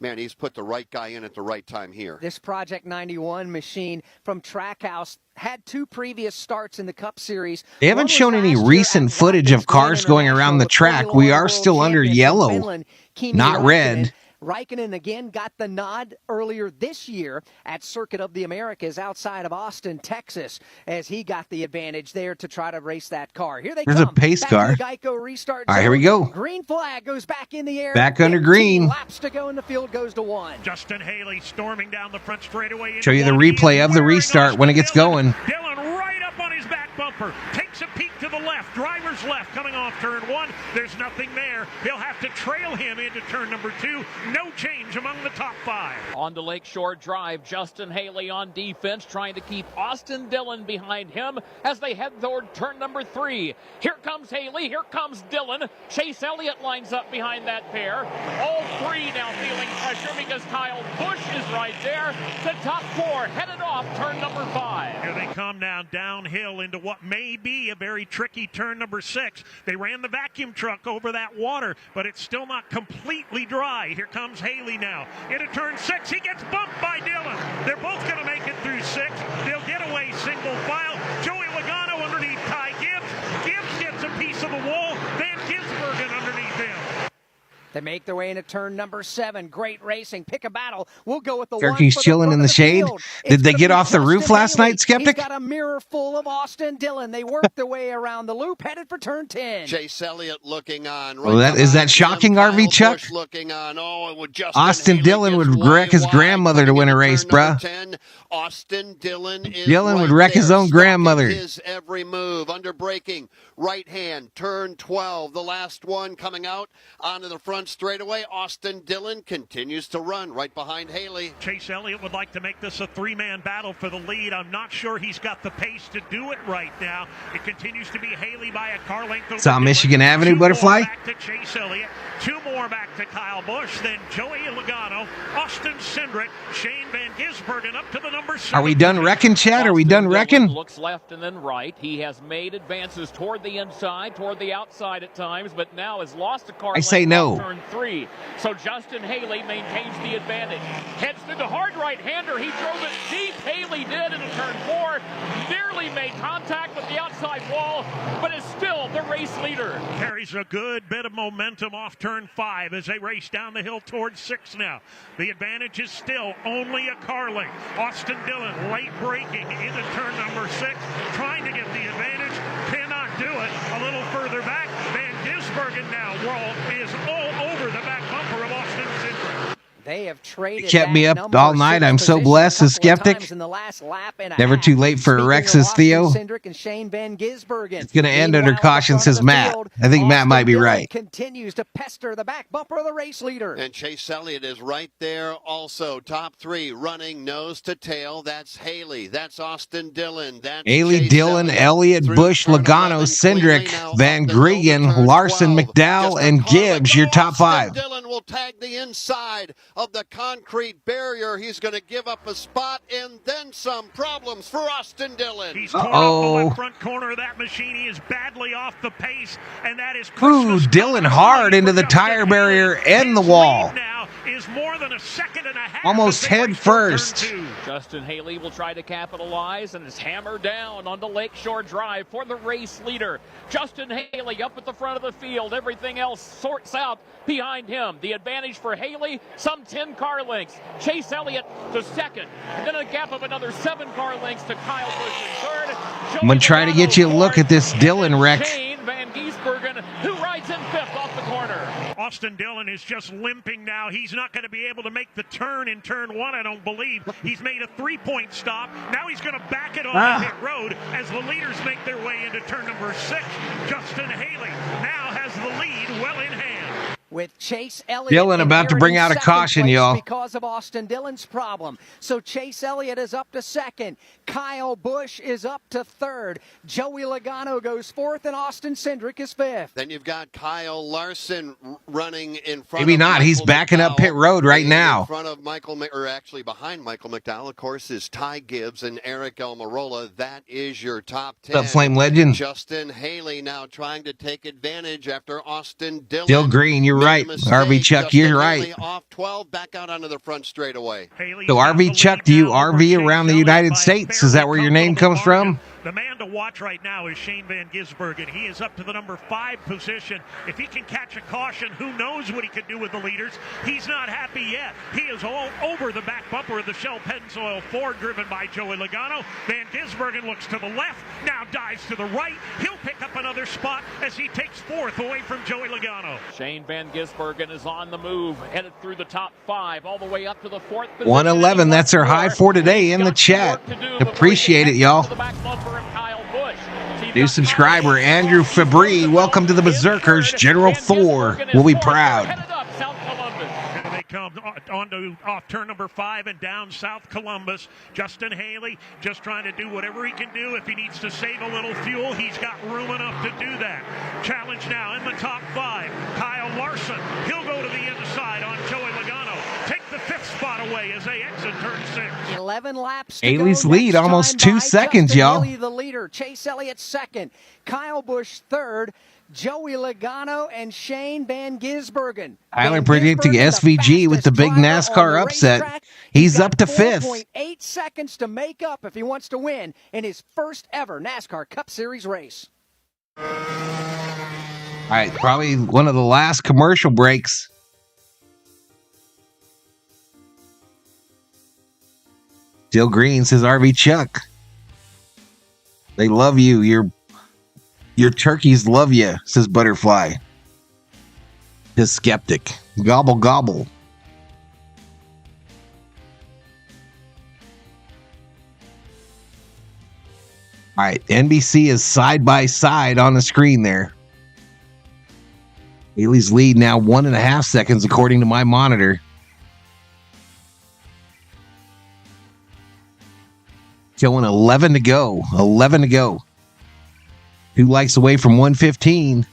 man, he's put the right guy in at the right time here. This Project 91 machine from Trackhouse had 2 previous starts in the Cup Series. They haven't shown any recent footage of cars going around the track. We are still under yellow, not red. Raikkonen again got the nod earlier this year at Circuit of the Americas outside of Austin, Texas, as he got the advantage there to try to race that car. Here they come. There's a pace car. Geico restart. All right, here we go. Green flag goes back in the air. Back under green. Laps to go, and the field goes to 1. Justin Haley storming down the front straightaway. Show you the replay of the restart when it gets going. Dillon right up on his back bumper. Takes a peek to the left. Driver's left coming off turn 1. There's nothing there. He'll have to trail him into turn number 2. No change among the top 5. On the Lakeshore Drive, Justin Haley on defense, trying to keep Austin Dillon behind him as they head toward turn number 3. Here comes Haley, here comes Dillon. Chase Elliott lines up behind that pair. All 3 now feeling pressure because Kyle Busch is right there. The top 4 headed off turn number 5. Here they come now downhill into what may be a very tricky turn number 6. They ran the vacuum truck over that water, but it's still not completely dry. Here comes Haley now into turn 6. He gets bumped by Dillon. They're both going to make it through 6. They'll get away single file. Joey Logano underneath Ty Gibbs. Gibbs gets a piece of the wall. Van Gisbergen underneath him. They make their way into turn number 7. Great racing. Pick a battle. We'll go with the Turkey's one chilling in the shade. Did they get off the roof last night, Skeptic? He's got a mirror full of Austin Dillon. They work their way around the loop, headed for turn 10. Chase Elliott looking on. Right is that shocking, RV Chuck? Looking on. Austin Dillon would wreck his grandmother to win a race, bruh. Austin Dillon is Dillon would wreck his own grandmother. His every move. Under braking. Right hand. Turn 12. The last one coming out onto the front straightaway. Austin Dillon continues to run right behind Haley. Chase Elliott would like to make this a 3-man battle for the lead. I'm not sure he's got the pace to do it right now. It continues to be Haley by a car length over Saw Michigan Avenue, Butterfly. Back to Chase Elliott. 2 more back to Kyle Busch. Then Joey Logano, Austin Cindric, Shane Van Gisbergen up to the number 7. Are we done wrecking, Chad? Are we done wrecking? Looks left and then right. He has made advances toward the inside, toward the outside at times, but now has lost a car. I say no. Turn 3. So Justin Haley maintains the advantage. Heads to the hard right-hander. He drove it deep. Haley did into turn 4. Nearly made contact with the outside wall, but is still the race leader. Carries a good bit of momentum off turn 5 as they race down the hill towards 6 now. The advantage is still only a car length. Austin Dillon late braking into turn number 6, trying to get the advantage. Cannot do it. A little further back. Van Gisbergen now is all over the back bumper of Austin Cindric. They have traded. Kept me up all night. I'm so blessed as Skeptic. Never too late for a Rex, says Theo. It's going to end under caution, says Matt. I think Matt might be right. Continues to pester the back bumper of the race leader. And Chase Elliott is right there also. Top 3 running nose to tail. That's Haley. That's Austin Dillon. That's Haley, Chase Dillon, Elliott, Busch, Logano, Cindric, Van Gregan, Larson, McDowell, and Gibbs, your top 5. Dillon will tag the inside of the concrete barrier. He's going to give up a spot and then some. Problems for Austin Dillon. He's torn off the left front corner of that machine. He is badly off the pace, and that is Christmas. Dillon hard into the tire barrier and the wall. Now is more than a second and a half. Almost head first. Justin Haley will try to capitalize and is hammered down onto Lakeshore Drive for the race leader. Justin Haley up at the front of the field. Everything else sorts out behind him. The advantage for Haley, some 10 car lengths. Chase Elliott to second. And then a gap of another 7 car lengths to Kyle Busch in third. I'm going to try to get you a look at this Dillon wreck. Shane Van Gisbergen, who rides in 5th off the corner. Austin Dillon is just limping now. He's not going to be able to make the turn in turn 1, I don't believe. He's made a 3-point stop. Now he's going to back it on the pit road as the leaders make their way into turn number 6. Justin Haley now has the lead well in hand. With Chase Elliott Dillon about to bring out a caution, y'all. Because of Austin Dillon's problem. So Chase Elliott is up to 2nd. Kyle Busch is up to 3rd. Joey Logano goes 4th, and Austin Cindric is 5th. Then you've got Kyle Larson running in front. Maybe of not. Michael He's backing McDowell. up pit road right now. In front of Michael, or actually behind Michael McDowell, of course, is Ty Gibbs and Eric Almirola. That is your top 10. The Flame Legend. Justin Haley now trying to take advantage after Austin Dillon. Still green. You're right. RV Chuck, you're right. Off 12, back out onto the front straightaway. So RV Chuck, do you RV around the United States? Is that where your name comes from? The man to watch right now is Shane Van Gisbergen. He is up to the number 5 position. If he can catch a caution, who knows what he could do with the leaders. He's not happy yet. He is all over the back bumper of the Shell Pennzoil Ford driven by Joey Logano. Van Gisbergen looks to the left, now dives to the right. He'll pick up another spot as he takes 4th away from Joey Logano. Shane Van Gisbergen is on the move, headed through the top 5, all the way up to the 4th position. 111, that's our high for today in the chat. Appreciate it, y'all. New subscriber, Andrew Fabry. Welcome to the Berserkers. General Thor will be proud. Here they come off turn number 5 and down South Columbus. Justin Haley just trying to do whatever he can do. If he needs to save a little fuel, he's got room enough to do that. Challenge now in the top 5. Kyle Larson. He'll go to the inside on Joey Logano. Take the 5th spot away as they exit turn 6. 11 laps to Haley's go. lead, almost 2 seconds, y'all. Haley the leader. Chase Elliott 2nd. Kyle Busch 3rd. Joey Logano and Shane Van Gisbergen. Tyler predicting SVG with the big NASCAR upset. He's up to 5th. 4.8 seconds to make up if he wants to win in his first ever NASCAR Cup Series race. All right, probably one of the last commercial breaks Still green, says RV Chuck. They love you. Your turkeys love you, says Butterfly. His skeptic. Gobble, gobble. All right, NBC is side by side on the screen there. Haley's lead now 1.5 seconds, according to my monitor. Showing 11 to go. 11 to go. 2 likes away from 115.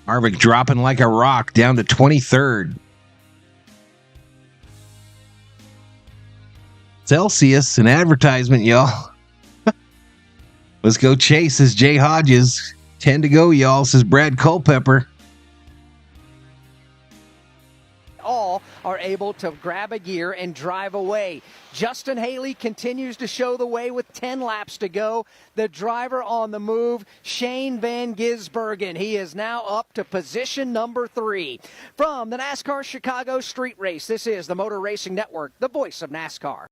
Harvick dropping like a rock down to 23rd. Celsius, an advertisement, y'all. Let's go chase, says Jay Hodges. 10 to go, y'all, says Brad Culpepper. All are able to grab a gear and drive away. Justin Haley continues to show the way with 10 laps to go. The driver on the move, Shane Van Gisbergen. He is now up to position number 3. From the NASCAR Chicago Street Race, this is the Motor Racing Network, the voice of NASCAR.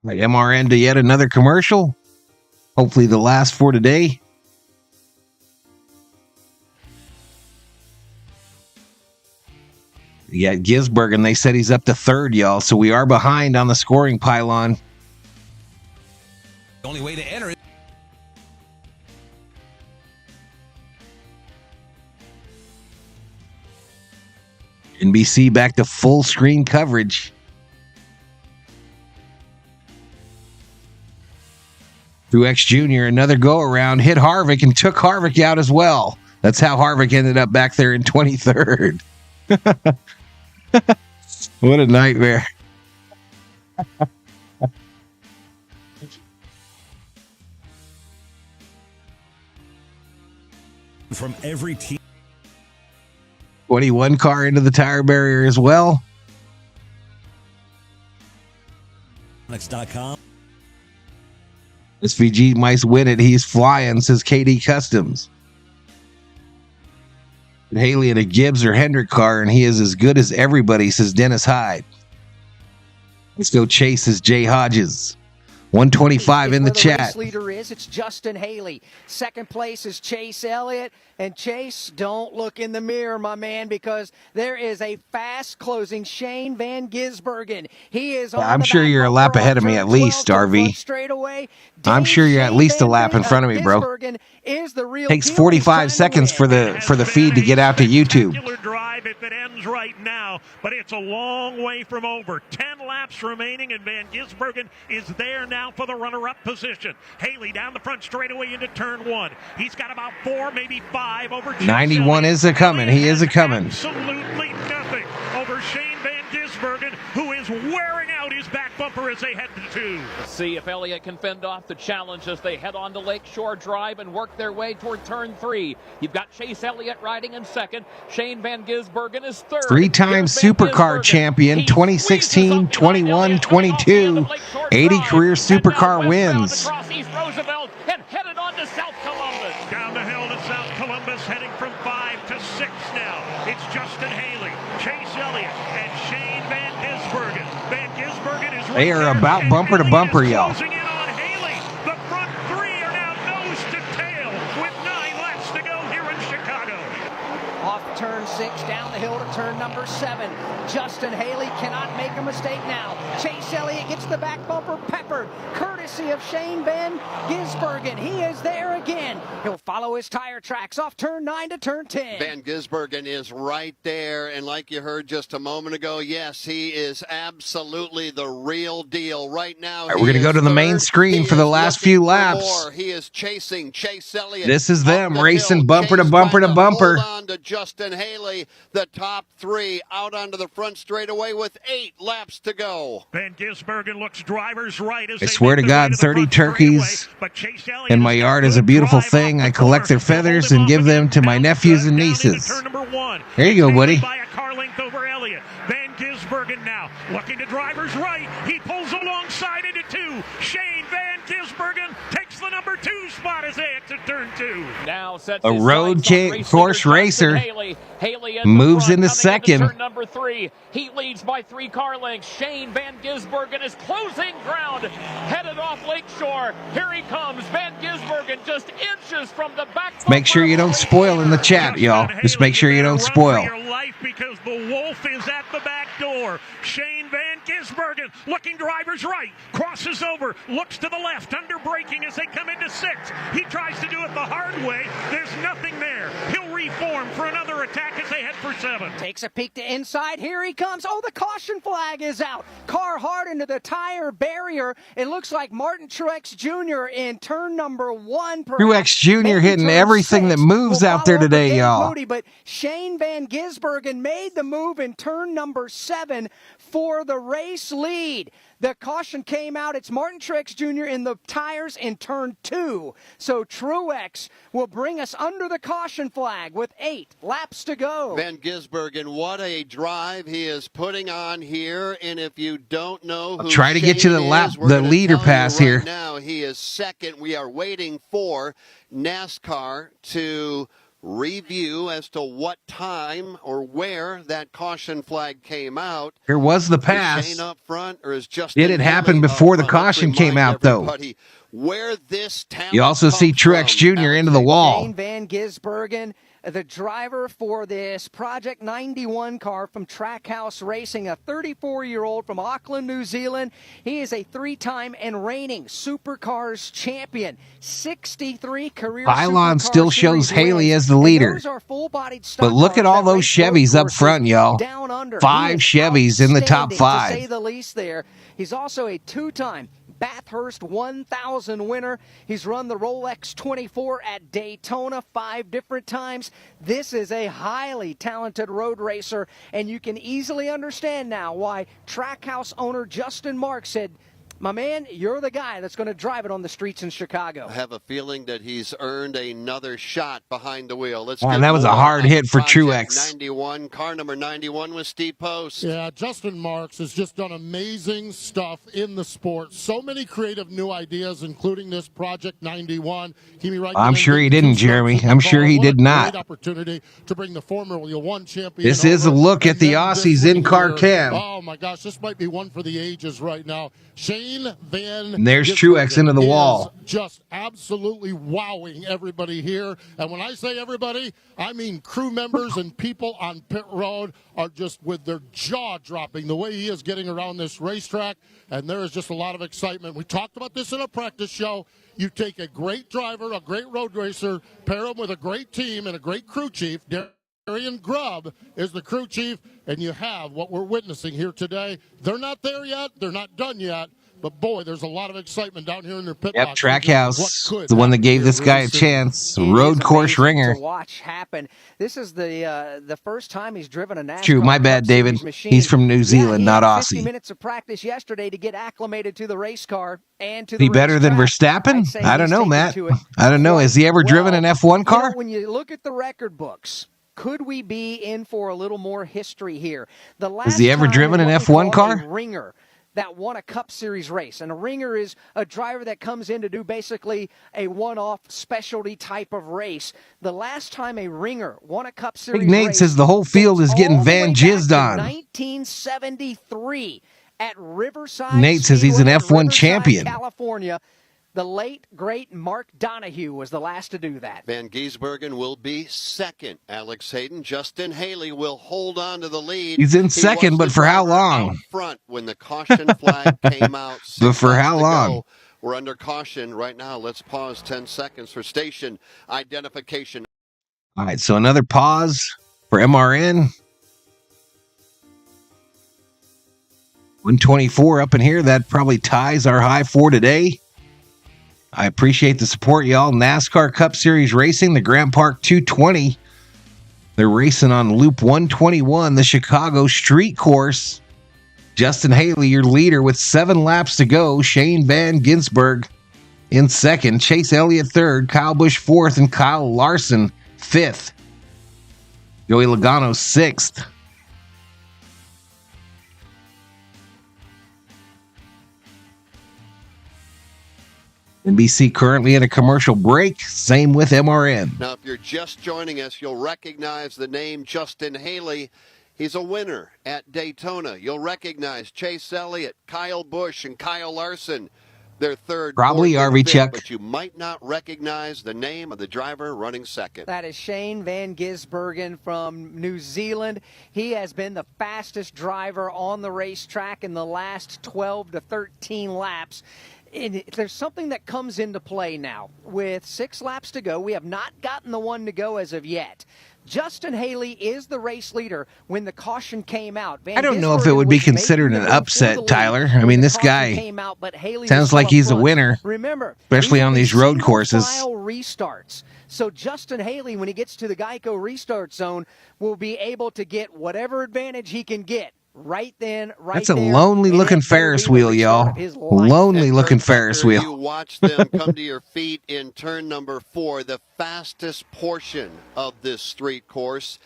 MRN to yet another commercial. Hopefully the last for today. Yeah, Gisbergen, they said he's up to 3rd, y'all. So we are behind on the scoring pylon. The only way to enter it. NBC back to full screen coverage. Truex Jr., another go around, hit Harvick and took Harvick out as well. That's how Harvick ended up back there in 23rd. What a nightmare. From every team. 21 car into the tire barrier as well. Next.com. SVG might win it. He's flying, says KD Customs. And Haley in a Gibbs or Hendrick car, and he is as good as everybody, says Dennis Hyde. Let's go chase, says Jay Hodges. 125 in the chat. Race leader is, it's Justin Haley. Second place is Chase Elliott. And Chase, don't look in the mirror, my man, because there is a fast closing Shane Van Gisbergen. He is on I'm sure you're a lap ahead of me at least, RV. I'm sure you're at least a lap in front of me, bro. Takes 45 seconds for the feed to get out to YouTube. Drive if it ends right now, but it's a long way from over. 10 laps remaining, and Van Gisbergen is there now for the runner-up position. Haley down the front straightaway into turn 1. He's got about 4, maybe 5 over. 91 is a coming. He is a coming. Absolutely nothing over Shane Van Gisbergen, who is wearing out his back bumper as they head to 2. See if Elliott can fend off the challenge as they head on to Lakeshore Drive and work their way toward turn 3. You've got Chase Elliott riding in second. Shane Van Gisbergen is third. 3-time supercar champion, 2016, 21, 22. 80 career supercar wins. Across East Roosevelt and headed on to South Columbus. Down the hill to South Columbus, heading from 5 to 6 now. It's Justin Haley, Chase Elliott, and Shane Van Gisbergen. Van Gisbergen is They are about bumper to bumper, y'all. closing in on Haley. The front 3 are now nose to tail with 9 laps to go here in Chicago. Off turn 6, down the hill to turn number 7. Justin Haley cannot make a mistake now. Chase Elliott gets the back bumper peppered, courtesy of Shane Van Gisbergen. He is there again. He'll follow his tire tracks off turn 9 to turn 10. Van Gisbergen is right there, and like you heard just a moment ago, yes, he is absolutely the real deal right now. All right, we're going to go to the main screen for the last few laps. He is chasing Chase Elliott. This is them racing bumper to bumper to bumper. Hold on to Justin Haley, the top 3 out onto the front straightaway with 8 laps to go. Van Gisbergen looks drivers right as I swear to God, 30 turkeys in my yard is a beautiful thing. I collect their feathers and give them to my nephews and nieces. There you go, buddy. By a car length over Elliott. Van Gisbergen now looking to drivers right. He pulls alongside into 2. Shane Van Gisbergen takes the number 2 spot out as they exit turn 2. Now sets A his road sights on course racer Haley moves into coming second. Turn number 3. He leads by 3 car lengths. Shane Van Gisbergen is closing ground, headed off Lakeshore. Here he comes. Van Gisbergen just inches from the back. Make sure you don't spoil in the chat, y'all. Just make sure you don't spoil. For your life, because the wolf is at the back door. Shane Van Gisbergen looking driver's right, crosses over, looks to the left, under braking as they come into 6. He tries to do it the hard way. There's nothing there. He'll reform for another attack as they head for 7. Takes a peek to inside. Here he comes. Oh, the caution flag is out. Car hard into the tire barrier. It looks like Martin Truex Jr. in turn number 1. Truex Jr. hitting everything that moves out there today, y'all. Moody, but Shane Van Gisbergen made the move in turn number 7 for the race lead. The caution came out. It's Martin Truex Jr. in the tires in turn 2. So Truex will bring us under the caution flag with 8 laps to go. Van Gisbergen, what a drive he is putting on here. And if you don't know who try to Shane get you the leader pass right here. Now he is second. We are waiting for NASCAR to review as to what time or where that caution flag came out. Here was the pass. Is Shane up front, or is Justin Did it happen before the caution came out, though? Where this you also see Truex Jr. into the wall. Shane Van Gisbergen, the driver for this Project 91 car from Trackhouse Racing, a 34-year-old from Auckland, New Zealand. He is a 3-time and reigning Supercars champion. 63 career Pylon Supercar still shows Series Haley wins. as the leader. But look at all that those race Chevys up courses front, y'all. down under. 5 Chevys in the top Outstanding, 5. to say the least there. He's also a 2-time Bathurst 1000 winner. He's run the Rolex 24 at Daytona 5 different times. This is a highly talented road racer, and you can easily understand now why Trackhouse owner Justin Marks said, my man, you're the guy that's going to drive it on the streets in Chicago. I have a feeling that he's earned another shot behind the wheel. Man, that was a hard hit for Truex. 91, car number 91 with Steve Post. Yeah, Justin Marks has just done amazing stuff in the sport. So many creative new ideas, including this Project 91. I'm sure he didn't, Jeremy. I'm sure he did not. Great opportunity to bring the Formula One champion. This is a look at the Aussies in car cam. Oh my gosh, this might be one for the ages right now. Shane Van And there's Truex into the wall. Just absolutely wowing everybody here. And when I say everybody, I mean crew members and people on pit road are just with their jaw dropping the way he is getting around this racetrack. And there is just a lot of excitement. We talked about this in a practice show. You take a great driver, a great road racer, pair him with a great team and a great crew chief. Darian Grubb is the crew chief, and you have what we're witnessing here today. They're not there yet. They're not done yet. But, boy, there's a lot of excitement down here in their pit box. Trackhouse, the one that gave this guy a chance. Road course ringer. To watch happen. This is the first time he's driven a NASCAR. True, my bad, David. He's from New Zealand, not Aussie. 50 minutes of practice yesterday to get acclimated to the race car and to the better than Verstappen? I don't know, Matt. I don't know. Has he ever driven an F1 car? When you look at the record books, could we be in for a little more history here? The last Has he ever driven an F1 car? Ringer that won a Cup Series race. And a ringer is a driver that comes in to do basically a one-off specialty type of race. The last time a ringer won a Cup Series Big Nate race says the whole field is getting Van jizzed on. 1973 at Riverside Nate says he's an F1 champion. California. The late, great Mark Donahue was the last to do that. Van Gisbergen will be second. Alex Hayden, Justin Haley will hold on to the lead. He's in second, but for how long? Out front when the caution flag came out. But for how long? We're under caution right now. Let's pause 10 seconds for station identification. All right, so another pause for MRN. 124 up in here. That probably ties our high for today. I appreciate the support, y'all. NASCAR Cup Series Racing, the Grant Park 220. They're racing on Loop 121, the Chicago Street Course. Justin Haley, your leader, with 7 laps to go. Shane Van Gisbergen in second. Chase Elliott third. Kyle Busch fourth. And Kyle Larson fifth. Joey Logano sixth. NBC currently in a commercial break. Same with MRN. Now, if you're just joining us, you'll recognize the name Justin Haley. He's a winner at Daytona. You'll recognize Chase Elliott, Kyle Busch, and Kyle Larson. Their third, Probably fourth, and RV fifth, Chuck. but you might not recognize the name of the driver running second. That is Shane Van Gisbergen from New Zealand. He has been the fastest driver on the racetrack in the last 12 to 13 laps. And there's something that comes into play now. With 6 laps to go, we have not gotten the one to go as of yet. Justin Haley is the race leader when the caution came out. I don't know if it would be considered an upset, Tyler. I mean, this guy sounds like he's a winner, remember, especially on these road courses. Restarts. So Justin Haley, when he gets to the Geico restart zone, will be able to get whatever advantage he can get. Right then, right That's a there, lonely-looking Ferris wheel, y'all. Lonely-looking Ferris wheel. You watch them come to your feet in turn number 4, the fastest portion of this street course.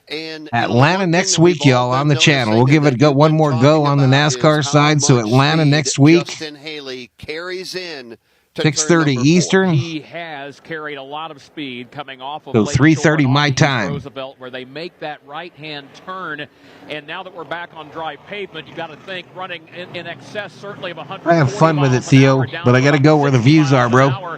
And Atlanta next week, y'all, on the channel. We'll give it one more go on the NASCAR side. So Atlanta next week. Justin Haley carries in 6:30 Eastern. He has carried a lot of speed coming off of So Lake 3:30 Shore my off time. Roosevelt, where they make that right-hand turn. And now that we're back on dry pavement, you got to think running in excess certainly of 100. I have fun with it, Theo, but I got to go where the views are, bro.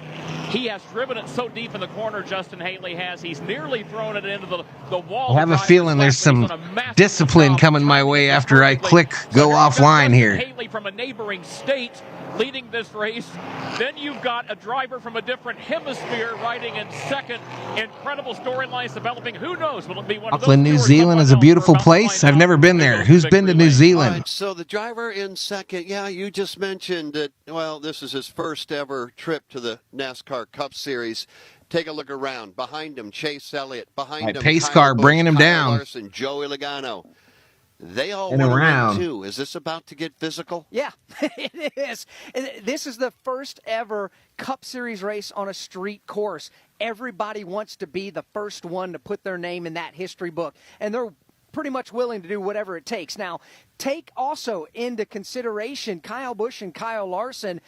He has driven it so deep in the corner, Justin Haley has. He's nearly thrown it into the wall. I have a feeling there's some discipline coming my way after I click go offline here. Haley from a neighboring state leading this race. Then you've got a driver from a different hemisphere riding in second. Incredible storylines developing. Who knows? Will it be one of those? Auckland, New Zealand is a beautiful place. I've never been there. Who's been to New Zealand? Right, so the driver in second, yeah, you just mentioned that, well, this is his first ever trip to the NASCAR Cup Series. Take a look around. Behind him, Chase Elliott. Behind him, pace Kyle car Busch, bringing him Kyle down. Larson, Joey Logano. They all And want to around. win too. Is this about to get physical? Yeah, it is. This is the first ever Cup Series race on a street course. Everybody wants to be the first one to put their name in that history book, and they're pretty much willing to do whatever it takes. Now, take also into consideration Kyle Busch and Kyle Larson.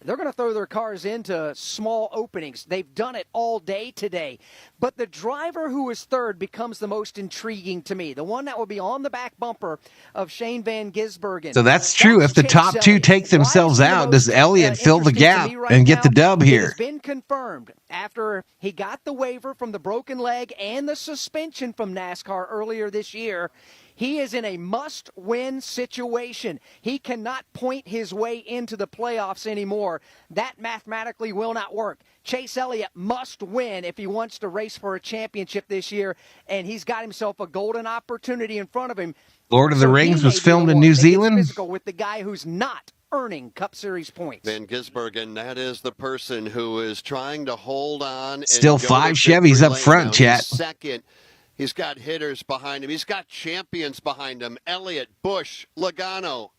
They're going to throw their cars into small openings. They've done it all day today. But the driver who is third becomes the most intriguing to me. The one that will be on the back bumper of Shane Van Gisbergen. So that's true. If the top two take themselves out, does Elliott fill the gap and get the dub It here? has been confirmed after he got the waiver from the broken leg and the suspension from NASCAR earlier this year. He is in a must-win situation. He cannot point his way into the playoffs anymore. That mathematically will not work. Chase Elliott must win if he wants to race for a championship this year, and he's got himself a golden opportunity in front of him. Lord of the Rings was filmed in New Zealand. Physical with the guy who's not earning Cup Series points. Van Gisbergen, that is the person who is trying to hold on. Still and go 5 to victory Chevys up lane. front, Now, chat. he's second. He's got hitters behind him. He's got champions behind him. Elliott, Busch, Logano,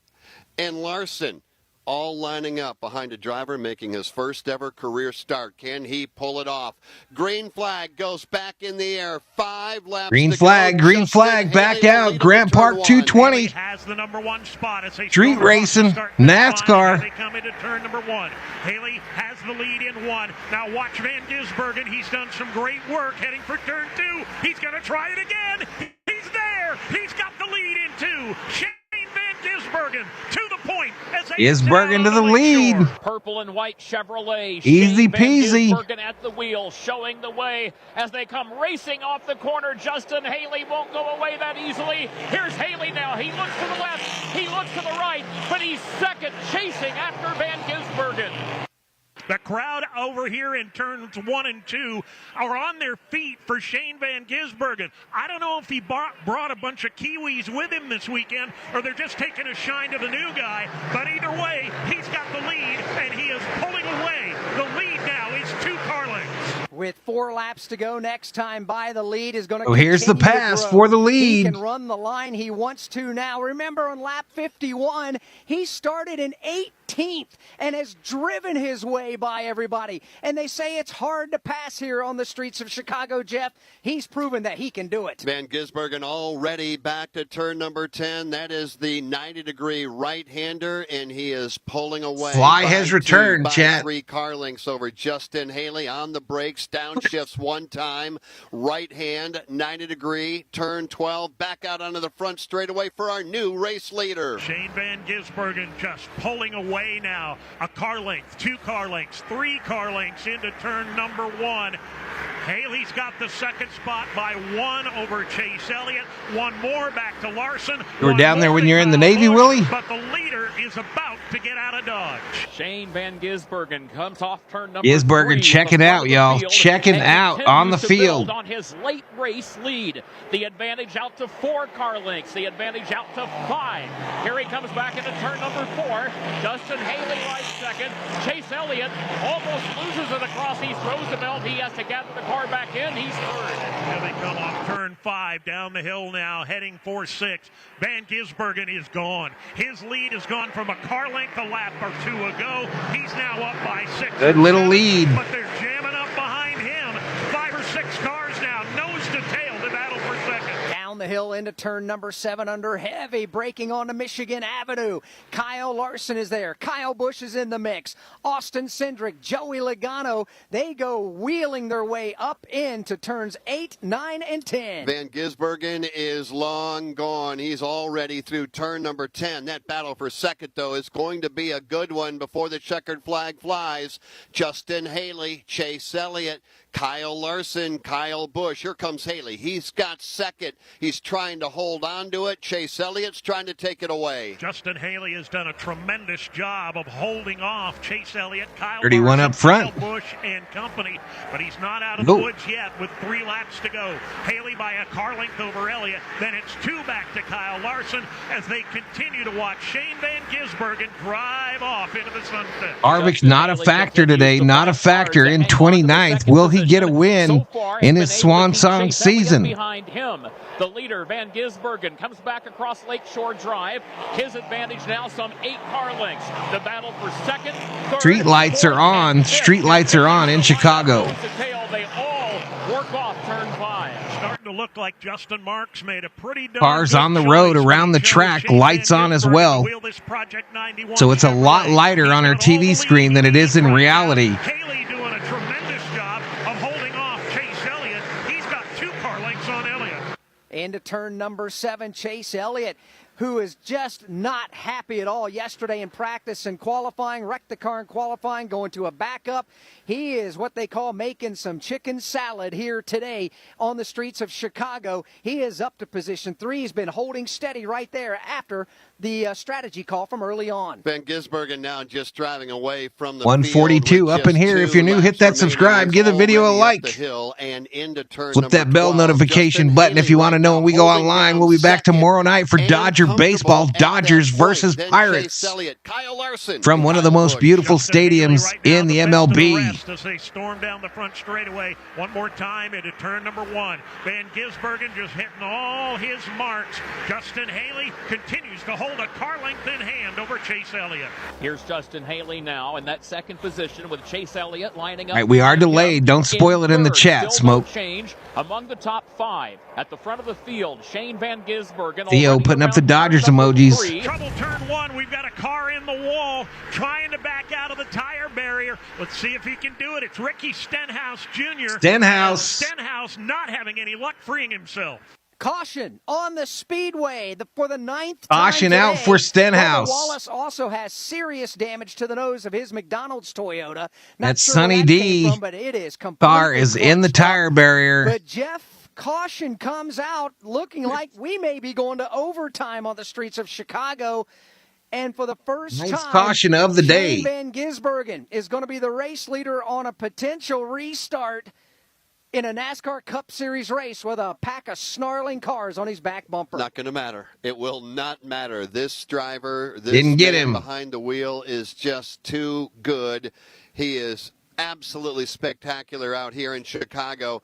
and Larson all lining up behind a driver making his first ever career start. Can he pull it off? Green flag goes back in the air. 5 laps Green to flag, go. green Justin flag, back Haley out. leading Grant turn Park one. 220. Has the number 1 spot as they Street racing, NASCAR. They come into turn number 1. Haley has the lead in 1. Now watch Van Gisbergen. He's done some great work heading for turn 2. He's going to try it again. He's there. He's got the lead in 2. Shane Van Gisbergen to the point. Gisbergen to the lead. Purple and white Chevrolet. Easy Shane Van peasy. Gisbergen at the wheel, showing the way as they come racing off the corner. Justin Haley won't go away that easily. Here's Haley now. He looks to the left. He looks to the right, but he's second, chasing after Van Gisbergen. The crowd over here in turns 1 and 2 are on their feet for Shane Van Gisbergen. I don't know if he brought a bunch of Kiwis with him this weekend or they're just taking a shine to the new guy. But either way, he's got the lead, and he is pulling away. The lead now is 2 car lengths. With 4 laps to go, next time by the lead is going to Oh, here's the pass for the lead. He can run the line he wants to now. Remember on lap 51, he started in 18th and has driven his way by everybody. And they say it's hard to pass here on the streets of Chicago, Jeff. He's proven that he can do it. Van Gisbergen already back to turn number 10. That is the 90-degree right-hander, and he is pulling away. Fly has returned, chat. 3 car lengths over Justin Haley on the brakes. Downshifts one time. Right hand, 90-degree, turn 12. Back out onto the front straightaway for our new race leader. Shane Van Gisbergen just pulling away now. A car length, 2 car lengths, 3 car lengths into turn number 1. Haley's got the second spot by 1 over Chase Elliott. 1 more back to Larson. You were down there when you're in the Navy, Willie? But the leader is about to get out of Dodge. Shane Van Gisbergen comes off turn number 3. Gisbergen checking out, y'all. Checking out on the field. On his late race lead. The advantage out to 4 car lengths. The advantage out to 5. Here he comes back into turn number 4. Justin Haley right second. Chase Elliott almost loses it across East Roosevelt. He has to gather the car back in. He's third. Here they come off turn 5 down the hill now, heading for 6. Van Gisbergen is gone. His lead has gone from a car length a lap or 2 ago. He's now up by 6. Good little lead. But they're jamming up behind him. 5 or 6 cars now, nose to tail to battle for second. Down the hill into turn number 7 under heavy braking onto Michigan Avenue. Kyle Larson is there. Kyle Busch is in the mix. Austin Cindric, Joey Logano, they go wheeling their way up into turns 8, 9, and 10. Van Gisbergen is long gone. He's already through turn number 10. That battle for second, though, is going to be a good one before the checkered flag flies. Justin Haley, Chase Elliott, Kyle Larson, Kyle Busch. Here comes Haley. He's got second. He's trying to hold on to it. Chase Elliott's trying to take it away. Justin Haley has done a tremendous job of holding off Chase Elliott, Kyle 31 Larson, up front. Kyle Busch and company, but he's not out of the woods yet with 3 laps to go. Haley by a car length over Elliott. Then it's 2 back to Kyle Larson as they continue to watch Shane Van Gisbergen drive off into the sunset. Harvick's not a factor today, not a factor in 29th. Will he get a win in his swan song season? Behind him, the leader, Van Gisbergen, comes back across Lakeshore Drive. His advantage now some 8 car lengths. The battle for second, third, Street lights are on. Street lights are on in Chicago. They all work off turn 5. Starting to look like Justin Marks made a pretty darn Cars good on the road choice around the when he track, chose Shane lights Van on as Gisbergen well. to wheel this Project 91 So it's a lot Chevrolet. lighter on our TV screen than it is in reality. Haley doing a tremendous job of holding off Chase Elliott. He's got 2 car lengths on Elliott. Into turn number 7, Chase Elliott, who is just not happy at all yesterday in practice and qualifying, wrecked the car in qualifying, going to a backup. He is what they call making some chicken salad here today on the streets of Chicago. He is up to position 3. He's been holding steady right there after the strategy call from early on. Van Gisbergen now just driving away from the 142 up in here. If you're new, hit that subscribe. Give the video a like. Flip that bell notification button if you want to know when we go online. We'll be back tomorrow night for Dodger baseball. Dodgers versus Pirates from one of the most beautiful stadiums in the MLB. As they storm down the front straightaway one more time into turn number 1. Van Gisbergen just hitting all his marks. Justin Haley continues to hold a car length in hand over Chase Elliott. Here's Justin Haley now in that second position with Chase Elliott lining up. All right, we are delayed. Don't spoil it in the chat, Smoke. Change among the top 5 at the front of the field. Shane Van Gisbergen. Theo putting up the Dodgers emojis. Trouble turn 1. We've got a car in the wall trying to back out of the tire barrier. Let's see if he can do it. It's Ricky Stenhouse Jr. Stenhouse not having any luck freeing himself. Caution on the speedway for the 9th Caution time out today. for Stenhouse. Wallace also has serious damage to the nose of his McDonald's Toyota. That Sunny D but it is car is in the tire barrier. But Jeff, caution comes out looking like we may be going to overtime on the streets of Chicago. And for the first time, caution of the day. Shane Van Gisbergen is going to be the race leader on a potential restart in a NASCAR Cup Series race with a pack of snarling cars on his back bumper. Not going to matter. It will not matter. This driver, this didn't get man him behind the wheel is just too good. He is absolutely spectacular out here in Chicago.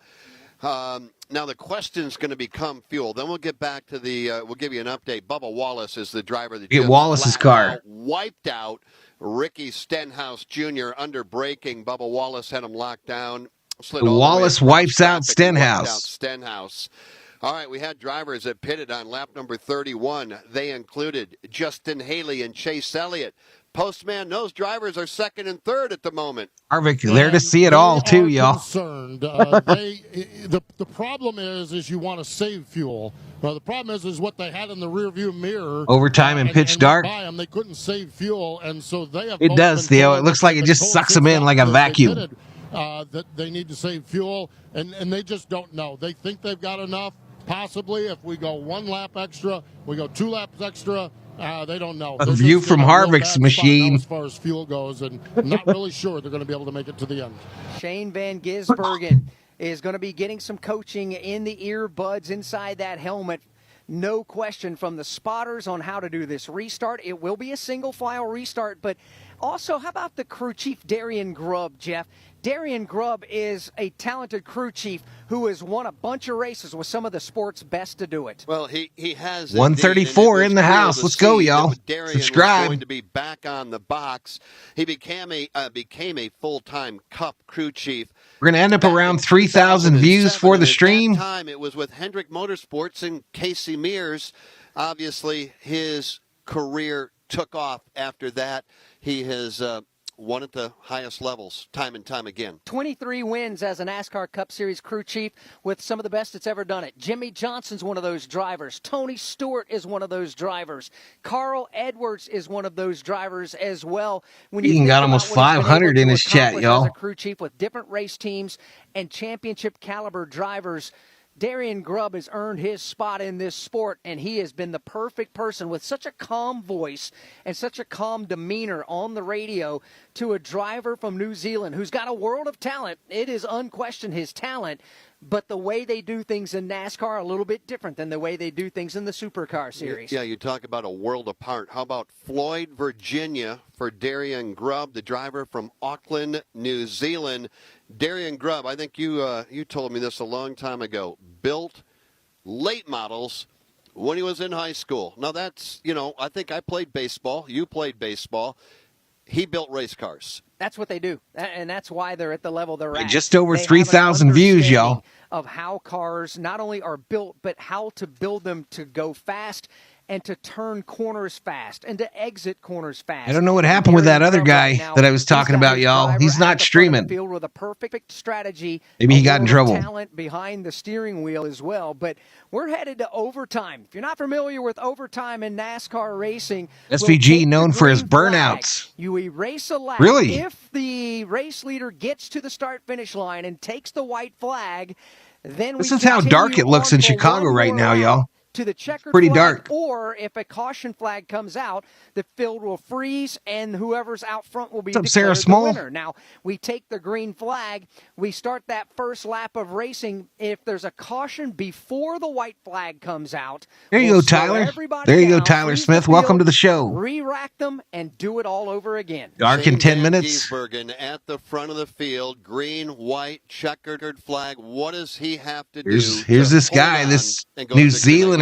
Now the question's going to become fuel. Then we'll get back to the. We'll give you an update. Bubba Wallace is the driver that get Wallace's car wiped out Ricky Stenhouse Jr. under braking. Bubba Wallace had him locked down. Wallace wipes out Stenhouse. All right, we had drivers that pitted on lap number 31. They included Justin Haley and Chase Elliott. Postman, those drivers are second and third at the moment. Harvick, there to see it all, too, y'all. Concerned. The problem is you want to save fuel. The problem is what they had in the rearview mirror. Overtime and pitch dark. By them, they couldn't save fuel, and so they have. It does, Theo. It looks like it just sucks them in like a vacuum. That they need to save fuel, and they just don't know. They think they've got enough. Possibly, if we go 1 lap extra, we go 2 laps extra. They don't know. A view from Harvick's machine. As far as fuel goes, and I'm not really sure they're going to be able to make it to the end. Shane Van Gisbergen is going to be getting some coaching in the earbuds inside that helmet. No question from the spotters on how to do this restart. It will be a single file restart, but also, how about the crew chief, Darian Grubb, Jeff? Darian Grubb is a talented crew chief who has won a bunch of races with some of the sport's best to do it. Well, he has 134 in the house. Let's go, y'all. Subscribe. Was going to be back on the box. He became a full-time Cup crew chief. We're going to end up around 3,000 views for the stream. At that time, it was with Hendrick Motorsports and Casey Mears. Obviously, his career took off after that. He has won at the highest levels time and time again. 23 wins as a NASCAR Cup Series crew chief with some of the best that's ever done it. Jimmy Johnson's one of those drivers. Tony Stewart is one of those drivers. Carl Edwards is one of those drivers as well. When you got almost 500 in his chat, y'all. As a crew chief with different race teams and championship caliber drivers, Darian Grubb has earned his spot in this sport, and he has been the perfect person with such a calm voice and such a calm demeanor on the radio to a driver from New Zealand who's got a world of talent. It is unquestioned his talent, but the way they do things in NASCAR are a little bit different than the way they do things in the Supercar Series. Yeah, you talk about a world apart. How about Floyd, Virginia for Darian Grubb, the driver from Auckland, New Zealand. Darian Grubb, I think you told me this a long time ago, built late models when he was in high school. Now that's, I think I played baseball. You played baseball. He built race cars. That's what they do, and that's why they're at the level they're at. Just over 3,000 views, y'all. Of how cars not only are built, but how to build them to go fast and to turn corners fast and to exit corners fast. I don't know what happened with that other guy that I was talking about, y'all. He's not streaming. Field with a perfect strategy. Maybe he got in trouble. Talent behind the steering wheel as well. But we're headed to overtime. If you're not familiar with overtime in NASCAR racing, SVG known for his burnouts. You erase a lap. Really? If the race leader gets to the start-finish line and takes the white flag, then this is how dark it looks in Chicago right now, y'all. To the checkered pretty flag, dark. Or if a caution flag comes out, the field will freeze and whoever's out front will be declared the winner. Now, we take the green flag, we start that first lap of racing. If there's a caution before the white flag comes out, there you go, Tyler. There you go, Tyler Smith. Welcome to the show. Re-rack them and do it all over again. Dark in 10 minutes. Gisbergen at the front of the field, green, white, checkered flag. What does he have to do? Here's this guy, this New Zealander.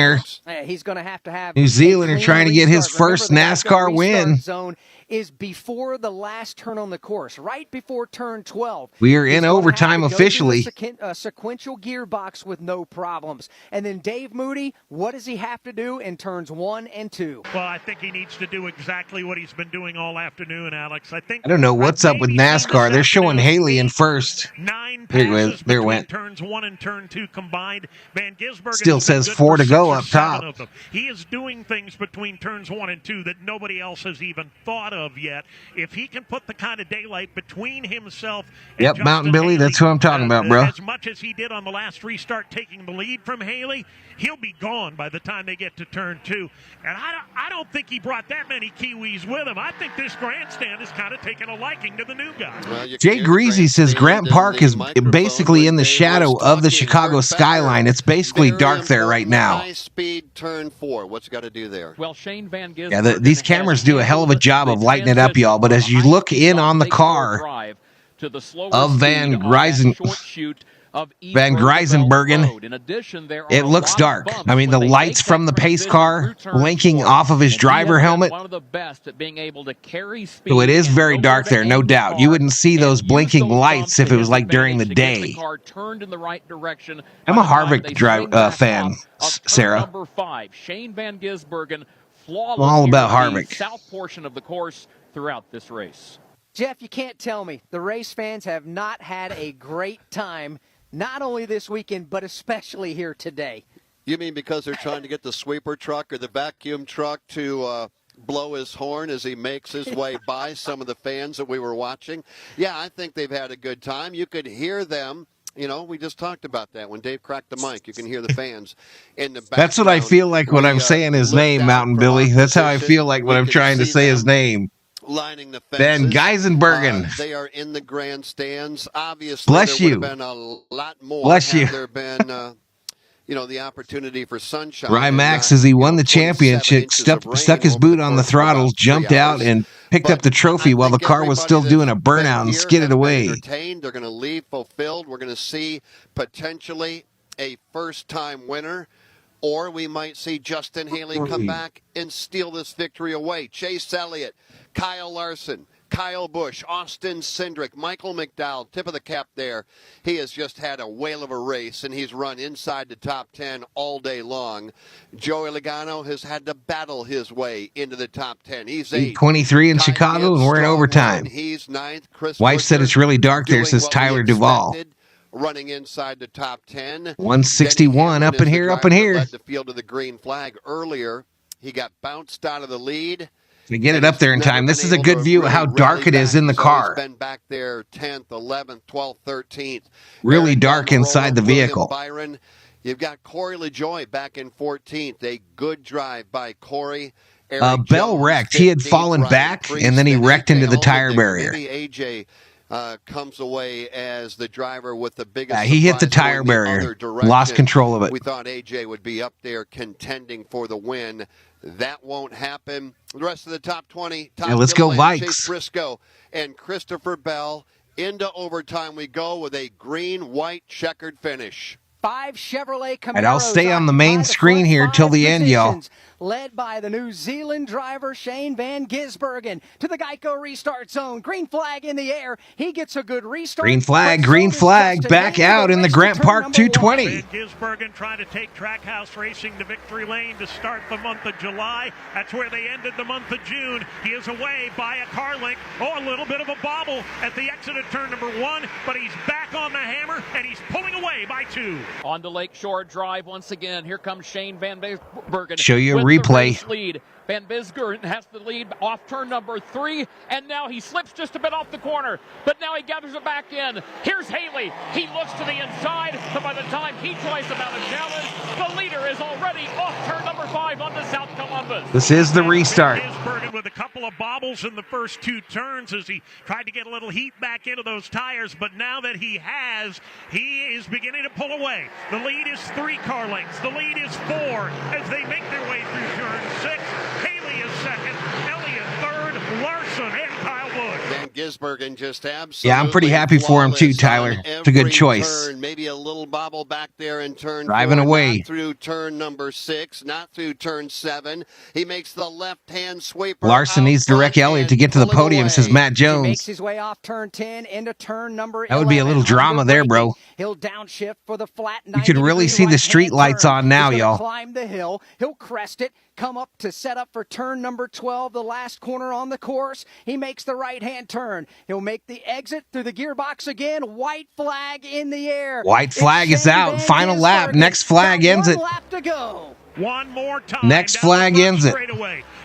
He's going to have New Zealander trying to get his first NASCAR win. Zone is before the last turn on the course, right before turn 12. We are in overtime officially. A sequential gearbox with no problems. And then Dave Moody, what does he have to do in turns 1 and 2? Well, I think he needs to do exactly what he's been doing all afternoon, Alex. I don't know what's up with NASCAR. They're showing Haley in first. 9 passes there went. Turns 1 and turn 2 combined. Van Gisbergen still says 4 to go up top. He is doing things between turns 1 and 2 that nobody else has even thought of yet. If he can put the kind of daylight between himself and Yep, Justin Mountain Billy, Haley, that's who I'm talking about, bro. As much as he did on the last restart, taking the lead from Haley, he'll be gone by the time they get to turn 2. And I don't think he brought that many Kiwis with him. I think this grandstand is kind of taking a liking to the new guy. Well, Jay Greasy says Grant Park is basically in the shadow of the Chicago skyline. It's basically dark there right now. High-speed turn 4. What's he got to do there? Well, Shane Van Gisbergen. Yeah, these cameras do a hell of a job of lighting it up, y'all. But as you look in on the car, to the slower of Van speed on that Grijzen- short chute of East Van Roosevelt Grijzenbergen. Road. In addition, there are It a looks lot dark. of bumps I mean, when the they lights make from that the pace transition car through turn blinking 4. off of his And he driver has been helmet. one of the best at being able to carry speed. So it is and very know dark where to there, no aim the doubt. You car wouldn't see and those use blinking those lights bumps if to it was his like during the advantage to get the day. car turned in the right direction. I'm by a the time Harvick they swing back fan, off of turn Sarah. number 5. Shane Van Gisbergen, I'm flawless all here about in the Harvick. south portion of the course throughout this race. Jeff, you can't tell me the race fans have not had a great time, not only this weekend, but especially here today. You mean because they're trying to get the sweeper truck or the vacuum truck to blow his horn as he makes his way by some of the fans that we were watching? Yeah, I think they've had a good time. You could hear them. You know, we just talked about that. When Dave cracked the mic, you can hear the fans in the background. That's what I feel like when I'm saying his name, Mountain Billy. That's how I feel like when I'm trying to say his name. Lining the Van fences. Gijzenbergen. They are in the grandstands. Obviously, Bless there you. would have been a lot more Bless had you. there been, the opportunity for sunshine. Rymax, as he won the championship, stuck his boot on the throttles, jumped out, and picked up the trophy while the car was still doing a burnout and skidded away. Entertained. They're going to leave fulfilled. We're going to see potentially a first-time winner. Or we might see Justin Haley come back and steal this victory away. Chase Elliott, Kyle Larson, Kyle Busch, Austin Cindric, Michael McDowell, tip of the cap there. He has just had a whale of a race, and he's run inside the top 10 all day long. Joey Logano has had to battle his way into the top 10. He's 8th. 23 in Chicago, and we're in overtime. He's 9th. Chris Wife said Buescher it's really dark there, doing says what we Tyler Duvall. expected, running inside the top 10. 161 up in here, up in here. Led the field to the green flag earlier. He got bounced out of the lead. To get it up there in time. This is a good view of how dark it is in the car. He's been back there 10th, 11th, 12th, 13th. Really dark inside the vehicle. Byron. You've got Corey LaJoie back in 14th. A good drive by Corey. Bell wrecked. He had fallen back, and then he wrecked into the tire barrier. Maybe AJ comes away as the driver with the biggest he hit the surprise tire going barrier. the other Lost direction. control of it. We thought AJ would be up there contending for the win. That won't happen. The rest of the top 20. Let's go Vikes. Chase Briscoe and Christopher Bell. Into overtime we go with a green-white checkered finish. 5 Chevrolet Camaros. And I'll stay on the main screen here till the end, y'all. Led by the New Zealand driver Shane Van Gisbergen to the Geico restart zone. Green flag in the air. He gets a good restart. Green flag, back out in the Grant Park 220. Van Gisbergen trying to take Trackhouse Racing to victory lane to start the month of July. That's where they ended the month of June. He is away by a car length. Oh, a little bit of a bobble at the exit of turn number 1, but he's back on the hammer, and he's pulling away by 2. On to Lakeshore Drive once again. Here comes Shane Van Gisbergen. Show you a with the replay. race lead. Van Gisbergen has the lead off turn number 3, and now he slips just a bit off the corner, but now he gathers it back in. Here's Haley. He looks to the inside, so by the time he tries to mount a challenge, the leader is already off turn number 5 onto South Columbus. This is the restart. Gisbergen with a couple of bobbles in the first 2 turns as he tried to get a little heat back into those tires, but now that he is beginning to pull away. The lead is 3 car lengths. The lead is 4 as they make their way through turn 6. Haley is second, Elliott third, Larson and Kyle Busch. Van Gisbergen just absolutely. Yeah, I'm pretty happy for him too, Tyler. It's a good choice. Turn. Maybe a little bobble back there in turn Driving 4, away. not through turn number 6, not through turn 7. He makes the left-hand sweeper. Larson needs to wreck Elliott to get to the podium, says Matt He Jones. makes his way off turn 10 into turn number 11. That would be a little drama there, bro. He'll downshift for the flat. You can really see the street lights on now, y'all. Climb the hill. He'll crest it. Come up to set up for turn number 12, the last corner on the course. He makes the right-hand turn. He'll make the exit through the gearbox again. White flag in the air. White flag is out. Final lap. Next flag ends it. 1 lap to go. One more time. Next flag ends it.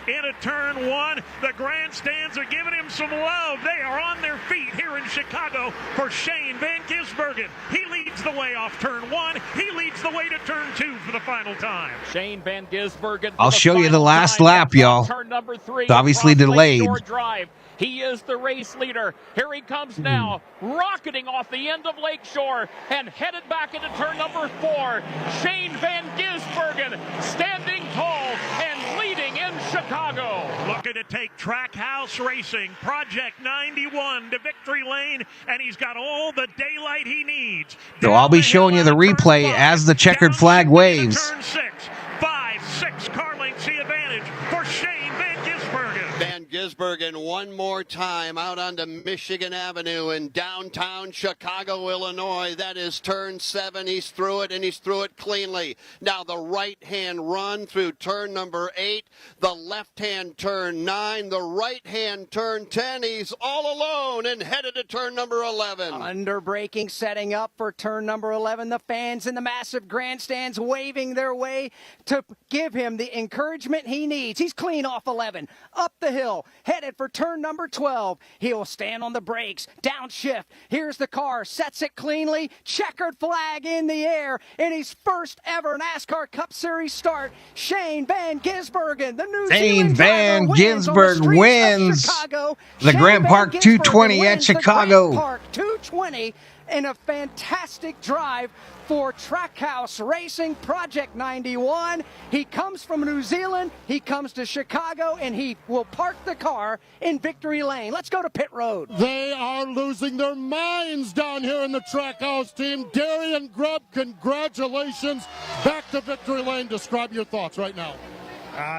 Into turn 1, the grandstands are giving him some love. They are on their feet here in Chicago for Shane Van Gisbergen. He leads the way off turn 1. He leads the way to turn 2 for the final time. Shane Van Gisbergen. I'll show you the last lap, y'all. Turn number 3. It's obviously delayed. Drive. He is the race leader. Here he comes now, rocketing off the end of Lakeshore and headed back into turn number 4. Shane Van Gisbergen standing tall and leading in Chicago. Look going to take Trackhouse Racing, Project 91 to victory lane, and he's got all the daylight he needs. So I'll be showing you the replay as the checkered flag waves. Turn 6, 5, 6 car lengths the advantage for Shane Van Gisbergen. Van Gisbergen one more time out onto Michigan Avenue in downtown Chicago, Illinois. That is turn 7. He's through it, and he's through it cleanly. Now the right-hand run through turn number 8, the left-hand turn 9, the right-hand turn 10. He's all alone and headed to turn number 11. Under braking, setting up for turn number 11. The fans in the massive grandstands waving their way to give him the encouragement he needs. He's clean off 11, up the hill, headed for turn number 12. He'll stand on the brakes, downshift. Here's the car, sets it cleanly, checkered flag in the air. In his first ever NASCAR Cup Series start, Shane Van Gisbergen, the New Shane Zealand Van driver, Gisbergen wins the Shane Grant Van Park Gisbergen 220 at wins the Chicago. Grant Park 220 in a fantastic drive for Trackhouse Racing, Project 91. He comes from New Zealand, he comes to Chicago, and he will park the car in victory lane. Let's go to pit road. They are losing their minds down here in the Trackhouse team. Darian Grubb, congratulations. Back to victory lane. Describe your thoughts right now.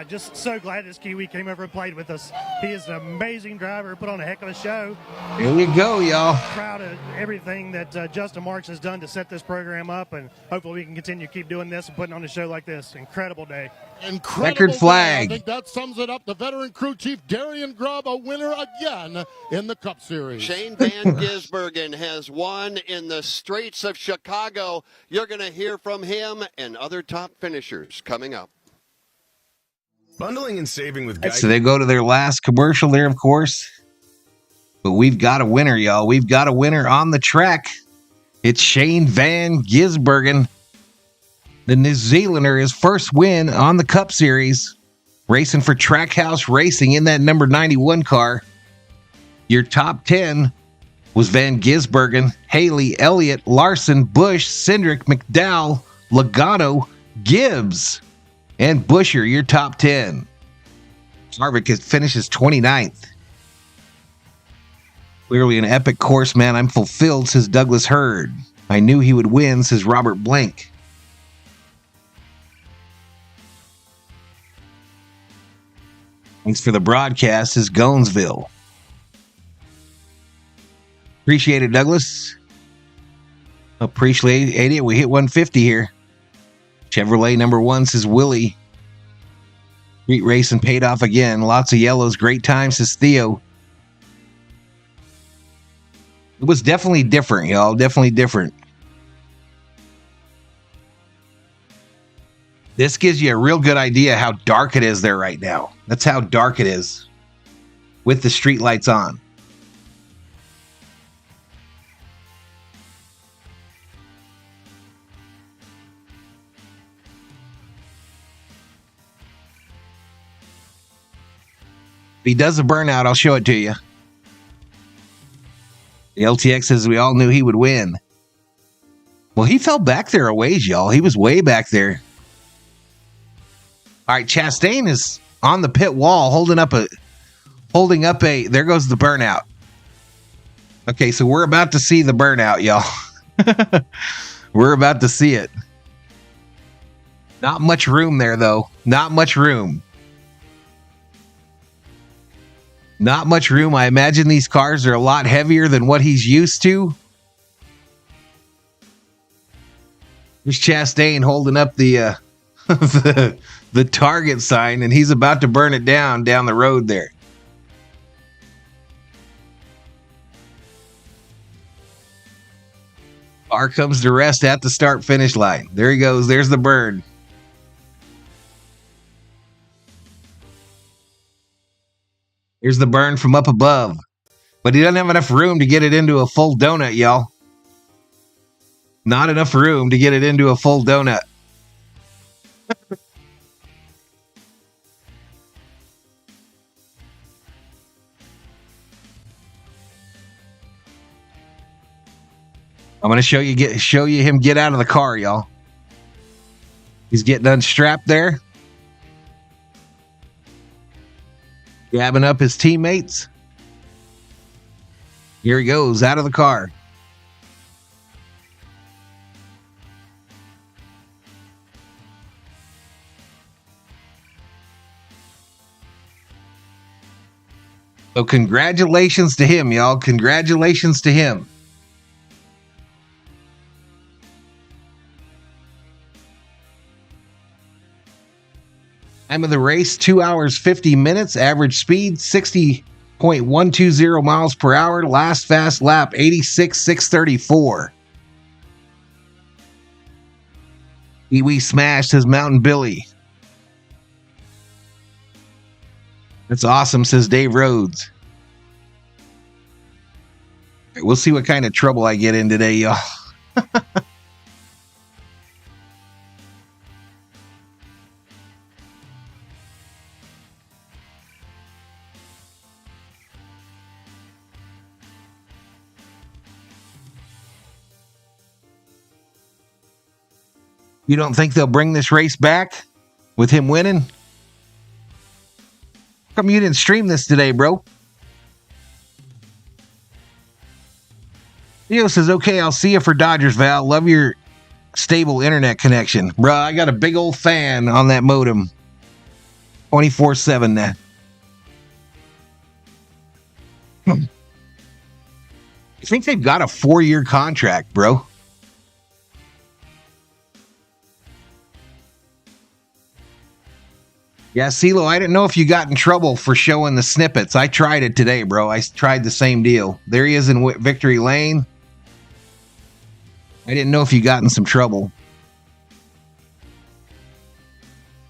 Just so glad this Kiwi came over and played with us. He is an amazing driver, put on a heck of a show. Here you go, y'all. Proud of everything that Justin Marks has done to set this program up, and hopefully we can continue to keep doing this and putting on a show like this. Incredible day. Incredible Checkered flag. I think that sums it up. The veteran crew chief, Darian Grubb, a winner again in the Cup Series. Shane Van Gisbergen has won in the streets of Chicago. You're going to hear from him and other top finishers coming up. Bundling and saving with Geico. So they go to their last commercial there, of course. But we've got a winner, y'all. We've got a winner on the track. It's Shane Van Gisbergen, the New Zealander, his first win on the Cup Series, racing for Trackhouse Racing in that number 91 car. Your top 10 was Van Gisbergen, Haley, Elliott, Larson, Bush, Cindric, McDowell, Logano, Gibbs, and Busher, your top 10. Harvick finishes 29th. Clearly an epic course, man. I'm fulfilled, says Douglas Hurd. I knew he would win, says Robert Blank. Thanks for the broadcast, says Gonesville. Appreciate it, Douglas. Appreciate it. We hit 150 here. Chevrolet number 1, says Willie. Street racing paid off again. Lots of yellows. Great time, says Theo. It was definitely different, y'all. Definitely different. This gives you a real good idea how dark it is there right now. That's how dark it is with the street lights on. If he does a burnout, I'll show it to you. The LTX says we all knew he would win. Well, he fell back there a ways, y'all. He was way back there. All right, Chastain is on the pit wall holding up a, there goes the burnout. Okay, so we're about to see the burnout, y'all. We're about to see it. Not much room there, though. Not much room. Not much room. I imagine these cars are a lot heavier than what he's used to. There's Chastain holding up the the target sign, and he's about to burn it down the road there. Car comes to rest at the start-finish line. There he goes. There's the burn. Here's the burn from up above. But he doesn't have enough room to get it into a full donut, y'all. Not enough room to get it into a full donut. I'm going to show you him get out of the car, y'all. He's getting unstrapped there. Gabbing up his teammates. Here he goes, out of the car. So congratulations to him, y'all. Congratulations to him. Time of the race, 2 hours, 50 minutes. Average speed, 60.120 miles per hour. Last fast lap, 86,634. Pee-wee smashed his Mountain Billy. That's awesome, says Dave Rhodes. We'll see what kind of trouble I get in today, y'all. You don't think they'll bring this race back with him winning? How come you didn't stream this today, bro? Theo says, okay, I'll see you for Dodgers, Val. Love your stable internet connection. Bruh, I got a big old fan on that modem. 24/7 now. I think they've got a 4-year contract, bro. Yeah, CeeLo, I didn't know if you got in trouble for showing the snippets. I tried it today, bro. I tried the same deal. There he is in Victory Lane. I didn't know if you got in some trouble.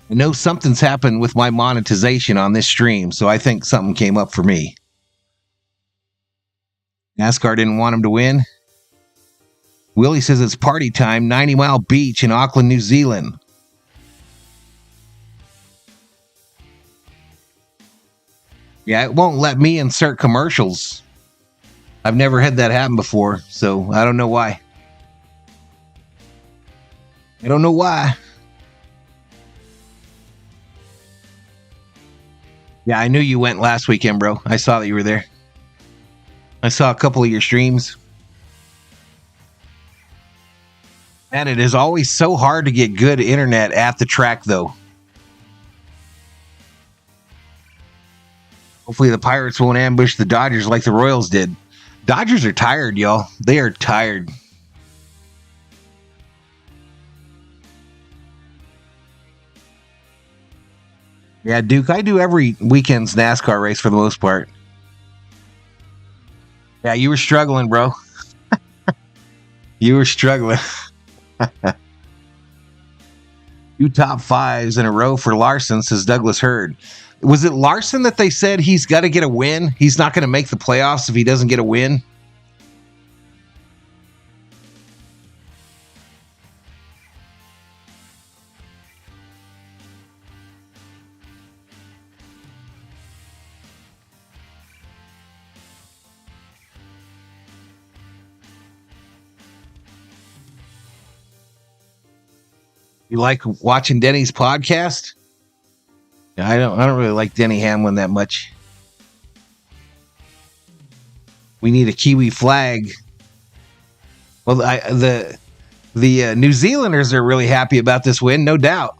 I know something's happened with my monetization on this stream, so I think something came up for me. NASCAR didn't want him to win. Willie says it's party time, 90 Mile Beach in Auckland, New Zealand. Yeah, it won't let me insert commercials. I've never had that happen before, so I don't know why. I don't know why. Yeah, I knew you went last weekend, bro. I saw that you were there. I saw a couple of your streams. And it is always so hard to get good internet at the track, though. Hopefully the Pirates won't ambush the Dodgers like the Royals did. Dodgers are tired, y'all. They are tired. Yeah, Duke, I do every weekend's NASCAR race for the most part. Yeah, you were struggling, bro. You were struggling. 2 top 5s in a row for Larson, says Douglas Hurd. Was it Larson that they said he's got to get a win? He's not going to make the playoffs if he doesn't get a win? You like watching Denny's podcast? I don't really like Denny Hamlin that much. We need a Kiwi flag. Well, the New Zealanders are really happy about this win, no doubt.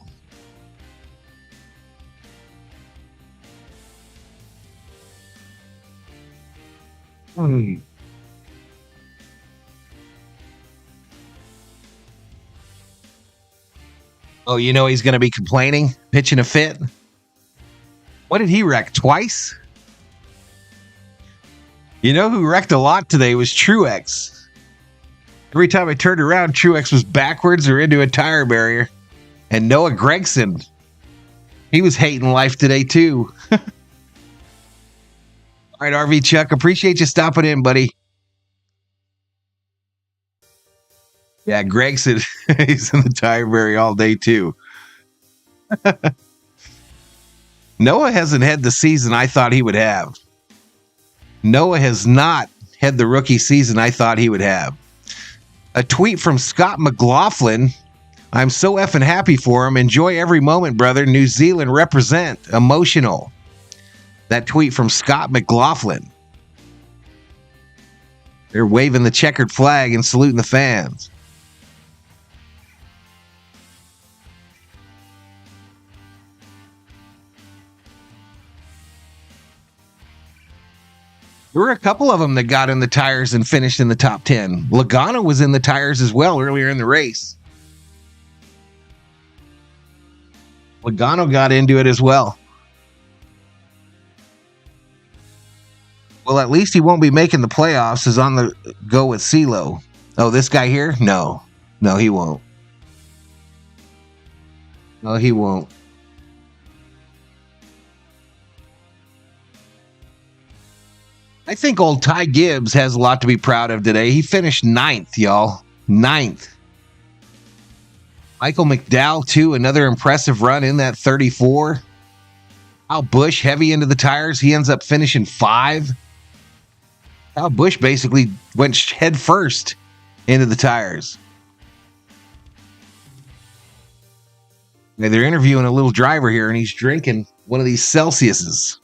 Oh, you know he's going to be complaining, pitching a fit. What did he wreck? Twice? You know who wrecked a lot today was Truex. Every time I turned around, Truex was backwards or into a tire barrier. And Noah Gragson, he was hating life today too. All right, RV Chuck, appreciate you stopping in, buddy. Yeah, Gregson, he's in the tire barrier all day too. Noah hasn't had the season I thought he would have. Noah has not had the rookie season I thought he would have. A tweet from Scott McLaughlin. I'm so effing happy for him. Enjoy every moment, brother. New Zealand represent. Emotional. That tweet from Scott McLaughlin. They're waving the checkered flag and saluting the fans. There were a couple of them that got in the tires and finished in the top 10. Logano was in the tires as well earlier in the race. Logano got into it as well. Well, at least he won't be making the playoffs, is on the go with CeeLo. Oh, this guy here? No. No, he won't. No, he won't. I think old Ty Gibbs has a lot to be proud of today. He finished 9th, y'all. 9th. Michael McDowell, too, another impressive run in that 34. Kyle Busch, heavy into the tires. He ends up finishing 5. Kyle Busch basically went head first into the tires. Now, they're interviewing a little driver here, and he's drinking one of these Celsiuses.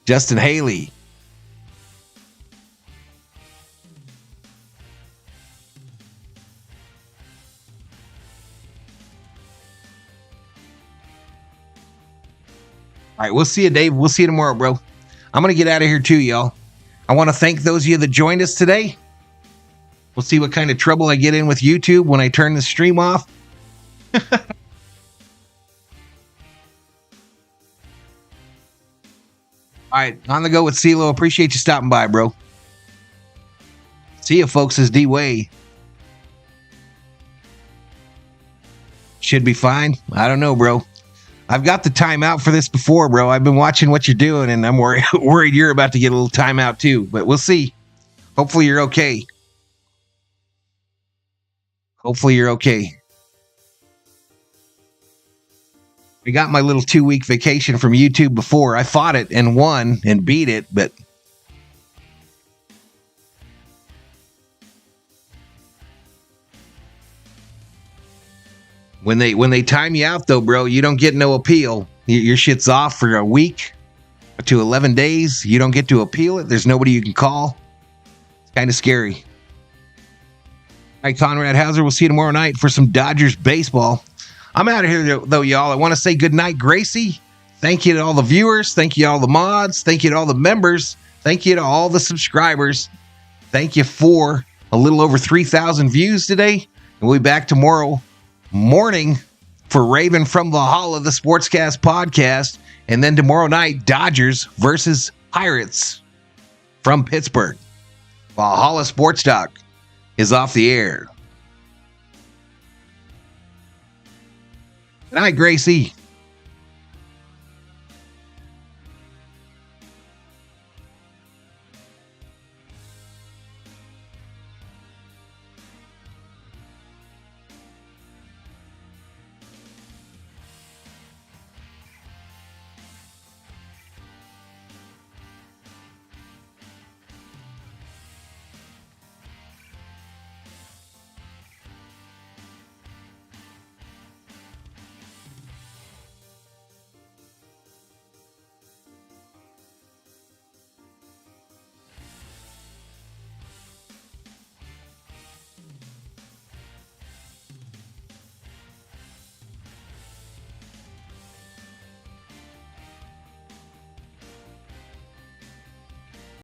Justin Haley. All right, we'll see you, Dave. We'll see you tomorrow, bro. I'm going to get out of here too, y'all. I want to thank those of you that joined us today. We'll see what kind of trouble I get in with YouTube when I turn the stream off. All right, on the go with CeeLo. Appreciate you stopping by, bro. See you, folks. Is D-Way. Should be fine. I don't know, bro. I've got the timeout for this before, bro. I've been watching what you're doing, and I'm worried you're about to get a little timeout too. But we'll see. Hopefully you're okay. Hopefully you're okay. I got my little 2-week vacation from YouTube before. I fought it and won and beat it, but when they time you out, though, bro, you don't get no appeal. Your shit's off for a week to 11 days. You don't get to appeal it. There's nobody you can call. It's kind of scary. All right, Conrad Hauser, we'll see you tomorrow night for some Dodgers baseball. I'm out of here, though, y'all. I want to say good night, Gracie. Thank you to all the viewers. Thank you to all the mods. Thank you to all the members. Thank you to all the subscribers. Thank you for a little over 3,000 views today. And we'll be back tomorrow morning for Raven from Valhalla, the Sportscast podcast. And then tomorrow night, Dodgers versus Pirates from Pittsburgh. Valhalla Sports Talk is off the air. Good night, Gracie.